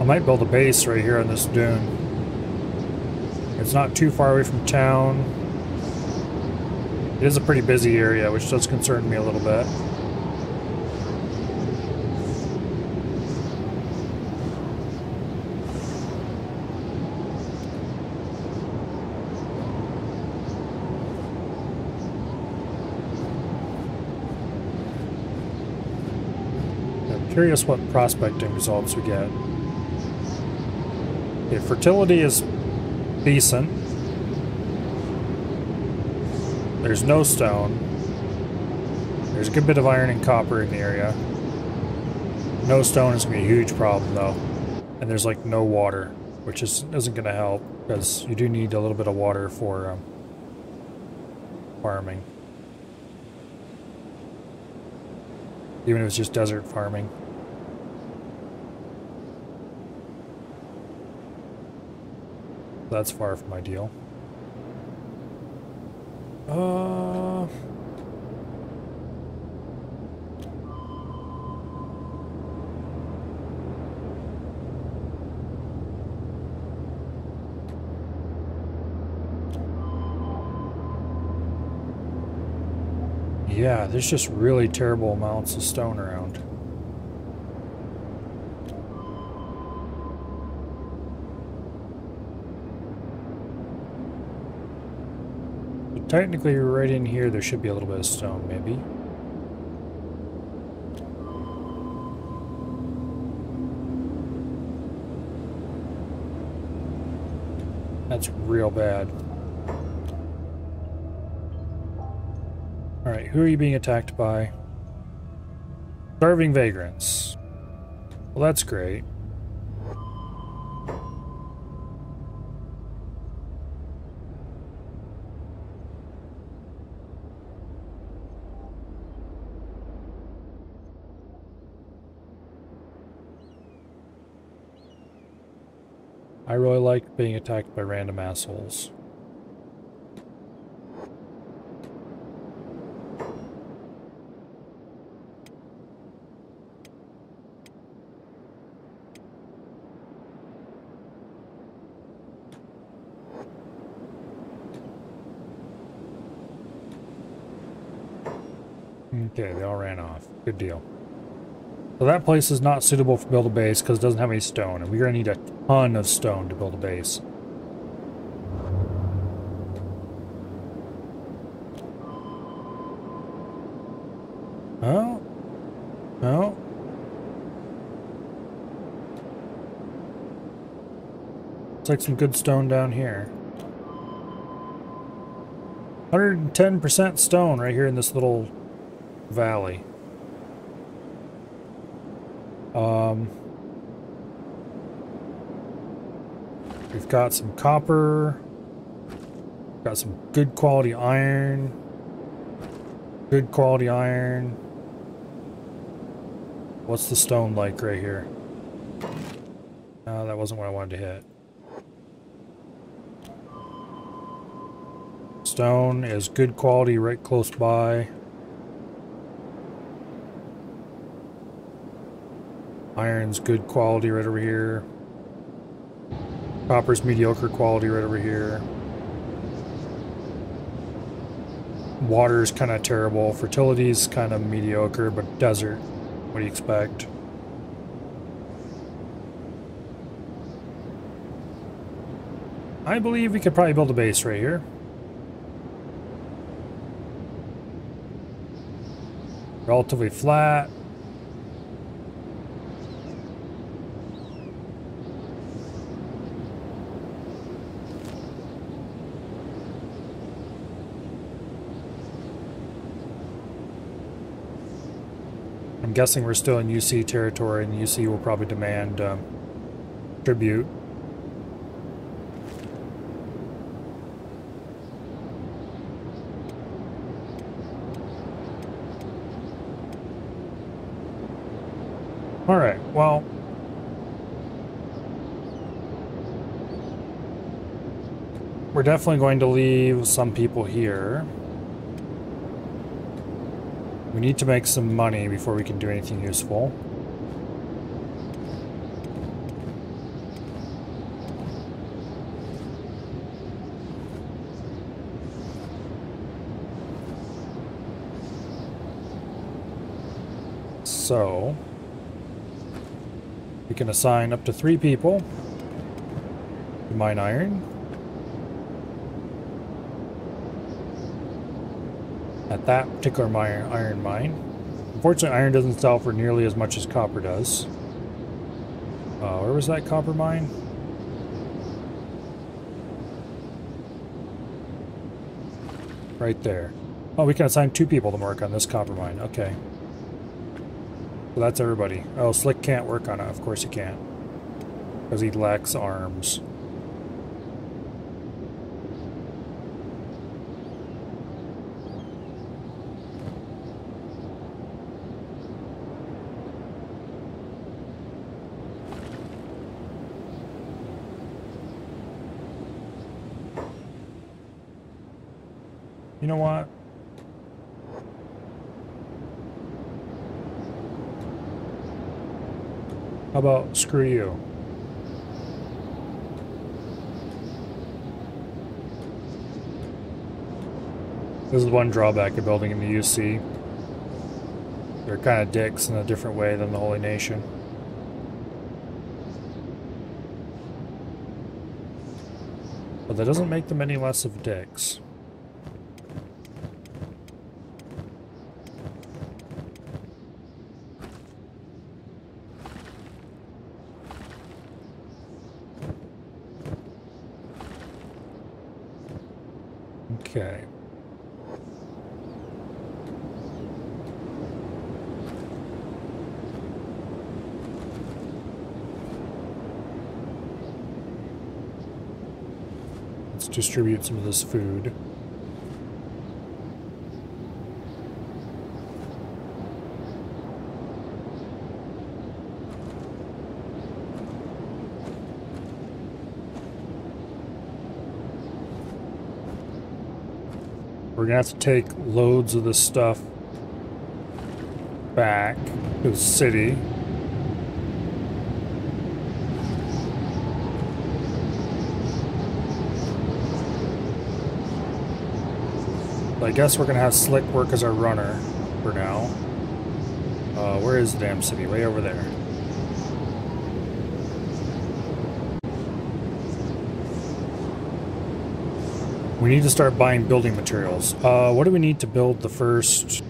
I might build a base right here on this dune. It's not too far away from town. It is a pretty busy area, which does concern me a little bit. Curious what prospecting results we get. Okay, fertility is decent. There's no stone. There's a good bit of iron and copper in the area. No stone is going to be a huge problem though. And there's like no water, which isn't going to help because you do need a little bit of water for farming. Even if it's just desert farming. That's far from ideal. Yeah, there's just really terrible amounts of stone around. Technically, right in here, there should be a little bit of stone, maybe. That's real bad. Alright, who are you being attacked by? Starving vagrants. Well, that's great. I really like being attacked by random assholes. Okay, they all ran off. Good deal. So that place is not suitable for build a base because it doesn't have any stone, and we're going to need a ton of stone to build a base. Oh? No? Looks like some good stone down here. 110% stone right here in this little valley. We've got some copper, got some good quality iron, good quality iron. What's the stone like right here? That wasn't what I wanted to hit. Stone is good quality right close by. Iron's good quality right over here. Copper's mediocre quality right over here. Water's kind of terrible. Fertility's kind of mediocre, but desert. What do you expect? I believe we could probably build a base right here. Relatively flat. I'm guessing we're still in UC territory, and UC will probably demand tribute. All right, well, we're definitely going to leave some people here. We need to make some money before we can do anything useful. So we can assign up to 3 people to mine iron. At that particular iron mine. Unfortunately, iron doesn't sell for nearly as much as copper does. Where was that copper mine? Right there. Oh, we can assign 2 people to work on this copper mine. Okay. So that's everybody. Oh, Slick can't work on it. Of course he can't. Because he lacks arms. You know what? How about screw you? This is one drawback of building in the UC. They're kind of dicks in a different way than the Holy Nation. But that doesn't make them any less of dicks. Okay. Let's distribute some of this food. We're gonna have to take loads of this stuff back to the city. I guess we're gonna have Slick work as our runner for now. Where is the damn city? Way over there. We need to start buying building materials. What do we need to build the first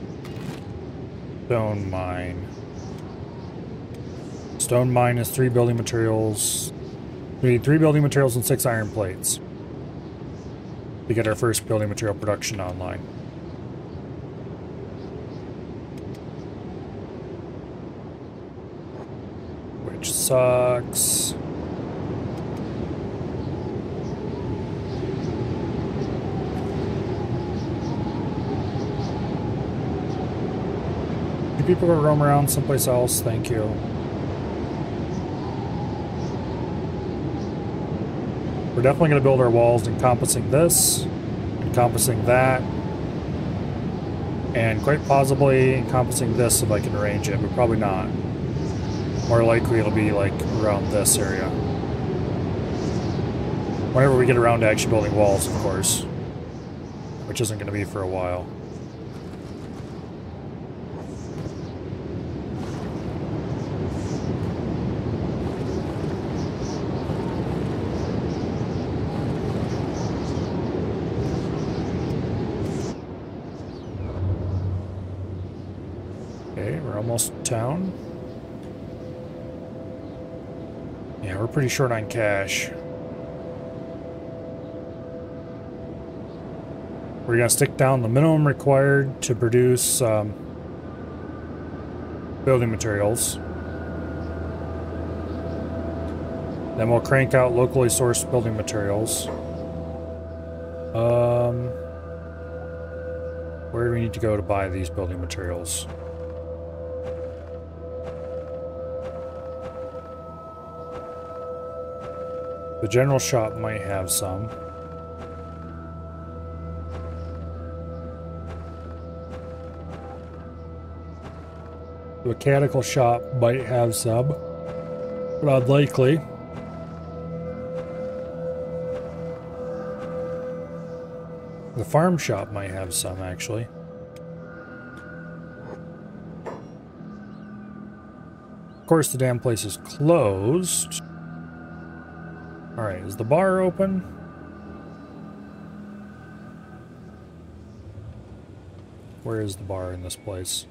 stone mine? Stone mine is 3 building materials. We need 3 building materials and 6 iron plates to get our first building material production online. which sucks. Do people go roam around someplace else? Thank you. We're definitely going to build our walls encompassing this, encompassing that, and quite possibly encompassing this if I can arrange it, but probably not. More likely it'll be like around this area. Whenever we get around to actually building walls, of course. Which isn't going to be for a while. Okay, we're almost to town. Yeah, we're pretty short on cash. We're going to stick down the minimum required to produce building materials. Then we'll crank out locally sourced building materials. Where do we need to go to buy these building materials? The general shop might have some. The mechanical shop might have some, but unlikely. The farm shop might have some, actually. Of course, the damn place is closed. Alright, is the bar open? Where is the bar in this place?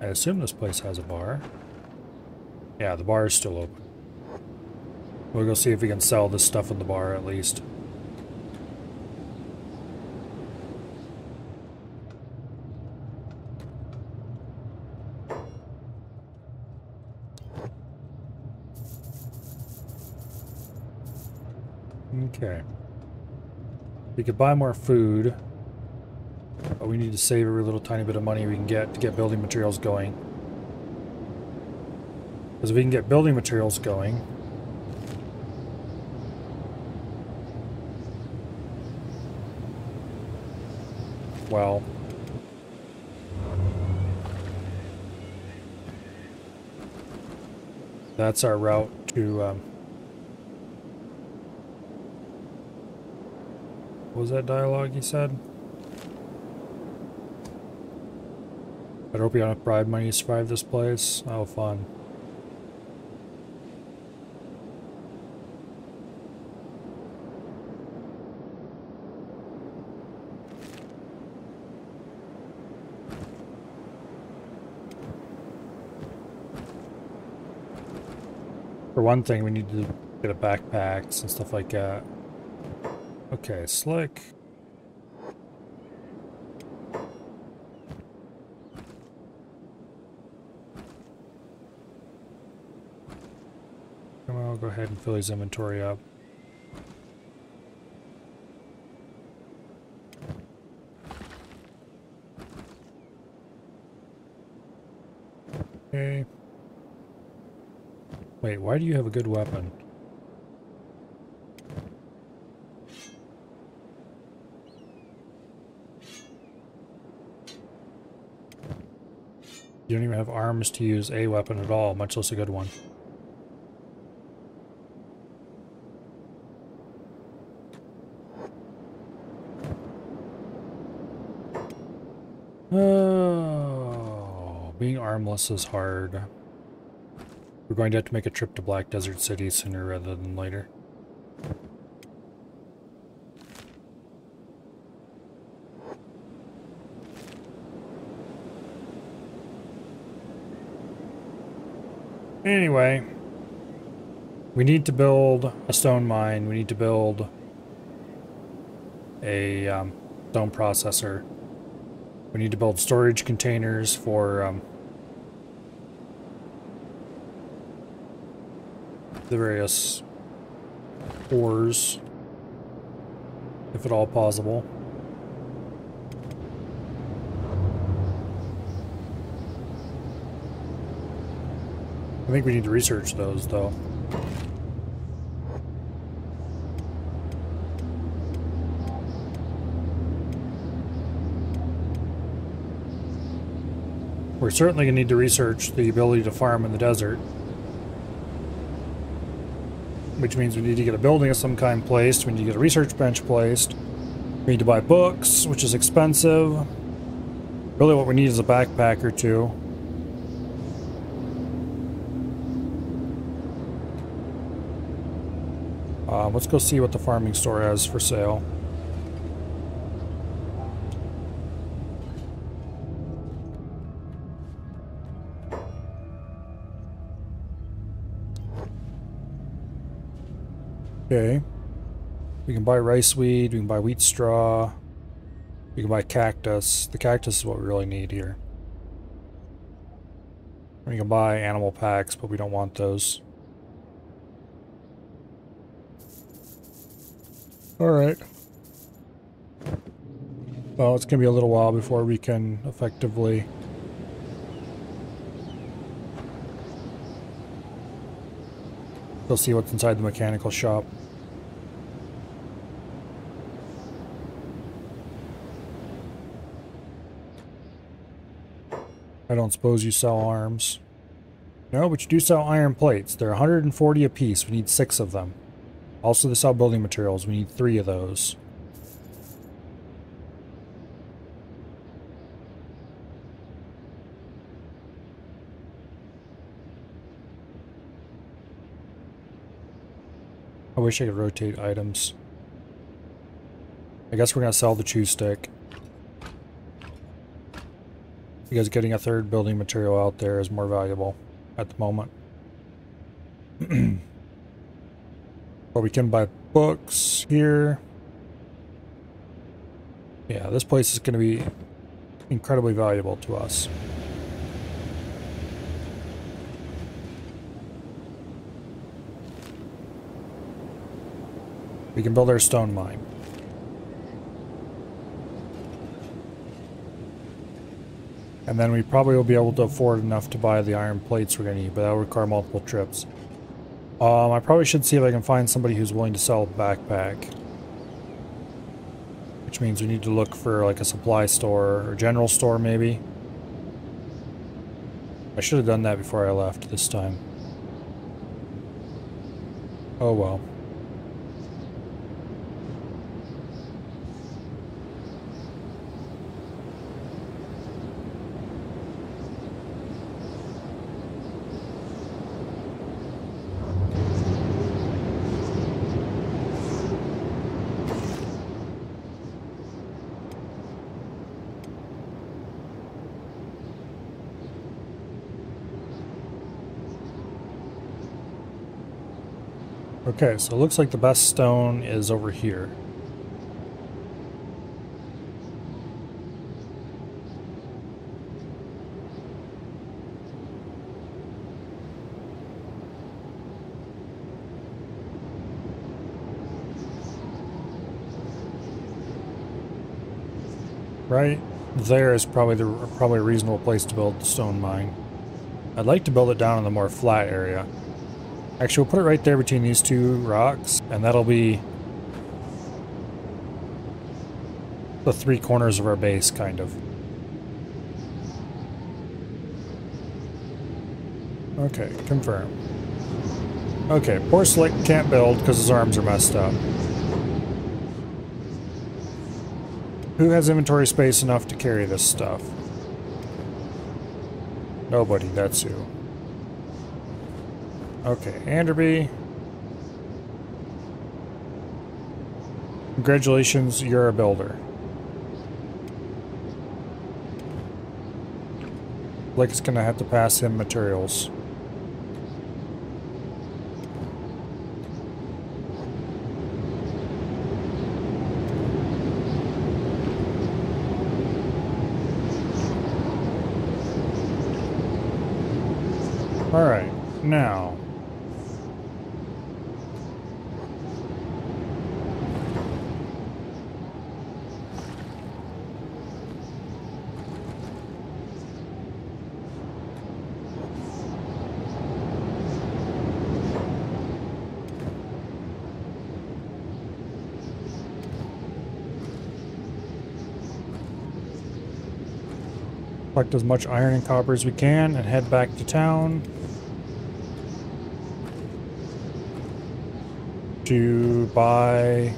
I assume this place has a bar. Yeah, the bar is still open. We'll go see if we can sell this stuff in the bar at least. Okay. We could buy more food, but we need to save every little tiny bit of money we can get to get building materials going. Because if we can get building materials going, well, that's our route to, what was that dialogue you said? I hope you don't have bribe money to survive this place. Oh, fun. For one thing, we need to get a backpacks and stuff like that. Okay, slick. Come on, I'll go ahead and fill his inventory up. Okay. Wait, why do you have a good weapon? You don't even have arms to use a weapon at all, much less a good one. Oh, being armless is hard. We're going to have to make a trip to Black Desert City sooner rather than later. Anyway, we need to build a stone mine. We need to build a stone processor. We need to build storage containers for the various ores, if at all possible. I think we need to research those, though. We're certainly going to need to research the ability to farm in the desert. Which means we need to get a building of some kind placed, we need to get a research bench placed, we need to buy books, which is expensive. Really what we need is a backpack or two. Let's go see what the farming store has for sale. Okay. We can buy rice weed, we can buy wheat straw, we can buy cactus. The cactus is what we really need here. We can buy animal packs, but we don't want those. Alright. Well, it's going to be a little while before we can effectively go see what's inside the mechanical shop. I don't suppose you sell arms. No, but you do sell iron plates. They're 140 apiece. We need 6 of them. Also, they sell building materials. We need 3 of those. I wish I could rotate items. I guess we're going to sell the chew stick. Because getting a 3rd building material out there is more valuable at the moment. But we can buy books here. Yeah, this place is going to be incredibly valuable to us. We can build our stone mine. And then we probably will be able to afford enough to buy the iron plates we're going to need, but that will require multiple trips. I probably should see if I can find somebody who's willing to sell a backpack. Which means we need to look for like a supply store or general store maybe. I should have done that before I left this time. Oh well. Okay, so it looks like the best stone is over here. Right there is probably a reasonable place to build the stone mine. I'd like to build it down in the more flat area. Actually, we'll put it right there between these 2 rocks, and that'll be the 3 corners of our base, kind of. Okay, confirm. Okay, poor Slick can't build because his arms are messed up. Who has inventory space enough to carry this stuff? Nobody, that's who. Okay, Anderby. Congratulations, you're a builder. Blake's gonna have to pass him materials. All right, now. Collect as much iron and copper as we can and head back to town to buy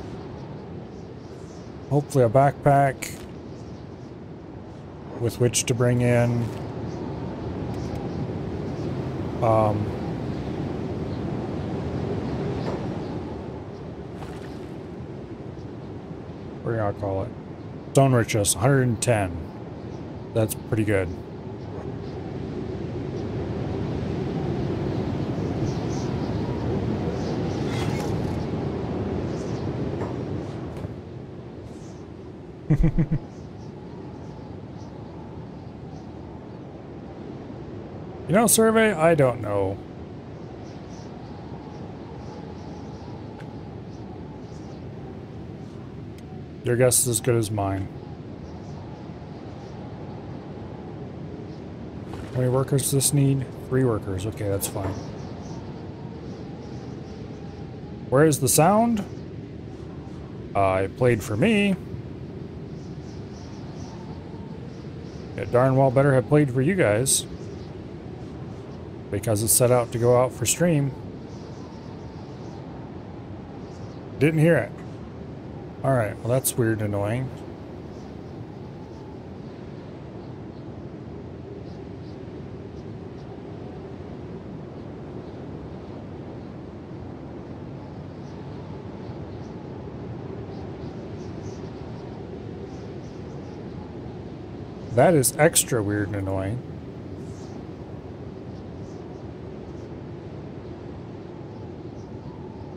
hopefully a backpack with which to bring in what do you call it? Stone richness, 110. That's pretty good. You know, survey? I don't know. Your guess is as good as mine. How many workers does this need? 3 workers. Okay, that's fine. Where is the sound? It played for me. It darn well better have played for you guys. Because it's set out to go out for stream. Didn't hear it. Alright, well that's weird and annoying. That is extra weird and annoying.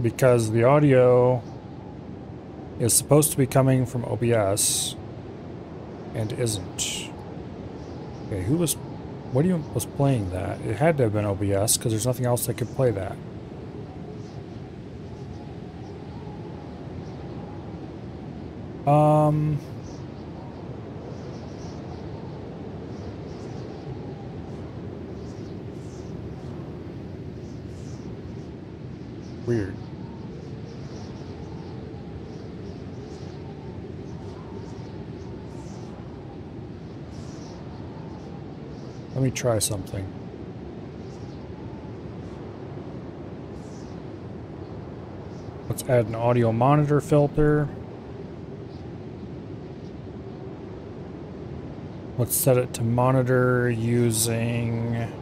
Because the audio is supposed to be coming from OBS and isn't. Okay, what was playing that? It had to have been OBS because there's nothing else that could play that. Weird. Let me try something. Let's add an audio monitor filter. Let's set it to monitor using...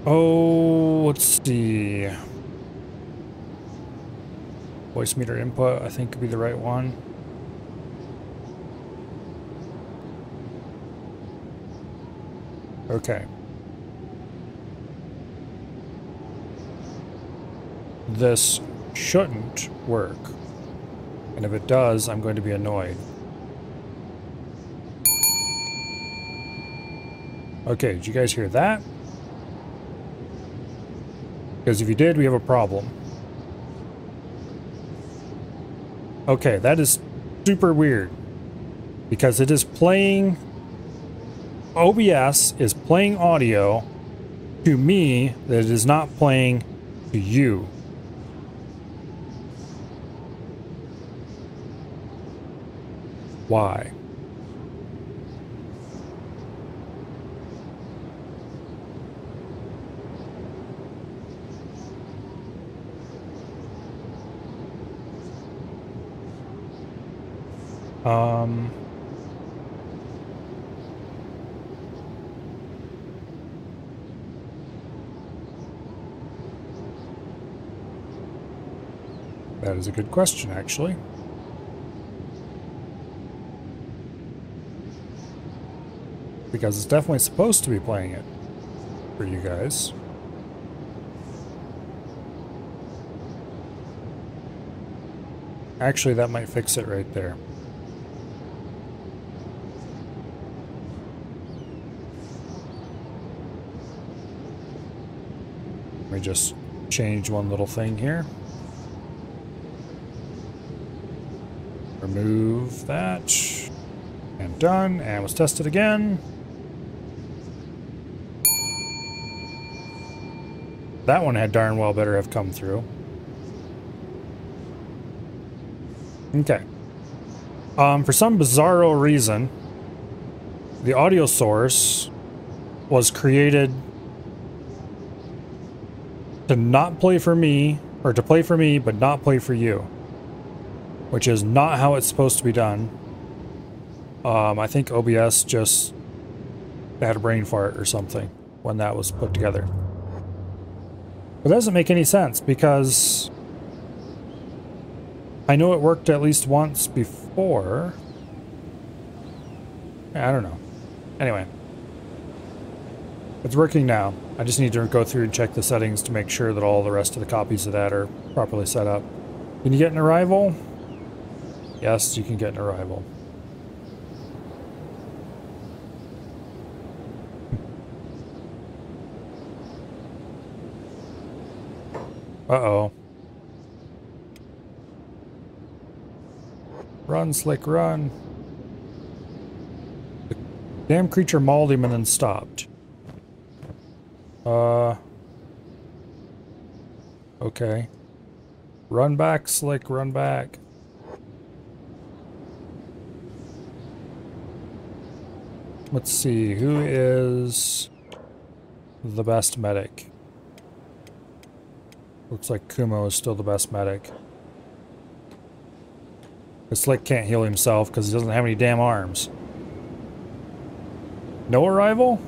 Oh, let's see. Voice meter input, I think, could be the right one. Okay. This shouldn't work. And if it does, I'm going to be annoyed. Okay, did you guys hear that? Because if you did, we have a problem. Okay, that is super weird. Because it is playing... OBS is playing audio to me that it is not playing to you. Why? That is a good question, actually. Because it's definitely supposed to be playing it for you guys. Actually, that might fix it right there. me just change one little thing here. Remove that. And done. And let's test it again. That one had darn well better have come through. Okay. For some bizarro reason, the audio source was created to not play for me, or to play for me, but not play for you. Which is not how it's supposed to be done. I think OBS just had a brain fart or something when that was put together. But that doesn't make any sense because I know it worked at least once before. I don't know. Anyway. It's working now. I just need to go through and check the settings to make sure that all the rest of the copies of that are properly set up. Can you get an arrival? Yes, you can get an arrival. Uh-oh. Run, Slick, run. The damn creature mauled him and then stopped. Okay. Run back, Slick, run back. Let's see, who is the best medic? Looks like Kumo is still the best medic. But Slick can't heal himself because he doesn't have any damn arms. No arrival?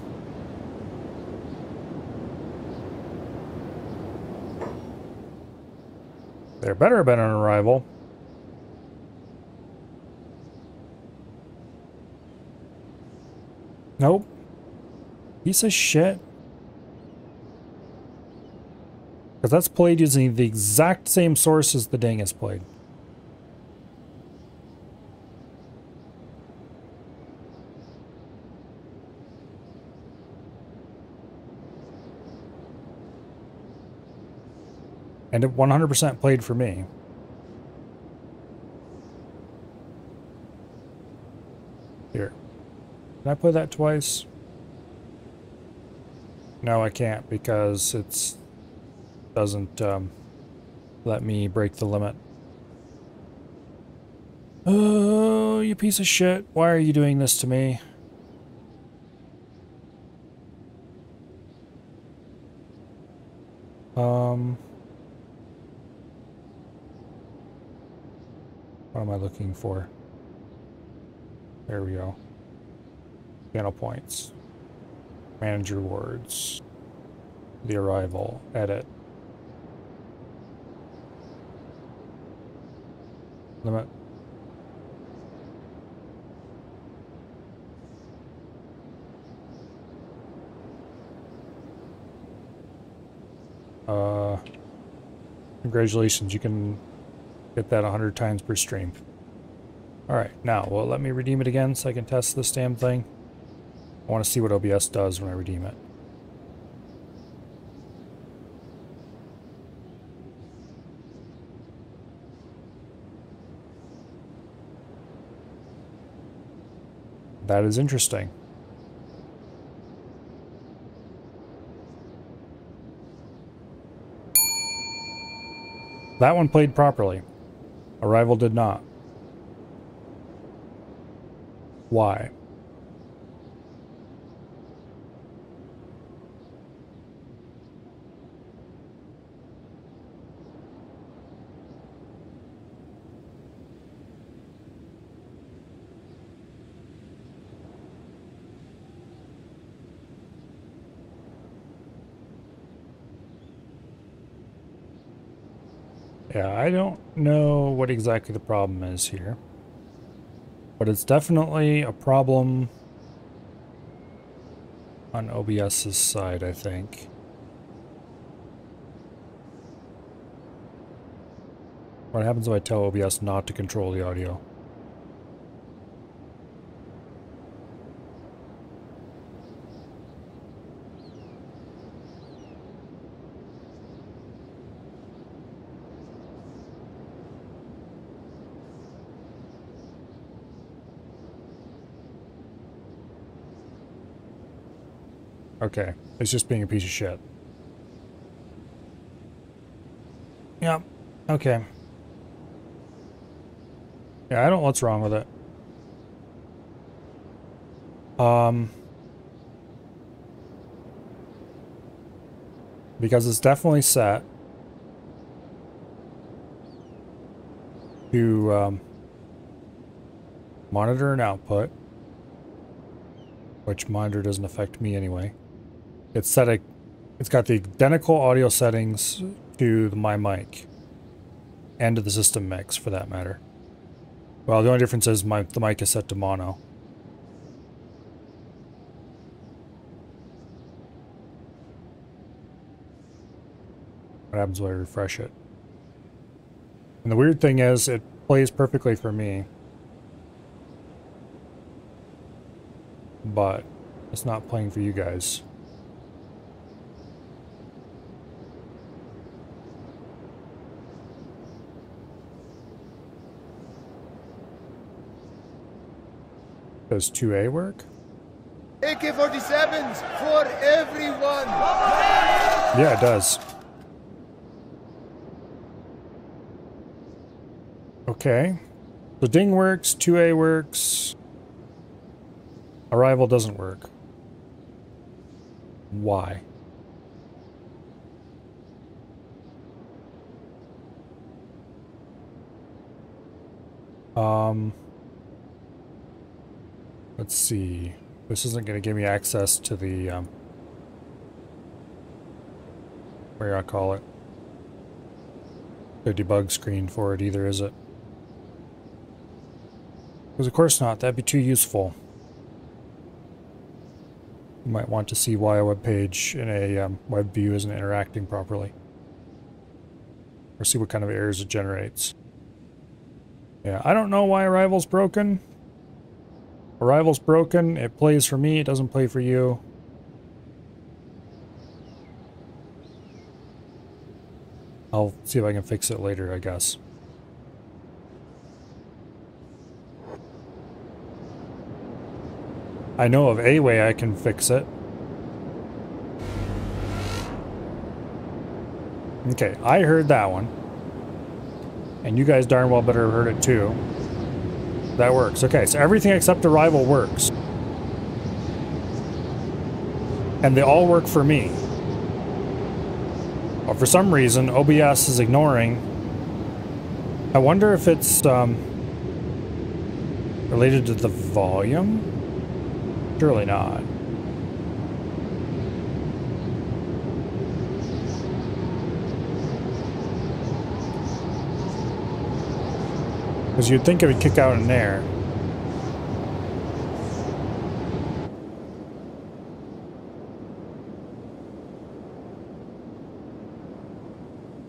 There better have been an arrival. Nope. Piece of shit. Because that's played using the exact same source as the ding is played. And it 100% played for me. Here. Can I play that twice? No, I can't because it's doesn't let me break the limit. Oh, you piece of shit. Why are you doing this to me? What am I looking for? There we go. Channel points. Manage rewards. The arrival. Edit. Limit. Congratulations, you can get that 100 times per stream. Alright, now, well, let me redeem it again so I can test this damn thing. I want to see what OBS does when I redeem it. That is interesting. That one played properly. Arrival did not. Why? Yeah, I don't know what exactly the problem is here. But it's definitely a problem on OBS's side, I think. What happens if I tell OBS not to control the audio? Okay. It's just being a piece of shit. Yep. Okay. Yeah, I don't know what's wrong with it. Because it's definitely set to monitor and output, which monitor doesn't affect me anyway. It's got the identical audio settings to my mic and to the system mix for that matter. Well, the only difference is the mic is set to mono. What happens when I refresh it? And the weird thing is, it plays perfectly for me. But it's not playing for you guys. Does 2A work? AK-47s for everyone! Yeah, it does. Okay. So Ding works, 2A works. Arrival doesn't work. Why? Let's see. This isn't going to give me access to the, what do I call it? The debug screen for it either, is it? Because of course not, that'd be too useful. You might want to see why a web page in a web view isn't interacting properly. Or see what kind of errors it generates. Yeah, I don't know why Arrival's broken. Arrival's broken, it plays for me, it doesn't play for you. I'll see if I can fix it later, I guess. I know of a way I can fix it. Okay, I heard that one. And you guys darn well better have heard it too. That works. Okay, so everything except Arrival works. And they all work for me. But for some reason, OBS is ignoring. I wonder if it's related to the volume? Surely not. Because you'd think it would kick out an error.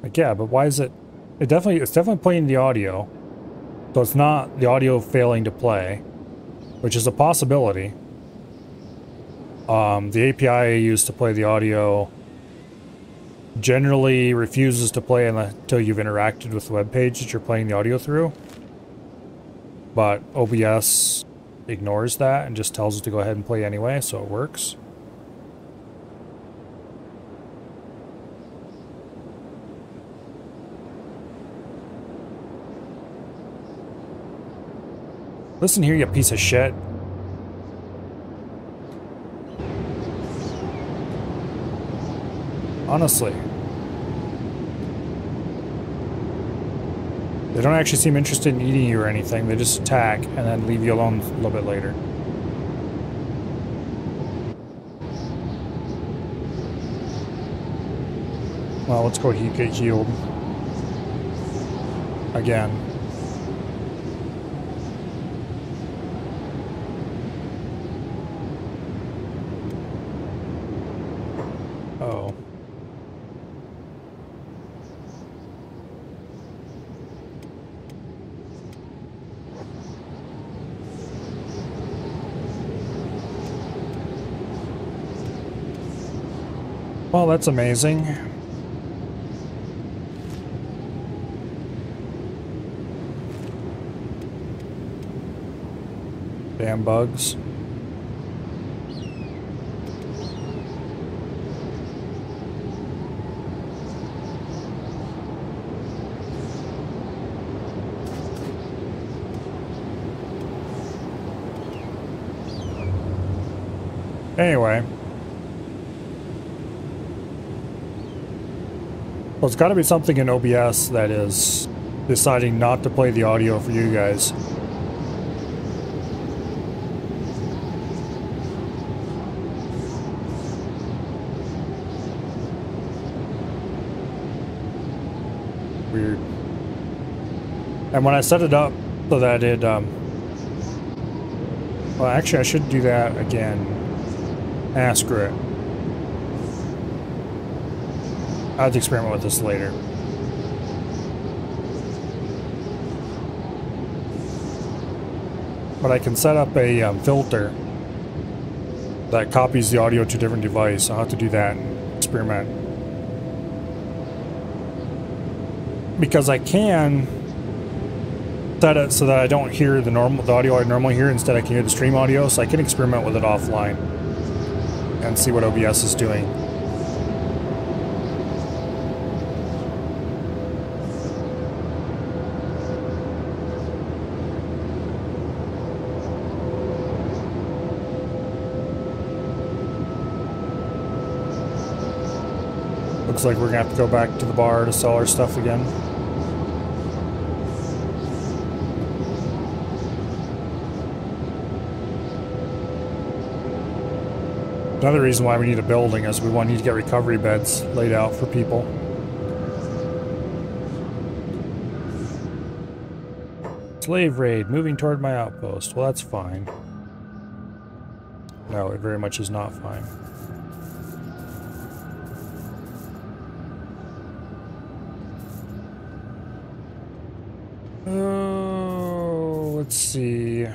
Like, yeah, but why is it... It's definitely playing the audio. So it's not the audio failing to play, which is a possibility. The API I use to play the audio generally refuses to play until you've interacted with the web page that you're playing the audio through. But OBS ignores that and just tells it to go ahead and play anyway, so it works. Listen here, you piece of shit. Honestly. They don't actually seem interested in eating you or anything. They just attack and then leave you alone a little bit later. Well, let's go get healed. Again. Oh. Well, that's amazing. Damn bugs. Anyway. Well, it's got to be something in OBS that is deciding not to play the audio for you guys. Weird. And when I set it up so that it, well, actually I should do that again. Screw it. I'll have to experiment with this later. But I can set up a filter that copies the audio to a different device. I'll have to do that and experiment. Because I can set it so that I don't hear the audio I normally hear. Instead, I can hear the stream audio, so I can experiment with it offline and see what OBS is doing. Looks like we're gonna have to go back to the bar to sell our stuff again. Another reason why we need a building is we need to get recovery beds laid out for people. Slave raid, moving toward my outpost. Well, that's fine. No, it very much is not fine. Oh, let's see.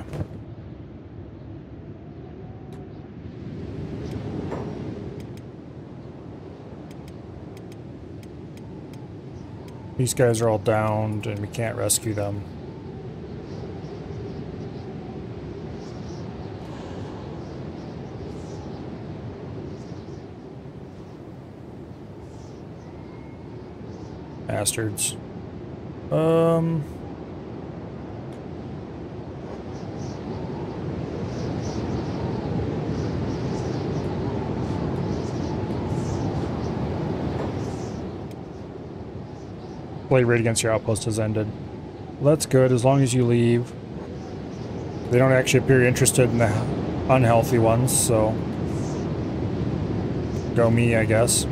These guys are all downed and we can't rescue them. Bastards. Blade raid against your outpost has ended. Well, that's good, as long as you leave. They don't actually appear interested in the unhealthy ones, so... Go me, I guess.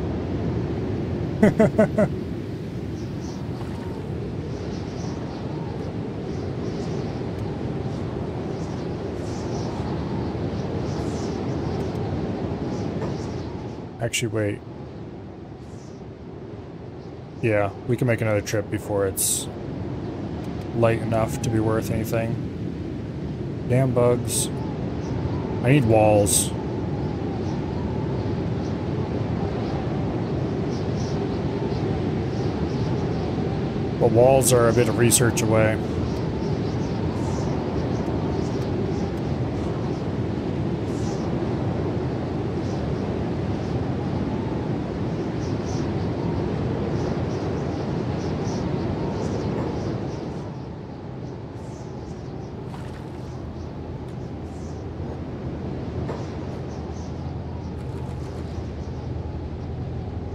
Actually, wait. Yeah, we can make another trip before it's light enough to be worth anything. Damn bugs. I need walls. But walls are a bit of research away.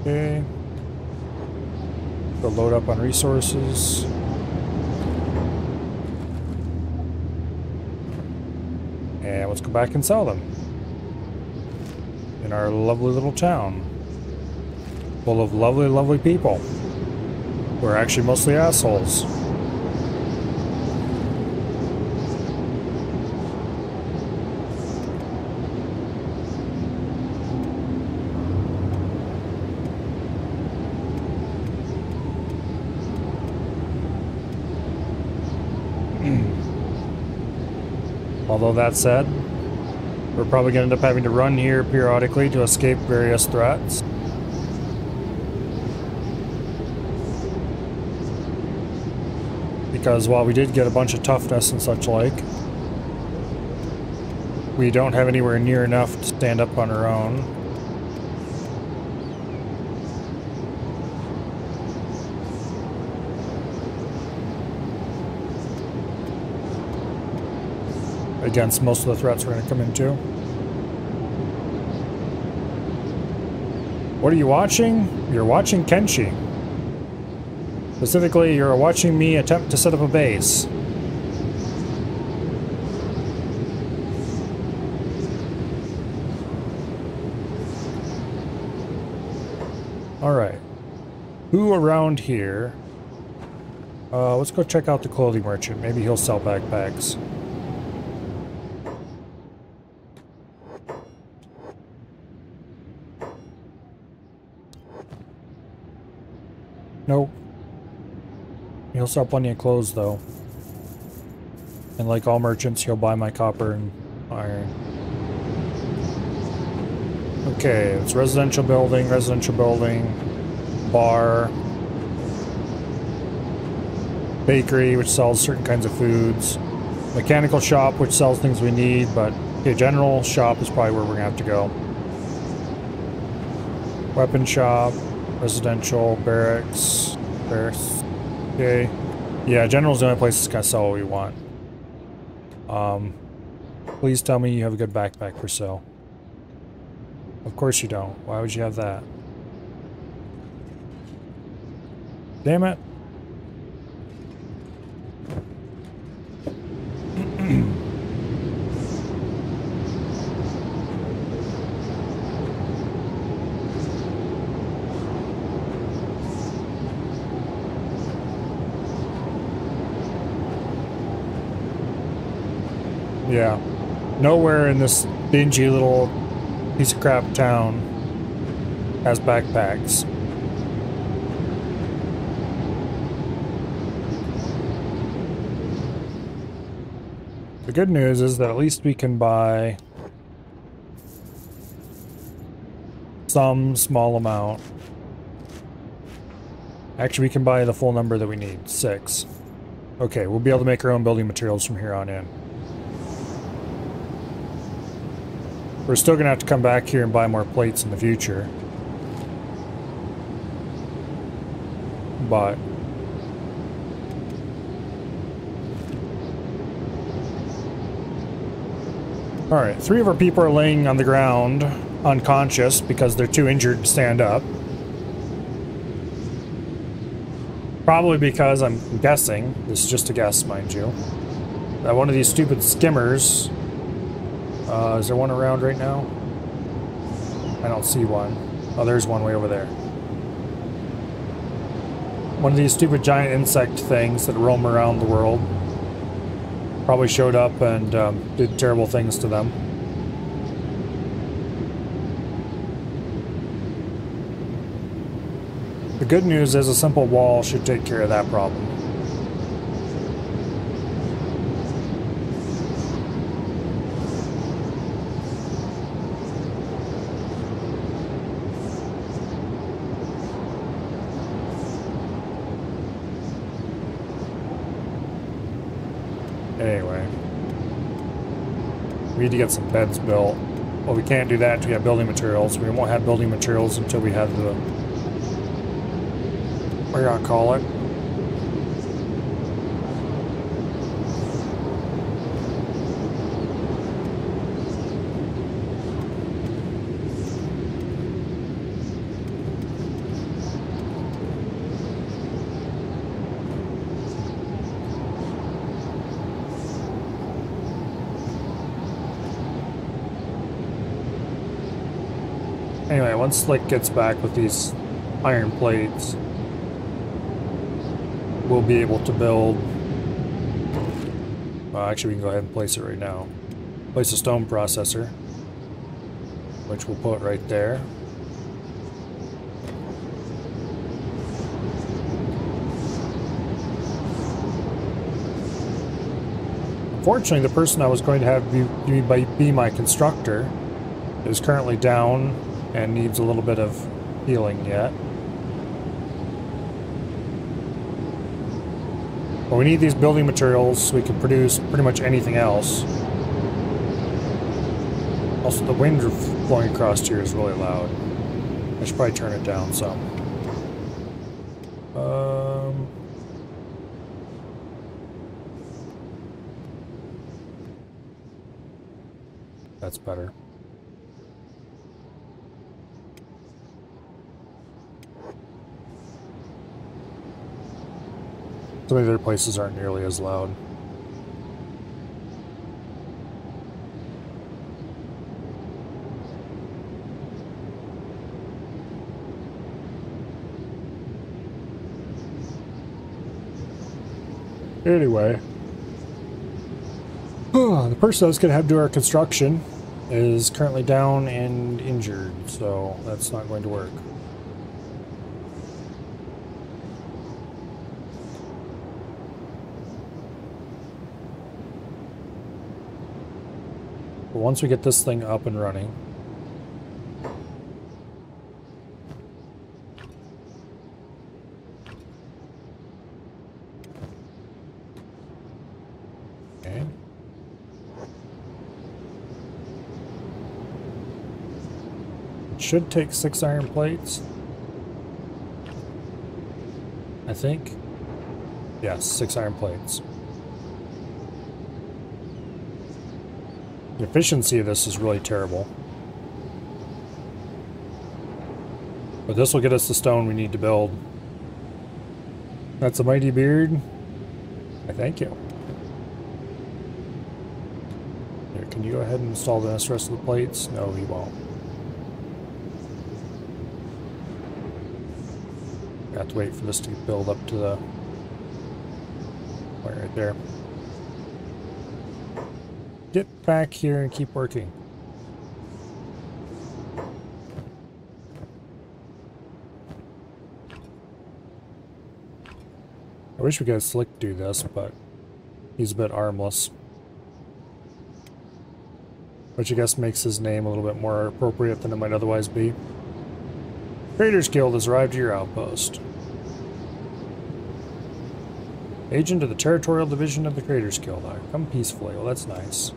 Okay. Go load up on resources. And let's go back and sell them. In our lovely little town. Full of lovely, lovely people. Who are actually mostly assholes. Although that said, we're probably going to end up having to run here periodically to escape various threats. Because while we did get a bunch of toughness and such like, we don't have anywhere near enough to stand up on our own. Against most of the threats we're going to come into. What are you watching? You're watching Kenshi. Specifically, you're watching me attempt to set up a base. Alright. Who around here? Let's go check out the clothing merchant. Maybe he'll sell backpacks. Nope. He'll sell plenty of clothes, though. And like all merchants, he'll buy my copper and iron. Okay, it's residential building, bar, bakery, which sells certain kinds of foods, mechanical shop, which sells things we need, but okay, general shop is probably where we're gonna have to go. Weapon shop, residential, barracks, okay. Yeah, general's the only place that's gonna sell what we want. Please tell me you have a good backpack for sale. Of course you don't. Why would you have that? Damn it. Yeah. Nowhere in this dingy little piece of crap town has backpacks. The good news is that at least we can buy some small amount. Actually, we can buy the full number that we need, 6. Okay, we'll be able to make our own building materials from here on in. We're still going to have to come back here and buy more plates in the future. But alright, 3 of our people are laying on the ground unconscious because they're too injured to stand up. Probably because, I'm guessing, this is just a guess, mind you, that one of these stupid skimmers, is there one around right now? I don't see one. Oh, there's one way over there. One of these stupid giant insect things that roam around the world probably showed up and did terrible things to them. The good news is a simple wall should take care of that problem. Anyway, we need to get some beds built. Well, we can't do that until we have building materials. We won't have building materials until we have the, what do you call it? Anyway, once Slick gets back with these iron plates, we'll be able to build... actually, we can go ahead and place it right now. Place a stone processor, which we'll put right there. Unfortunately, the person I was going to have be my constructor is currently down and needs a little bit of healing yet. But we need these building materials so we can produce pretty much anything else. Also, the wind blowing across here is really loud. I should probably turn it down some. That's better. Some of the other places aren't nearly as loud. Anyway, the person that's going to have to do our construction is currently down and injured, so that's not going to work. But once we get this thing up and running, okay. It should take 6 iron plates, I think. Yes, 6 iron plates. The efficiency of this is really terrible. But this will get us the stone we need to build. That's a mighty beard. I thank you. Here, can you go ahead and install the rest of the plates? No, he won't. I have to wait for this to build up to the point right there. Get back here and keep working. I wish we could have Slick do this, but he's a bit armless. Which I guess makes his name a little bit more appropriate than it might otherwise be. Traders Guild has arrived at your outpost. Agent of the Territorial Division of the Traders Guild. Come peacefully. Well, that's nice.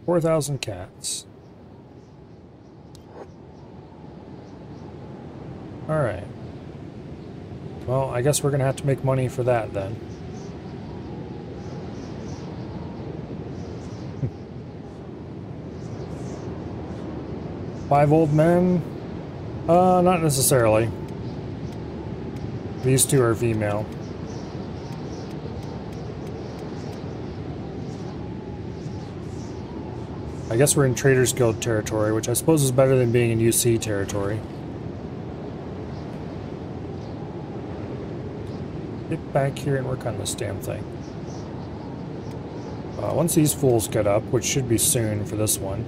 $4,000 cats. Alright. Well, I guess we're gonna have to make money for that then. Five old men? Not necessarily. These two are female. I guess we're in Traders Guild territory, which I suppose is better than being in UC territory. Get back here and work on this damn thing. Once these fools get up, which should be soon for this one.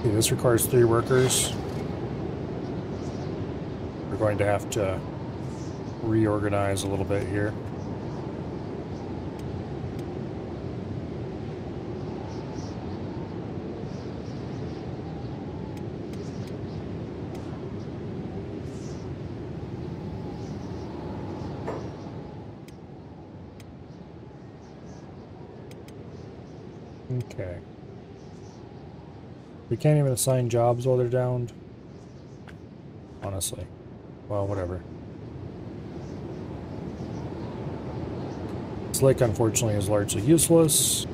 See, this requires 3 workers. We're going to have to reorganize a little bit here. Okay. We can't even assign jobs while they're downed. Honestly. Well, whatever. Slick, unfortunately, is largely useless.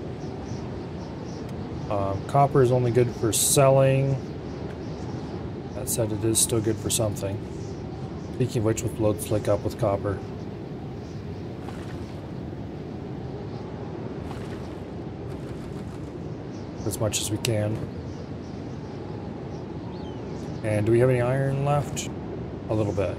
Copper is only good for selling. That said, it is still good for something. Speaking of which, we'll load Slick up with copper. As much as we can. And do we have any iron left? A little bit.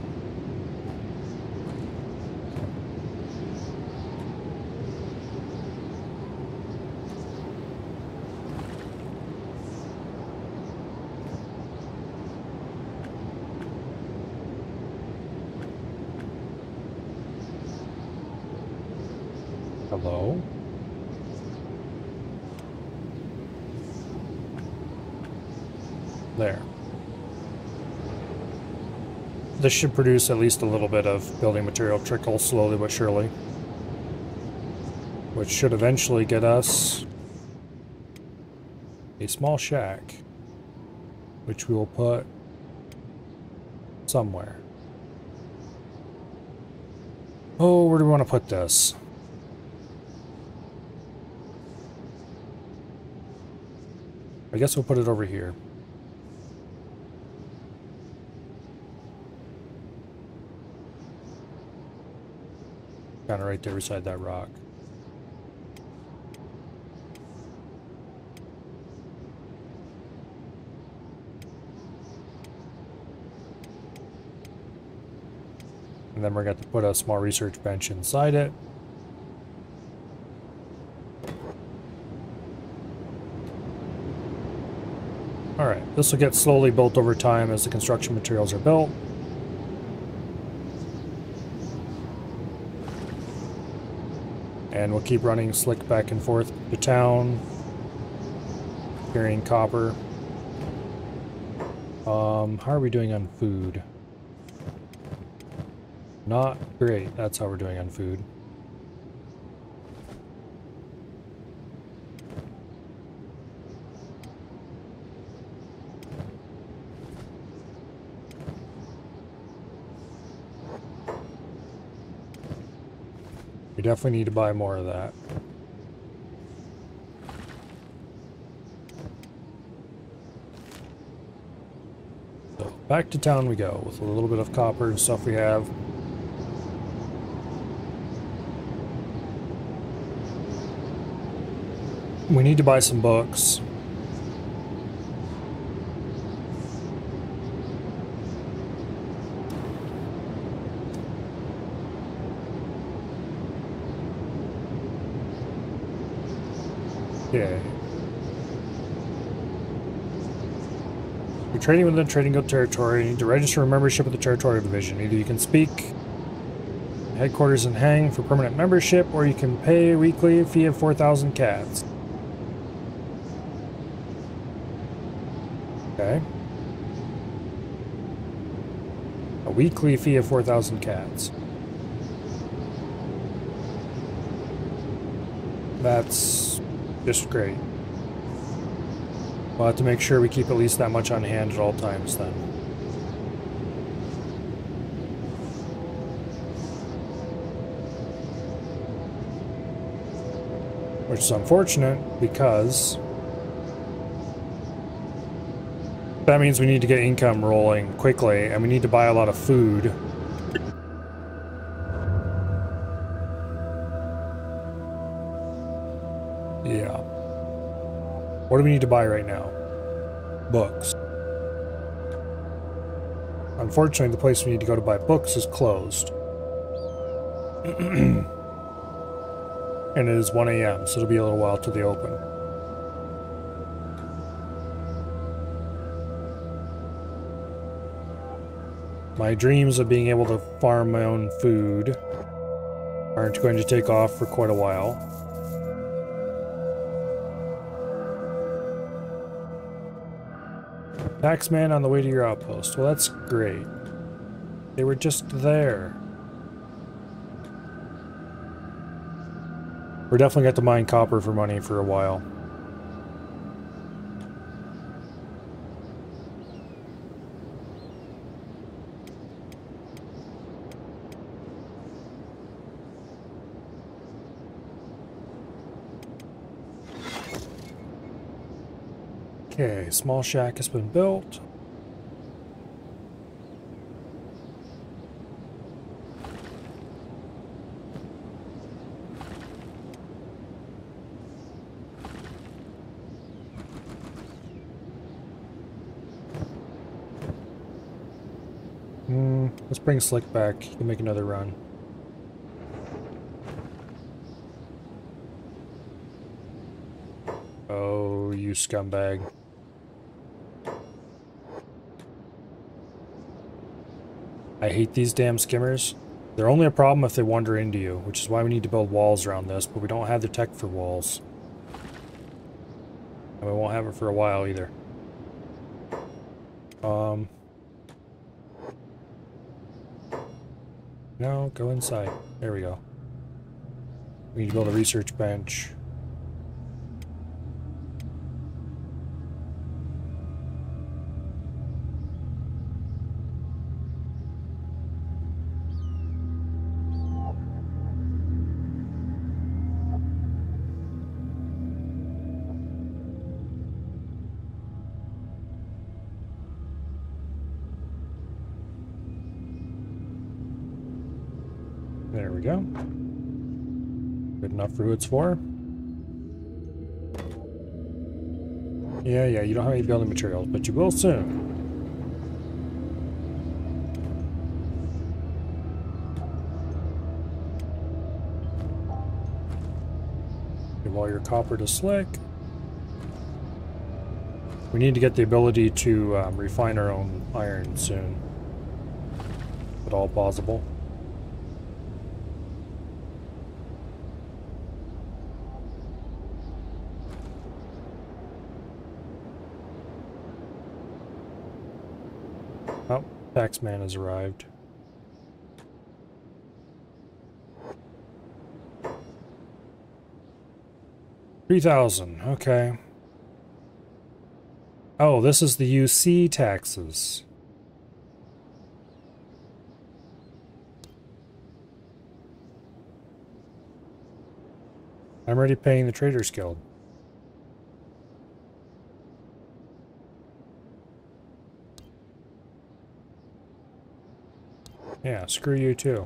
Hello? There. This should produce at least a little bit of building material trickle slowly but surely. Which should eventually get us a small shack. Which we will put somewhere. Oh, where do we want to put this? I guess we'll put it over here. Kind of right there beside that rock. And then we're going to put a small research bench inside it. Alright, this will get slowly built over time as the construction materials are built. And we'll keep running slick back and forth to town, carrying copper. How are we doing on food? Not great. That's how we're doing on food. We definitely need to buy more of that. So back to town we go with a little bit of copper and stuff we have. We need to buy some books. Okay. You're trading within the Trading Guild territory. You need to register a membership with the Territorial Division. Either you can speak headquarters in Hang for permanent membership, or you can pay a weekly fee of 4,000 cats. Okay. A weekly fee of 4,000 cats. That's just great. We'll have to make sure we keep at least that much on hand at all times then. Which is unfortunate because that means we need to get income rolling quickly and we need to buy a lot of food. Yeah. What do we need to buy right now? Books. Unfortunately, the place we need to go to buy books is closed. And it is 1 a.m., so it'll be a little while till they open. My dreams of being able to farm my own food aren't going to take off for quite a while. Taxman on the way to your outpost. Well, that's great. They were just there. We're definitely got to mine copper for money for a while. Okay, small shack has been built. Let's bring Slick back. He can make another run. Oh, you scumbag. I hate these damn skimmers. They're only a problem if they wander into you, which is why we need to build walls around this, but we don't have the tech for walls. And we won't have it for a while either. No, go inside. There we go. We need to build a research bench. There we go. Good enough for who it's for. Yeah, you don't have any building materials, but you will soon. Give all your copper to Slick. We need to get the ability to refine our own iron soon. If at all possible. Oh, Taxman has arrived. $3,000, okay. Oh, this is the UC taxes. I'm already paying the Traders Guild. Yeah, screw you too.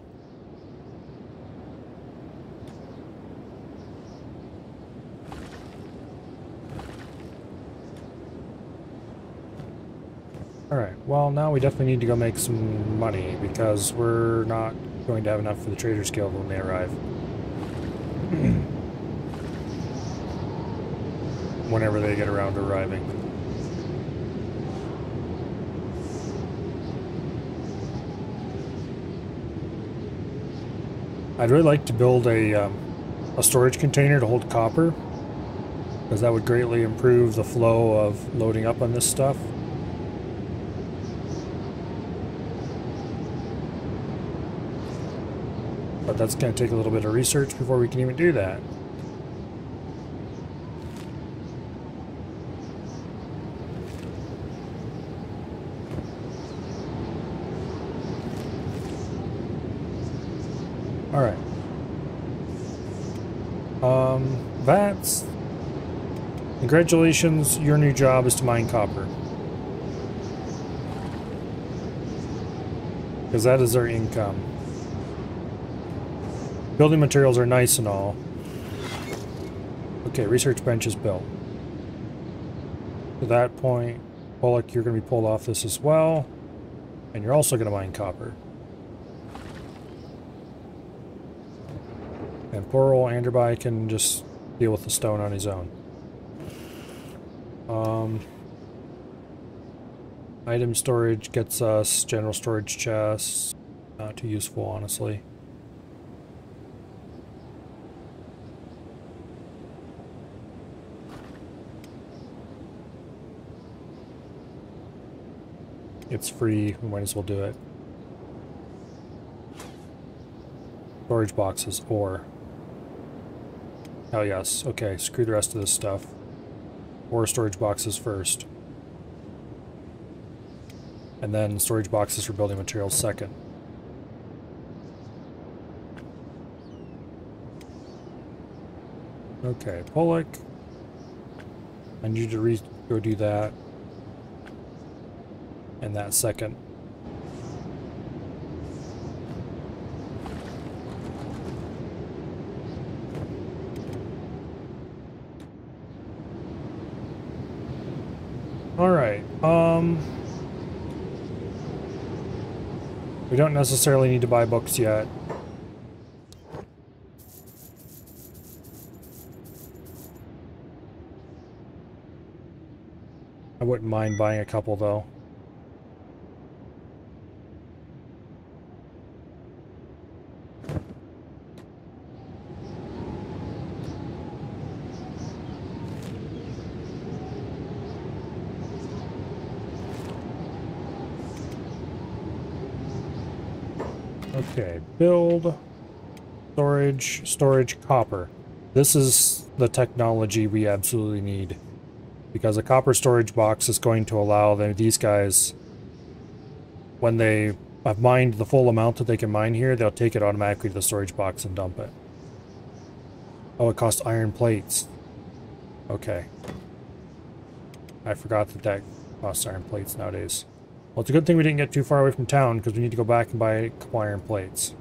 Alright, well now we definitely need to go make some money because we're not going to have enough for the Traders Guild when they arrive. Whenever they get around to arriving. I'd really like to build a storage container to hold copper, because that would greatly improve the flow of loading up on this stuff. But that's going to take a little bit of research before we can even do that. Alright. That's... Congratulations, your new job is to mine copper. Because that is our income. Building materials are nice and all. Okay, research bench is built. To that point, Pollock, you're going to be pulled off this as well. And you're also going to mine copper. And poor old Anderby can just deal with the stone on his own. Item storage gets us general storage chests. Not too useful, honestly. It's free, we might as well do it. Storage boxes, ore. Oh yes, okay, screw the rest of this stuff. Ore storage boxes first. And then storage boxes for building materials second. Okay, Pollock. I need you to go do that. And that second. Alright, we don't necessarily need to buy books yet. I wouldn't mind buying a couple though. Okay, build, storage, copper. This is the technology we absolutely need. Because a copper storage box is going to allow these guys, when they have mined the full amount that they can mine here, they'll take it automatically to the storage box and dump it. Oh, it costs iron plates. Okay. I forgot that costs iron plates nowadays. Well, it's a good thing we didn't get too far away from town, because we need to go back and buy a couple iron plates.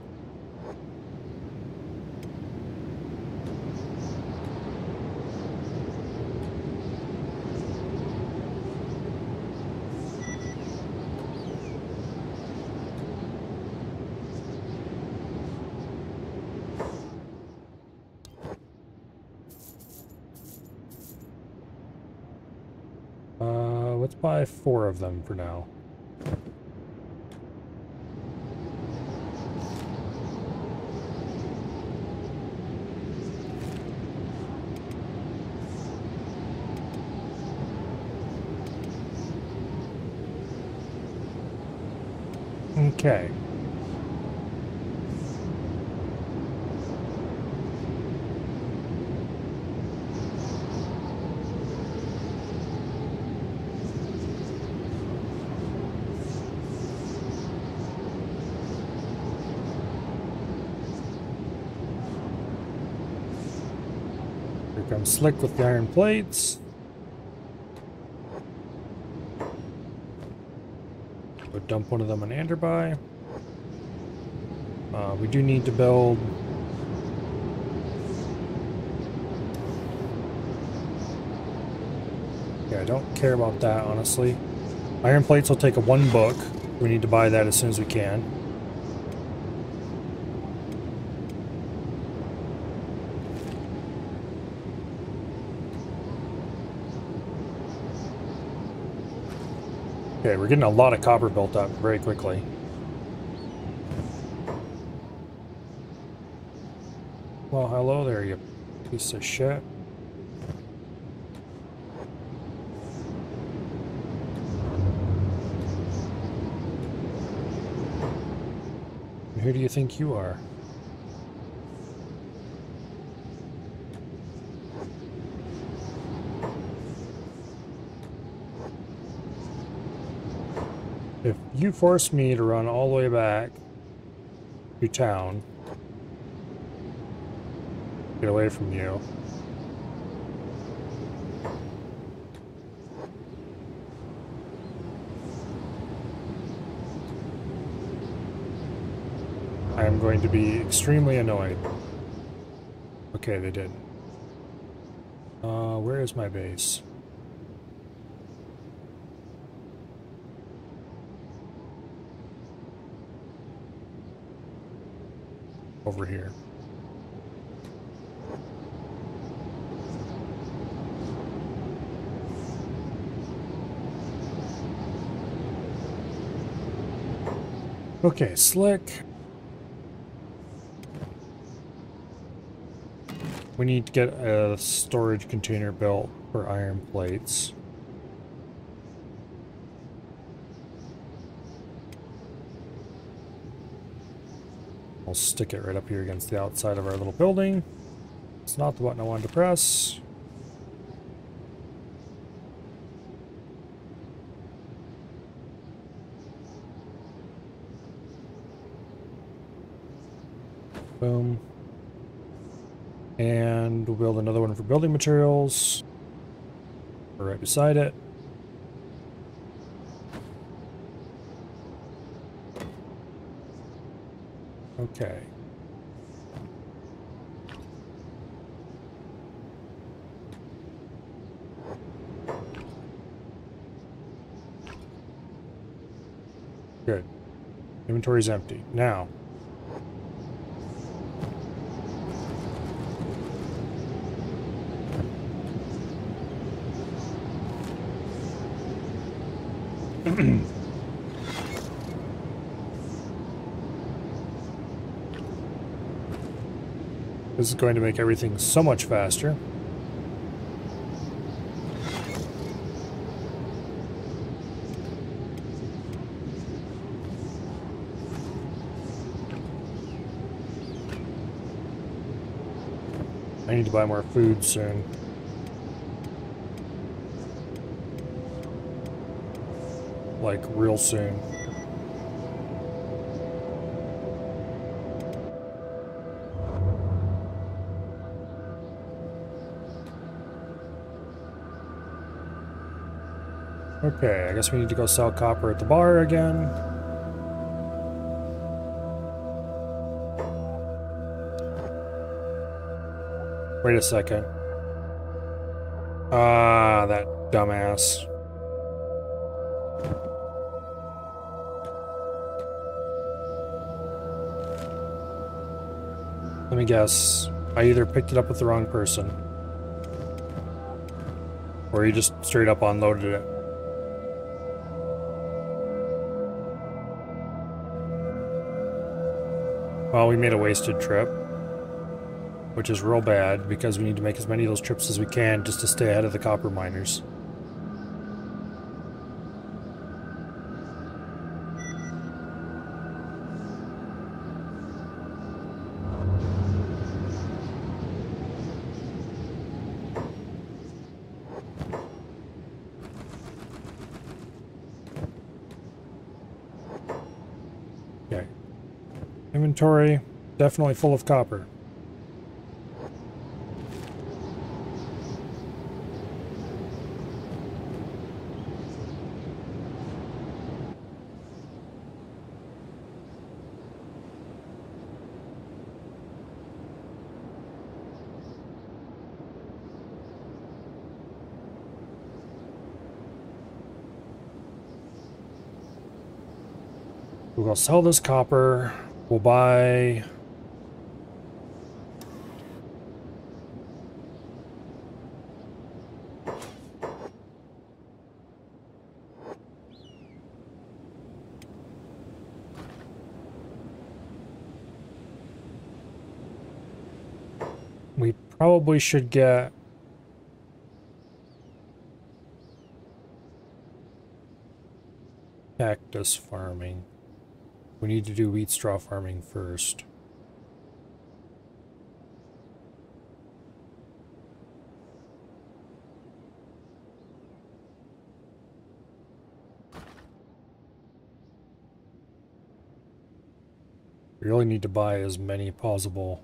Let's buy 4 of them for now. Okay. Here comes Slick with the iron plates. Go dump one of them on Anderby. We do need to build... Yeah, I don't care about that, honestly. Iron plates will take a 1 book. We need to buy that as soon as we can. Okay, we're getting a lot of copper built up very quickly. Well, hello there, you piece of shit. And who do you think you are? If you force me to run all the way back to town, get away from you. I am going to be extremely annoyed. Okay, they did. Where is my base? Over here. Okay, Slick. We need to get a storage container built for iron plates. We'll stick it right up here against the outside of our little building. It's not the button I wanted to press. Boom. And we'll build another one for building materials. We're right beside it. Okay. Good. Inventory's empty. Now. This is going to make everything so much faster. I need to buy more food soon. Like, real soon. Okay, I guess we need to go sell copper at the bar again. Wait a second. Ah, that dumbass. Let me guess. I either picked it up with the wrong person, or he just straight up unloaded it. Well, we made a wasted trip, which is real bad because we need to make as many of those trips as we can just to stay ahead of the copper miners. Okay. Inventory, definitely full of copper. We'll sell this copper. We'll buy... We probably should get... cactus farming. We need to do wheat straw farming first. We really need to buy as many possible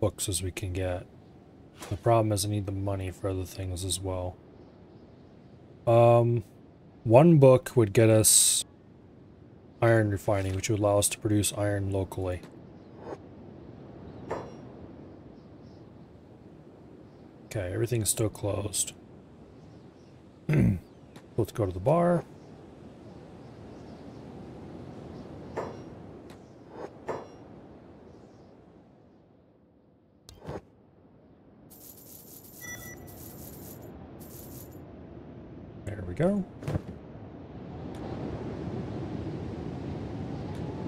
books as we can get. The problem is I need the money for other things as well. One book would get us iron refining, which would allow us to produce iron locally. Okay, everything's still closed. Let's go to the bar. There we go.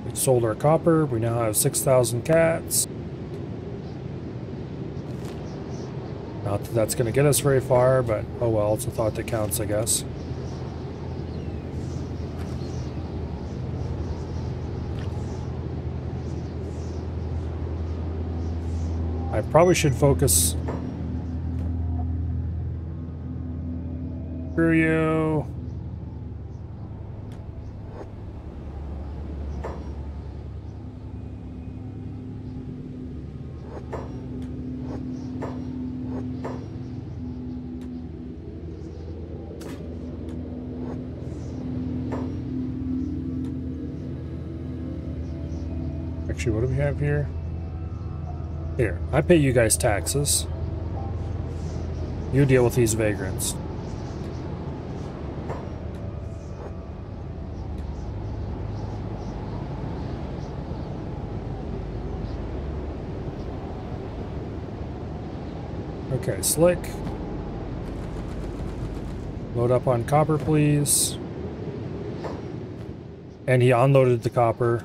We sold our copper. We now have 6,000 cats. Not that that's going to get us very far, but oh well, it's a thought that counts, I guess. I probably should focus... Screw you. Actually, what do we have here? Here, I pay you guys taxes. You deal with these vagrants. Okay, Slick. Load up on copper, please. And he unloaded the copper.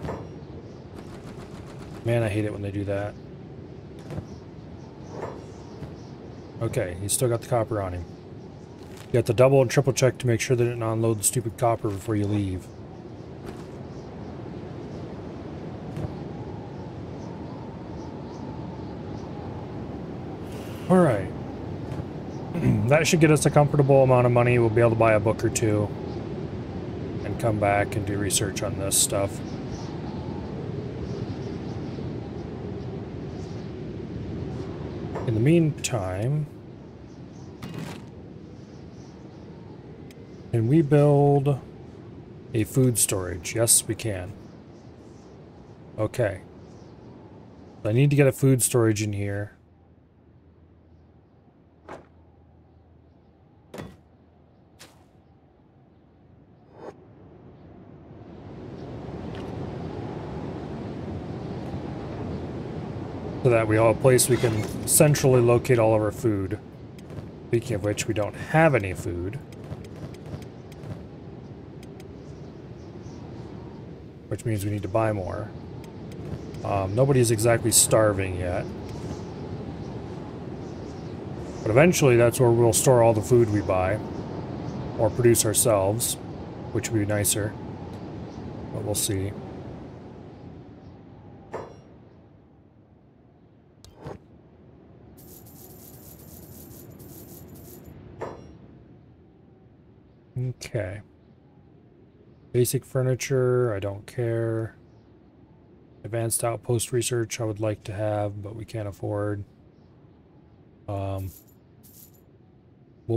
Man, I hate it when they do that. Okay, he's still got the copper on him. You have to double and triple check to make sure they didn't unload the stupid copper before you leave. Alright. That should get us a comfortable amount of money. We'll be able to buy a book or two. And come back and do research on this stuff. In the meantime, can we build a food storage? Yes, we can. Okay. I need to get a food storage in here. So that we have a place we can centrally locate all of our food. Speaking of which, we don't have any food. Which means we need to buy more. Nobody's exactly starving yet. But eventually that's where we'll store all the food we buy. Or produce ourselves, which would be nicer. But we'll see. Okay. Basic furniture, I don't care. Advanced outpost research I would like to have, but we can't afford. We'll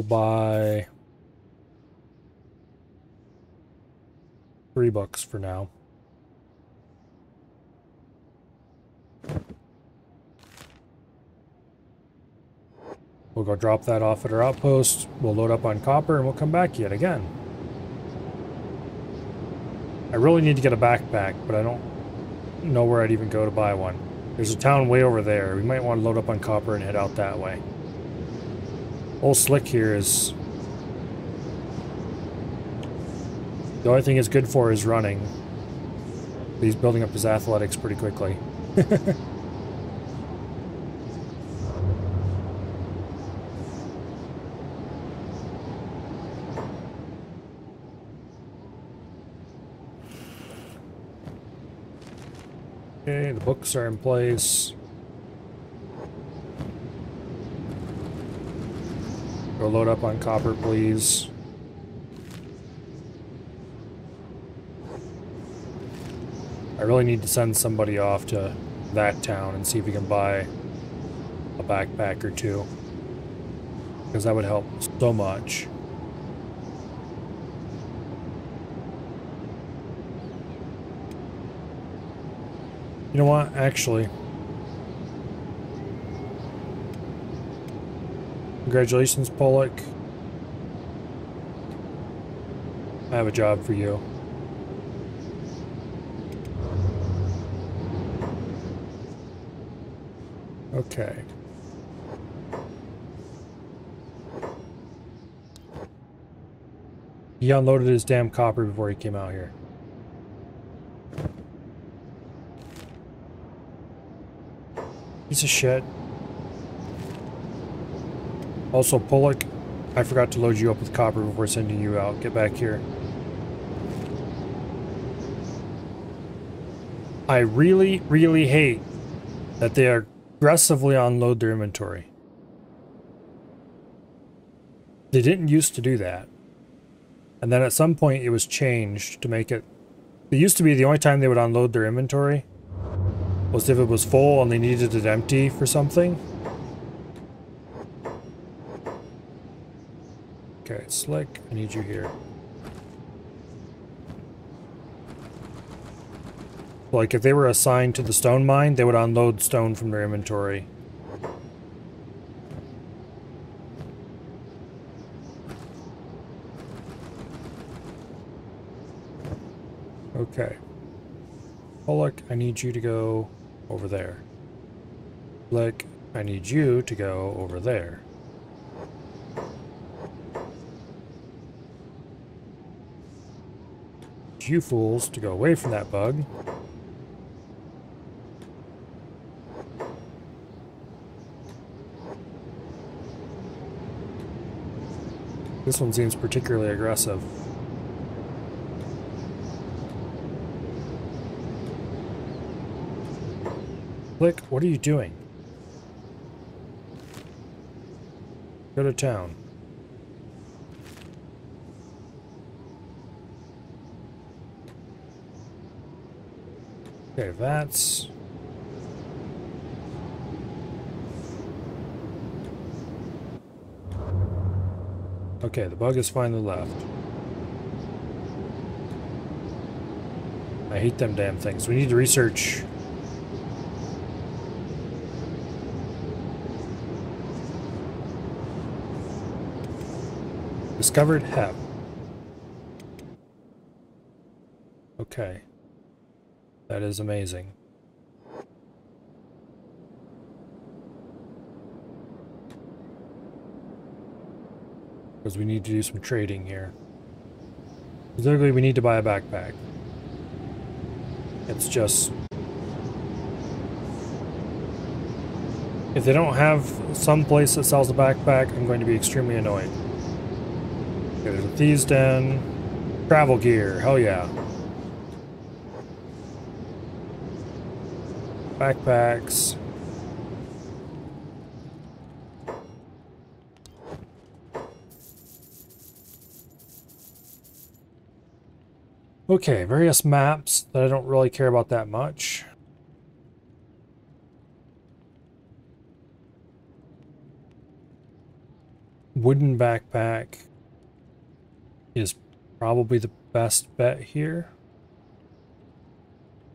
buy 3 books for now. We'll go drop that off at our outpost. We'll load up on copper and we'll come back yet again. I really need to get a backpack, but I don't know where I'd even go to buy one. There's a town way over there. We might want to load up on copper and head out that way. Old Slick here is... the only thing it's good for is running. He's building up his athletics pretty quickly. Okay, the books are in place. Go load up on copper, please. I really need to send somebody off to that town and see if we can buy a backpack or two. Because that would help so much. You know what? Actually, congratulations, Pollock. I have a job for you. Okay. He unloaded his damn copper before he came out here. Piece of shit. Also, Pollock, I forgot to load you up with copper before sending you out. Get back here. I really, really hate that they aggressively unload their inventory. They didn't used to do that. And then at some point it was changed to make it... It used to be the only time they would unload their inventory was if it was full and they needed it empty for something. Okay, Slick, I need you here. Like, if they were assigned to the stone mine, they would unload stone from their inventory. Okay. Pollock, I need you to go over there. Slick, I need you to go over there. You fools to go away from that bug. This one seems particularly aggressive. Click, what are you doing? Go to town. Okay, that's... Okay, the bug is finally left. I hate them damn things. We need to research... Discovered hep. Okay. That is amazing. Because we need to do some trading here. Specifically, we need to buy a backpack. It's just If they don't have some place that sells a backpack, I'm going to be extremely annoyed. Okay, there's a thieves' den. Travel gear, hell yeah. Backpacks. Okay, various maps that I don't really care about that much. Wooden backpack is probably the best bet here.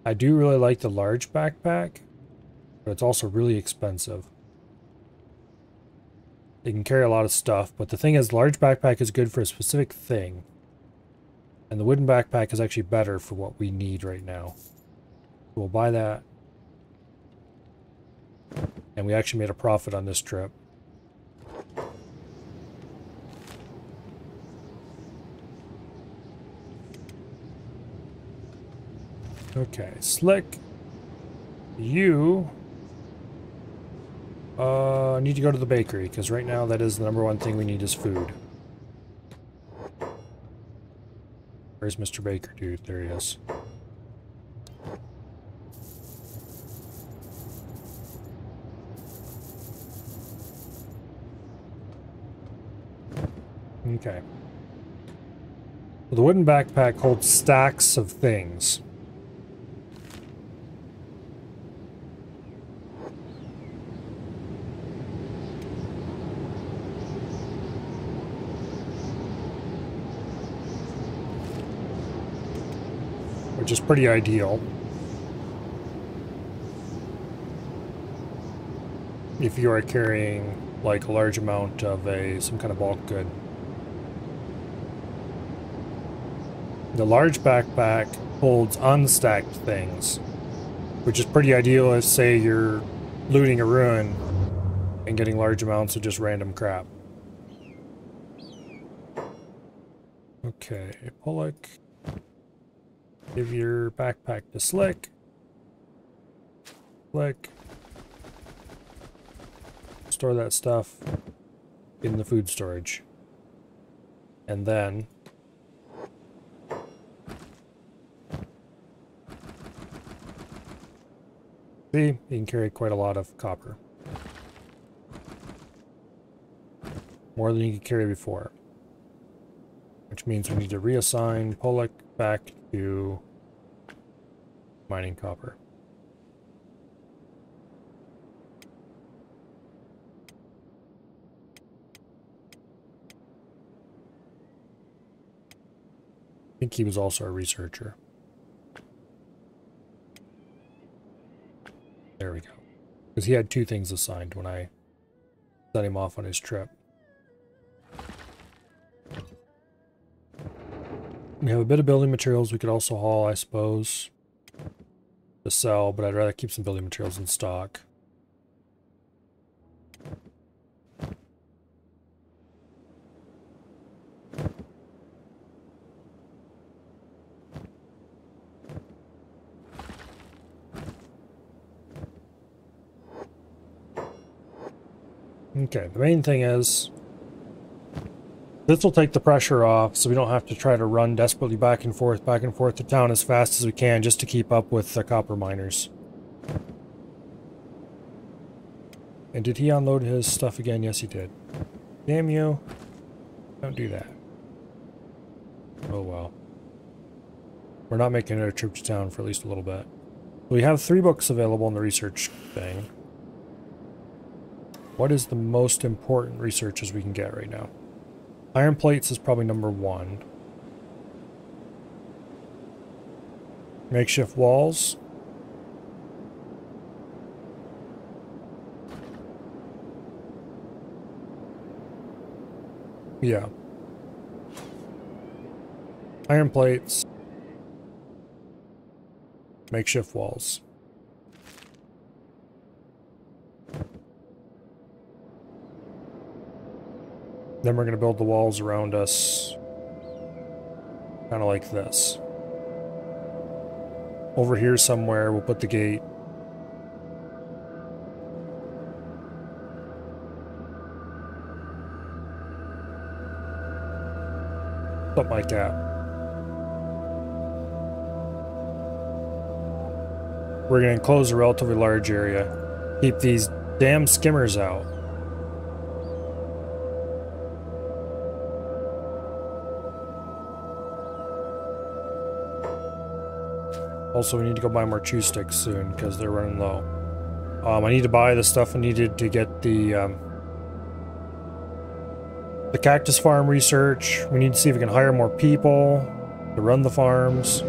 I do really like the large backpack, but it's also really expensive. It can carry a lot of stuff, but the thing is, large backpack is good for a specific thing. And the wooden backpack is actually better for what we need right now. We'll buy that. And we actually made a profit on this trip. Okay, Slick. You need to go to the bakery, because right now that is the #1 thing we need is food. Where's Mr. Baker, dude? There he is. Okay. Well, the wooden backpack holds stacks of things. Which is pretty ideal. If you are carrying like a large amount of some kind of bulk good. The large backpack holds unstacked things, which is pretty ideal if, say, you're looting a ruin and getting large amounts of just random crap. Okay, Pollock. Give your backpack to Slick. Slick. Store that stuff in the food storage. And then see, you can carry quite a lot of copper. More than you could carry before. Which means we need to reassign Pollock back to mining copper. I think he was also a researcher. There we go. Because he had 2 things assigned when I sent him off on his trip. We have a bit of building materials we could also haul, I suppose, to sell, but I'd rather keep some building materials in stock. Okay, the main thing is this will take the pressure off so we don't have to try to run desperately back and forth to town as fast as we can just to keep up with the copper miners. And did he unload his stuff again? Yes, he did. Damn you. Don't do that. Oh well. We're not making another trip to town for at least a little bit. We have 3 books available in the research thing. What is the most important researches we can get right now? Iron plates is probably #1. Makeshift walls. Yeah. Iron plates. Makeshift walls. Then we're going to build the walls around us, kind of like this. Over here somewhere, we'll put the gate. Something like that. We're going to enclose a relatively large area. Keep these damn skimmers out. Also, we need to go buy more chew sticks soon because they're running low. I need to buy the stuff I needed to get the cactus farm research. We need to see if we can hire more people to run the farms.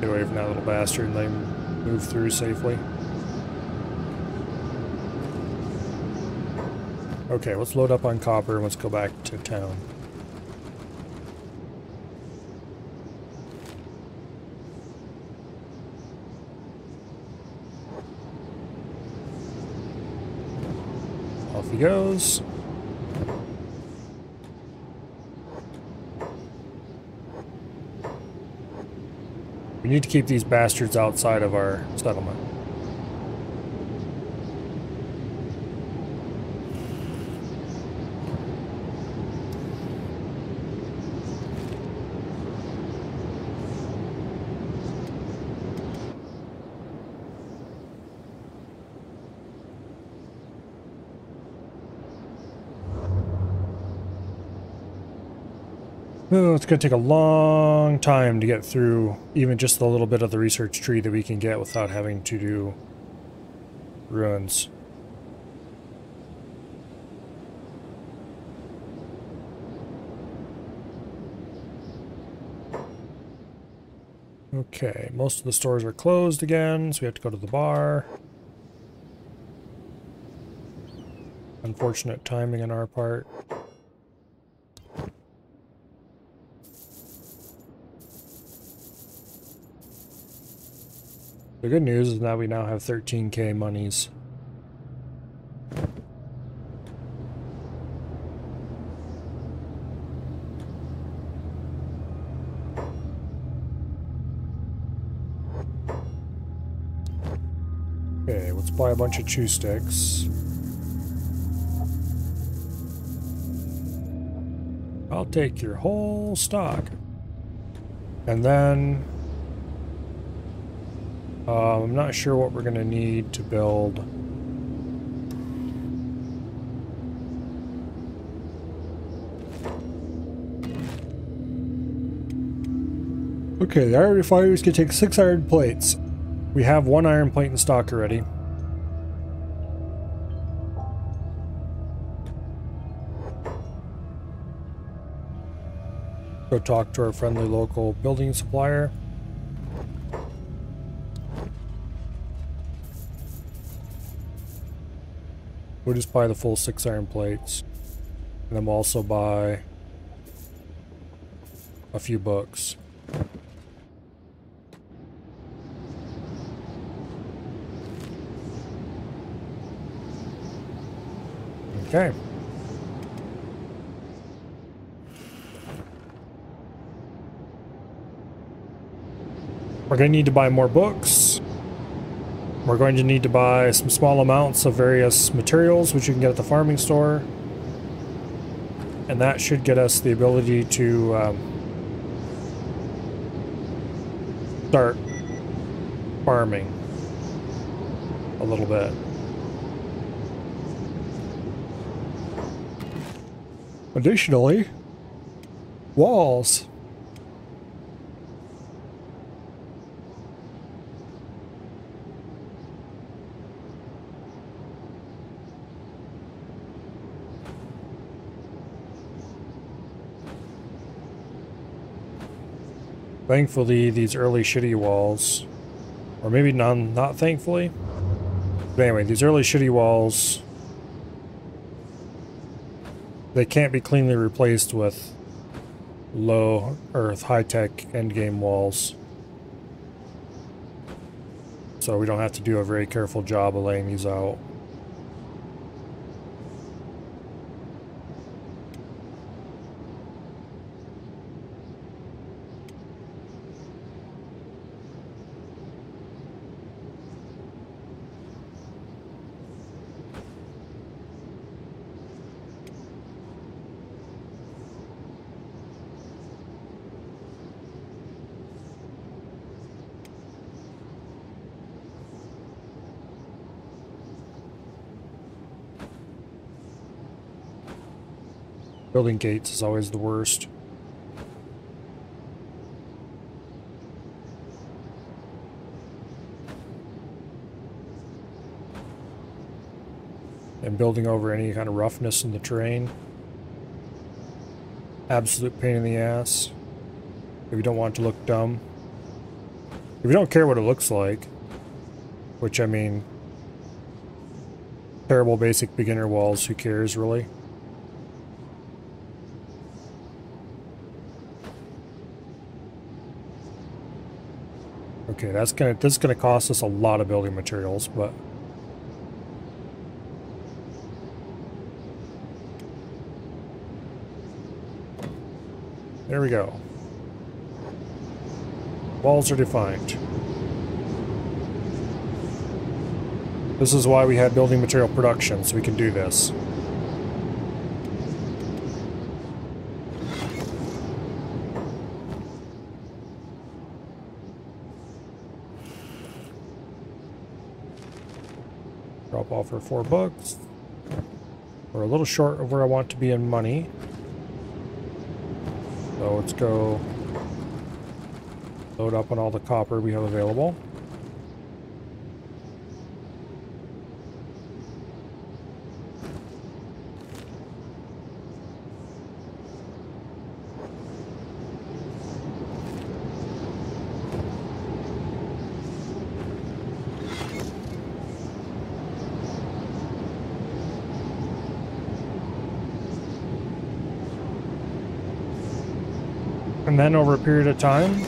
Get away from that little bastard and let him move through safely. Okay, let's load up on copper and let's go back to town. Off he goes. We need to keep these bastards outside of our settlement. Oh, it's going to take a long time to get through even just a little bit of the research tree that we can get without having to do ruins. Okay, most of the stores are closed again, so we have to go to the bar. Unfortunate timing on our part. The good news is that we now have 13k monies. Okay, let's buy a bunch of chew sticks. I'll take your whole stock. And then I'm not sure what we're going to need to build. Okay, the iron refinery is going to take 6 iron plates. We have 1 iron plate in stock already. Go talk to our friendly local building supplier. We'll just buy the full 6 iron plates. And then we'll also buy a few books. Okay. We're going to need to buy more books. We're going to need to buy some small amounts of various materials, which you can get at the farming store. And that should get us the ability to start farming a little bit. Additionally, walls. Thankfully, these early shitty walls, or maybe not thankfully, but anyway, these early shitty walls, they can't be cleanly replaced with low earth high-tech endgame walls. So we don't have to do a very careful job of laying these out. Building gates is always the worst. And building over any kind of roughness in the terrain. Absolute pain in the ass. If you don't want it to look dumb. If you don't care what it looks like. Which, I mean... Terrible basic beginner walls, who cares, really? Okay, this is gonna cost us a lot of building materials, but... There we go. Walls are defined. This is why we had building material production, so we can do this. Drop off for $4. We're a little short of where I want to be in money. So let's go load up on all the copper we have available. And then over a period of time,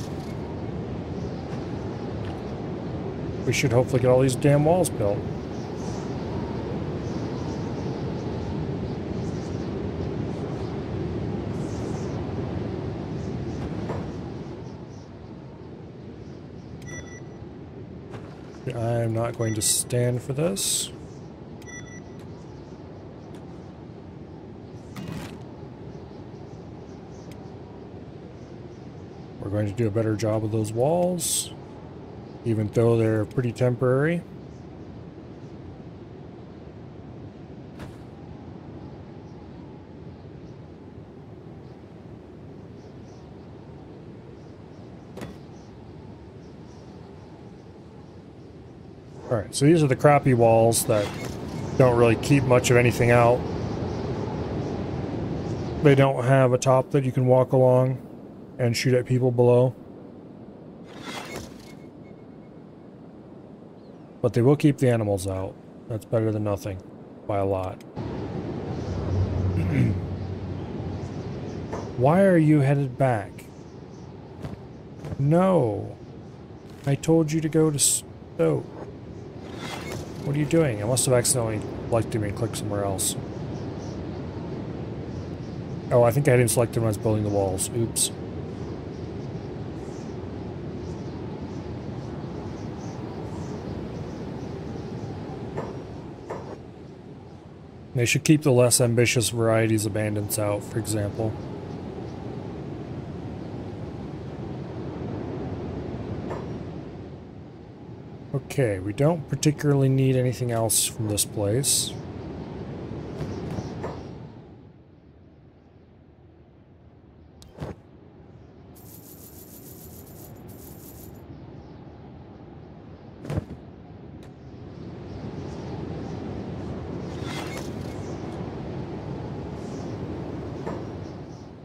we should hopefully get all these damn walls built. I'm not going to stand for this. We're going to do a better job of those walls, even though they're pretty temporary. Alright, so these are the crappy walls that don't really keep much of anything out. They don't have a top that you can walk along and shoot at people below. But they will keep the animals out. That's better than nothing. By a lot. Why are you headed back? No. I told you to go to Stoke. What are you doing? I must have accidentally selected me and clicked somewhere else. Oh, I think I didn't select it when I was building the walls. Oops. They should keep the less ambitious varieties of bandits out, for example. Okay, we don't particularly need anything else from this place.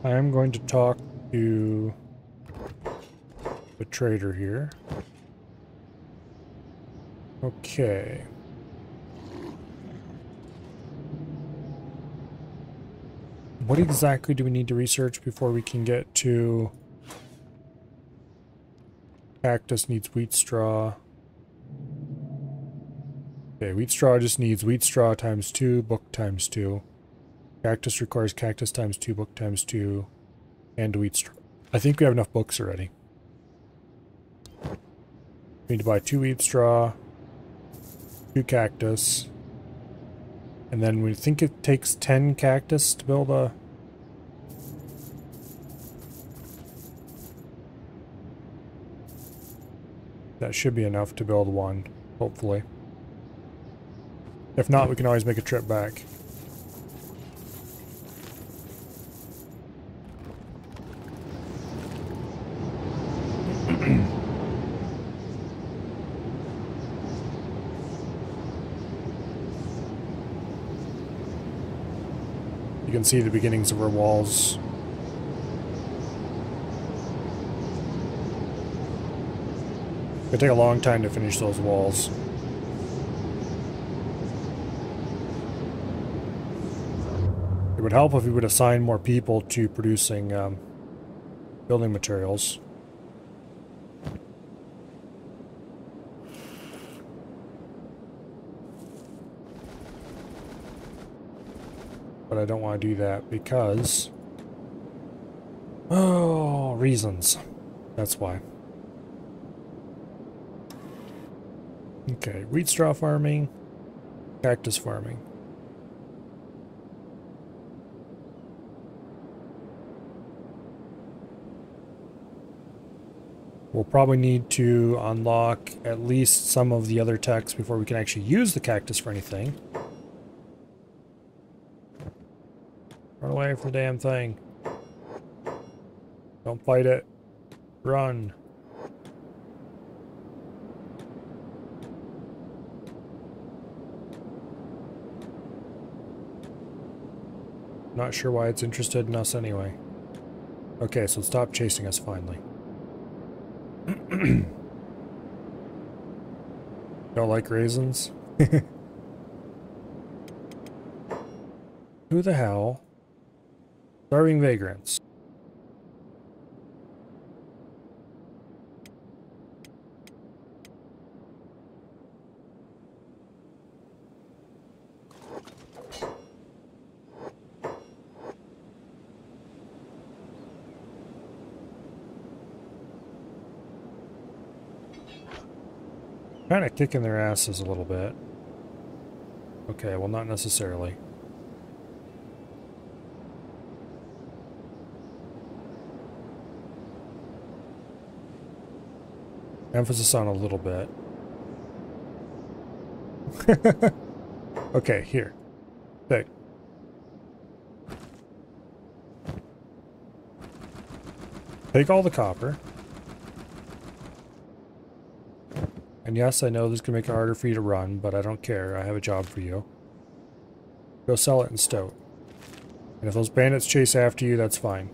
I'm going to talk to the trader here. Okay. What exactly do we need to research before we can get to... Cactus needs wheat straw. Okay, wheat straw just needs wheat straw times 2, book times 2. Cactus requires cactus times 2, book times 2, and wheat straw. I think we have enough books already. We need to buy 2 wheat straw, 2 cactus, and then we think it takes 10 cactus to build a... That should be enough to build one, hopefully. If not, we can always make a trip back. can see the beginnings of our walls. It'll take a long time to finish those walls. It would help if we would assign more people to producing building materials. But I don't want to do that because... oh, reasons. That's why. Okay, wheat straw farming, cactus farming. We'll probably need to unlock at least some of the other techs before we can actually use the cactus for anything. Run away from the damn thing. Don't fight it. Run. Not sure why it's interested in us anyway. Okay, so stop chasing us finally. Don't like raisins? Who the hell? Starving vagrants. Kind of kicking their asses a little bit. Okay, well, not necessarily. Emphasis on a little bit. Okay, here. Take. Take all the copper. And yes, I know this can make it harder for you to run, but I don't care. I have a job for you. Go sell it in Stoat. And if those bandits chase after you, that's fine.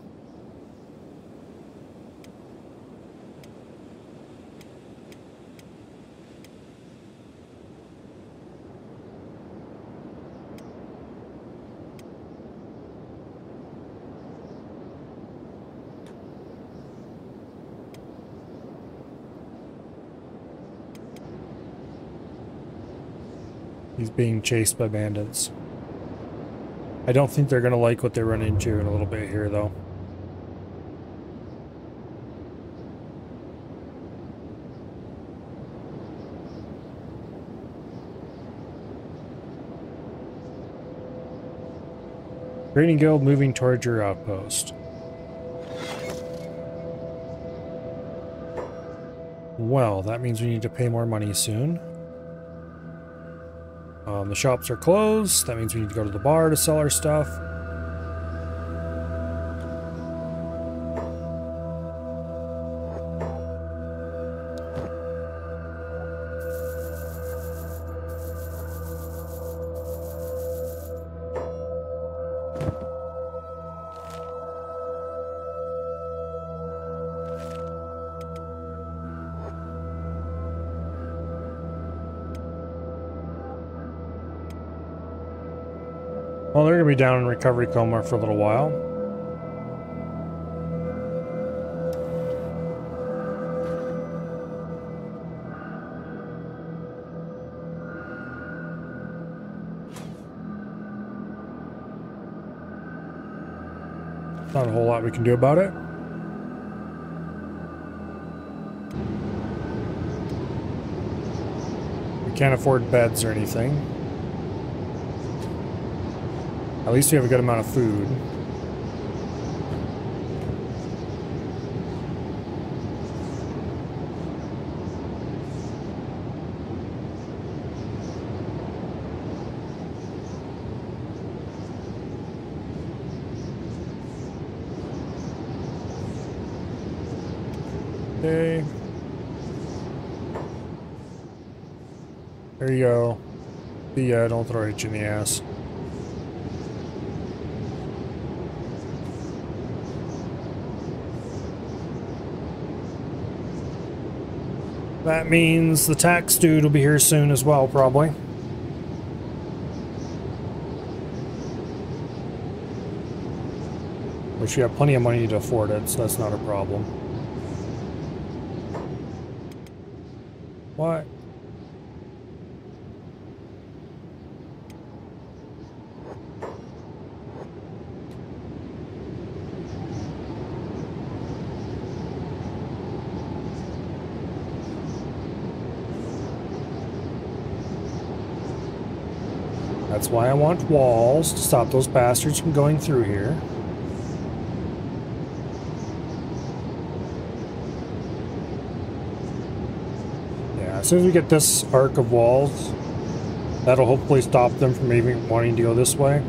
He's being chased by bandits. I don't think they're going to like what they run into in a little bit here, though. Trading guild moving towards your outpost. Well, that means we need to pay more money soon. The shops are closed. That means we need to go to the bar to sell our stuff. Well, they're going to be down in recovery coma for a little while. Not a whole lot we can do about it. We can't afford beds or anything. At least we have a good amount of food. Okay. There you go. See ya, don't throw it in the ass. That means the tax dude will be here soon as well, probably. Which you have plenty of money to afford it, so that's not a problem. What? That's why I want walls, to stop those bastards from going through here. Yeah, as soon as we get this arc of walls, that'll hopefully stop them from even wanting to go this way.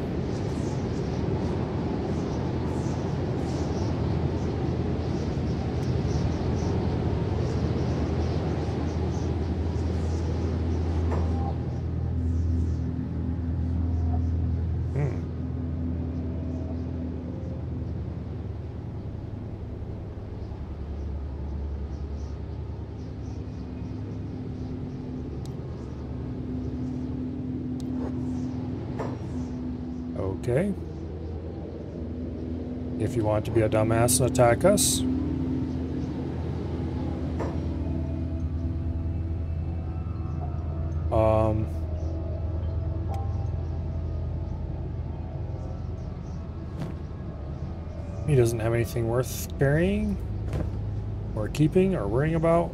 Okay. If you want to be a dumbass and attack us. He doesn't have anything worth carrying or keeping or worrying about.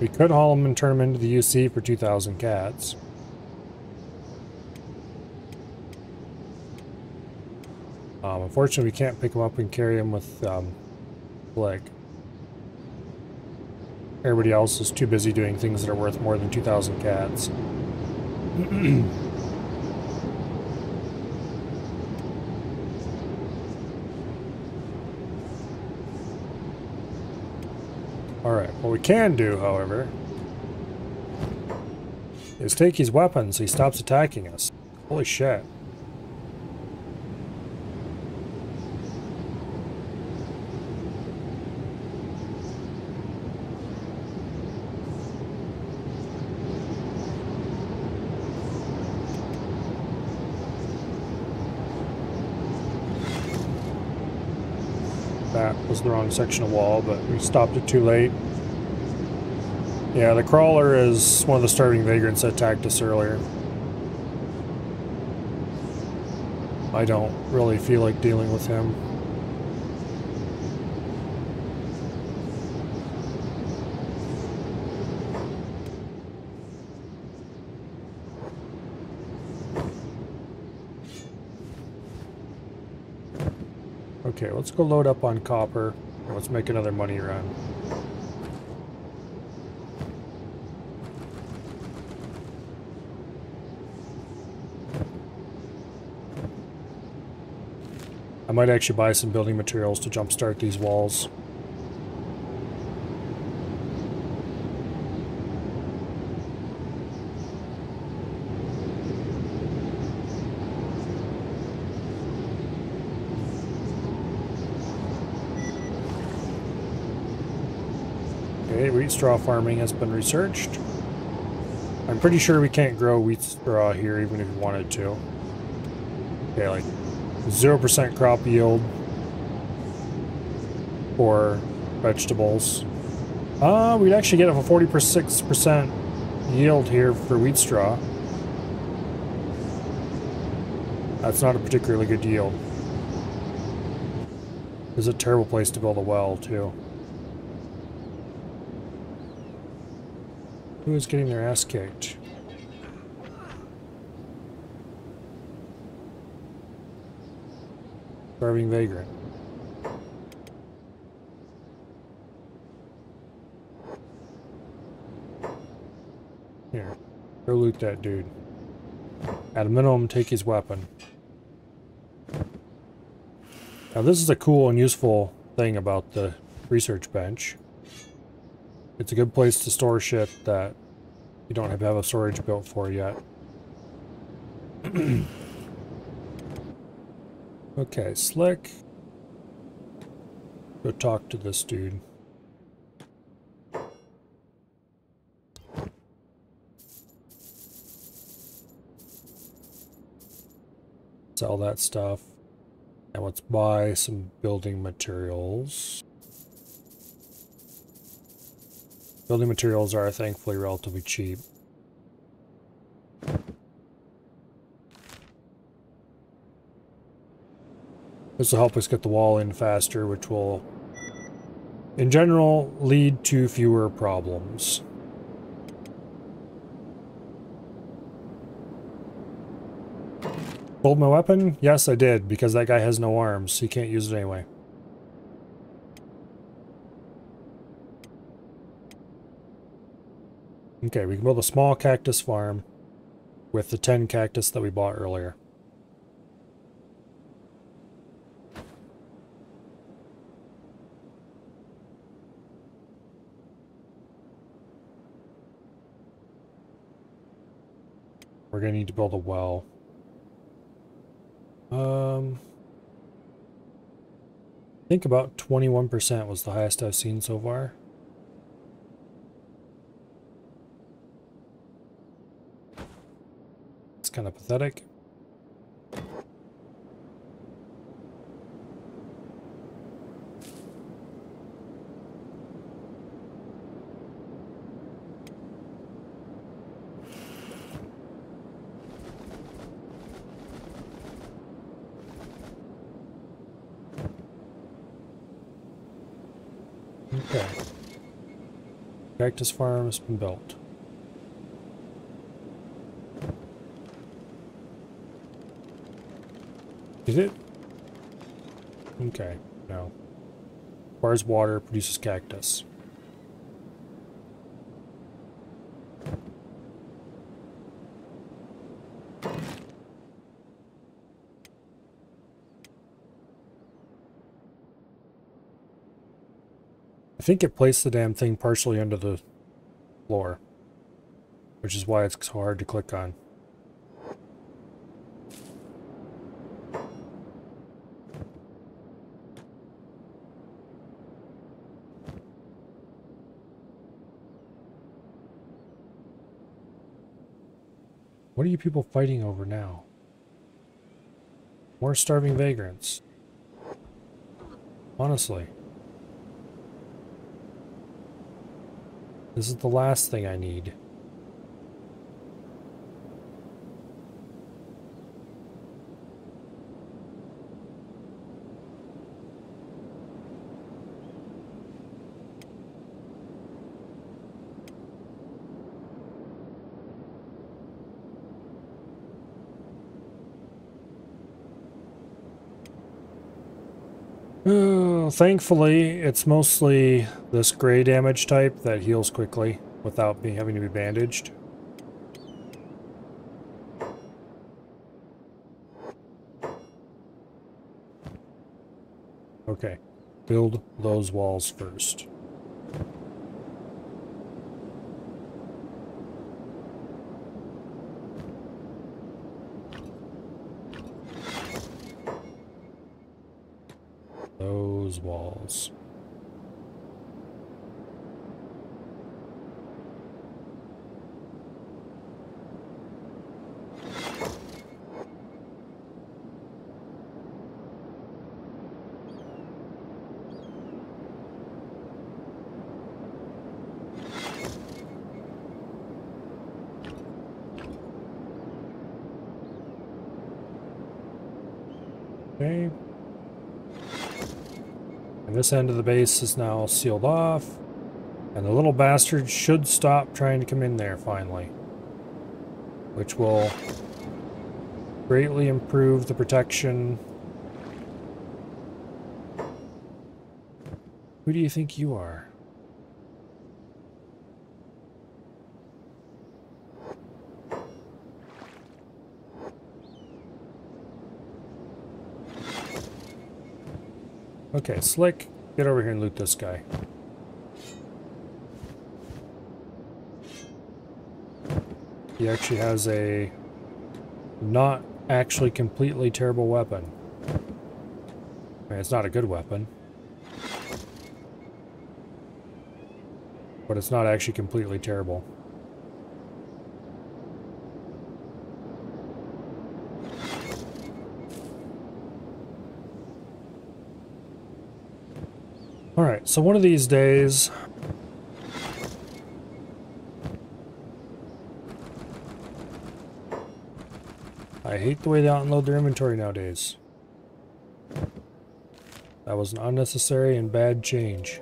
We could haul him and turn him into the UC for 2,000 cats. Unfortunately, we can't pick him up and carry him with Flick. Everybody else is too busy doing things that are worth more than 2,000 cats. Alright, what we can do, however, is take his weapons so he stops attacking us. Holy shit. That was the wrong section of wall, but we stopped it too late. Yeah, the crawler is one of the starving vagrants that attacked us earlier. I don't really feel like dealing with him. Okay, let's go load up on copper. And let's make another money run. I might actually buy some building materials to jumpstart these walls. Okay, wheat straw farming has been researched. I'm pretty sure we can't grow wheat straw here even if we wanted to. Okay, like 0% crop yield for vegetables. We'd actually get a 46% yield here for wheat straw. That's not a particularly good yield. This is a terrible place to build a well, too. Who is getting their ass kicked? Starving vagrant. Here, go loot that dude. At a minimum, take his weapon. Now this is a cool and useful thing about the research bench. It's a good place to store shit that you don't have to have a storage built for yet. Okay, Slick. Go talk to this dude. Sell that stuff. And let's buy some building materials. Building materials are thankfully relatively cheap. This will help us get the wall in faster, which will, in general, lead to fewer problems. Sold my weapon? Yes, I did, because that guy has no arms. He can't use it anyway. Okay, we can build a small cactus farm with the 10 cactus that we bought earlier. We're going to need to build a well. I think about 21% was the highest I've seen so far. It's kind of pathetic. Okay. Cactus farm has been built. Is it? Okay, no. Requires water, produces cactus. I think it placed the damn thing partially under the floor, which is why it's so hard to click on. What are you people fighting over now? More starving vagrants. Honestly. This is the last thing I need. Oh, thankfully, it's mostly this gray damage type that heals quickly without having to be bandaged. Okay, build those walls first. Those walls. Okay. And this end of the base is now sealed off. And the little bastard should stop trying to come in there finally. Which will greatly improve the protection. Who do you think you are? Okay, Slick, Get over here and loot this guy. He actually has a not actually completely terrible weapon. I mean, it's not a good weapon. But it's not actually completely terrible. Alright, so one of these days... I hate the way they unload their inventory nowadays. That was an unnecessary and bad change.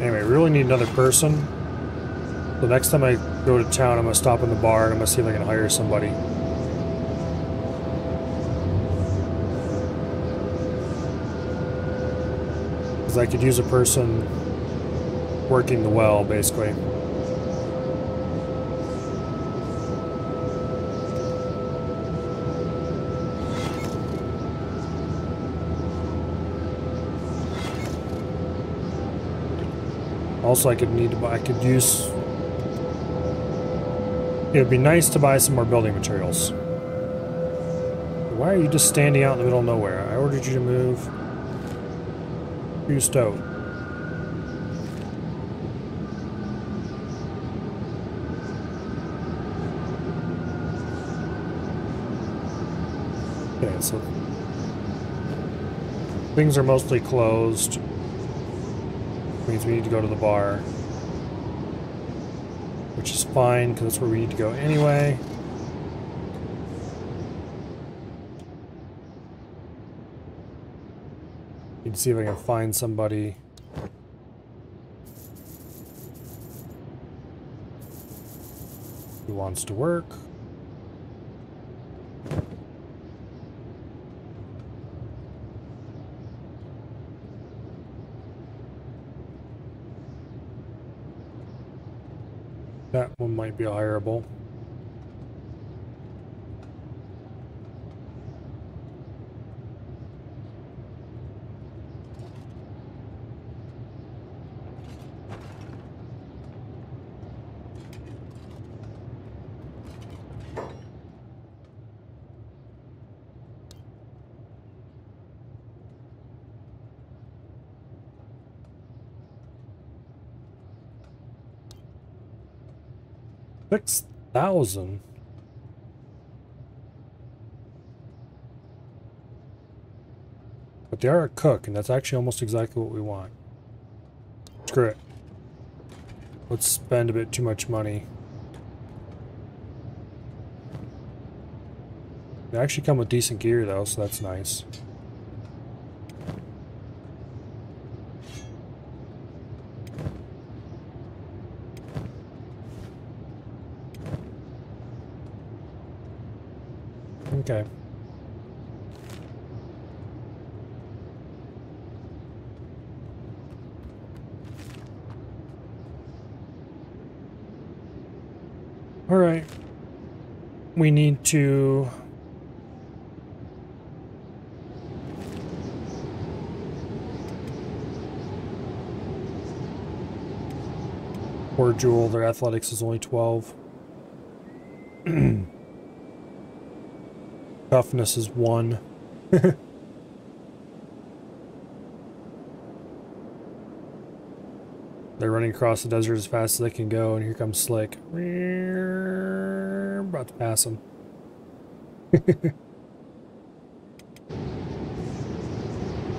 Anyway, we really need another person. So next time I go to town, I'm going to stop in the bar and I'm going to see if I can hire somebody. Because I could use a person working the well, basically. Also, I could use... It would be nice to buy some more building materials. Why are you just standing out in the middle of nowhere? I ordered you to move. You stowed. Okay, so... things are mostly closed. Means we need to go to the bar. Which is fine, because that's where we need to go anyway. Need to see if I can find somebody. Who wants to work. That one might be hireable. $6,000. But they are a cook, and that's actually almost exactly what we want. Screw it. Let's spend a bit too much money. They actually come with decent gear though, so that's nice. Okay. All right. We need to poor Jewel, their athletics is only 12. Toughness is 1. They're running across the desert as fast as they can go, and here comes Slick. About to pass him.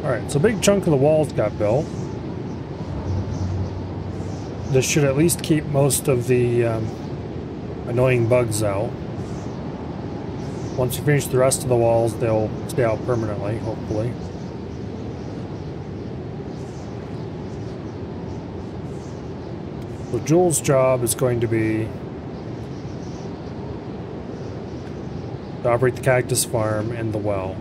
Alright, so a big chunk of the walls got built. This should at least keep most of the annoying bugs out. Once you finish the rest of the walls, they'll stay out permanently, hopefully. So Joel's job is going to be to operate the cactus farm and the well.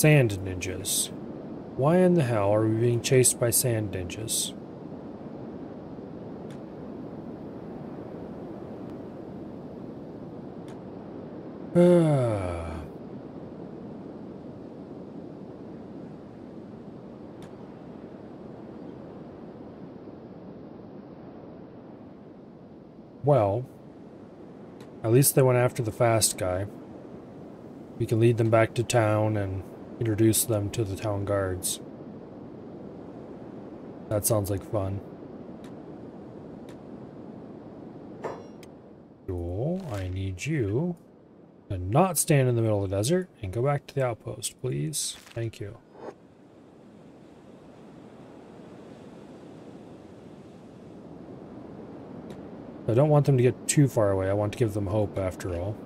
Sand ninjas. Why in the hell are we being chased by sand ninjas? Well, at least they went after the fast guy. We can lead them back to town and introduce them to the town guards. That sounds like fun. Cool. I need you to not stand in the middle of the desert and go back to the outpost, please. Thank you. I don't want them to get too far away. I want to give them hope after all.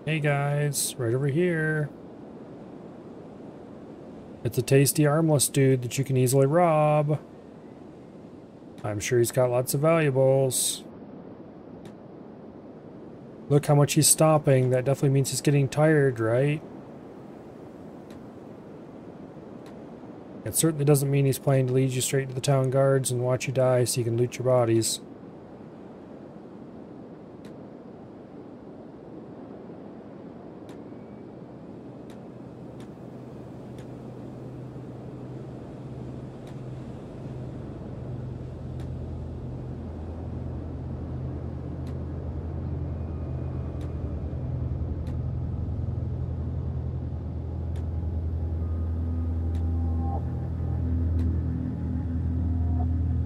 Hey guys, right over here. It's a tasty armless dude that you can easily rob. I'm sure he's got lots of valuables. Look how much he's stomping. That definitely means he's getting tired, right? It certainly doesn't mean he's planning to lead you straight to the town guards and watch you die so you can loot your bodies.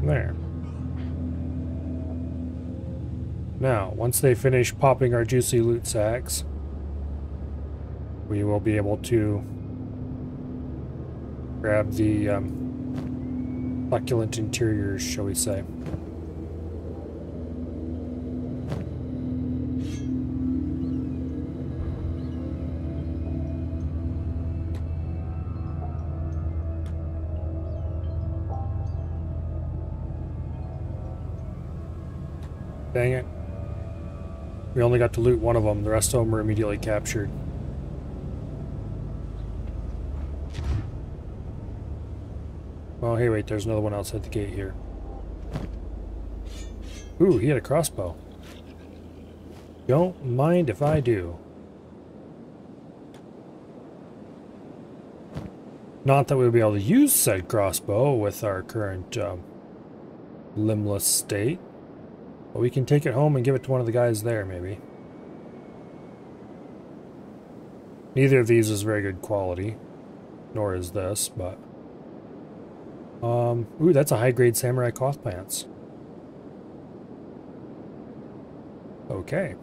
There. Now, once they finish popping our juicy loot sacks, we will be able to grab the succulent interiors, shall we say. Dang it. We only got to loot one of them. The rest of them were immediately captured. Oh, hey, wait. There's another one outside the gate here. Ooh, he had a crossbow. Don't mind if I do. Not that we'll be able to use said crossbow with our current limbless state. But we can take it home and give it to one of the guys there, maybe. Neither of these is very good quality. Nor is this, but... ooh, that's a high-grade samurai cloth pants. Okay.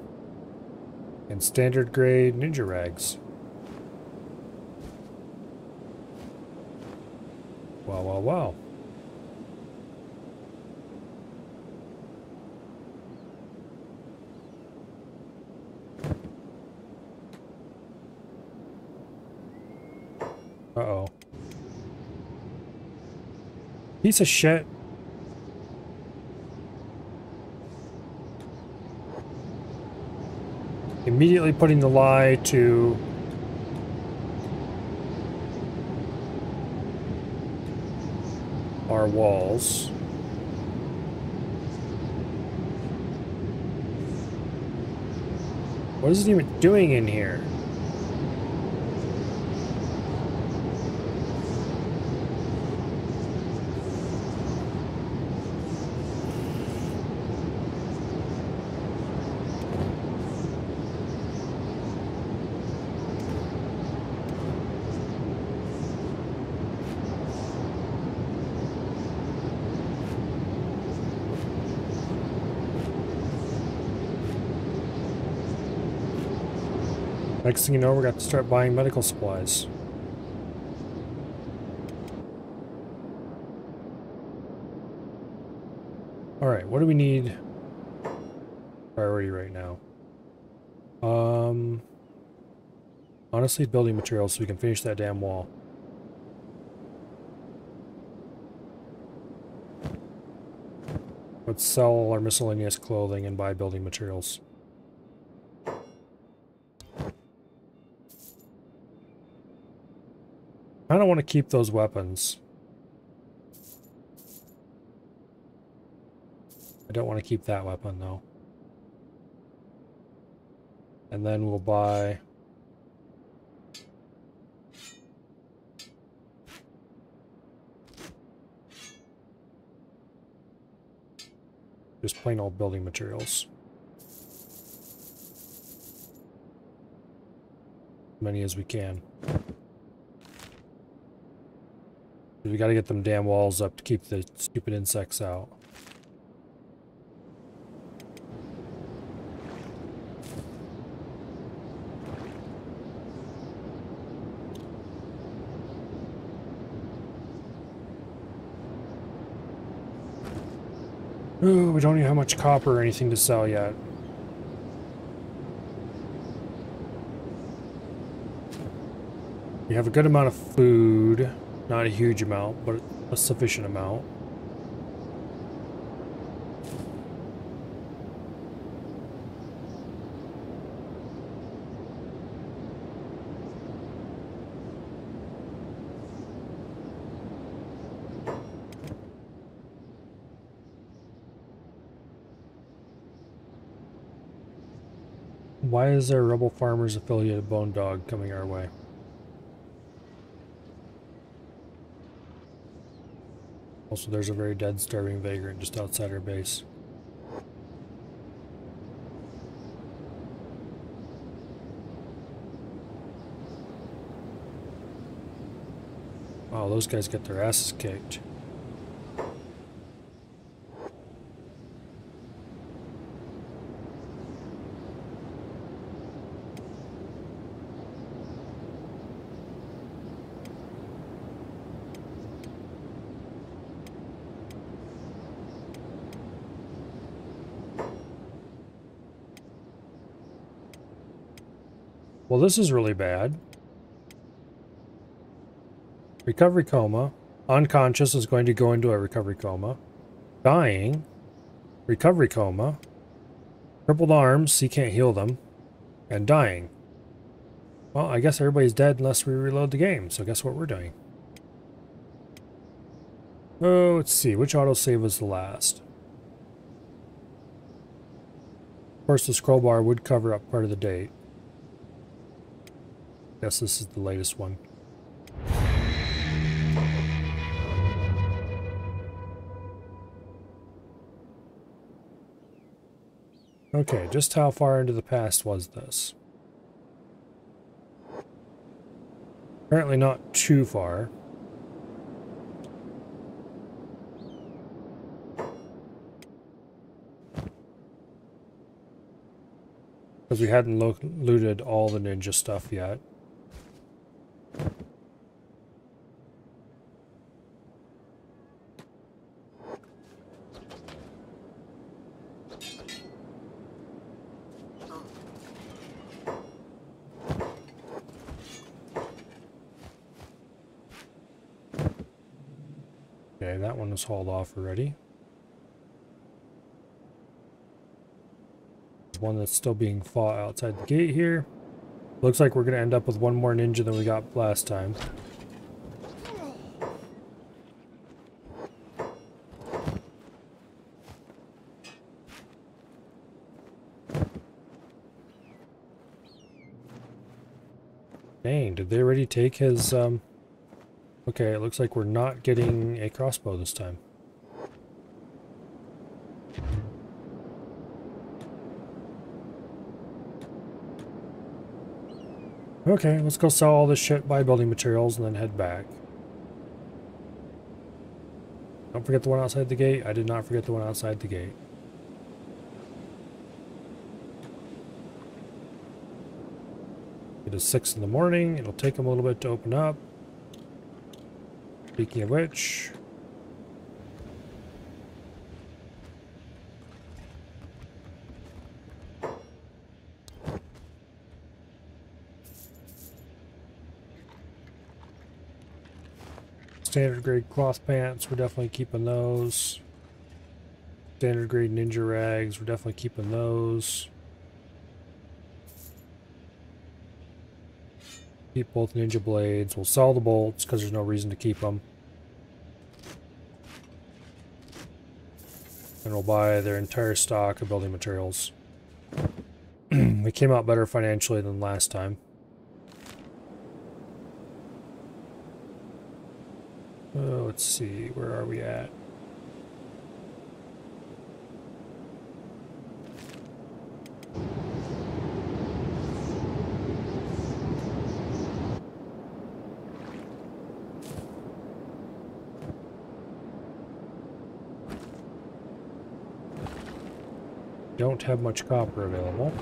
And standard grade ninja rags. Wow, wow, wow. Uh-oh. Piece of shit. Immediately putting the lie to our walls. What is it even doing in here? Next thing you know, we're going to start buying medical supplies. Alright, what do we need priority right now? Honestly, building materials so we can finish that damn wall. Let's sell our miscellaneous clothing and buy building materials. kind of want to keep those weapons. I don't want to keep that weapon though. And then we'll buy just plain old building materials. As many as we can. We gotta get them damn walls up to keep the stupid insects out. Ooh, we don't even have much copper or anything to sell yet. We have a good amount of food. Not a huge amount, but a sufficient amount. Why is there a Rebel Farmers affiliated Bone Dog coming our way? Also, there's a very dead, starving vagrant just outside our base. Wow, those guys get their asses kicked. Well, this is really bad. Recovery coma. Unconscious is going to go into a recovery coma. Dying. Recovery coma. Crippled arms, he can't heal them. And dying. Well, I guess everybody's dead unless we reload the game, so guess what we're doing? Oh, let's see, which autosave was the last? Of course, the scroll bar would cover up part of the date. Guess this is the latest one. Okay, just how far into the past was this? Apparently not too far. Because we hadn't looted all the ninja stuff yet. Okay, that one was hauled off already. There's one that's still being fought outside the gate here. Looks like we're going to end up with one more ninja than we got last time. Dang, did they already take his, Okay, it looks like we're not getting a crossbow this time. Okay, let's go sell all this shit, buy building materials, and then head back. Don't forget the one outside the gate. I did not forget the one outside the gate. It is 6 in the morning. It'll take them a little bit to open up. Speaking of which... standard grade cloth pants, we're definitely keeping those. Standard grade ninja rags, we're definitely keeping those. Keep both ninja blades. We'll sell the bolts because there's no reason to keep them. And we'll buy their entire stock of building materials. We came out better financially than last time. Let's see, where are we at? Don't have much copper available.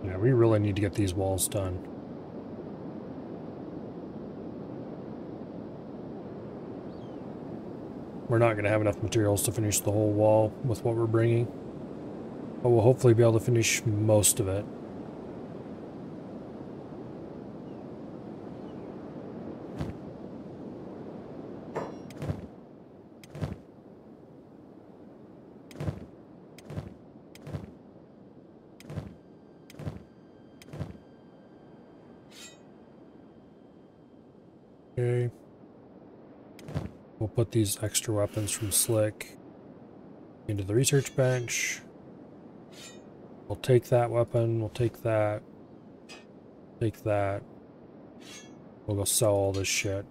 Yeah, we really need to get these walls done. We're not going to have enough materials to finish the whole wall with what we're bringing, but we'll hopefully be able to finish most of it. Okay. We'll put these extra weapons from Slick into the research bench. We'll take that weapon, we'll take that, take that. We'll go sell all this shit.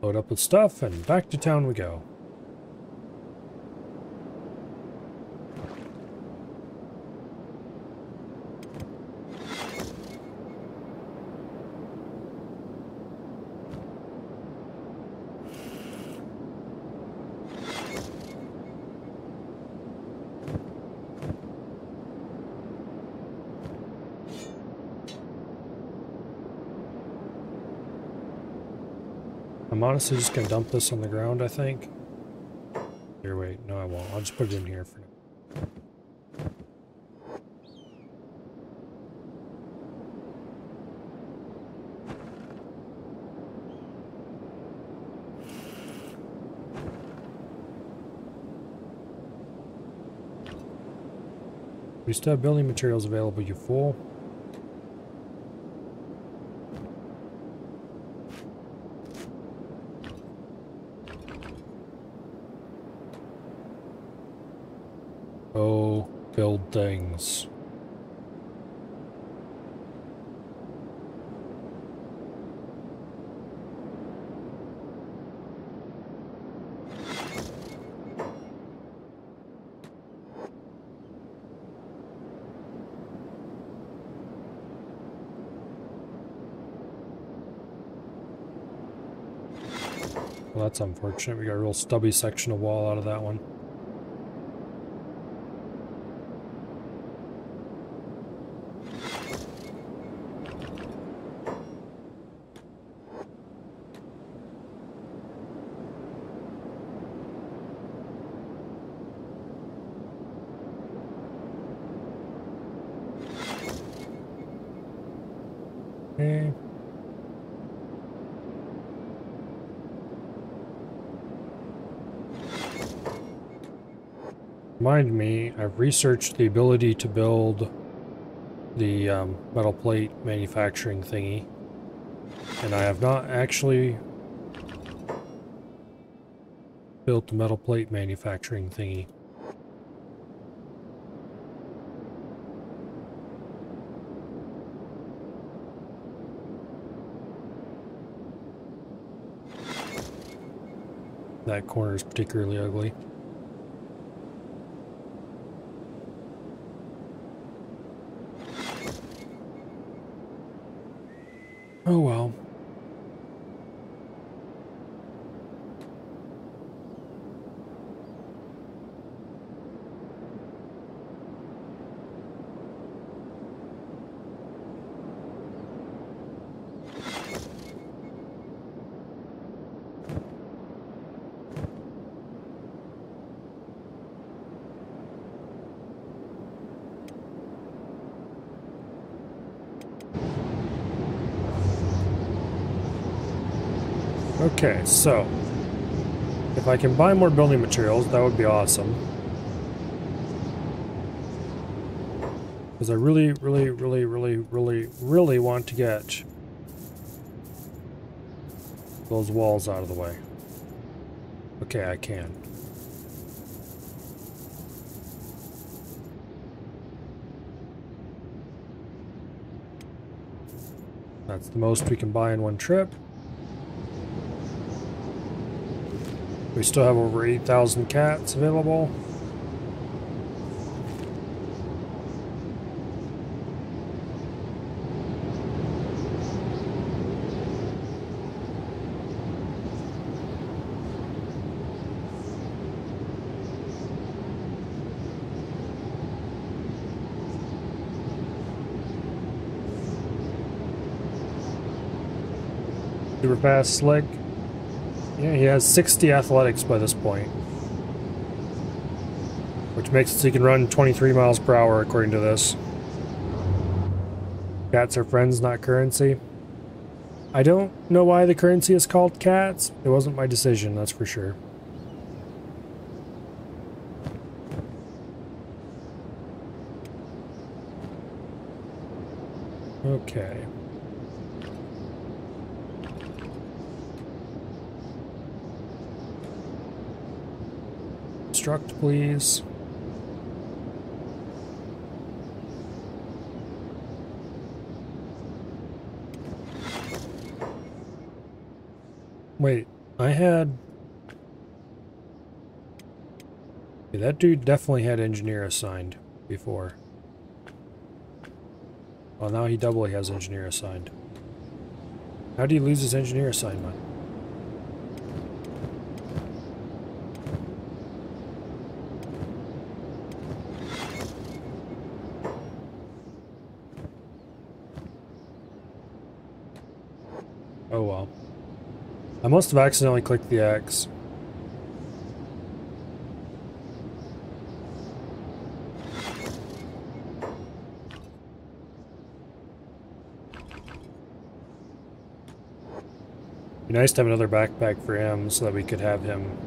Load up with stuff and back to town we go. I'm honestly just gonna dump this on the ground, I think. Here, wait, no I won't. I'll just put it in here for now. We still have building materials available, you fool. Go build things. Well, that's unfortunate. We got a real stubby section of wall out of that one. Okay. Remind me, I've researched the ability to build the metal plate manufacturing thingy, and I have not actually built the metal plate manufacturing thingy. That corner is particularly ugly. Oh well. Okay, so if I can buy more building materials, that would be awesome. Because I really want to get those walls out of the way. Okay, I can. That's the most we can buy in one trip. We still have over 8,000 cats available. Super fast, slick. Yeah, he has 60 athletics by this point. Which makes it so he can run 23 miles per hour according to this. Cats are friends, not currency. I don't know why the currency is called cats. It wasn't my decision, that's for sure. Okay. Construct, please. Wait, I had... Yeah, that dude definitely had engineer assigned before. Well, now he doubly has engineer assigned. How do you lose his engineer assignment? Oh well. I must have accidentally clicked the X. Be nice to have another backpack for him so that we could have him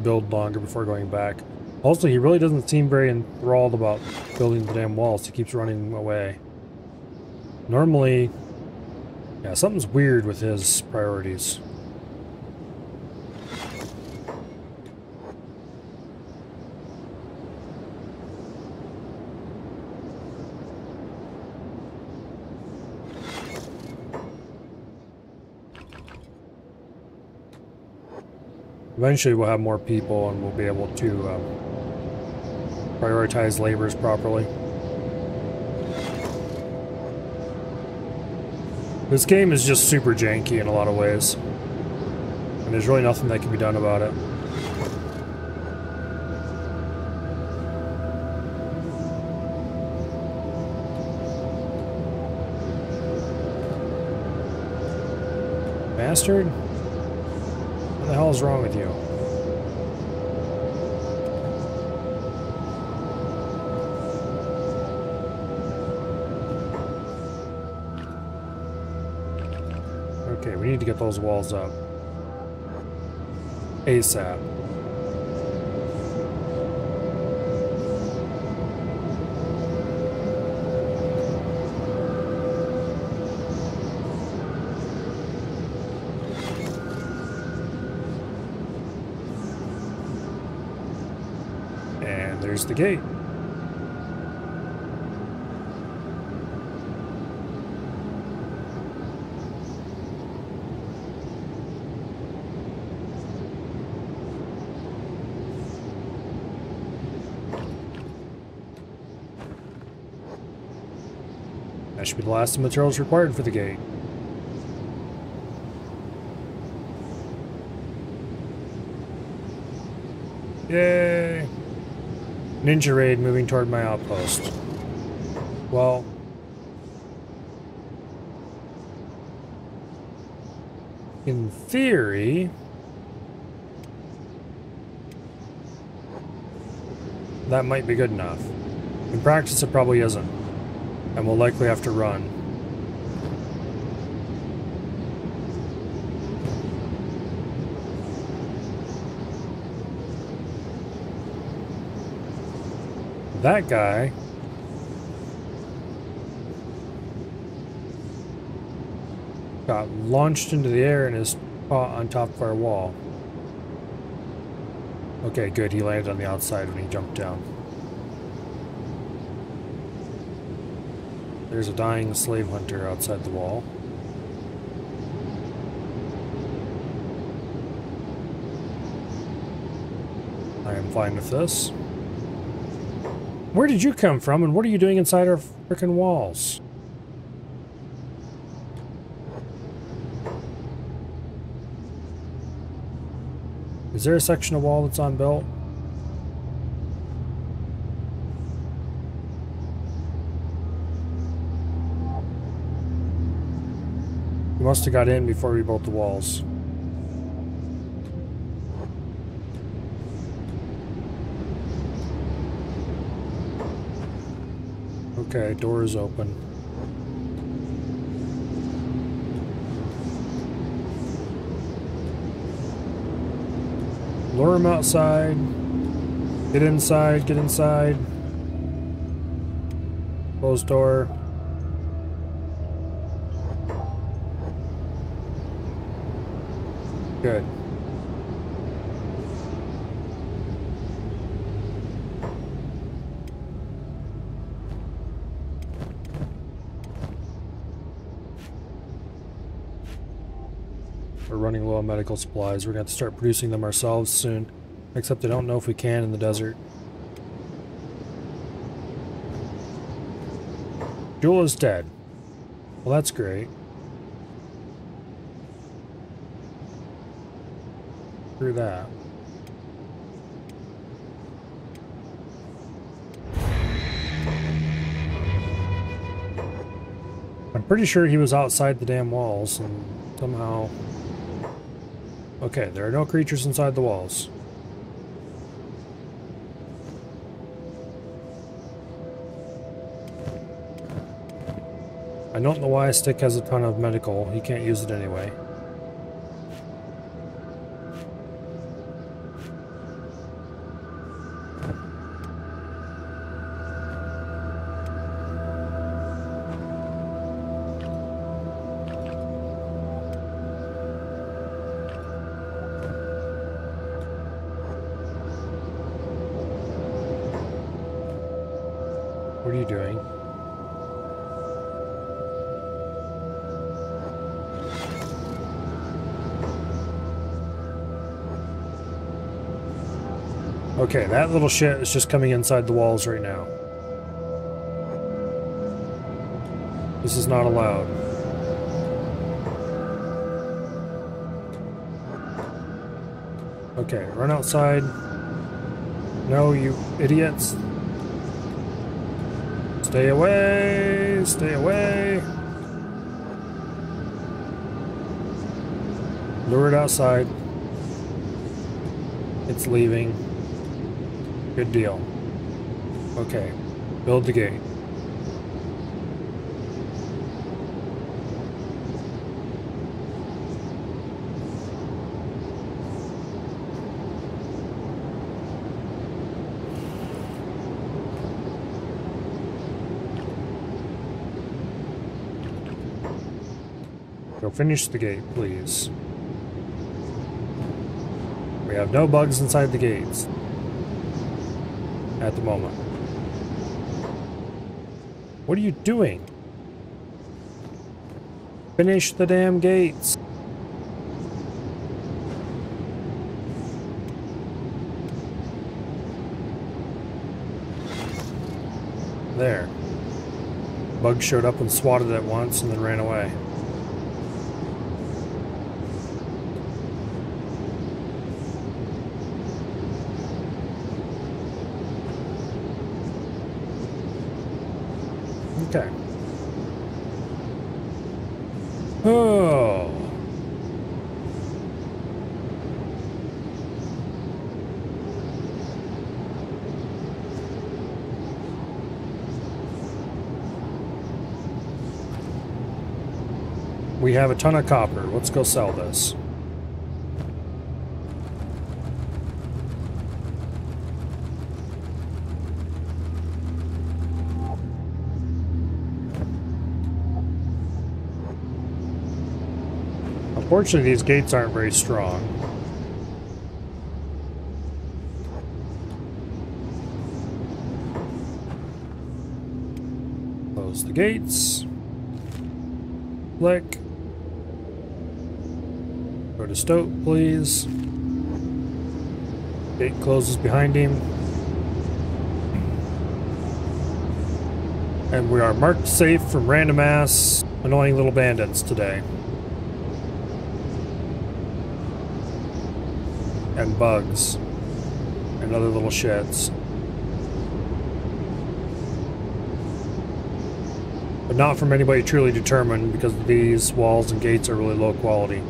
build longer before going back. Also, he really doesn't seem very enthralled about building the damn walls. He keeps running away. Normally, yeah, something's weird with his priorities. Eventually we'll have more people and we'll be able to prioritize labors properly. This game is just super janky in a lot of ways. And there's really nothing that can be done about it. Bastard? What the hell is wrong with you? Okay, we need to get those walls up. ASAP. And there's the gate. That should be the last of the materials required for the gate. Yay! Ninja raid moving toward my outpost. Well... in theory... that might be good enough. In practice it probably isn't. And we'll likely have to run. That guy got launched into the air and is caught on top of our wall. Okay, good. He landed on the outside when he jumped down. There's a dying slave hunter outside the wall. I am fine with this. Where did you come from, and what are you doing inside our frickin' walls? Is there a section of wall that's unbuilt? We must have got in before we built the walls. Okay, door is open. Lure him outside. Get inside, get inside. Close door. Good. We're running low on medical supplies. We're going to have to start producing them ourselves soon. Except I don't know if we can in the desert. Jewel is dead. Well, that's great. Through that. I'm pretty sure he was outside the damn walls and somehow... Okay, there are no creatures inside the walls. I don't know why Stick has a ton of medical. He can't use it anyway. What are you doing? Okay, that little shit is just coming inside the walls right now. This is not allowed. Okay, run outside. No, you idiots. Stay away! Stay away! Lure it outside. It's leaving. Good deal. Okay. Build the gate. Go finish the gate, please. We have no bugs inside the gates. At the moment. What are you doing? Finish the damn gates. There. Bug showed up and swatted it once and then ran away. Okay. Oh. We have a ton of copper. Let's go sell this. Fortunately, these gates aren't very strong. Close the gates. Click. Go to Stoke, please. Gate closes behind him. And we are marked safe from random ass annoying little bandits today. And bugs. And other little shits. But not from anybody truly determined, because these walls and gates are really low quality.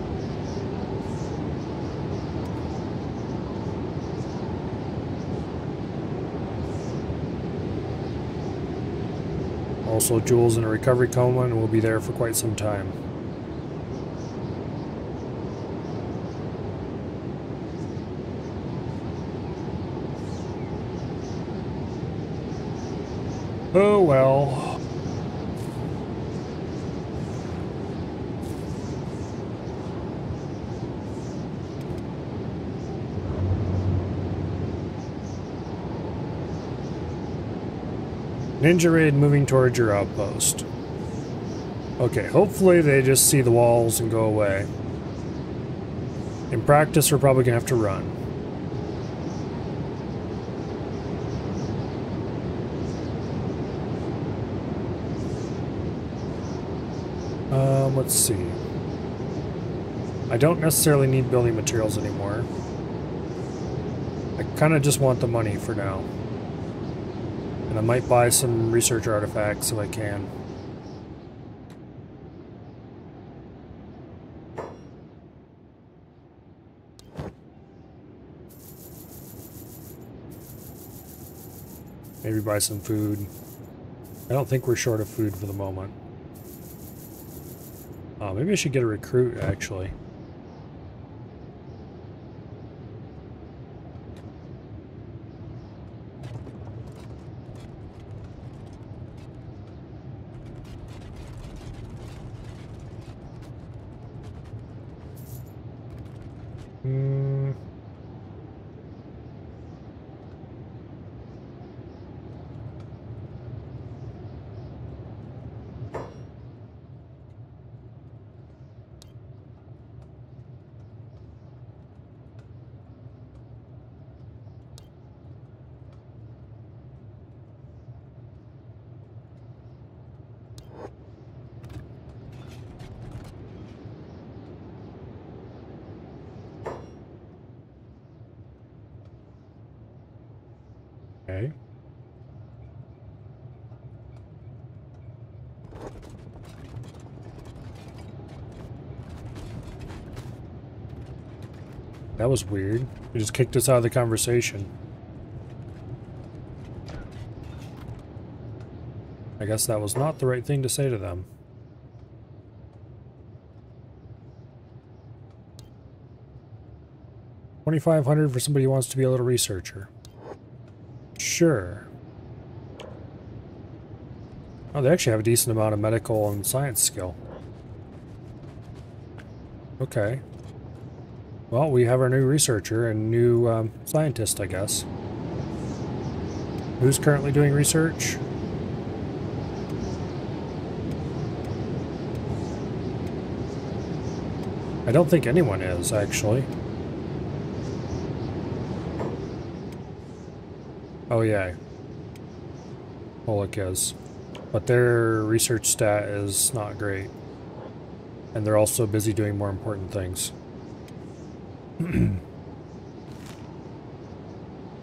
Also, Jules in a recovery coma and will be there for quite some time. Oh well. Ninja raid moving towards your outpost. Okay, hopefully they just see the walls and go away. In practice, we're probably gonna have to run. Let's see. I don't necessarily need building materials anymore. I kind of just want the money for now. And I might buy some research artifacts if I can. Maybe buy some food. I don't think we're short of food for the moment. Maybe I should get a recruit, actually. Okay. That was weird. It just kicked us out of the conversation. I guess that was not the right thing to say to them. $2,500 for somebody who wants to be a little researcher. Sure. Oh, they actually have a decent amount of medical and science skill. Okay. Well, we have our new researcher and new scientist, I guess. Who's currently doing research? I don't think anyone is, actually. Oh yeah, Pollock is. But their research stat is not great. And they're also busy doing more important things.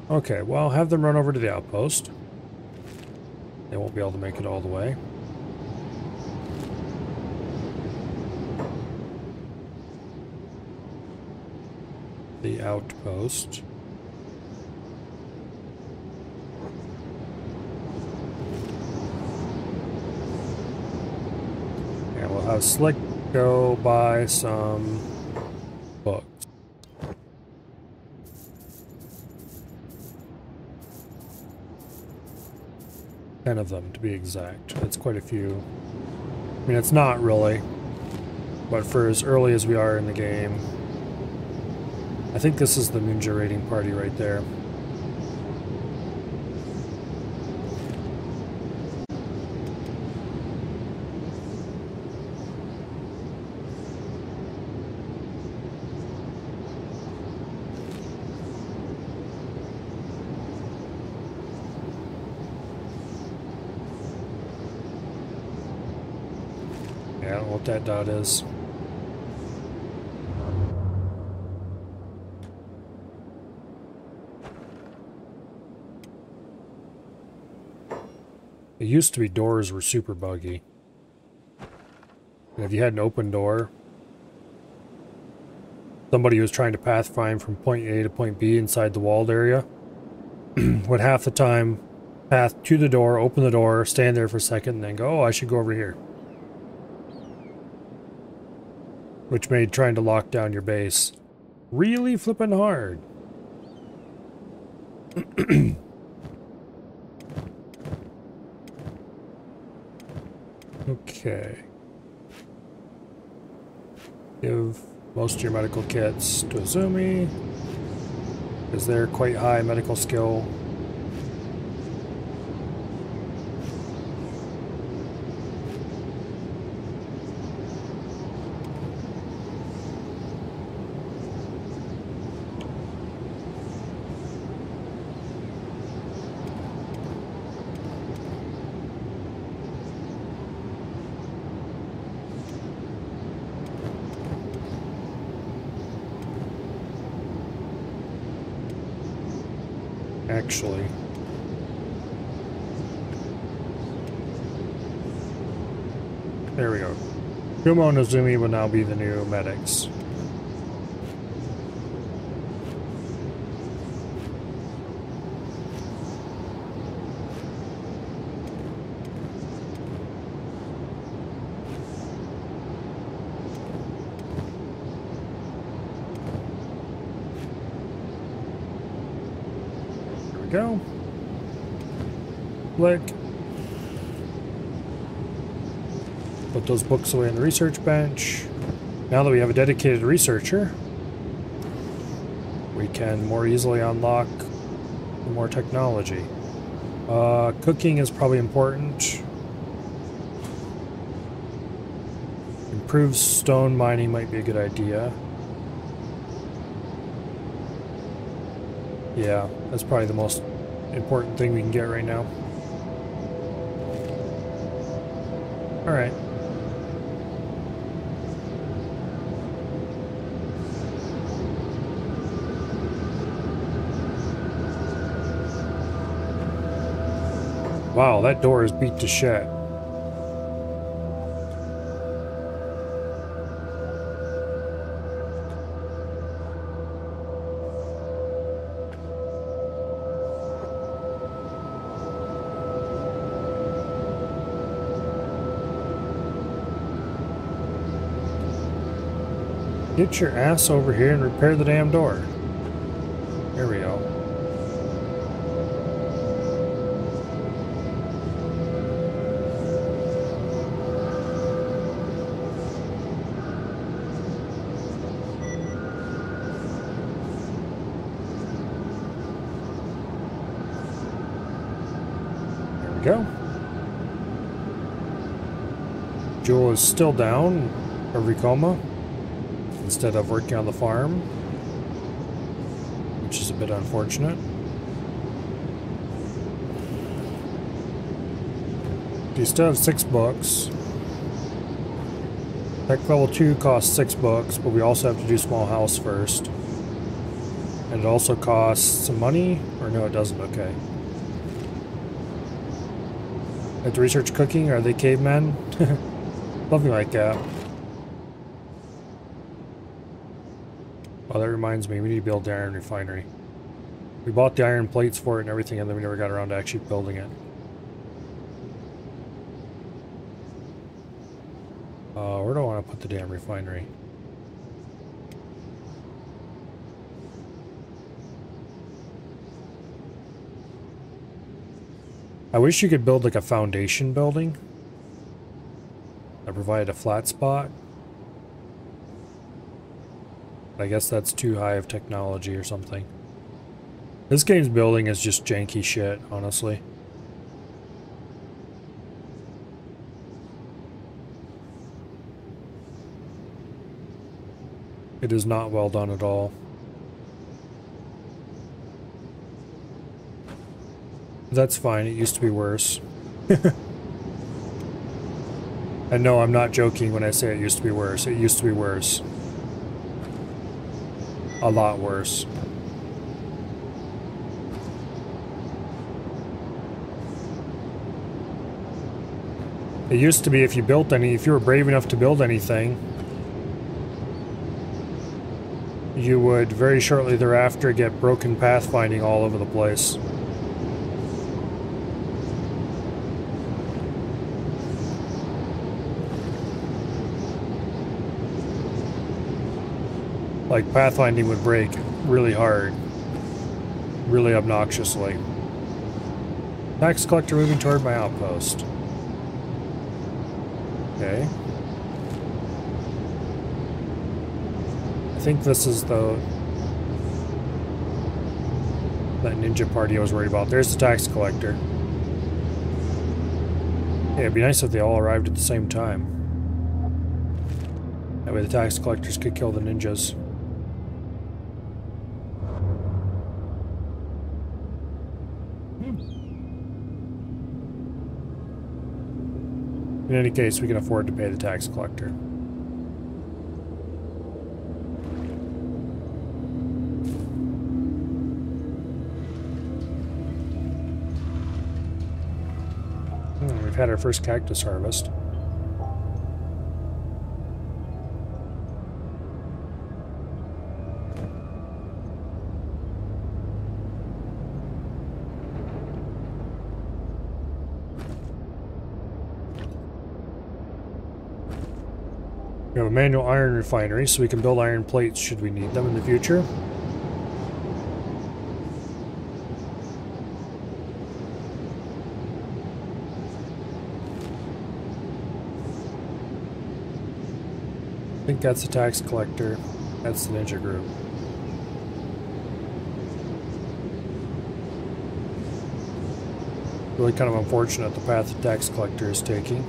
Okay, well, have them run over to the outpost. They won't be able to make it all the way. The outpost. And we'll have Slick go buy some books. Ten of them, to be exact. That's quite a few. I mean, it's not really. But for as early as we are in the game, I think this is the ninja raiding party right there. Yeah, I don't know what that dot is. It used to be doors were super buggy. And if you had an open door, somebody who was trying to pathfind from point A to point B inside the walled area would half the time path to the door, open the door, stand there for a second, and then go, oh, I should go over here. Which made trying to lock down your base really flippin' hard. Okay. Give most of your medical kits to Azumi, because they're quite high medical skill. Actually, there we go. Kumo and Azumi will now be the new medics. Go. Click. Put those books away in the research bench. Now that we have a dedicated researcher, we can more easily unlock more technology. Cooking is probably important. Improved stone mining might be a good idea. Yeah, that's probably the most important thing we can get right now. Alright. Wow, that door is beat to shit. Get your ass over here and repair the damn door. There we go. There we go. Jewel is still down, every coma. Instead of working on the farm, which is a bit unfortunate. You still have 6 books. Tech level 2 costs 6 books, but we also have to do small house first. And it also costs some money, or no it doesn't, okay. I have to research cooking, are they cavemen? Something like that. Oh, that reminds me, we need to build the iron refinery. We bought the iron plates for it and everything, and then we never got around to actually building it. Where do I want to put the damn refinery? I wish you could build like a foundation building that provided a flat spot. I guess that's too high of technology or something. This game's building is just janky shit, honestly. It is not well done at all. That's fine, it used to be worse. And no, I'm not joking when I say it used to be worse. It used to be worse. A lot worse. It used to be if you were brave enough to build anything, you would very shortly thereafter get broken pathfinding all over the place. Like, pathfinding would break really hard. Really obnoxiously. Tax collector moving toward my outpost. Okay. I think this is that ninja party I was worried about. There's the tax collector. Yeah, it'd be nice if they all arrived at the same time. That way the tax collectors could kill the ninjas. In any case, we can afford to pay the tax collector. We've had our first cactus harvest. We have a manual iron refinery, so we can build iron plates should we need them in the future. I think that's the tax collector. That's the ninja group. Really kind of unfortunate the path the tax collector is taking.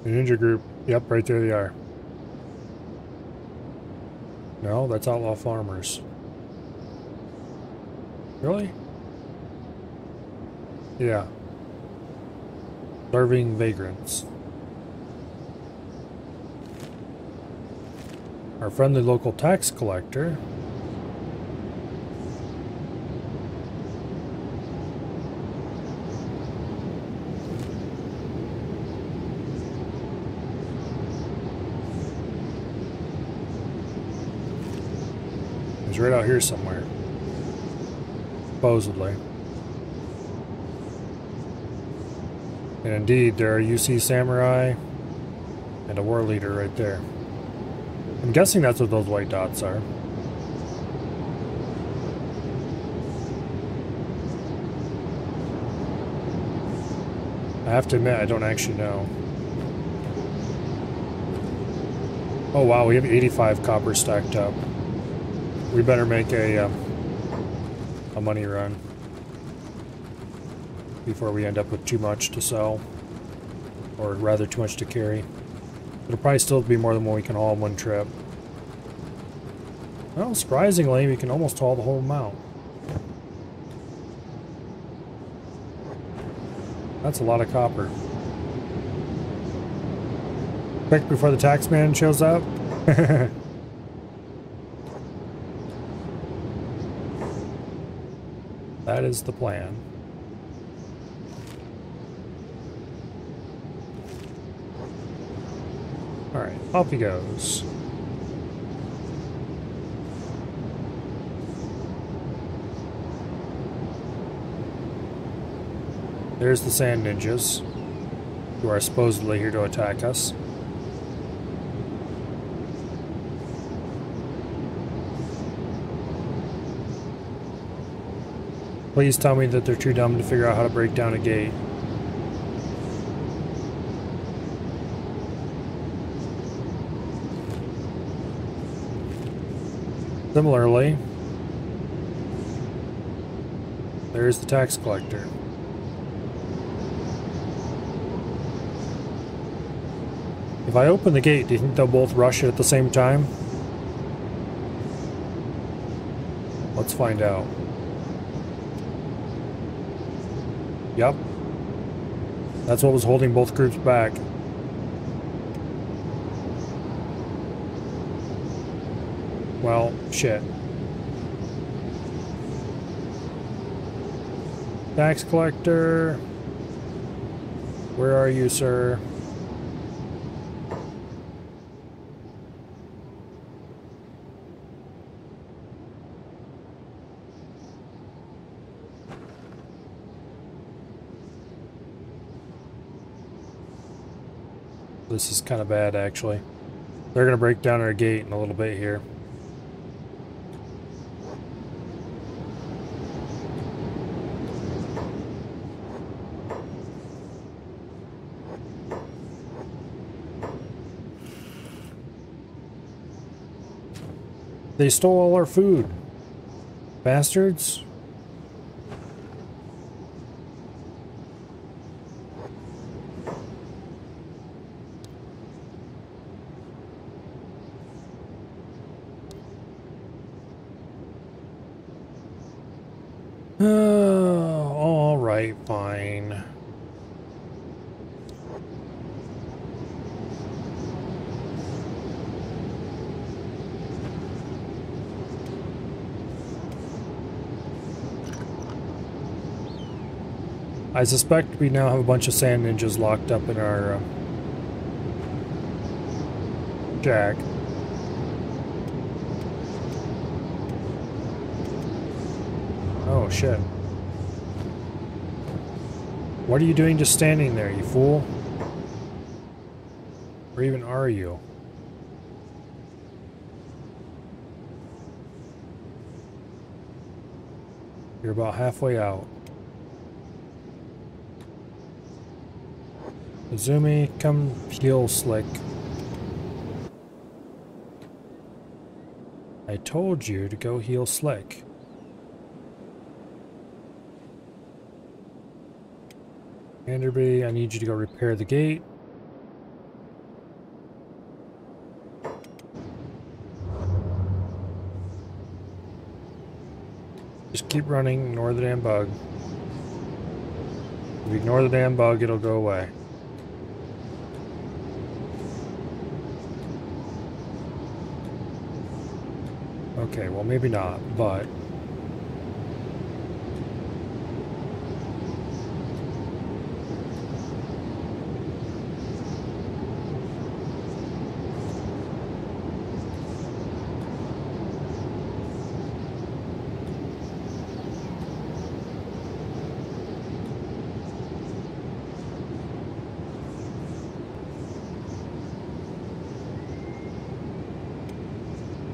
The ninja group. Yep, right there they are. No, that's outlaw farmers. Really? Yeah. Starving vagrants. Our friendly local tax collector. He's right out here somewhere. Supposedly. And indeed, there are UC Samurai and a war leader right there. I'm guessing that's what those white dots are. I have to admit, I don't actually know. Oh wow, we have 85 copper stacked up. We better make a money run before we end up with too much to sell, or rather too much to carry. It'll probably still be more than what we can haul in one trip. Well, surprisingly, we can almost haul the whole amount. That's a lot of copper. Quick before the tax man shows up. That is the plan. Alright, off he goes. There's the sand ninjas, who are supposedly here to attack us. Please tell me that they're too dumb to figure out how to break down a gate. Similarly, there's the tax collector. If I open the gate, do you think they'll both rush it at the same time? Let's find out. Yep. That's what was holding both groups back. Well, shit. Tax collector. Where are you, sir? This is kind of bad, actually. They're going to break down our gate in a little bit here. They stole all our food. Bastards. All right, fine. I suspect we now have a bunch of sand ninjas locked up in our shack. Oh shit. What are you doing just standing there, you fool? Where even are you? You're about halfway out. Izumi, come heal Slick. I told you to go heal Slick. Vanderby, I need you to go repair the gate. Just keep running, ignore the damn bug. If you ignore the damn bug, it'll go away. Okay, well maybe not, but...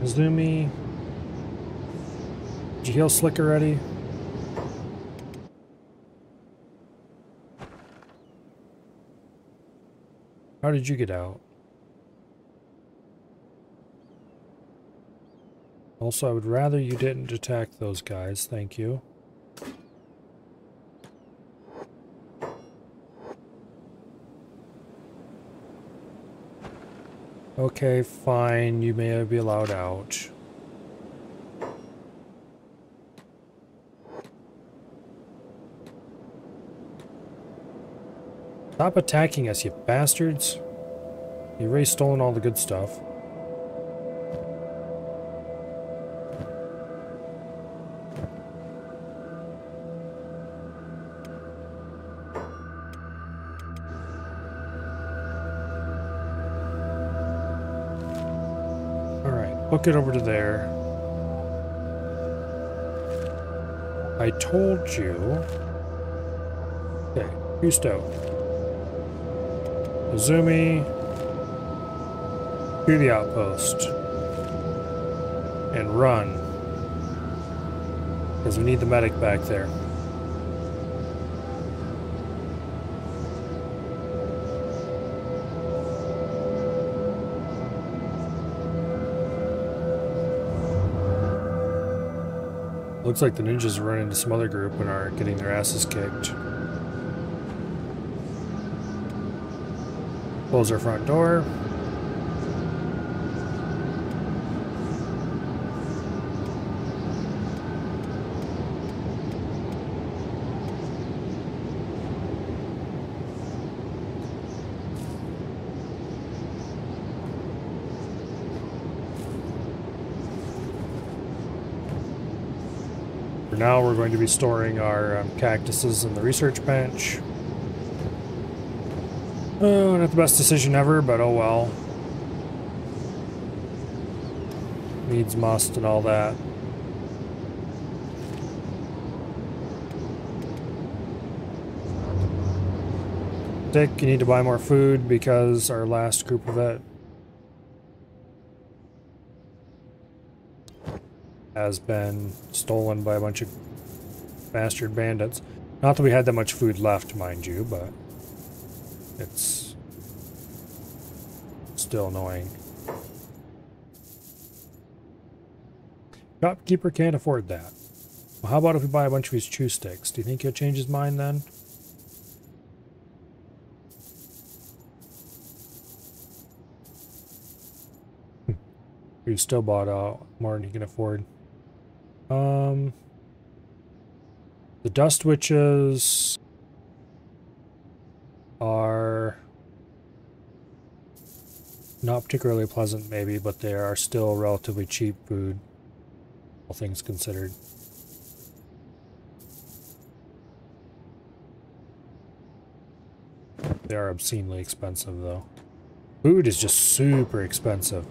Izumi, did you heal Slick already? How did you get out? Also, I would rather you didn't attack those guys, thank you. Okay, fine, you may be allowed out. Stop attacking us, you bastards. You already stolen all the good stuff. Alright, book it over to there. I told you... Okay. Who's stoked? Azumi to the outpost and run, because we need the medic back there. Looks like the ninjas run into some other group and are getting their asses kicked. Close our front door. For now, we're going to be storing our cactuses in the research bench. Oh, not the best decision ever, but oh well. Needs must and all that. Dick, you need to buy more food because our last group of it has been stolen by a bunch of bastard bandits. Not that we had that much food left, mind you, but it's still annoying. Shopkeeper can't afford that. Well, how about if we buy a bunch of these chew sticks? Do you think he'll change his mind then? We still bought out more than he can afford. The dust witches are not particularly pleasant, maybe, but they are still relatively cheap food, all things considered. They are obscenely expensive, though. Food is just super expensive.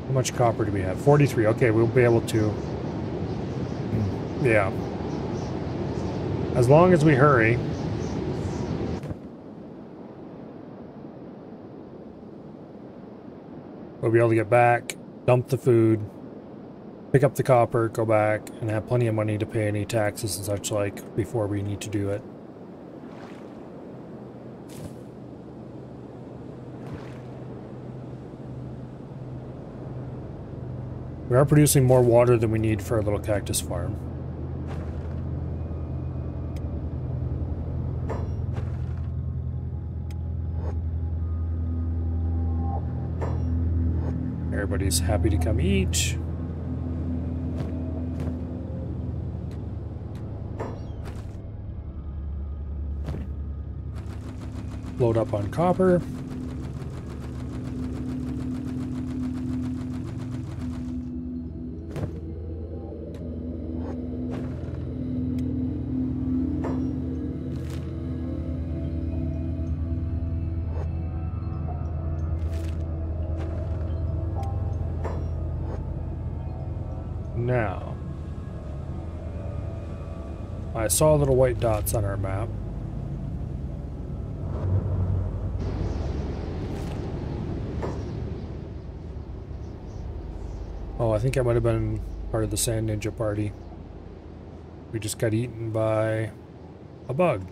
How much copper do we have? 43. Okay, we'll be able to... Yeah. As long as we hurry. We'll be able to get back, dump the food, pick up the copper, go back, and have plenty of money to pay any taxes and such like before we need to do it. We are producing more water than we need for our little cactus farm. Everybody's happy to come eat. Load up on copper. Now, I saw little white dots on our map. Oh, I think I might have been part of the Sand Ninja party. We just got eaten by a bug.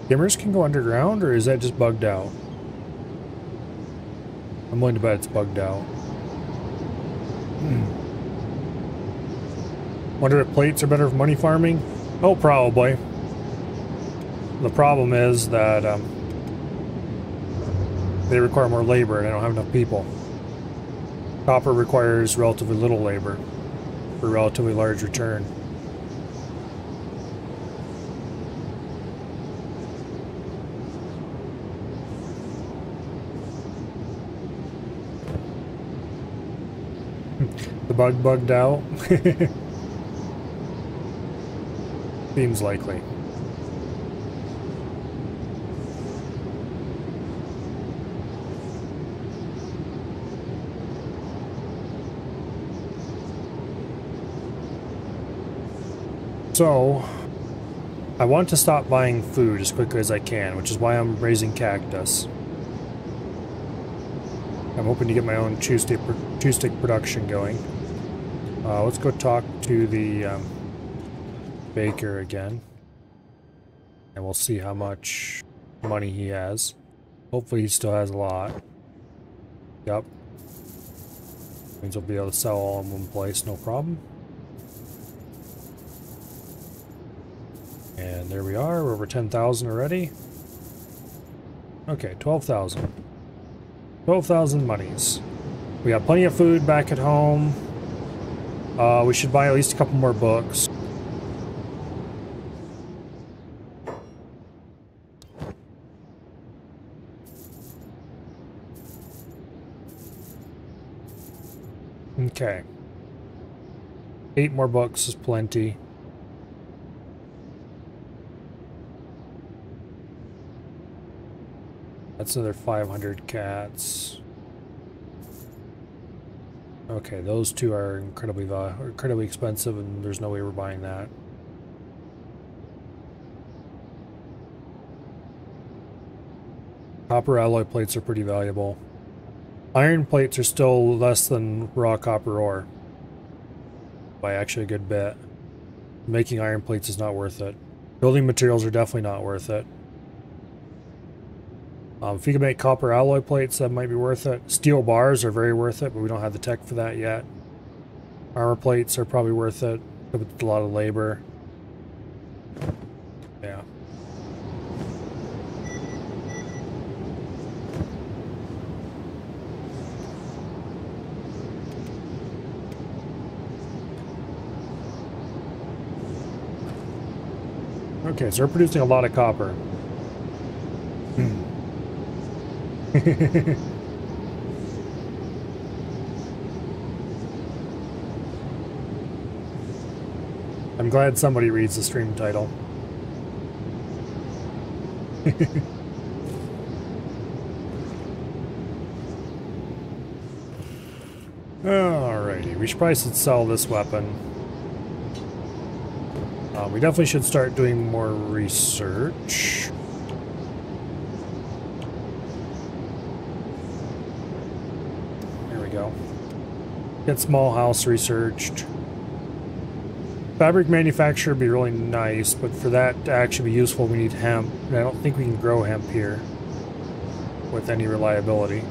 Skimmers can go underground, or is that just bugged out? I'm willing to bet it's bugged out. Wonder if plates are better for money farming? Oh, probably. The problem is that they require more labor and I don't have enough people. Copper requires relatively little labor for a relatively large return. The bug bugged out? Seems likely. So, I want to stop buying food as quickly as I can, which is why I'm raising cactus. I'm hoping to get my own chew stick production going. Let's go talk to the baker again. And we'll see how much money he has. Hopefully he still has a lot. Yep. Means we'll be able to sell all in one place, no problem. And there we are, we're over 10,000 already. Okay, 12,000. 12,000 monies. We got plenty of food back at home. We should buy at least a couple more books. Okay. 8 more books is plenty. That's another 500 cats. Okay, those two are incredibly expensive, and there's no way we're buying that. Copper alloy plates are pretty valuable. Iron plates are still less than raw copper ore. By actually a good bit. Making iron plates is not worth it. Building materials are definitely not worth it. If you can make copper alloy plates, that might be worth it. Steel bars are very worth it, but we don't have the tech for that yet. Armor plates are probably worth it, with a lot of labor. Yeah. Okay, so we're producing a lot of copper. I'm glad somebody reads the stream title. Alrighty, we should probably sell this weapon. We definitely should start doing more research. There we go. Get small house researched. Fabric manufacture would be really nice, but for that to actually be useful, we need hemp. And I don't think we can grow hemp here with any reliability.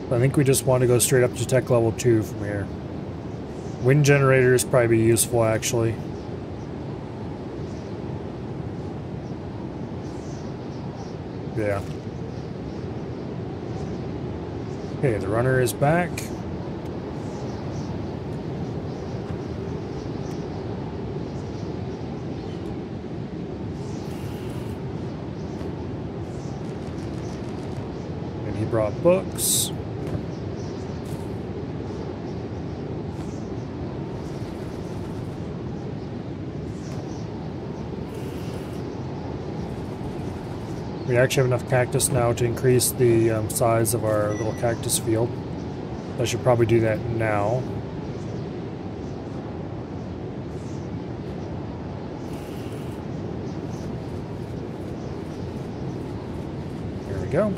I think we just want to go straight up to tech level 2 from here. Wind generators probably be useful, actually. Yeah. Okay, the runner is back. And he brought books. We actually have enough cactus now to increase the size of our little cactus field. I should probably do that now. There we go.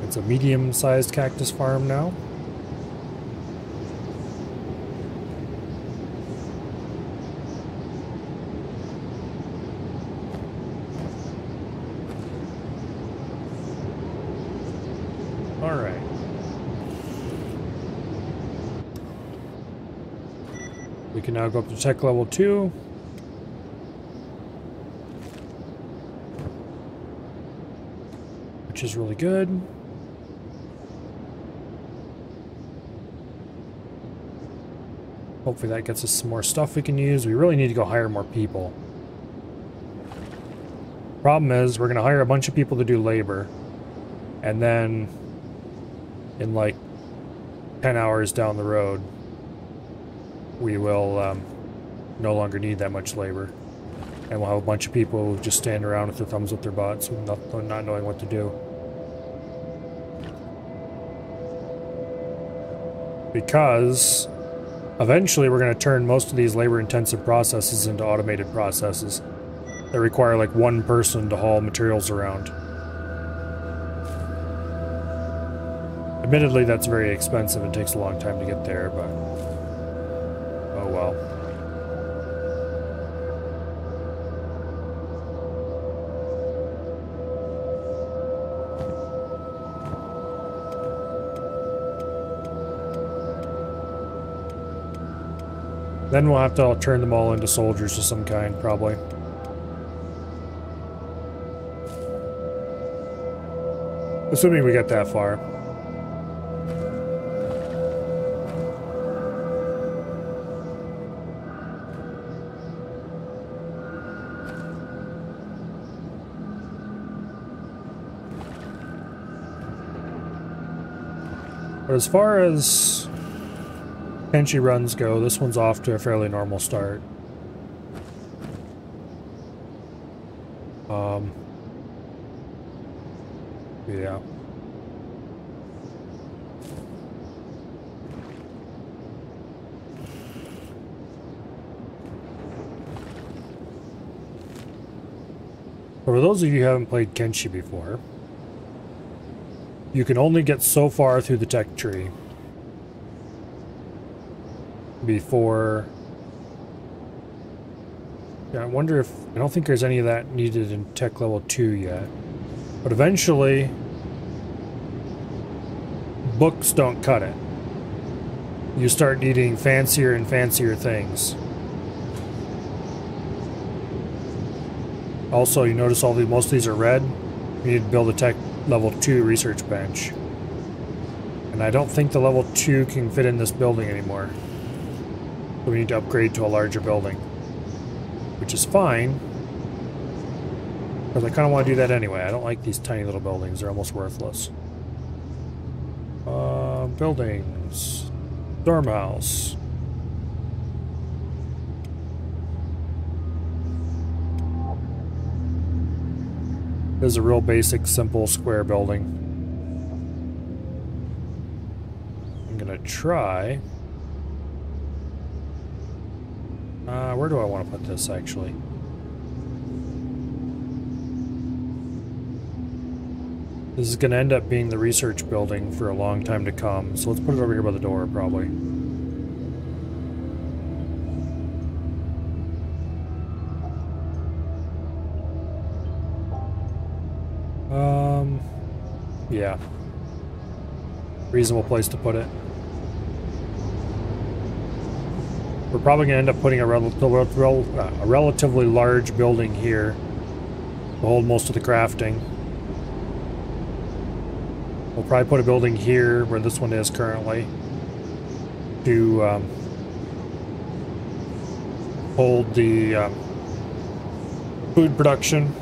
It's a medium-sized cactus farm now. We can now go up to tech level 2. Which is really good. Hopefully that gets us some more stuff we can use. We really need to go hire more people. Problem is, we're going to hire a bunch of people to do labor. And then, in like 10 hours down the road, we will no longer need that much labor. And we'll have a bunch of people who just stand around with their thumbs up their butts, not knowing what to do. Because eventually we're going to turn most of these labor-intensive processes into automated processes that require like one person to haul materials around. Admittedly, that's very expensive and takes a long time to get there, but oh well. Then we'll have to turn them all into soldiers of some kind, probably. Assuming we get that far. But as far as Kenshi runs go, this one's off to a fairly normal start. Yeah. For those of you who haven't played Kenshi before, you can only get so far through the tech tree before... Yeah, I wonder if... I don't think there's any of that needed in tech level 2 yet. But eventually, books don't cut it. You start needing fancier and fancier things. Also, you notice most of these are red. You need to build a tech level 2 research bench. And I don't think the level 2 can fit in this building anymore. So we need to upgrade to a larger building. Which is fine. Because I kind of want to do that anyway. I don't like these tiny little buildings. They're almost worthless. Buildings. Dormhouse. This is a real basic, simple, square building. I'm gonna try... where do I want to put this, actually? This is going to end up being the research building for a long time to come, so let's put it over here by the door, probably. Yeah. Reasonable place to put it. We're probably going to end up putting a relatively large building here to hold most of the crafting. We'll probably put a building here where this one is currently to hold the food production.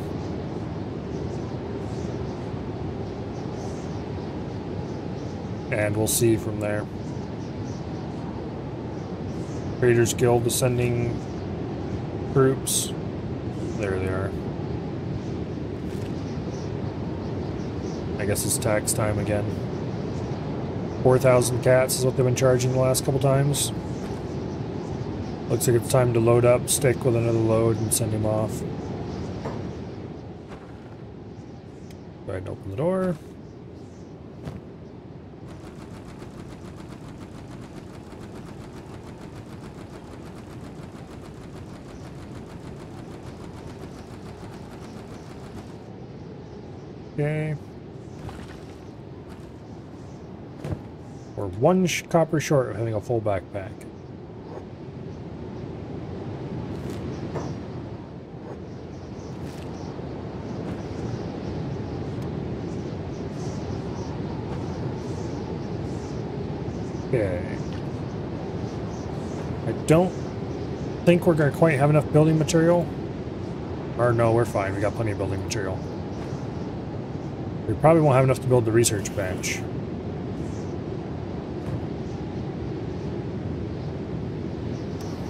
And we'll see from there. Traders Guild descending groups. There they are. I guess it's tax time again. 4,000 cats is what they've been charging the last couple times. Looks like it's time to load up, stick with another load, and send him off. Go ahead and open the door. Okay. We're one copper short of having a full backpack. Okay. I don't think we're going to quite have enough building material. Or no, we're fine. We got plenty of building material. We probably won't have enough to build the research bench.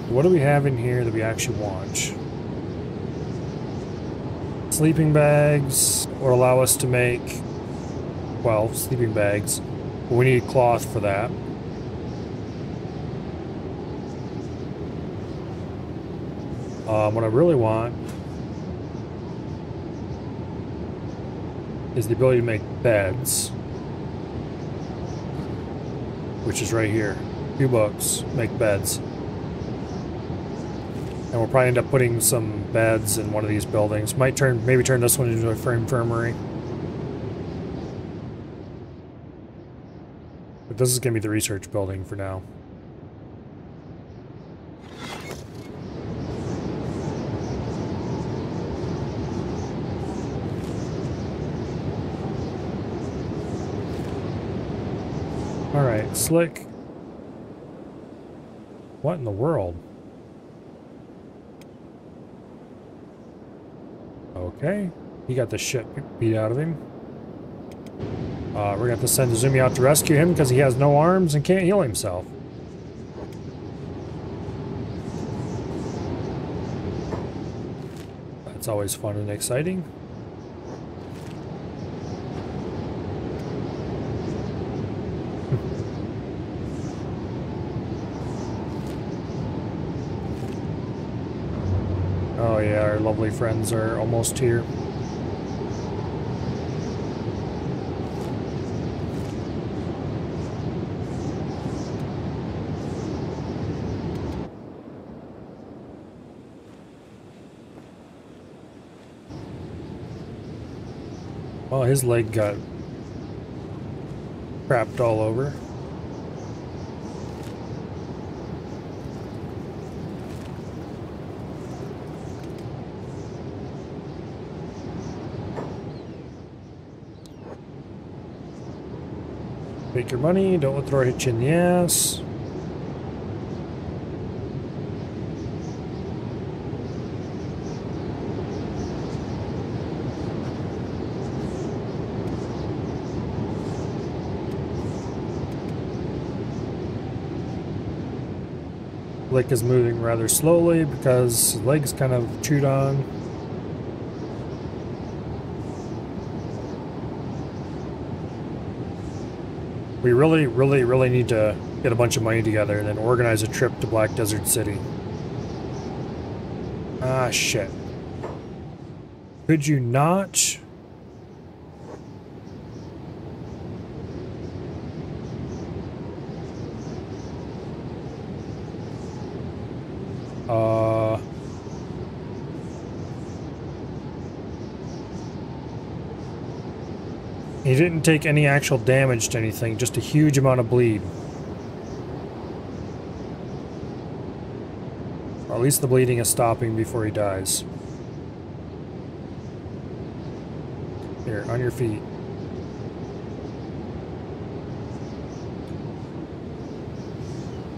What do we have in here that we actually want? sleeping bags will allow us to make, well, sleeping bags. But we need cloth for that. What I really want is the ability to make beds, which is right here. 2 books, make beds. And we'll probably end up putting some beds in one of these buildings. Maybe turn this one into a infirmary. But this is going to be the research building for now. Alright, Slick. What in the world? Okay, he got the shit beat out of him. We're gonna have to send Izumi out to rescue him because he has no arms and can't heal himself. That's always fun and exciting. Oh yeah, our lovely friends are almost here. Well, his leg got crapped all over. Take your money, don't let the door hit you in the ass. Lick is moving rather slowly because his leg's kind of chewed on. We really need to get a bunch of money together and then organize a trip to Black Desert City. Ah, shit. Could you not? He didn't take any actual damage to anything, just a huge amount of bleed. Or at least the bleeding is stopping before he dies. Here, on your feet.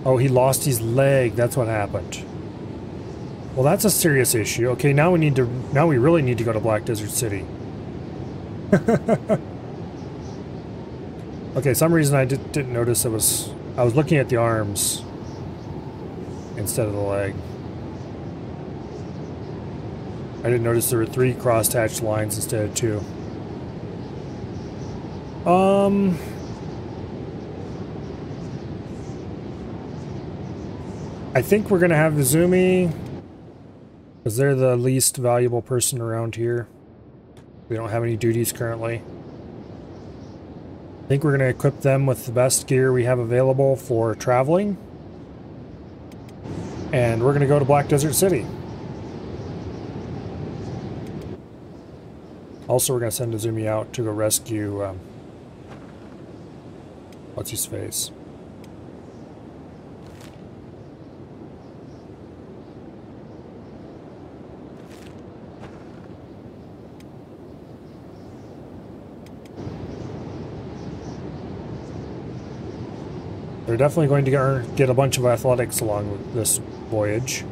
Oh, he lost his leg. That's what happened. Well, that's a serious issue. Okay, now we really need to go to Black Desert City. Okay, some reason I didn't notice I was looking at the arms instead of the leg. I didn't notice there were 3 cross-hatched lines instead of 2. I think we're gonna have Izumi, because they're the least valuable person around here. We don't have any duties currently. I think we're going to equip them with the best gear we have available for traveling. And we're going to go to Black Desert City. Also, we're going to send Izumi out to go rescue... what's his face? They're definitely going to get a bunch of athletics along with this voyage.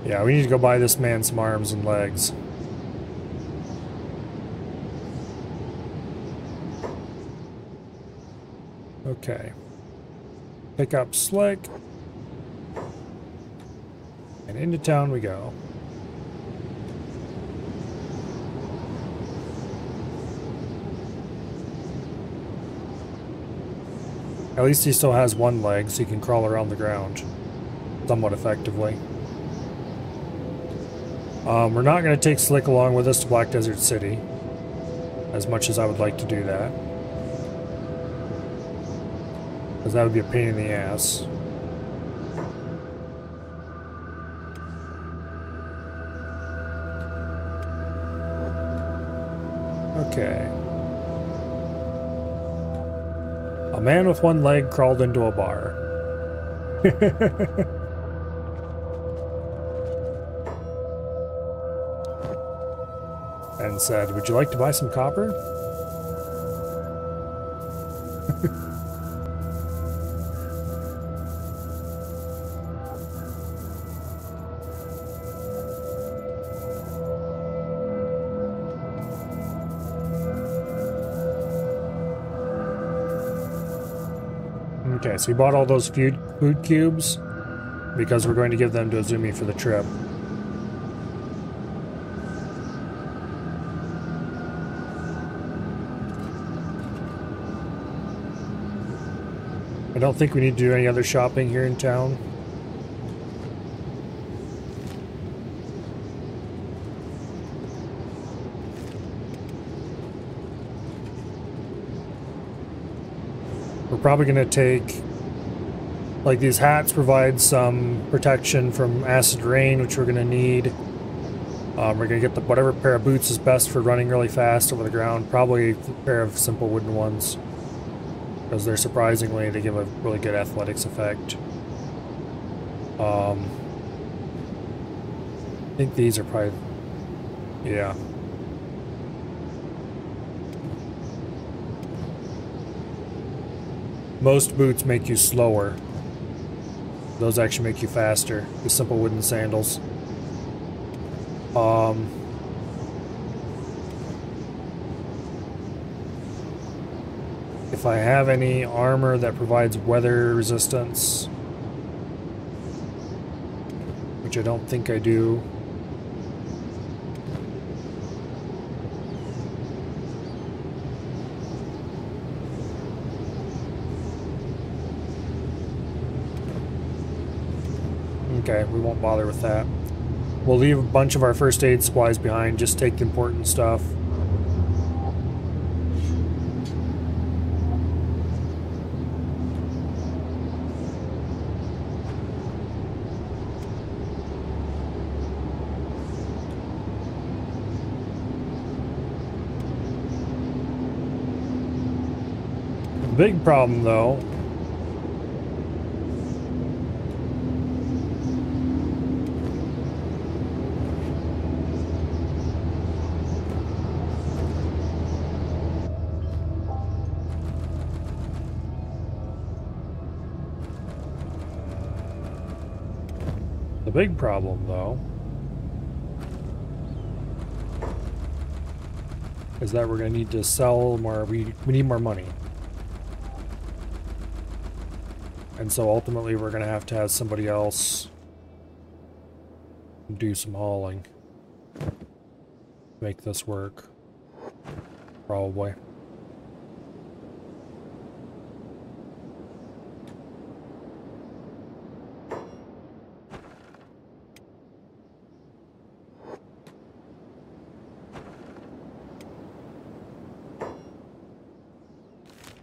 Yeah, we need to go buy this man some arms and legs. Okay. Pick up Slick. And into town we go. At least he still has one leg, so he can crawl around the ground somewhat effectively. We're not going to take Slick along with us to Black Desert City, as much as I would like to do that. Because that would be a pain in the ass. Okay. A man with one leg crawled into a bar. And said, "Would you like to buy some copper?" Okay, so we bought all those food cubes because we're going to give them to Azumi for the trip. I don't think we need to do any other shopping here in town. We're probably going to take, like, these hats provide some protection from acid rain, which we're going to need. We're going to get whatever pair of boots is best for running really fast over the ground. Probably a pair of simple wooden ones, because they're surprisingly, they give a really good athletics effect. I think these are probably, yeah. Most boots make you slower. Those actually make you faster. The simple wooden sandals. If I have any armor that provides weather resistance, which I don't think I do. Okay, we won't bother with that. We'll leave a bunch of our first aid supplies behind, just take the important stuff. The big problem, though, is that we're going to need to sell more. We need more money. And so ultimately we're going to have somebody else do some hauling. Make this work. Probably.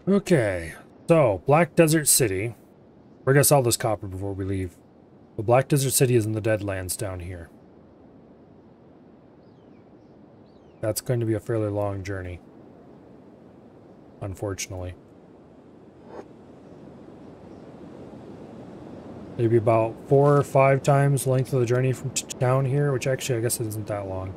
Okay, so Black Desert City. We're gonna sell this copper before we leave. But Black Desert City is in the Deadlands down here. That's going to be a fairly long journey, unfortunately. Maybe about 4 or 5 times the length of the journey from town here, which actually I guess it isn't that long.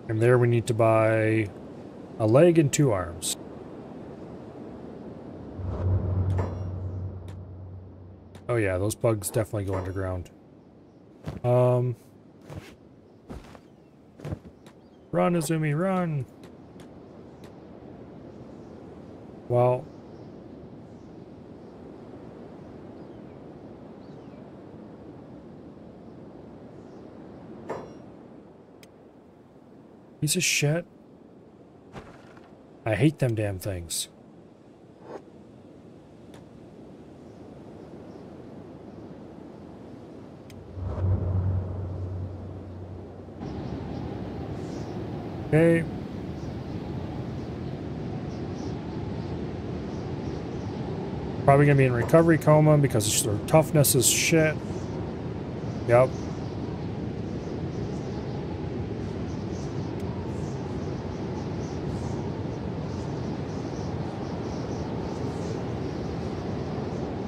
And there we need to buy a leg and 2 arms. Oh yeah, those bugs definitely go underground. Run, Izumi, run! Well... Piece of shit. I hate them damn things. Okay. Probably gonna be in recovery coma because their toughness is shit. Yep.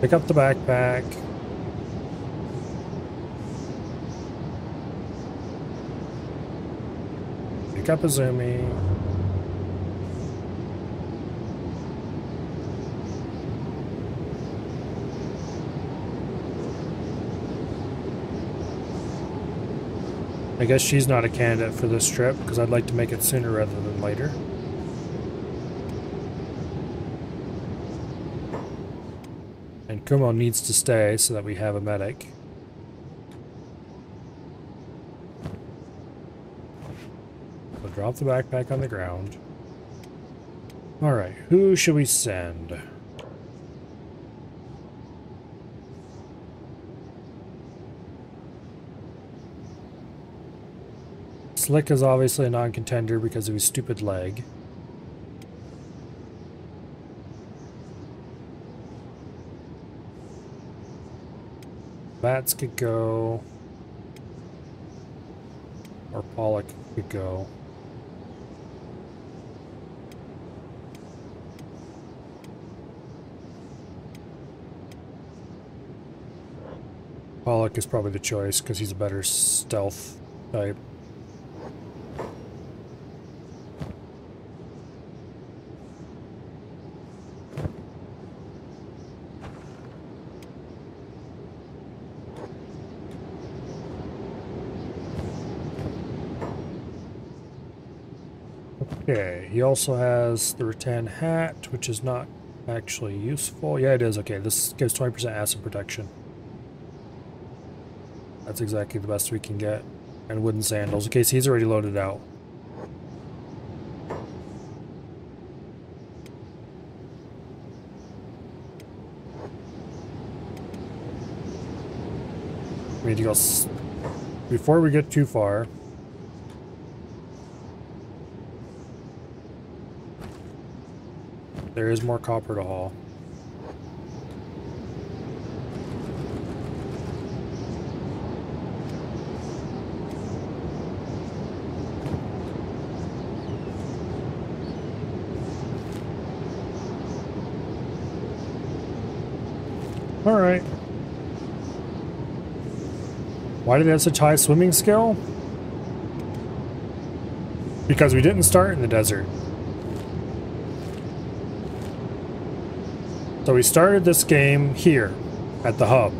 Pick up the backpack. Pick up Izumi. I guess she's not a candidate for this trip because I'd like to make it sooner rather than later. And Kumo needs to stay so that we have a medic. So drop the backpack on the ground. Alright, who should we send? Slick is obviously a non-contender because of his stupid leg. Bats could go. Or Pollock could go. Pollock is probably the choice because he's a better stealth type. Okay, he also has the rattan hat, which is not actually useful. Yeah, it is. Okay, this gives 20% acid protection. That's exactly the best we can get. And wooden sandals. Okay, so he's already loaded out. We need to go... Before we get too far... There is more copper to haul. Alright. Why did they have such high swimming skill? Because we didn't start in the desert. So we started this game here, at the hub.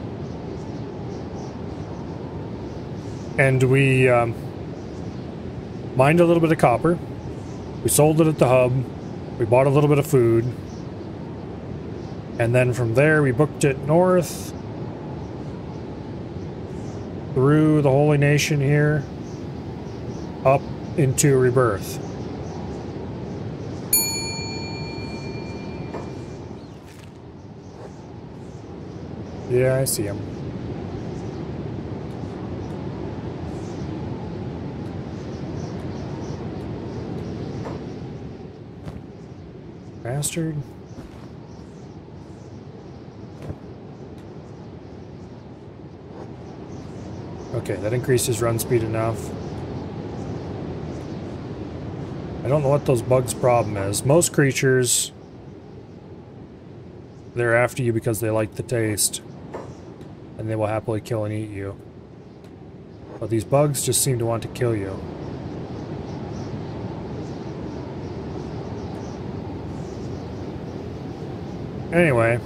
And we mined a little bit of copper. We sold it at the hub. We bought a little bit of food. And then from there we booked it north. Through the Holy Nation here. Up into Rebirth. Yeah, I see him. Bastard. Okay, that increases run speed enough. I don't know what those bugs' problem is. Most creatures, they're after you because they like the taste. And they will happily kill and eat you. But these bugs just seem to want to kill you. Anyway.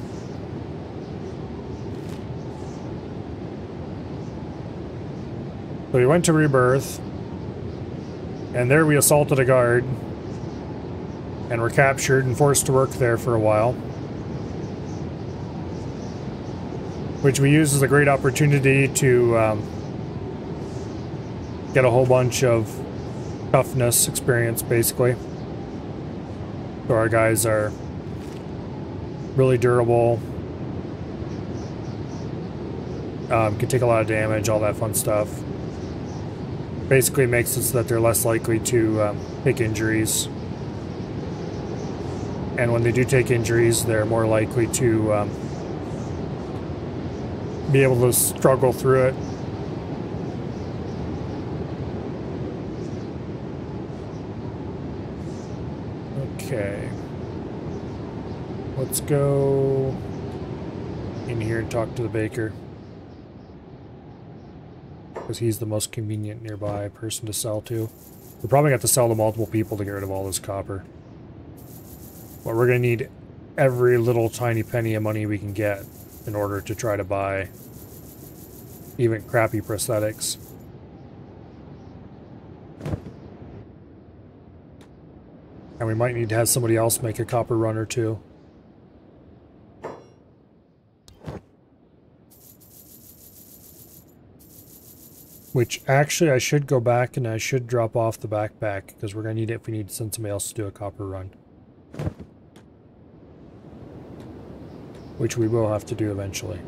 So we went to Rebirth, and there we assaulted a guard, and were captured and forced to work there for a while. Which we used as a great opportunity to get a whole bunch of toughness experience, basically. So our guys are really durable. Can take a lot of damage, all that fun stuff. Basically makes it so that they're less likely to take injuries. And when they do take injuries, they're more likely to be able to struggle through it. Okay. Let's go in here and talk to the baker. Because he's the most convenient nearby person to sell to. We're probably going to have to sell to multiple people to get rid of all this copper. But we're going to need every little tiny penny of money we can get in order to try to buy even crappy prosthetics. And we might need to have somebody else make a copper run or two. Which, actually, I should go back and I should drop off the backpack, because we're going to need it if we need to send somebody else to do a copper run. Which we will have to do eventually.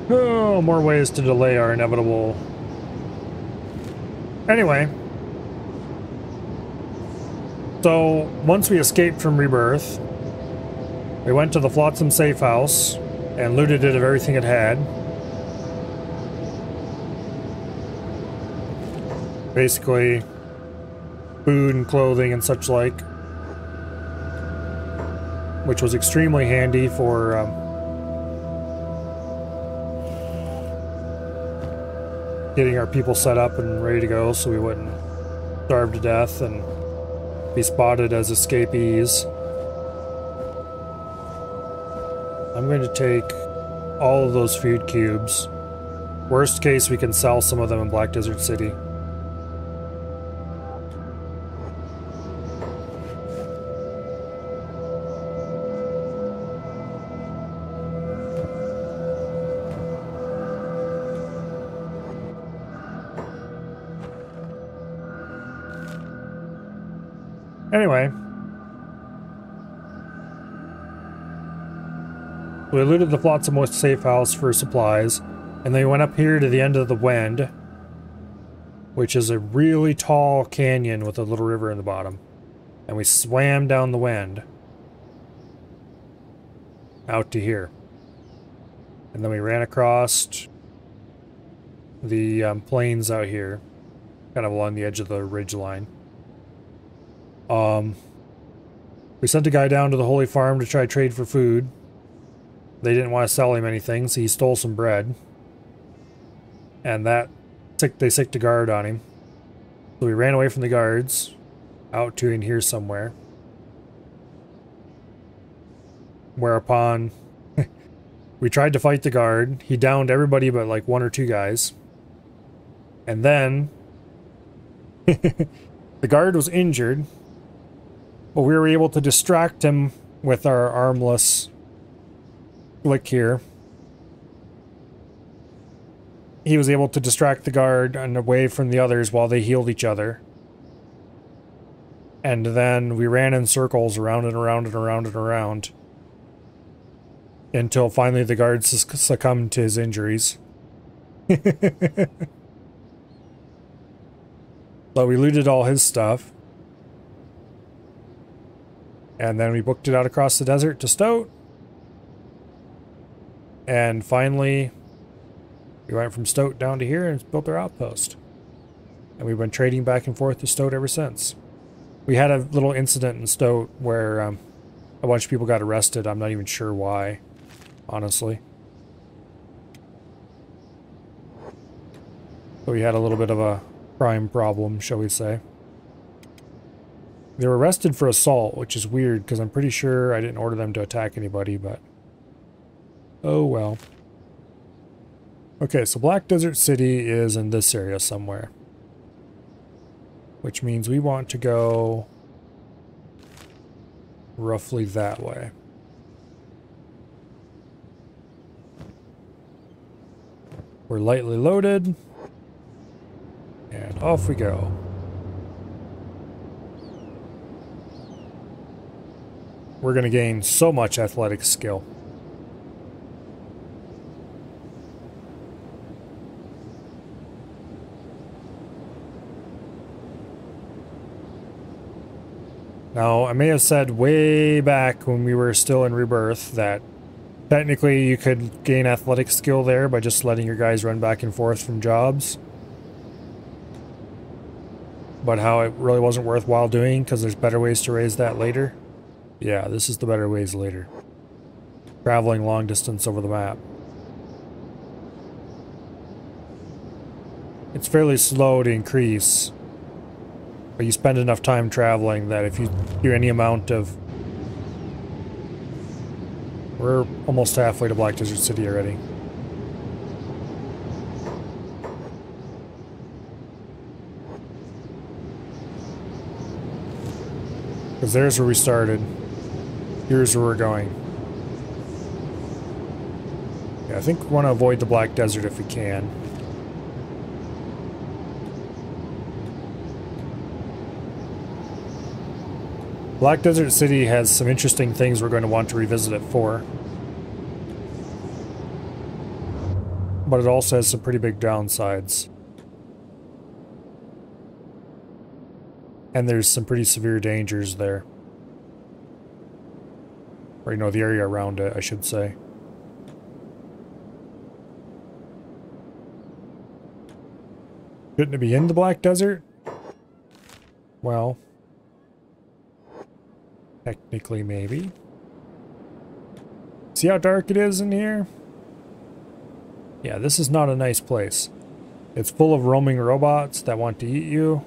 Oh, more ways to delay our inevitable. Anyway. So, once we escaped from Rebirth, we went to the Flotsam safe house and looted it of everything it had. Basically, food and clothing and such like. Which was extremely handy for getting our people set up and ready to go so we wouldn't starve to death and be spotted as escapees. I'm going to take all of those food cubes. Worst case, we can sell some of them in Black Desert City. Anyway, we looted the Flotsam safe house for supplies, and then we went up here to the end of the Wend, which is a really tall canyon with a little river in the bottom. And we swam down the Wend out to here. And then we ran across the plains out here, kind of along the edge of the ridge line. We sent a guy down to the Holy Farm to try to trade for food. They didn't want to sell him anything, so he stole some bread. And they sicked a guard on him. So we ran away from the guards, out to in here somewhere. Whereupon, we tried to fight the guard. He downed everybody but like one or two guys. And then, the guard was injured. But we were able to distract him with our armless flick here. He was able to distract the guard and away from the others while they healed each other. And then we ran in circles around and around and around and around. Until finally the guard succumbed to his injuries. But we looted all his stuff. And then we booked it out across the desert to Stoat. And finally, we went from Stoat down to here and built our outpost. And we've been trading back and forth to Stoat ever since. We had a little incident in Stoat where a bunch of people got arrested. I'm not even sure why, honestly. So we had a little bit of a crime problem, shall we say. They were arrested for assault, which is weird because I'm pretty sure I didn't order them to attack anybody, but oh well. Okay, so Black Desert City is in this area somewhere, which means we want to go roughly that way. We're lightly loaded, and off we go. We're going to gain so much athletic skill. Now, I may have said way back when we were still in Rebirth that technically you could gain athletic skill there by just letting your guys run back and forth from jobs. But how it really wasn't worthwhile doing because there's better ways to raise that later. Yeah, this is the better ways later. Traveling long distance over the map. It's fairly slow to increase, but you spend enough time traveling that if you do any amount of... We're almost halfway to Black Desert City already. Because there's where we started. Here's where we're going. Yeah, I think we want to avoid the Black Desert if we can. Black Desert City has some interesting things we're going to want to revisit it for. But it also has some pretty big downsides. And there's some pretty severe dangers there. Or, you know, the area around it, I should say. Shouldn't it be in the Black Desert? Well... technically, maybe. See how dark it is in here? Yeah, this is not a nice place. It's full of roaming robots that want to eat you.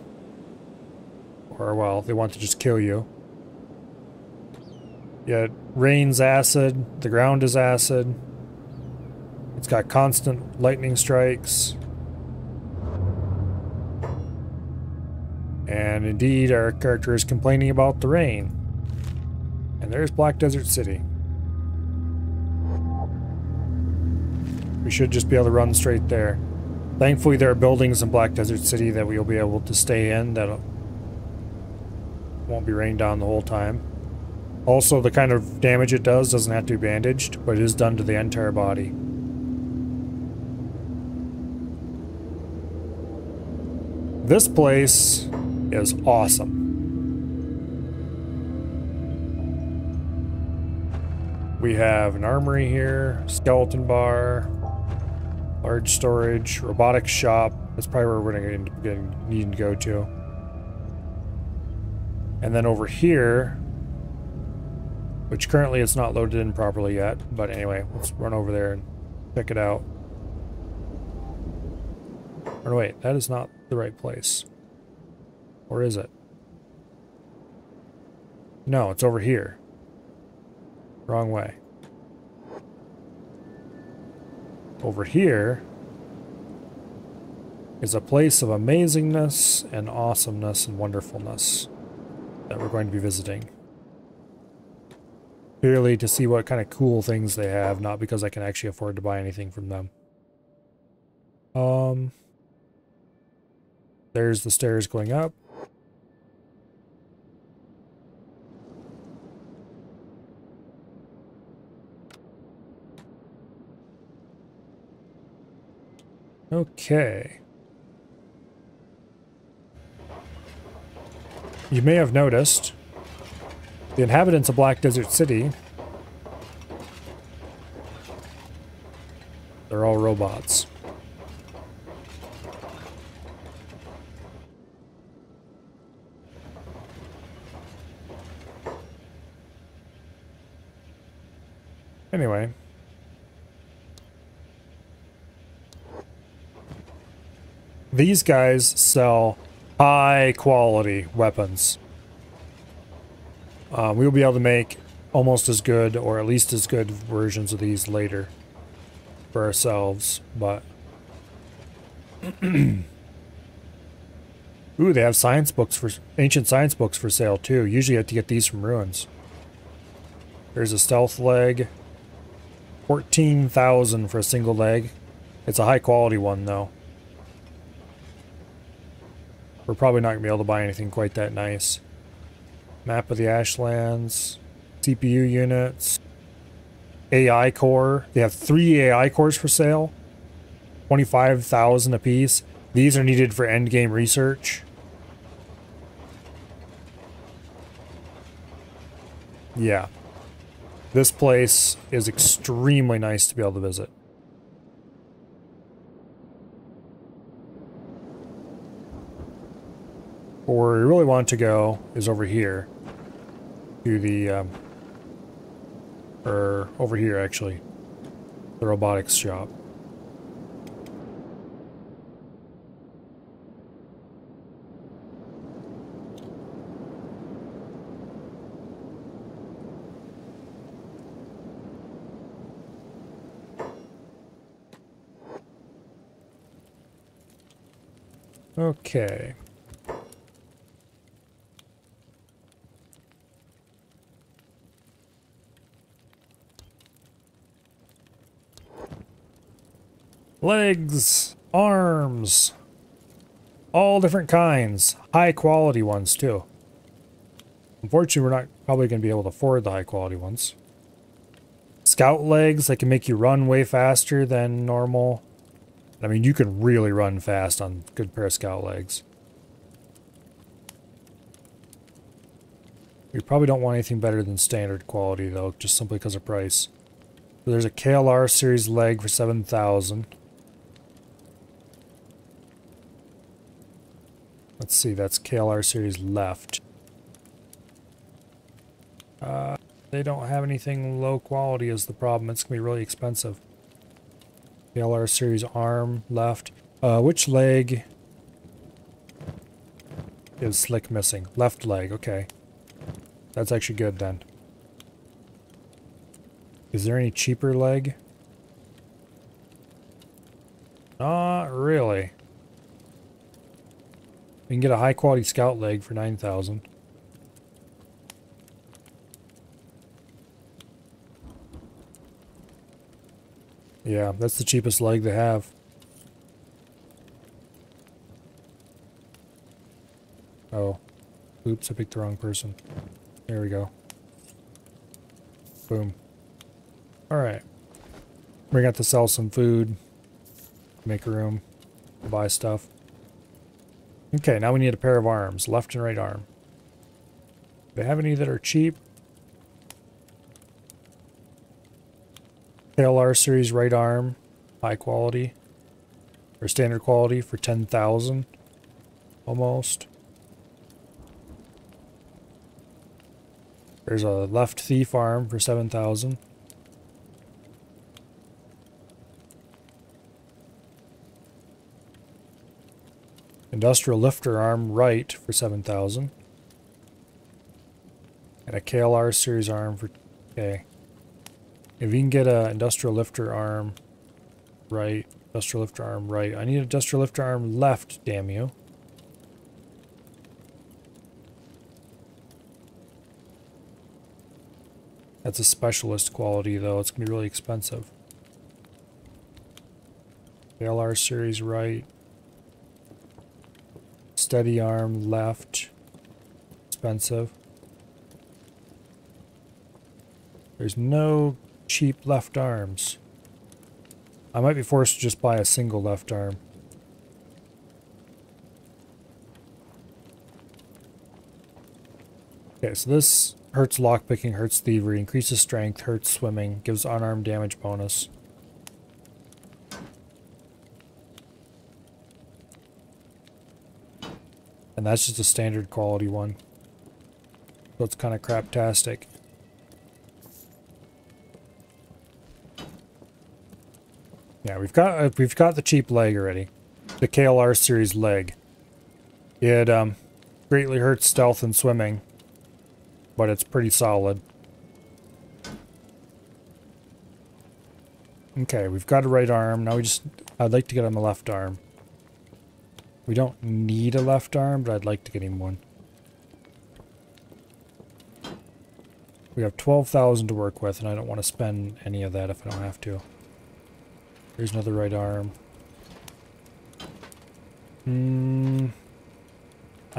Or, well, they want to just kill you. Yeah, it rains acid. The ground is acid. It's got constant lightning strikes. And indeed, our character is complaining about the rain. And there's Black Desert City. We should just be able to run straight there. Thankfully, there are buildings in Black Desert City that we'll be able to stay in that won't be rained down the whole time. Also, the kind of damage it does doesn't have to be bandaged, but it is done to the entire body. This place is awesome. We have an armory here, skeleton bar, large storage, robotics shop. That's probably where we're going to need to go to. And then over here, which currently it's not loaded in properly yet, but anyway, let's run over there and check it out. Or wait, that is not the right place. Or is it? No, it's over here. Wrong way. Over here is a place of amazingness and awesomeness and wonderfulness that we're going to be visiting. Purely to see what kind of cool things they have, not because I can actually afford to buy anything from them. There's the stairs going up. Okay. You may have noticed the inhabitants of Black Desert City, they're all robots. Anyway. these guys sell high quality weapons. We will be able to make almost as good, or at least as good versions of these later for ourselves, but ooh, they have science books for ancient science books for sale too. Usually you have to get these from ruins. There's a stealth leg. 14,000 for a single leg. It's a high quality one though. We're probably not gonna be able to buy anything quite that nice. Map of the Ashlands. CPU units. AI core. They have 3 AI cores for sale. 25,000 a piece. These are needed for endgame research. Yeah. This place is extremely nice to be able to visit. Where we really want to go is over here. To the, or over here actually. The robotics shop. Okay. Legs, arms, all different kinds, high quality ones too. Unfortunately, we're not probably going to be able to afford the high quality ones. Scout legs that can make you run way faster than normal. I mean, you can really run fast on a good pair of scout legs. We probably don't want anything better than standard quality though, just simply because of price. So there's a KLR series leg for 7,000. Let's see, that's KLR series left. They don't have anything low quality is the problem. It's going to be really expensive. KLR series arm left. Which leg is Slick missing? Left leg, okay. That's actually good then. Is there any cheaper leg? Not really. We can get a high quality scout leg for 9,000. Yeah, that's the cheapest leg they have. Oh. Oops, I picked the wrong person. There we go. Boom. Alright. We're gonna have to sell some food. Make room. Buy stuff. Okay, now we need a pair of arms. Left and right arm. Do they have any that are cheap? KLR series right arm. High quality. Or standard quality for 10,000. Almost. There's a left thief arm for 7,000. Industrial lifter arm right for 7,000. And a KLR series arm for... Okay. If you can get a industrial lifter arm right, industrial lifter arm right. I need an industrial lifter arm left, damn you. That's a specialist quality though, it's gonna be really expensive. KLR series right. Steady arm left. Expensive. There's no cheap left arms. I might be forced to just buy a single left arm. Okay, so this hurts lockpicking, hurts thievery, increases strength, hurts swimming, gives unarmed damage bonus. And that's just a standard quality one. So it's kind of craptastic. Yeah, we've got the cheap leg already. the KLR series leg. It greatly hurts stealth and swimming, but it's pretty solid. Okay, we've got a right arm. Now I'd like to get on the left arm. We don't need a left arm, but I'd like to get him one. We have 12,000 to work with, and I don't want to spend any of that if I don't have to. Here's another right arm. I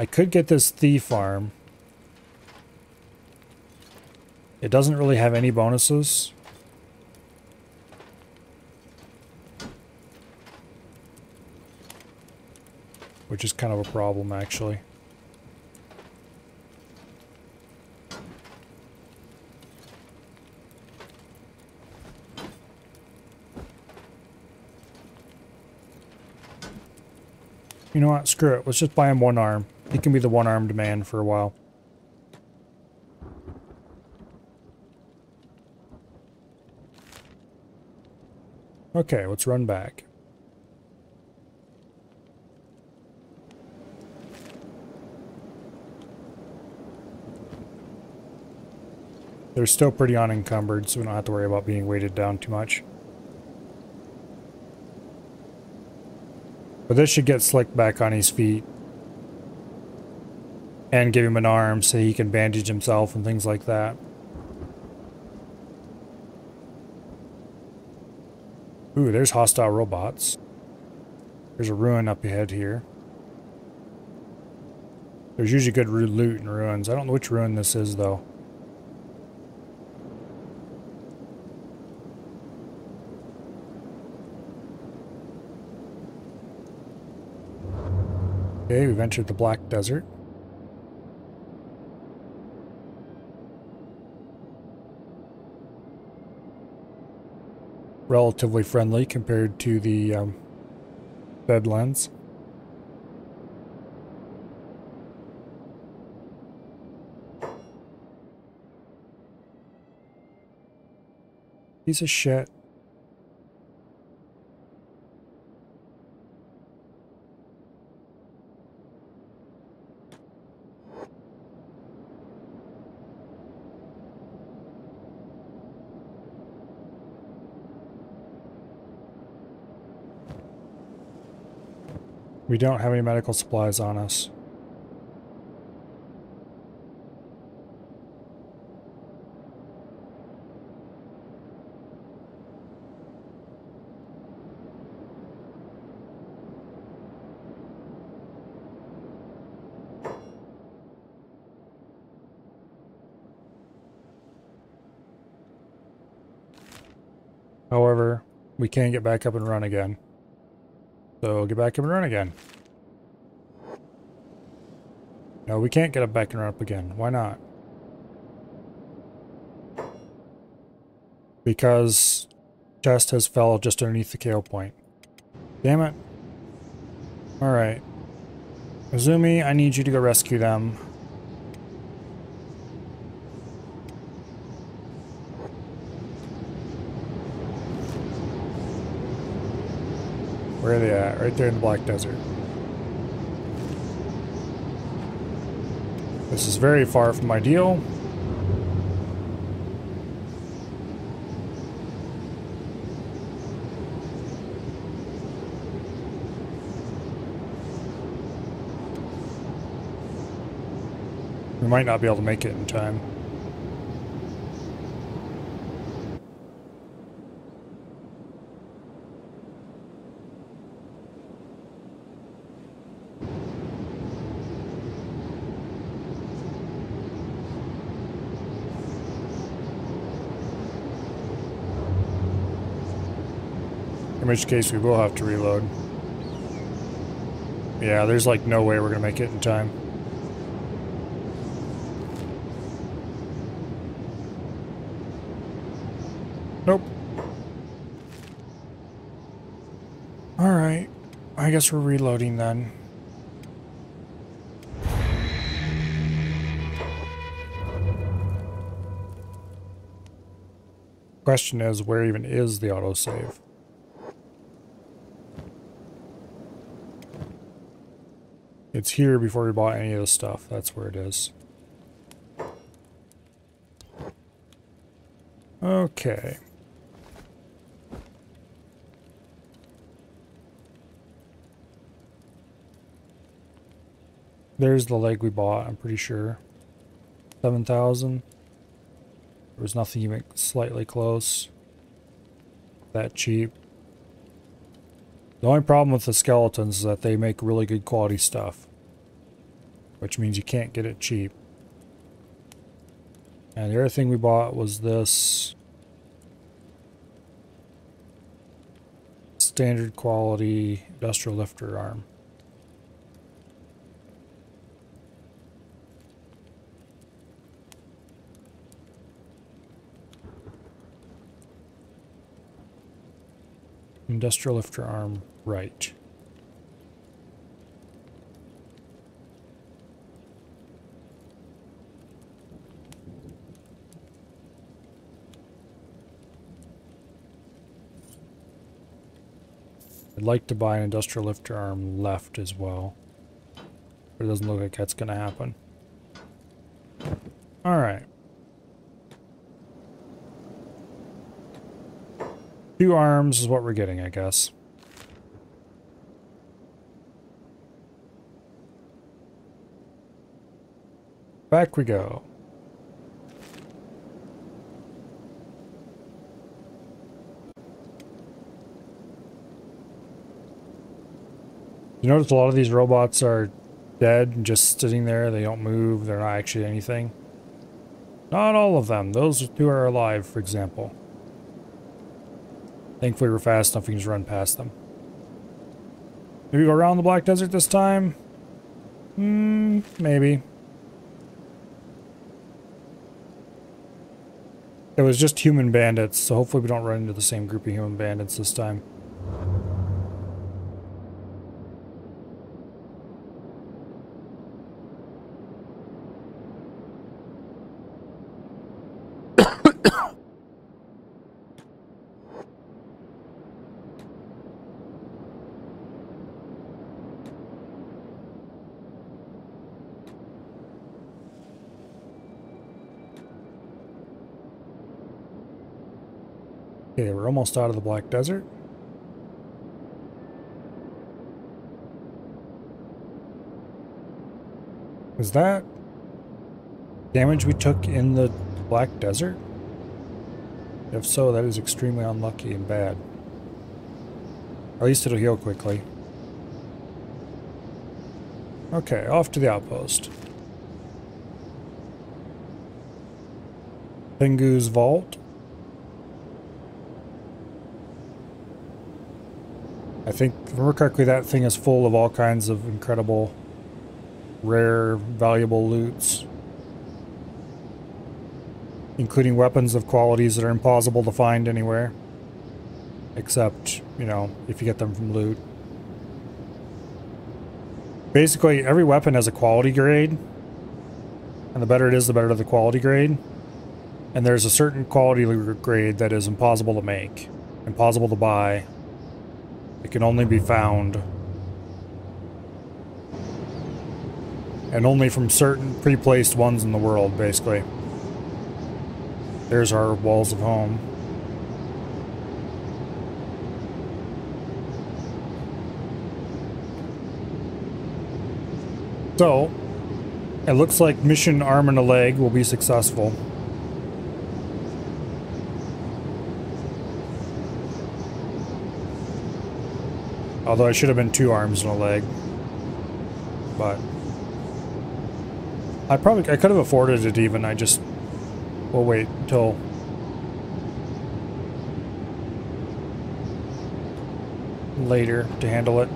could get this thief arm. It doesn't really have any bonuses. Which is kind of a problem, actually. You know what? Screw it. Let's just buy him one arm. He can be the one-armed man for a while. Okay, let's run back. They're still pretty unencumbered, so we don't have to worry about being weighted down too much. But this should get Slick back on his feet. And give him an arm so he can bandage himself and things like that. Ooh, there's hostile robots. There's a ruin up ahead here. There's usually good loot in ruins. I don't know which ruin this is, though. Okay, we've entered the Black Desert. Relatively friendly compared to the Badlands. Piece of shit. We don't have any medical supplies on us. However, we can get back up and run again. So get back up and run again. No, we can't get up back and run up again. Why not? Because chest has fell just underneath the KO point. Damn it. Alright. Azumi, I need you to go rescue them. Where are they at? Right there in the Black Desert. This is very far from ideal. We might not be able to make it in time. In which case we will have to reload. Yeah, there's like no way we're gonna make it in time. Nope. Alright. I guess we're reloading then. Question is, where even is the autosave? It's here before we bought any of the stuff. That's where it is. Okay. There's the leg we bought, I'm pretty sure. 7,000. There was nothing even slightly close. That cheap. The only problem with the skeletons is that they make really good quality stuff. Which means you can't get it cheap. And the other thing we bought was this standard quality industrial lifter arm. Industrial lifter arm, right. I'd like to buy an industrial lifter arm left as well. But it doesn't look like that's going to happen. Alright. 2 arms is what we're getting, I guess. Back we go. You notice a lot of these robots are dead and just sitting there. They don't move. They're not actually anything. Not all of them. Those 2 are alive, for example. Thankfully we're fast enough we can just run past them. Maybe go around the Black Desert this time? Maybe. It was just human bandits, so hopefully we don't run into the same group of human bandits this time. Okay, we're almost out of the Black Desert. Was that damage we took in the Black Desert? If so, that is extremely unlucky and bad. Or at least it'll heal quickly. Okay, off to the outpost. Tengu's Vault. I think, if I remember correctly, that thing is full of all kinds of incredible, rare, valuable loots. Including weapons of qualities that are impossible to find anywhere. Except, you know, if you get them from loot. Basically, every weapon has a quality grade. And the better it is, the better the quality grade. And there's a certain quality grade that is impossible to make. Impossible to buy. It can only be found. And only from certain pre-placed ones in the world, basically. There's our walls of home. So, it looks like mission arm and a leg will be successful. Although I should have been 2 arms and a leg. But I could have afforded it even. I just will wait until later to handle it.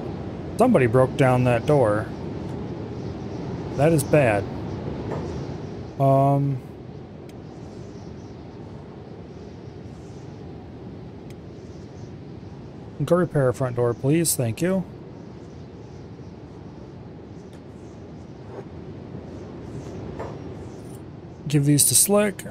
Somebody broke down that door. That is bad. Go repair a front door, please. Thank you. Give these to Slick.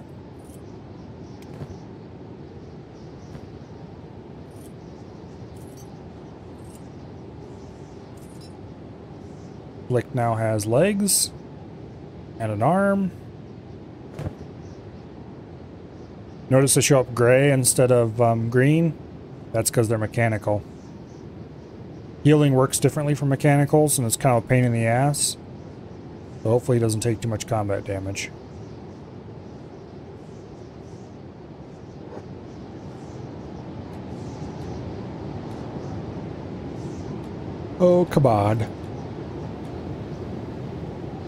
Slick now has legs and an arm. Notice they show up gray instead of green. That's because they're mechanical. Healing works differently for mechanicals, and it's kind of a pain in the ass. So hopefully he doesn't take too much combat damage. Oh, kabod.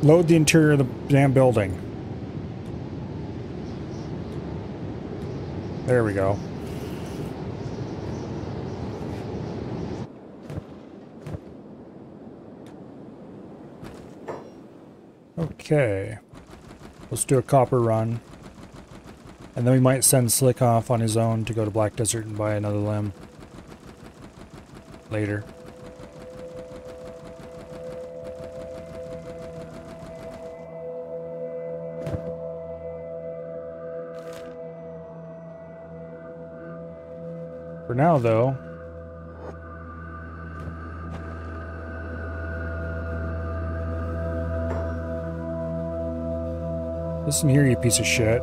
Load the interior of the damn building. There we go. Okay. Let's do a copper run. And then we might send Slick off on his own to go to Black Desert and buy another limb. Later. For now, though, listen here, you piece of shit.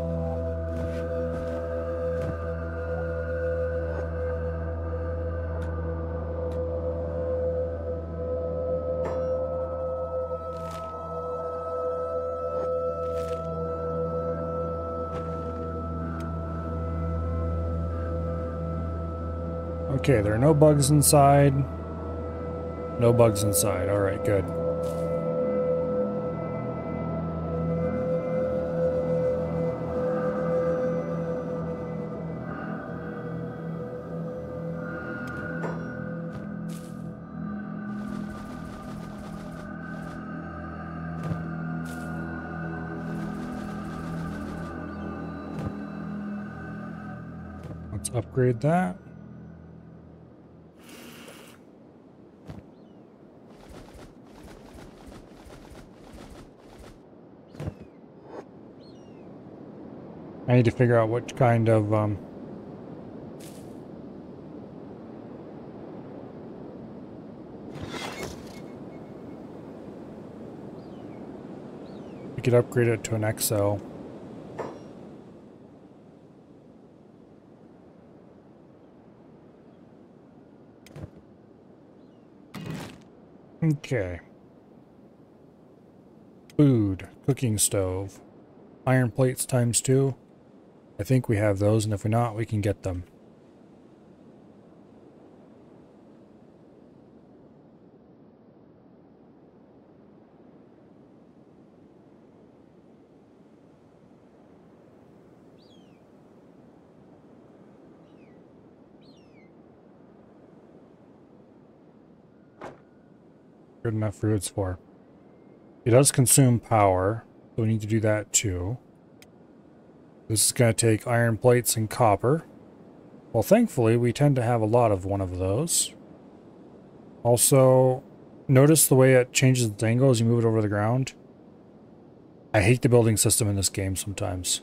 Okay, there are no bugs inside. No bugs inside. Alright, good. Let's upgrade that. I need to figure out what kind of we could upgrade it to an XL. Okay. Food, cooking stove, iron plates ×2. I think we have those, and if we're not, we can get them. Good enough for its for. It does consume power, so we need to do that too. This is going to take iron plates and copper. Well, thankfully, we tend to have a lot of one of those. Also, notice the way it changes its angle as you move it over the ground. I hate the building system in this game sometimes.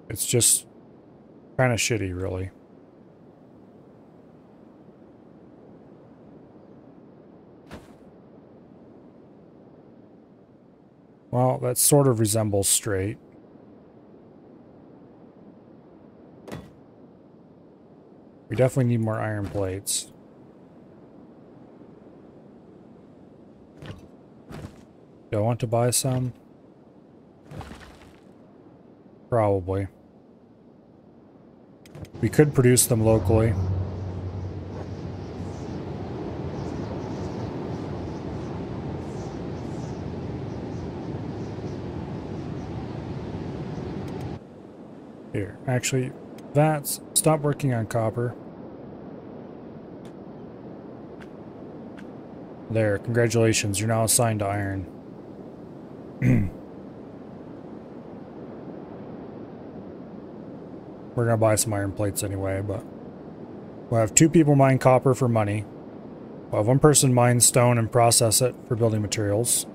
It's just kind of shitty, really. Well, that sort of resembles straight. We definitely need more iron plates. Do I want to buy some? Probably. We could produce them locally. Here, actually, that's... Stop working on copper. There, congratulations, you're now assigned to iron. We're gonna buy some iron plates anyway, but we'll have 2 people mine copper for money. We'll have one person mine stone and process it for building materials.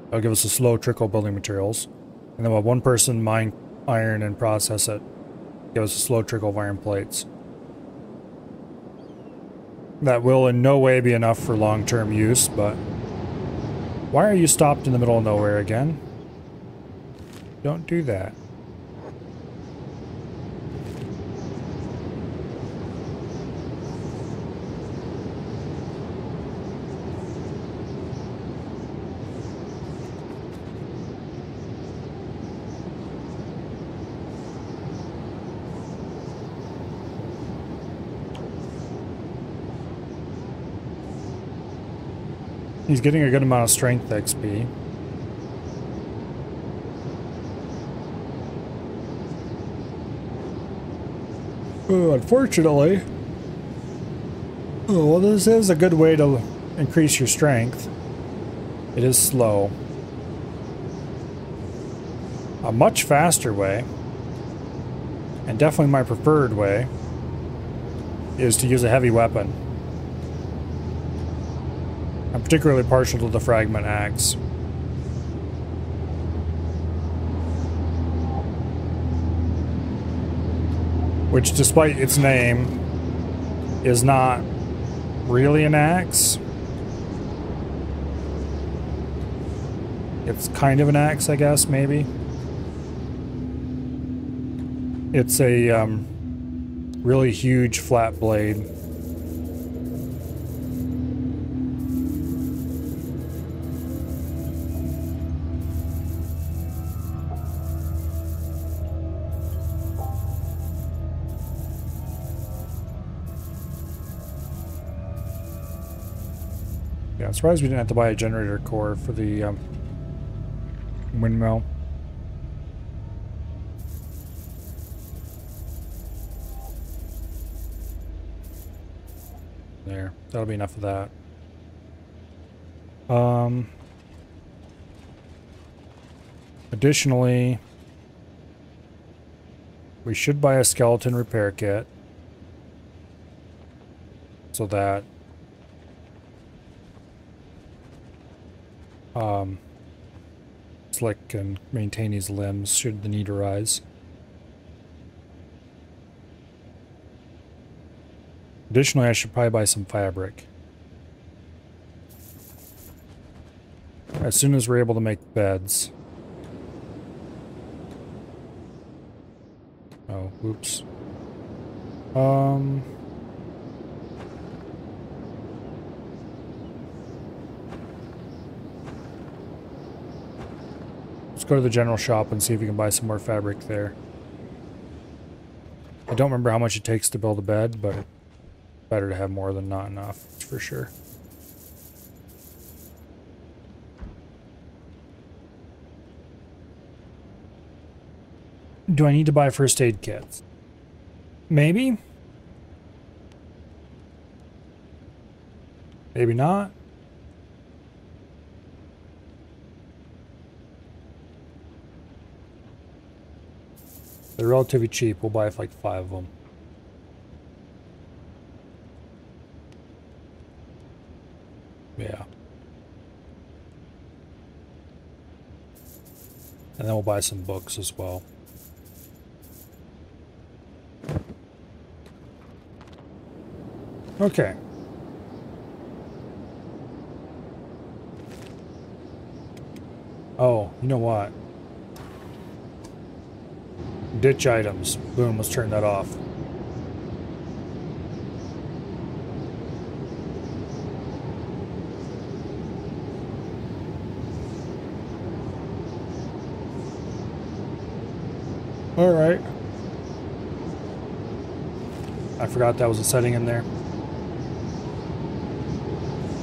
That'll give us a slow trickle of building materials. And then we'll have one person mine iron and process it. Give us a slow trickle of iron plates. That will in no way be enough for long-term use, but... Why are you stopped in the middle of nowhere again? Don't do that. He's getting a good amount of strength XP. Oh, unfortunately. Oh, well, this is a good way to increase your strength. It is slow. A much faster way, and definitely my preferred way, is to use a heavy weapon. I'm particularly partial to the fragment axe. Which, despite its name, is not really an axe. It's kind of an axe, I guess, maybe. It's a really huge flat blade. Yeah, I'm surprised we didn't have to buy a generator core for the windmill. There, that'll be enough of that. Additionally, we should buy a skeleton repair kit so that Slick can maintain his limbs should the need arise. Additionally, I should probably buy some fabric. As soon as we're able to make beds. Oh, oops. Let's go to the general shop and see if we can buy some more fabric there. I don't remember how much it takes to build a bed, but it's better to have more than not enough, that's for sure. Do I need to buy first aid kits? Maybe? Maybe not. They're relatively cheap. We'll buy like 5 of them. Yeah. And then we'll buy some books as well. Okay. Oh, you know what? Ditch items. Boom, let's turn that off. Alright. I forgot that was a setting in there.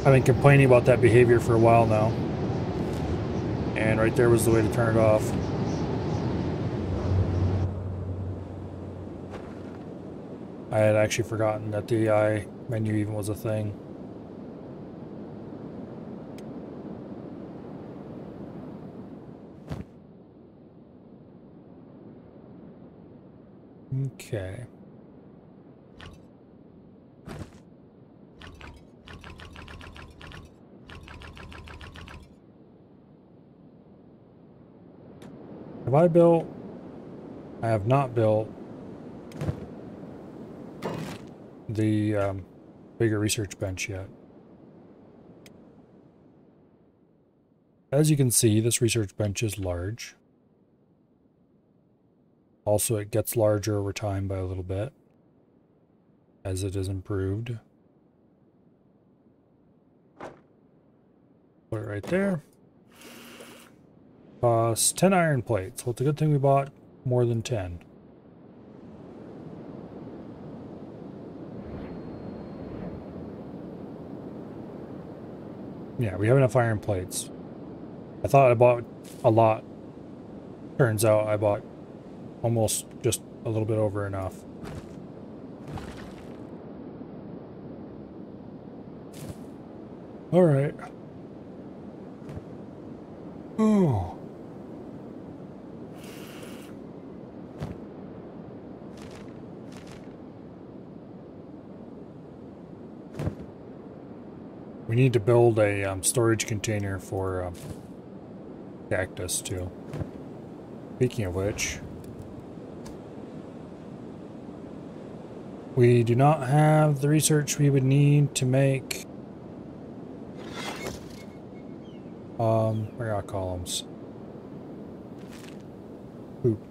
I've been complaining about that behavior for a while now. And right there was the way to turn it off. I had actually forgotten that the AI menu even was a thing. Okay. Have I built? I have not built the bigger research bench yet. As you can see, this research bench is large. Also, it gets larger over time by a little bit as it is improved. Put it right there. Costs 10 iron plates. Well, it's a good thing we bought more than 10. Yeah, we have enough iron plates. I thought I bought a lot. Turns out I bought almost just a little bit over enough. All right. Oh. We need to build a storage container for cactus too. Speaking of which, we do not have the research we would need to make where are our columns? Poop.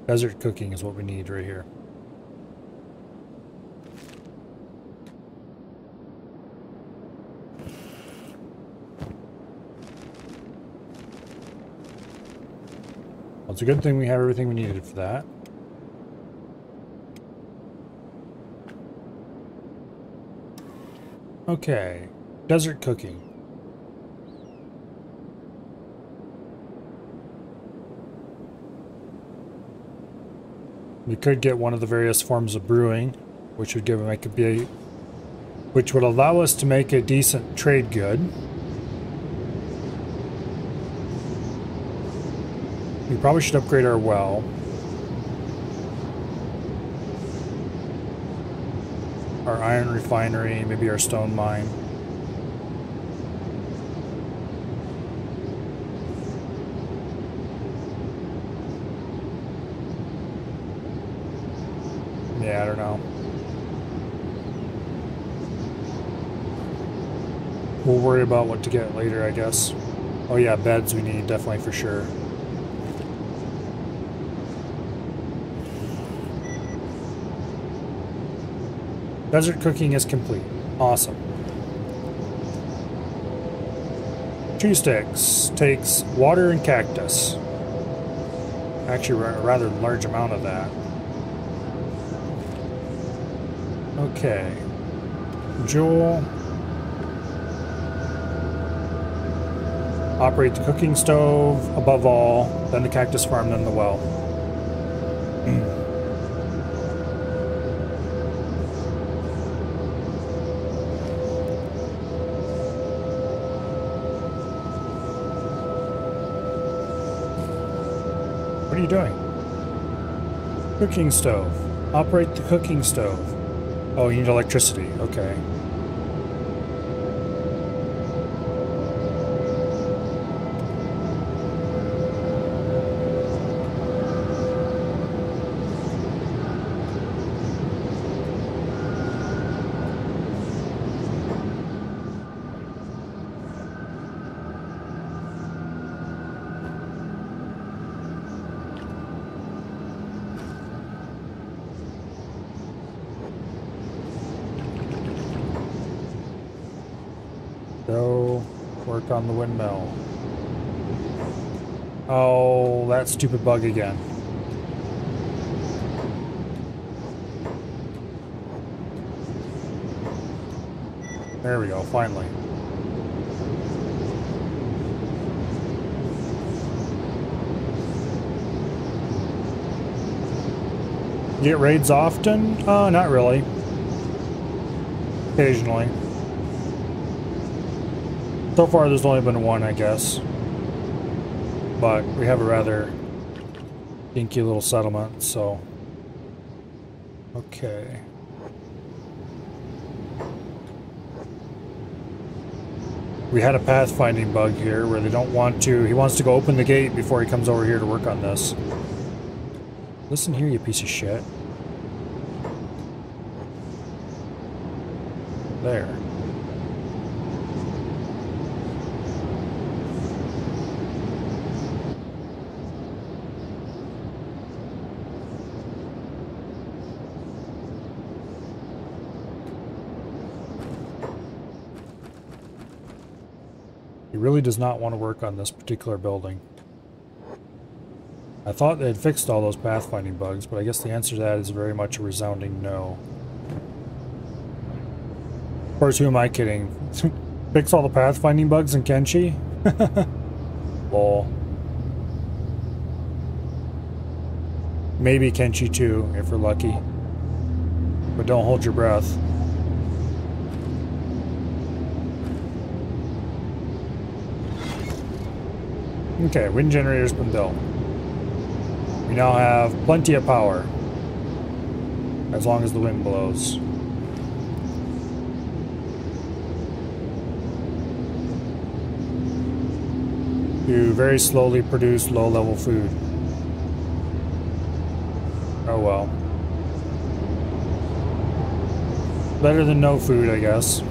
Desert cooking is what we need right here. Well, it's a good thing we have everything we needed for that. Okay, desert cooking. We could get one of the various forms of brewing, which would which would allow us to make a decent trade good. We probably should upgrade our well. Our iron refinery, maybe our stone mine. Yeah, I don't know. We'll worry about what to get later, I guess. Oh yeah, beds we need, definitely for sure. Desert cooking is complete. Awesome. Tree sticks takes water and cactus. Actually, a rather large amount of that. Okay. Joel. Operate the cooking stove, above all, then the cactus farm, then the well. What are you doing? Cooking stove. Operate the cooking stove. Oh, you need electricity. Okay. Go work on the windmill. Oh, that stupid bug again. There we go, finally. You get raids often? Not really. Occasionally. So far, there's only been one, I guess. But we have a rather dinky little settlement, so... Okay. We had a pathfinding bug here where they don't want to... He wants to go open the gate before he comes over here to work on this. Listen here, you piece of shit. There. He really does not want to work on this particular building. I thought they had fixed all those pathfinding bugs, but I guess the answer to that is very much a resounding no. Of course, who am I kidding? Fix all the pathfinding bugs in Kenshi? Lol. Maybe Kenshi 2, if we're lucky. But don't hold your breath. Okay, wind generator's been built. We now have plenty of power. As long as the wind blows. To very slowly produce low-level food. Oh well. Better than no food, I guess.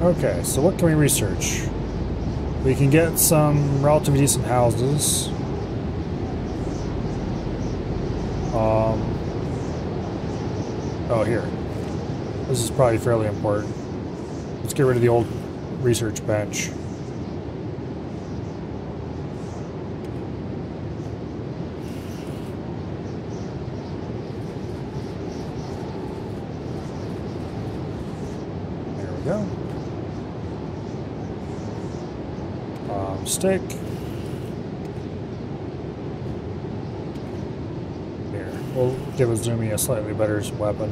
Okay, so what can we research? We can get some relatively decent houses. Oh, here. This is probably fairly important. Let's get rid of the old research bench. There we go. Stick. Here, we'll give Azumi a slightly better weapon.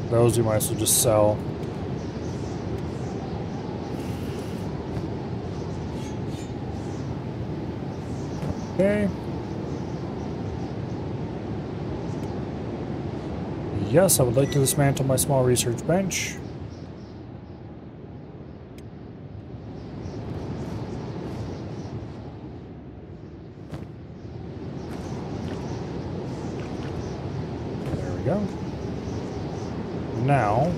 Those we might as well just sell. Okay. Yes, I would like to dismantle my small research bench. There we go. Now,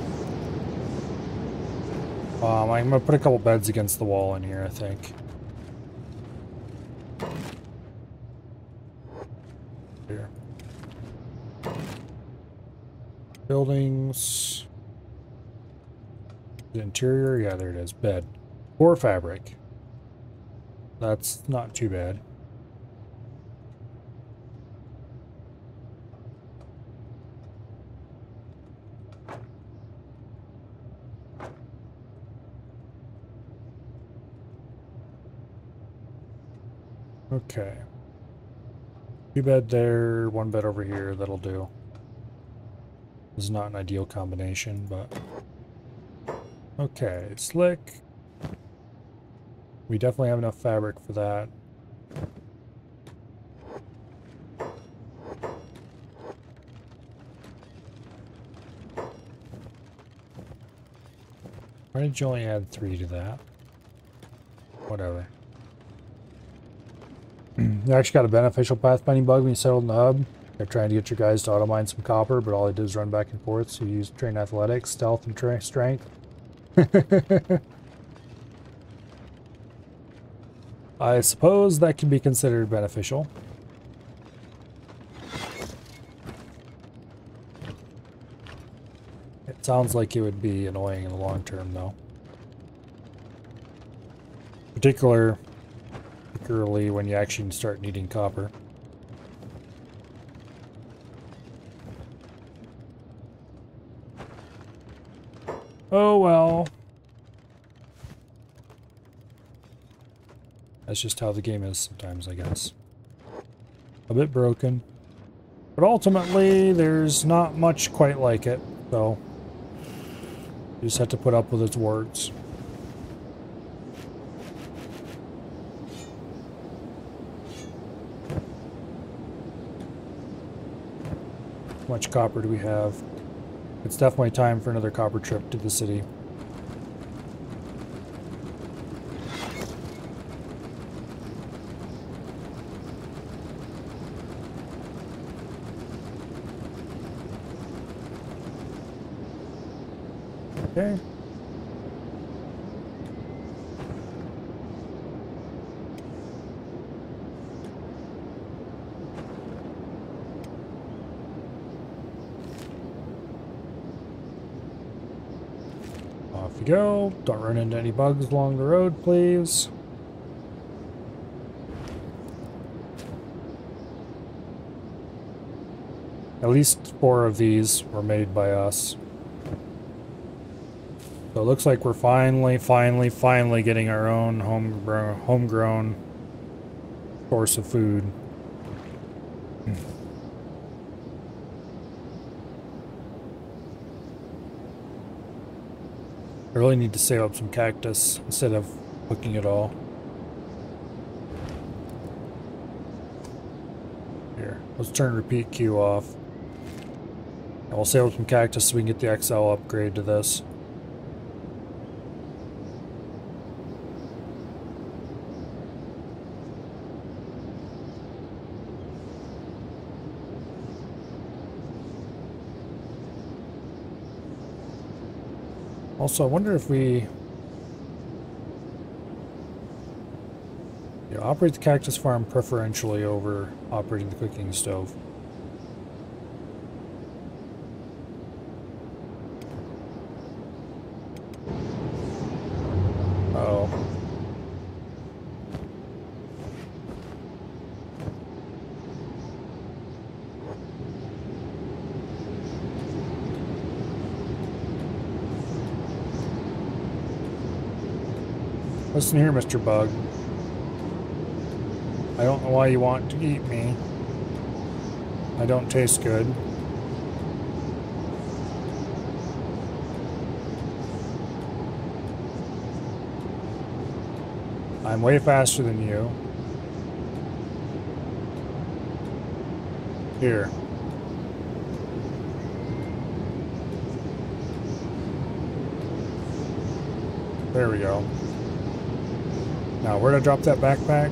I'm going to put a couple beds against the wall in here, I think. Here. Buildings. The interior, yeah, there it is. Bed. Core fabric. That's not too bad. Okay. 2 bed there, 1 bed over here, that'll do. This is not an ideal combination, but... Okay, slick. We definitely have enough fabric for that. Why did you only add 3 to that? Whatever. You actually got a beneficial pathfinding bug when you settled in the hub. They're trying to get your guys to auto-mine some copper, but all they did is run back and forth, so you use train athletics, stealth, and strength. I suppose that can be considered beneficial. It sounds like it would be annoying in the long term, though. Particularly when you actually start needing copper. Oh well. That's just how the game is sometimes, I guess. A bit broken. But ultimately, there's not much quite like it, so you just have to put up with its words. much copper do we have? It's definitely time for another copper trip to the city. Okay. Off you go. Don't run into any bugs along the road, please. At least 4 of these were made by us. So it looks like we're finally getting our own homegrown source of food. I really need to save up some cactus instead of cooking it all. Here, let's turn repeat queue off. And we'll save up some cactus so we can get the XL upgrade to this. Also, I wonder if we operate the cactus farm preferentially over operating the cooking stove. Uh-oh. Listen here, Mr. Bug. I don't know why you want to eat me. I don't taste good. I'm way faster than you. Here. There we go. Now, where'd I drop that backpack?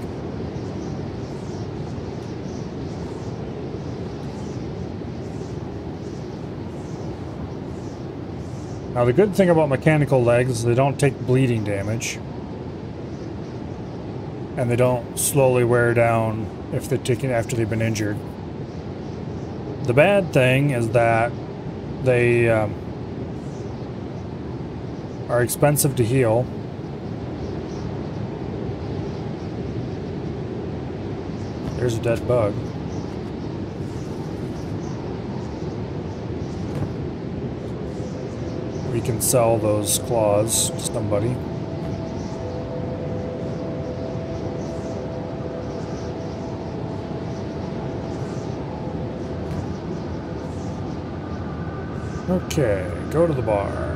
Now, the good thing about mechanical legs is they don't take bleeding damage. And they don't slowly wear down if they're taken after they've been injured. The bad thing is that they are expensive to heal. There's a dead bug. We can sell those claws to somebody. Okay, go to the bar.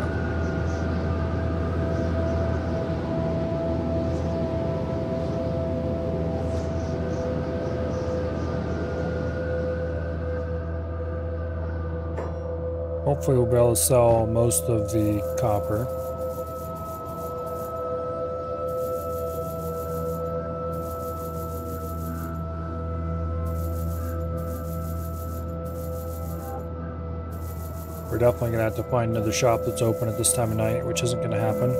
Hopefully we'll be able to sell most of the copper. We're definitely going to have to find another shop that's open at this time of night, which isn't going to happen.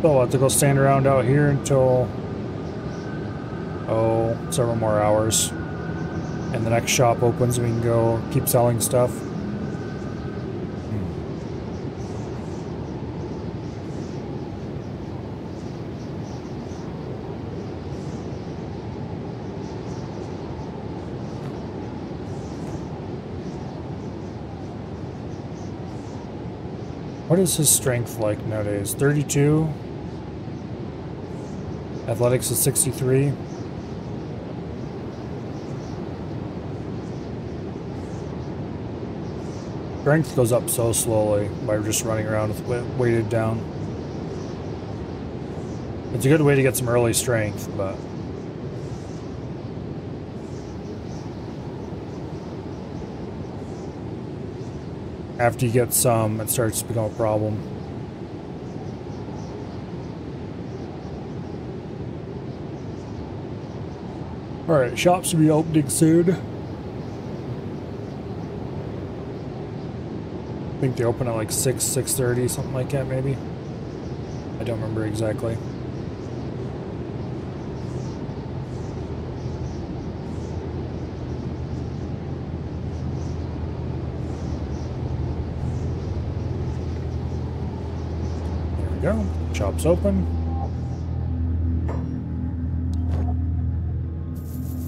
So I'll have to go stand around out here until, several more hours. And the next shop opens and we can go keep selling stuff. What is his strength like nowadays? 32? Athletics is 63. Strength goes up so slowly by just running around with weighted down. It's a good way to get some early strength, but after you get some, it starts to become a problem. Alright, shops will be opening soon. I think they open at like 6, 6:30, something like that maybe. I don't remember exactly. There we go. Shop's open.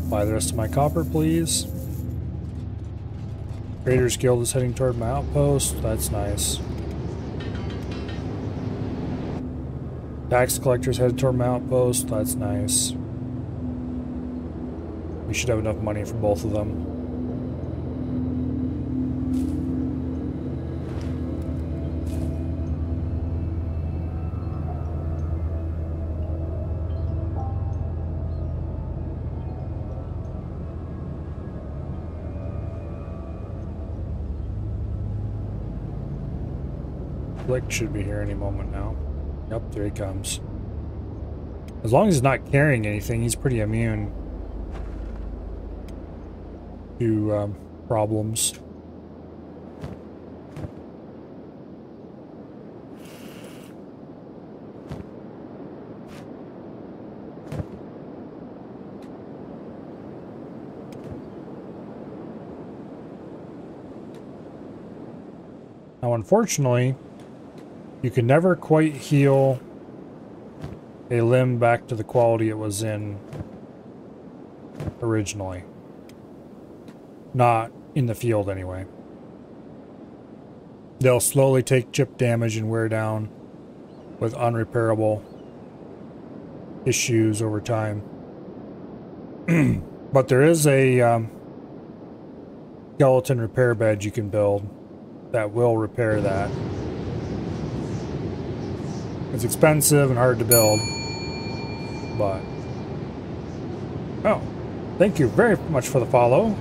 Buy the rest of my copper, please. Traders Guild is heading toward my outpost. That's nice. Tax collectors headed toward my outpost. That's nice. We should have enough money for both of them. Flick should be here any moment now. Yep, there he comes. As long as he's not carrying anything, he's pretty immune to problems. Now, unfortunately, you can never quite heal a limb back to the quality it was in originally. Not in the field, anyway. They'll slowly take chip damage and wear down with unrepairable issues over time. But there is a skeleton repair bed you can build that will repair that. It's expensive and hard to build, but... Oh, thank you very much for the follow.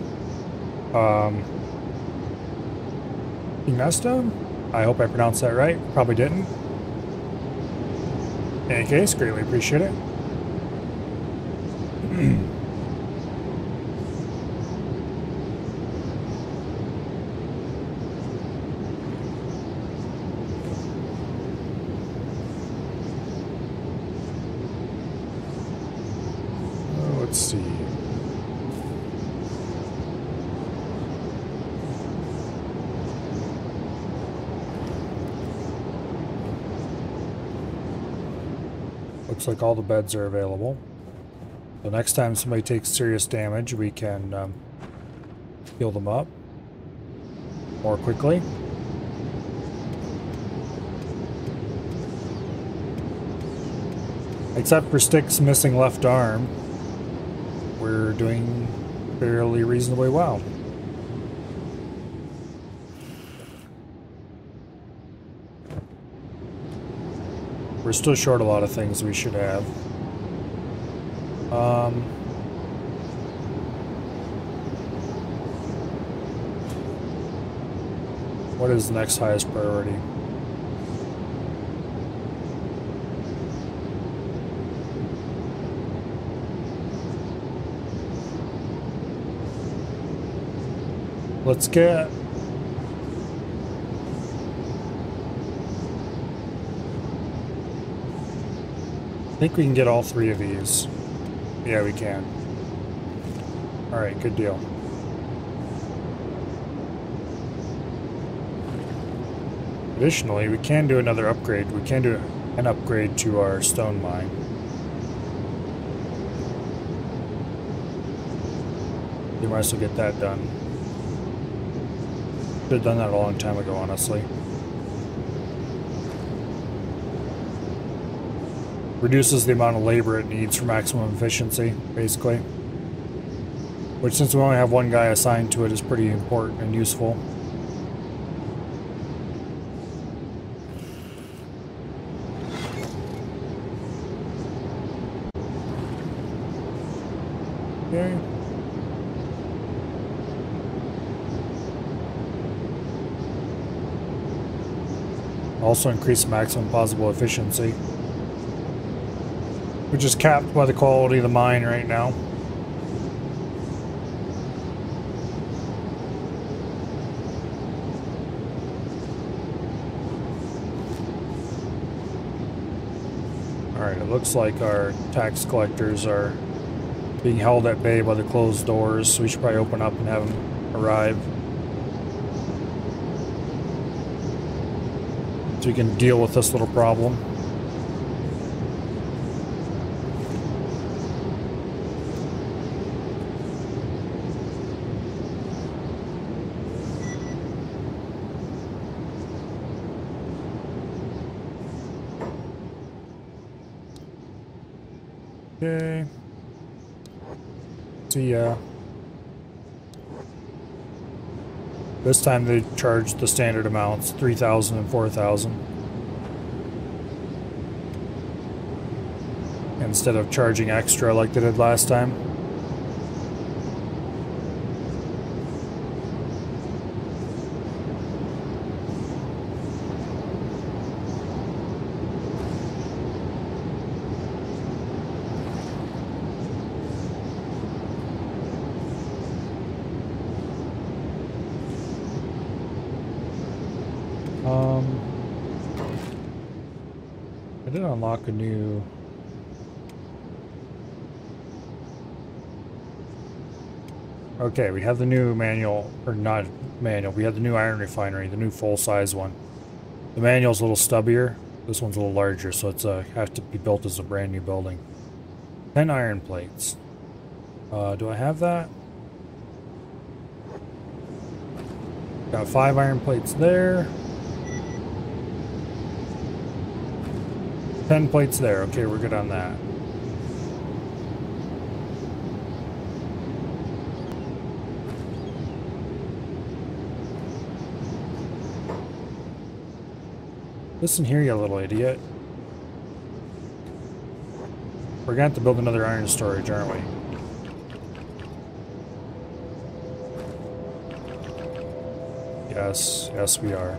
Inesta? I hope I pronounced that right. Probably didn't. In any case, greatly appreciate it. Let's see. Looks like all the beds are available. So next time somebody takes serious damage, we can heal them up more quickly. Except for Stick's missing left arm, we're doing fairly reasonably well. We're still short a lot of things we should have. What is the next highest priority? Let's get... I think we can get all three of these. Yeah, we can. Alright, good deal. Additionally, we can do another upgrade. We can do an upgrade to our stone mine. We might as well get that done. Should have done that a long time ago, honestly. Reduces the amount of labor it needs for maximum efficiency, basically. Which, since we only have one guy assigned to it, is pretty important and useful. Okay. Also increase maximum possible efficiency, which is capped by the quality of the mine right now. Alright, it looks like our tax collectors are being held at bay by the closed doors, so we should probably open up and have them arrive. So we can deal with this little problem. Okay. See ya. This time they charged the standard amounts, 3,000 and 4,000. Instead of charging extra like they did last time. I did unlock a new... Okay, we have the new manual, or not manual, we have the new iron refinery, the new full-size one. The manual's a little stubbier, this one's a little larger, so it's has to be built as a brand new building. 10 iron plates. Do I have that? Got 5 iron plates there. 10 plates there. Okay, we're good on that. Listen here, you little idiot. We're gonna have to build another iron storage, aren't we? Yes, we are.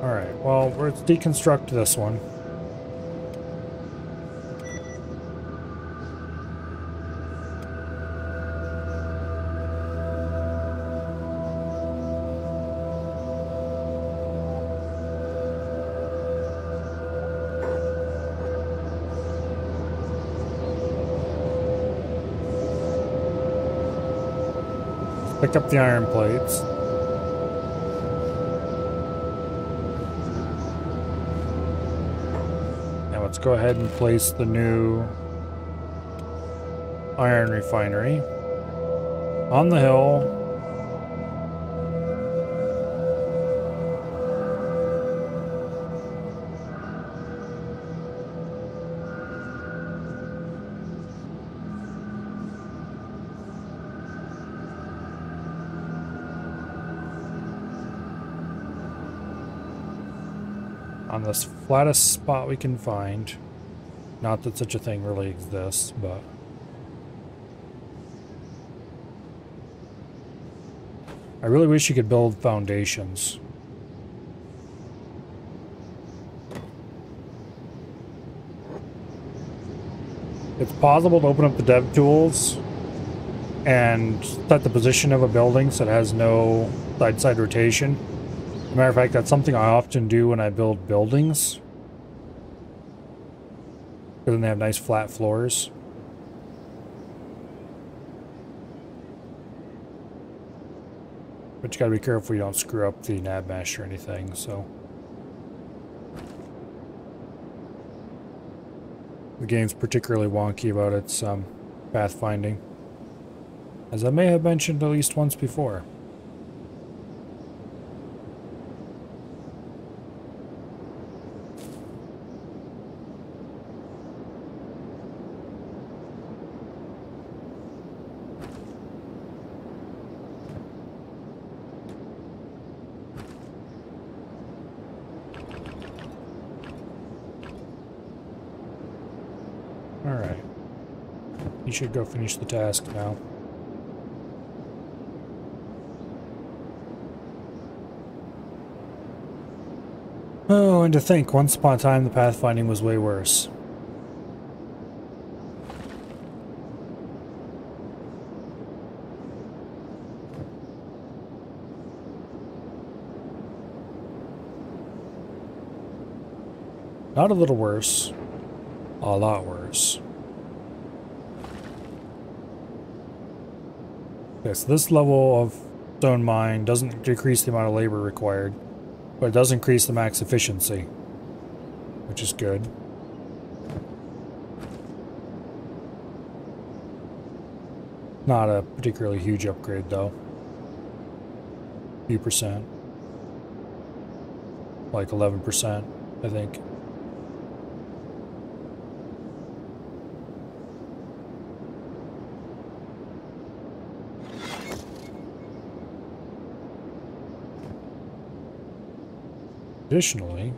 Alright, well, let's deconstruct this one. Pick up the iron plates. Now let's go ahead and place the new iron refinery on the hill. On this flattest spot we can find. Not that such a thing really exists, but... I really wish you could build foundations. It's possible to open up the dev tools and set the position of a building so it has no side-to-side rotation. As a matter of fact, that's something I often do when I build buildings. Because then they have nice flat floors. But you gotta be careful you don't screw up the nav mesh or anything, so. The game's particularly wonky about its pathfinding. As I may have mentioned at least once before. You should go finish the task now. Oh, and to think, once upon a time the pathfinding was way worse. Not a little worse, a lot worse. Okay, so this level of stone mine doesn't decrease the amount of labor required, but it does increase the max efficiency, which is good. Not a particularly huge upgrade though. Few percent. Like 11%, I think. Additionally,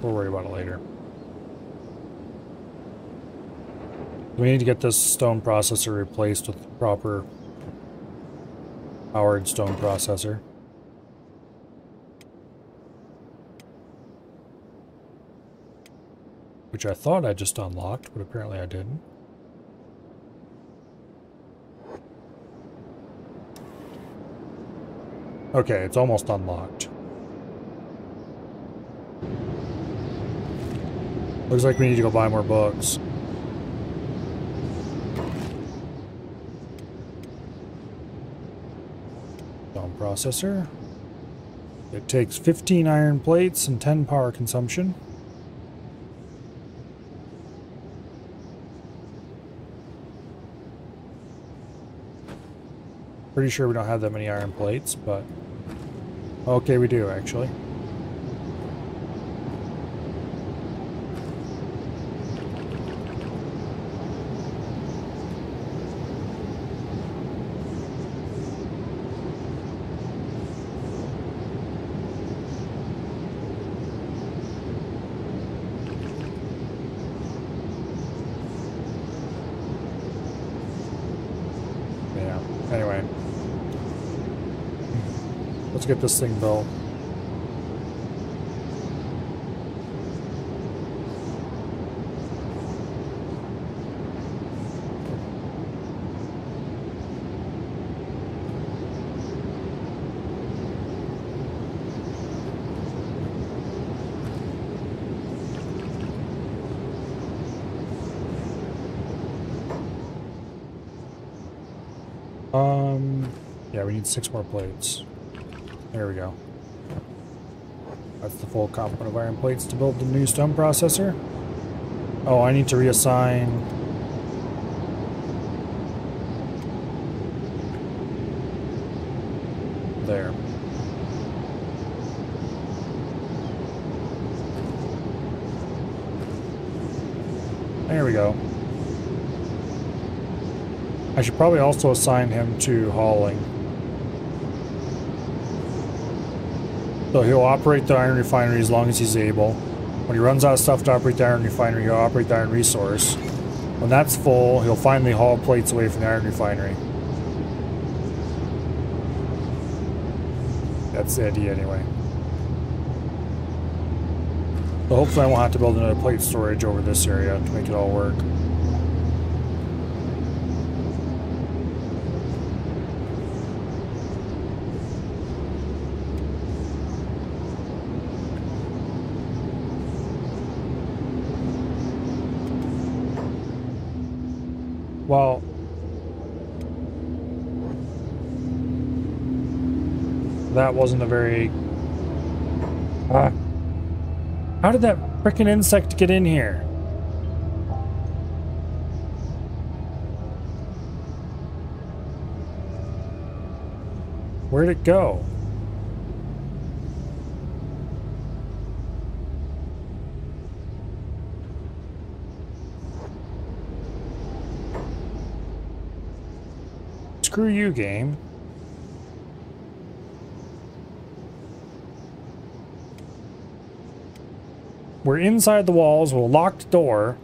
we'll worry about it later. We need to get this stone processor replaced with the proper powered stone processor. Which I thought I just unlocked, but apparently I didn't. Okay, it's almost unlocked. Looks like we need to go buy more books. Stone processor. It takes 15 iron plates and 10 power consumption. Pretty sure we don't have that many iron plates, but... Okay, we do, actually. Yeah, anyway. Let's get this thing built. Yeah, we need 6 more plates. There we go. That's the full complement of iron plates to build the new stone processor. Oh, I need to reassign... There. There we go. I should probably also assign him to hauling. So he'll operate the iron refinery as long as he's able. When he runs out of stuff to operate the iron refinery, he'll operate the iron resource. When that's full, he'll finally haul plates away from the iron refinery. That's the idea anyway. So hopefully I won't have to build another plate storage over this area to make it all work. Well, that wasn't a very... How did that frickin' insect get in here? Where'd it go? Screw you, game. We're inside the walls with a locked door.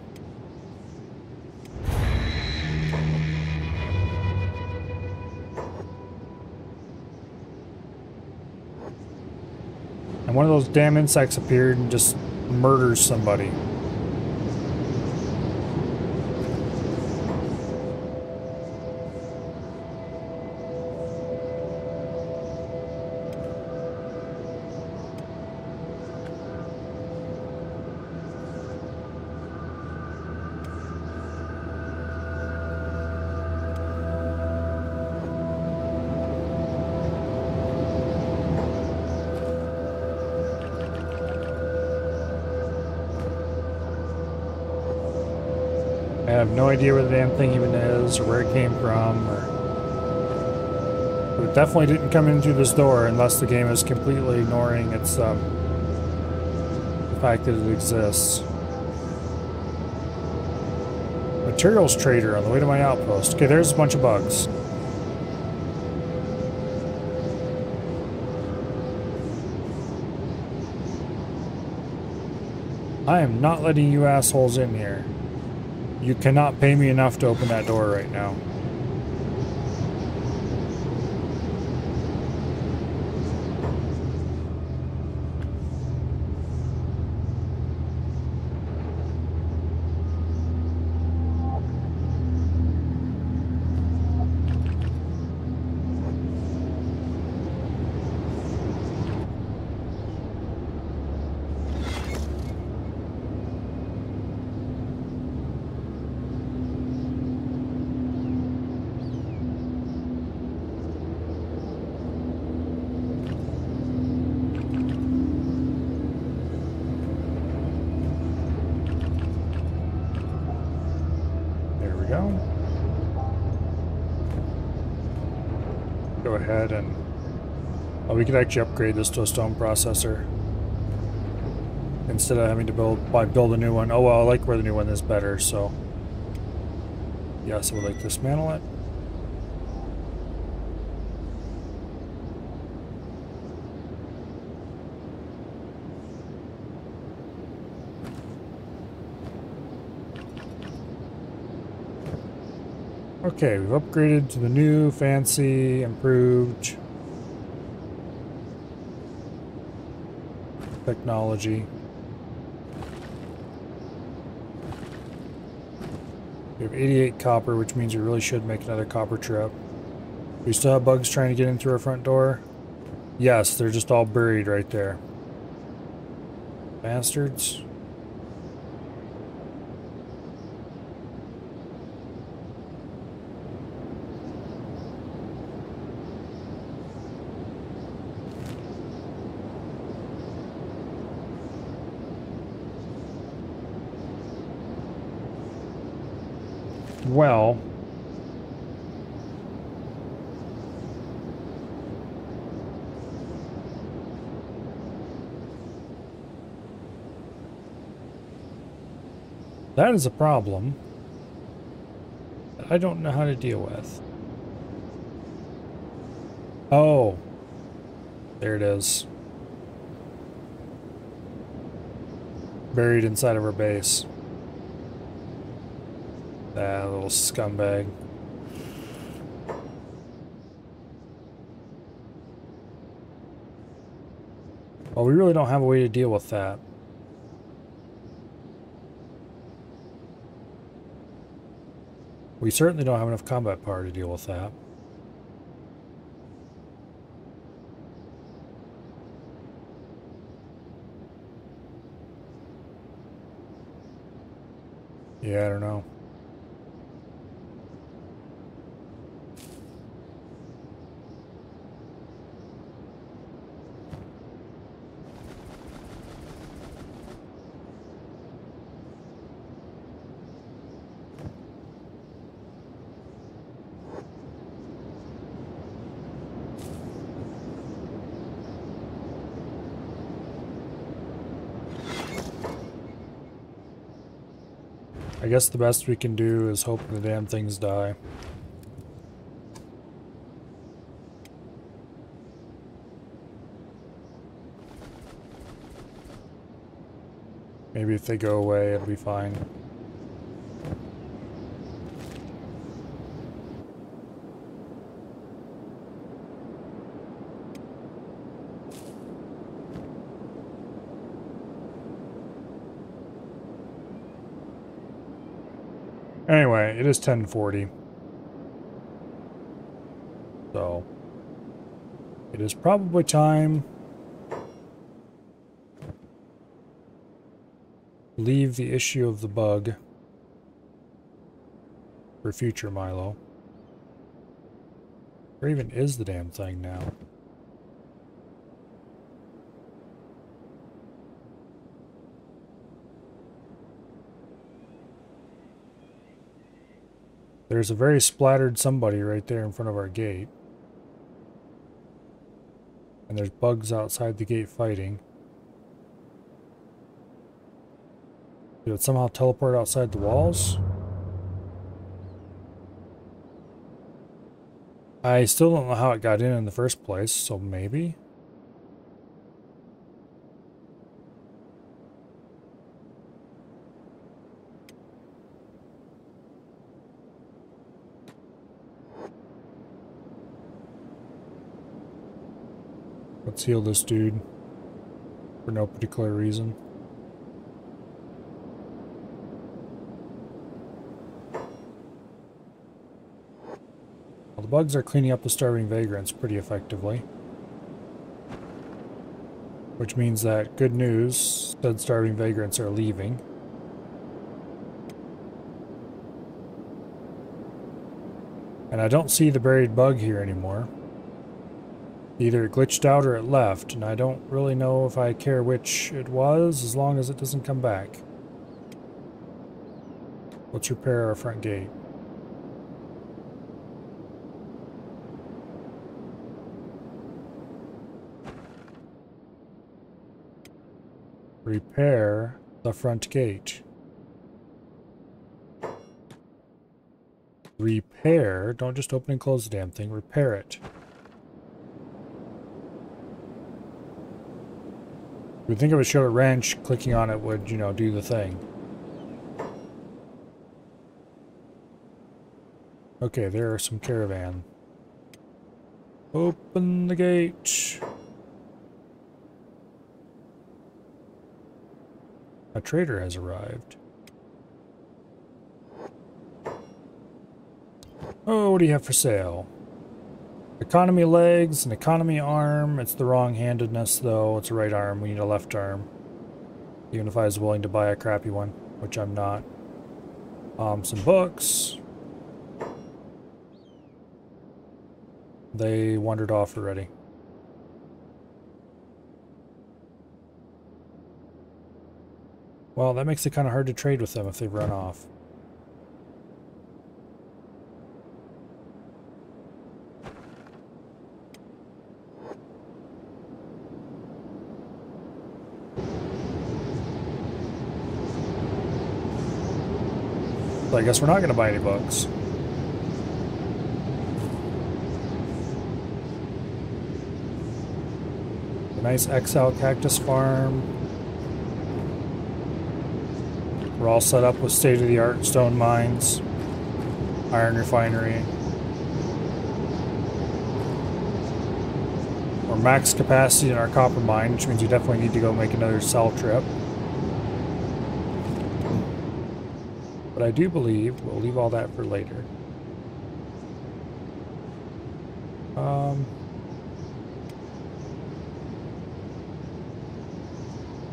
And one of those damn insects appeared and just murders somebody. I have no idea where the damn thing even is, or where it came from, but it definitely didn't come in through this door unless the game is completely ignoring its, the fact that it exists. Materials trader on the way to my outpost. Okay, there's a bunch of bugs. I am not letting you assholes in here. You cannot pay me enough to open that door right now. Go ahead and we could actually upgrade this to a stone processor instead of having to build a new one. Oh well, I like where the new one is better, so yes, I would like to dismantle it. Okay, we've upgraded to the new, fancy, improved technology. We have 88 copper, which means we really should make another copper trip. We still have bugs trying to get in through our front door. Yes, they're just all buried right there. Bastards. Well, that is a problem that I don't know how to deal with. Oh, there it is. Buried inside of our base. That little scumbag. Well, we really don't have a way to deal with that. We certainly don't have enough combat power to deal with that. Yeah, I don't know. I guess the best we can do is hope the damn things die. Maybe if they go away, it'll be fine. Anyway, it is 10:40. So, it is probably time to leave the issue of the bug for future Milo. Where even is the damn thing now? There's a very splattered somebody right there in front of our gate. And there's bugs outside the gate fighting. Did it somehow teleport outside the walls? I still don't know how it got in the first place, so maybe? Let's heal this dude. For no particular reason. Well, the bugs are cleaning up the starving vagrants pretty effectively. Which means that, good news, said starving vagrants are leaving. And I don't see the buried bug here anymore. Either it glitched out or it left, and I don't really know if I care which it was, as long as it doesn't come back. Let's repair our front gate. Repair the front gate. Repair, don't just open and close the damn thing, repair it. You would think of a Charlotte Ranch, clicking on it would, you know, do the thing. Okay, there are some caravan. Open the gate. A trader has arrived. Oh, what do you have for sale? Economy legs, an economy arm. It's the wrong-handedness, though. It's a right arm. We need a left arm. Even if I was willing to buy a crappy one, which I'm not. Some books. They wandered off already. Well, that makes it kind of hard to trade with them if they've run off. So I guess we're not going to buy any books. A nice Exile Cactus Farm. We're all set up with state-of-the-art stone mines, iron refinery. We're max capacity in our copper mine, which means we definitely need to go make another sell trip. But I do believe we'll leave all that for later.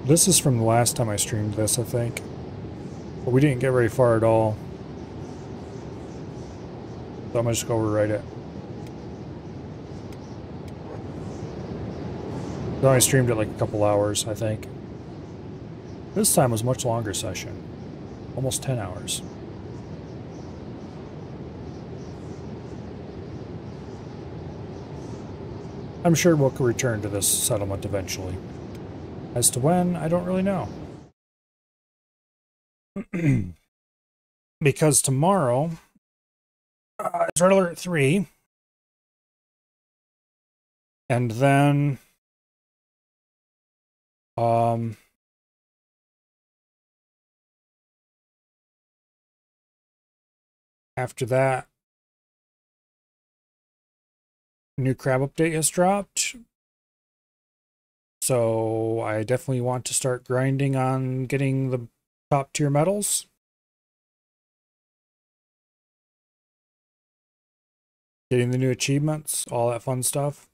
This is from the last time I streamed this, I think. But we didn't get very far at all. So I'm gonna just go overwrite it. I only streamed it like a couple hours, I think. This time was a much longer session. Almost 10 hours. I'm sure we'll return to this settlement eventually. As to when, I don't really know. Because tomorrow it's Red Alert 3. And then After that, new crab update has dropped. So I definitely want to start grinding on getting the top tier medals. Getting the new achievements, all that fun stuff.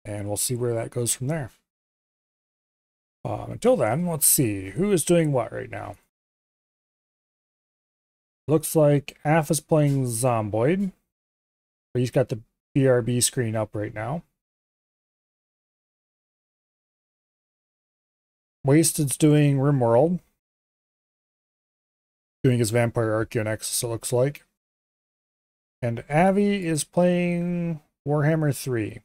And we'll see where that goes from there. Until then, let's see. Who is doing what right now? Looks like Af is playing Zomboid. But he's got the BRB screen up right now. Wasted's doing RimWorld. Doing his Vampire Archaeonexus, it looks like. And Avi is playing Warhammer 3.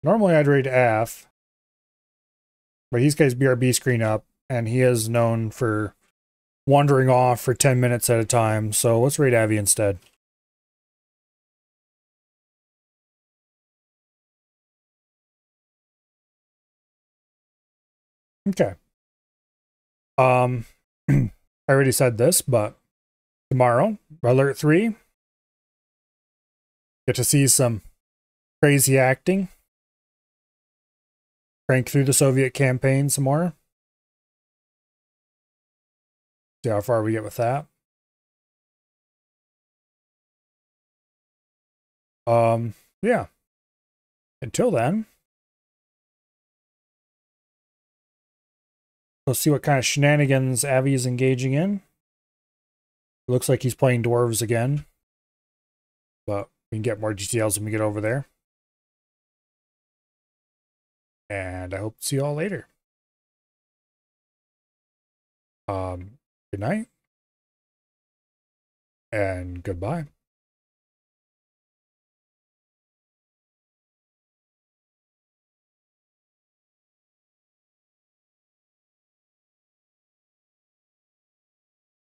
Normally I'd raid Af, but he's got his BRB screen up, and he is known for wandering off for 10 minutes at a time, so let's raid Avi instead. Okay. I already said this, but tomorrow, Alert 3, get to see some crazy acting. Crank through the Soviet campaign some more. See how far we get with that. Yeah. Until then, let's see what kind of shenanigans Avi is engaging in. Looks like he's playing dwarves again, but we can get more details when we get over there. And I hope to see you all later. Good night and goodbye.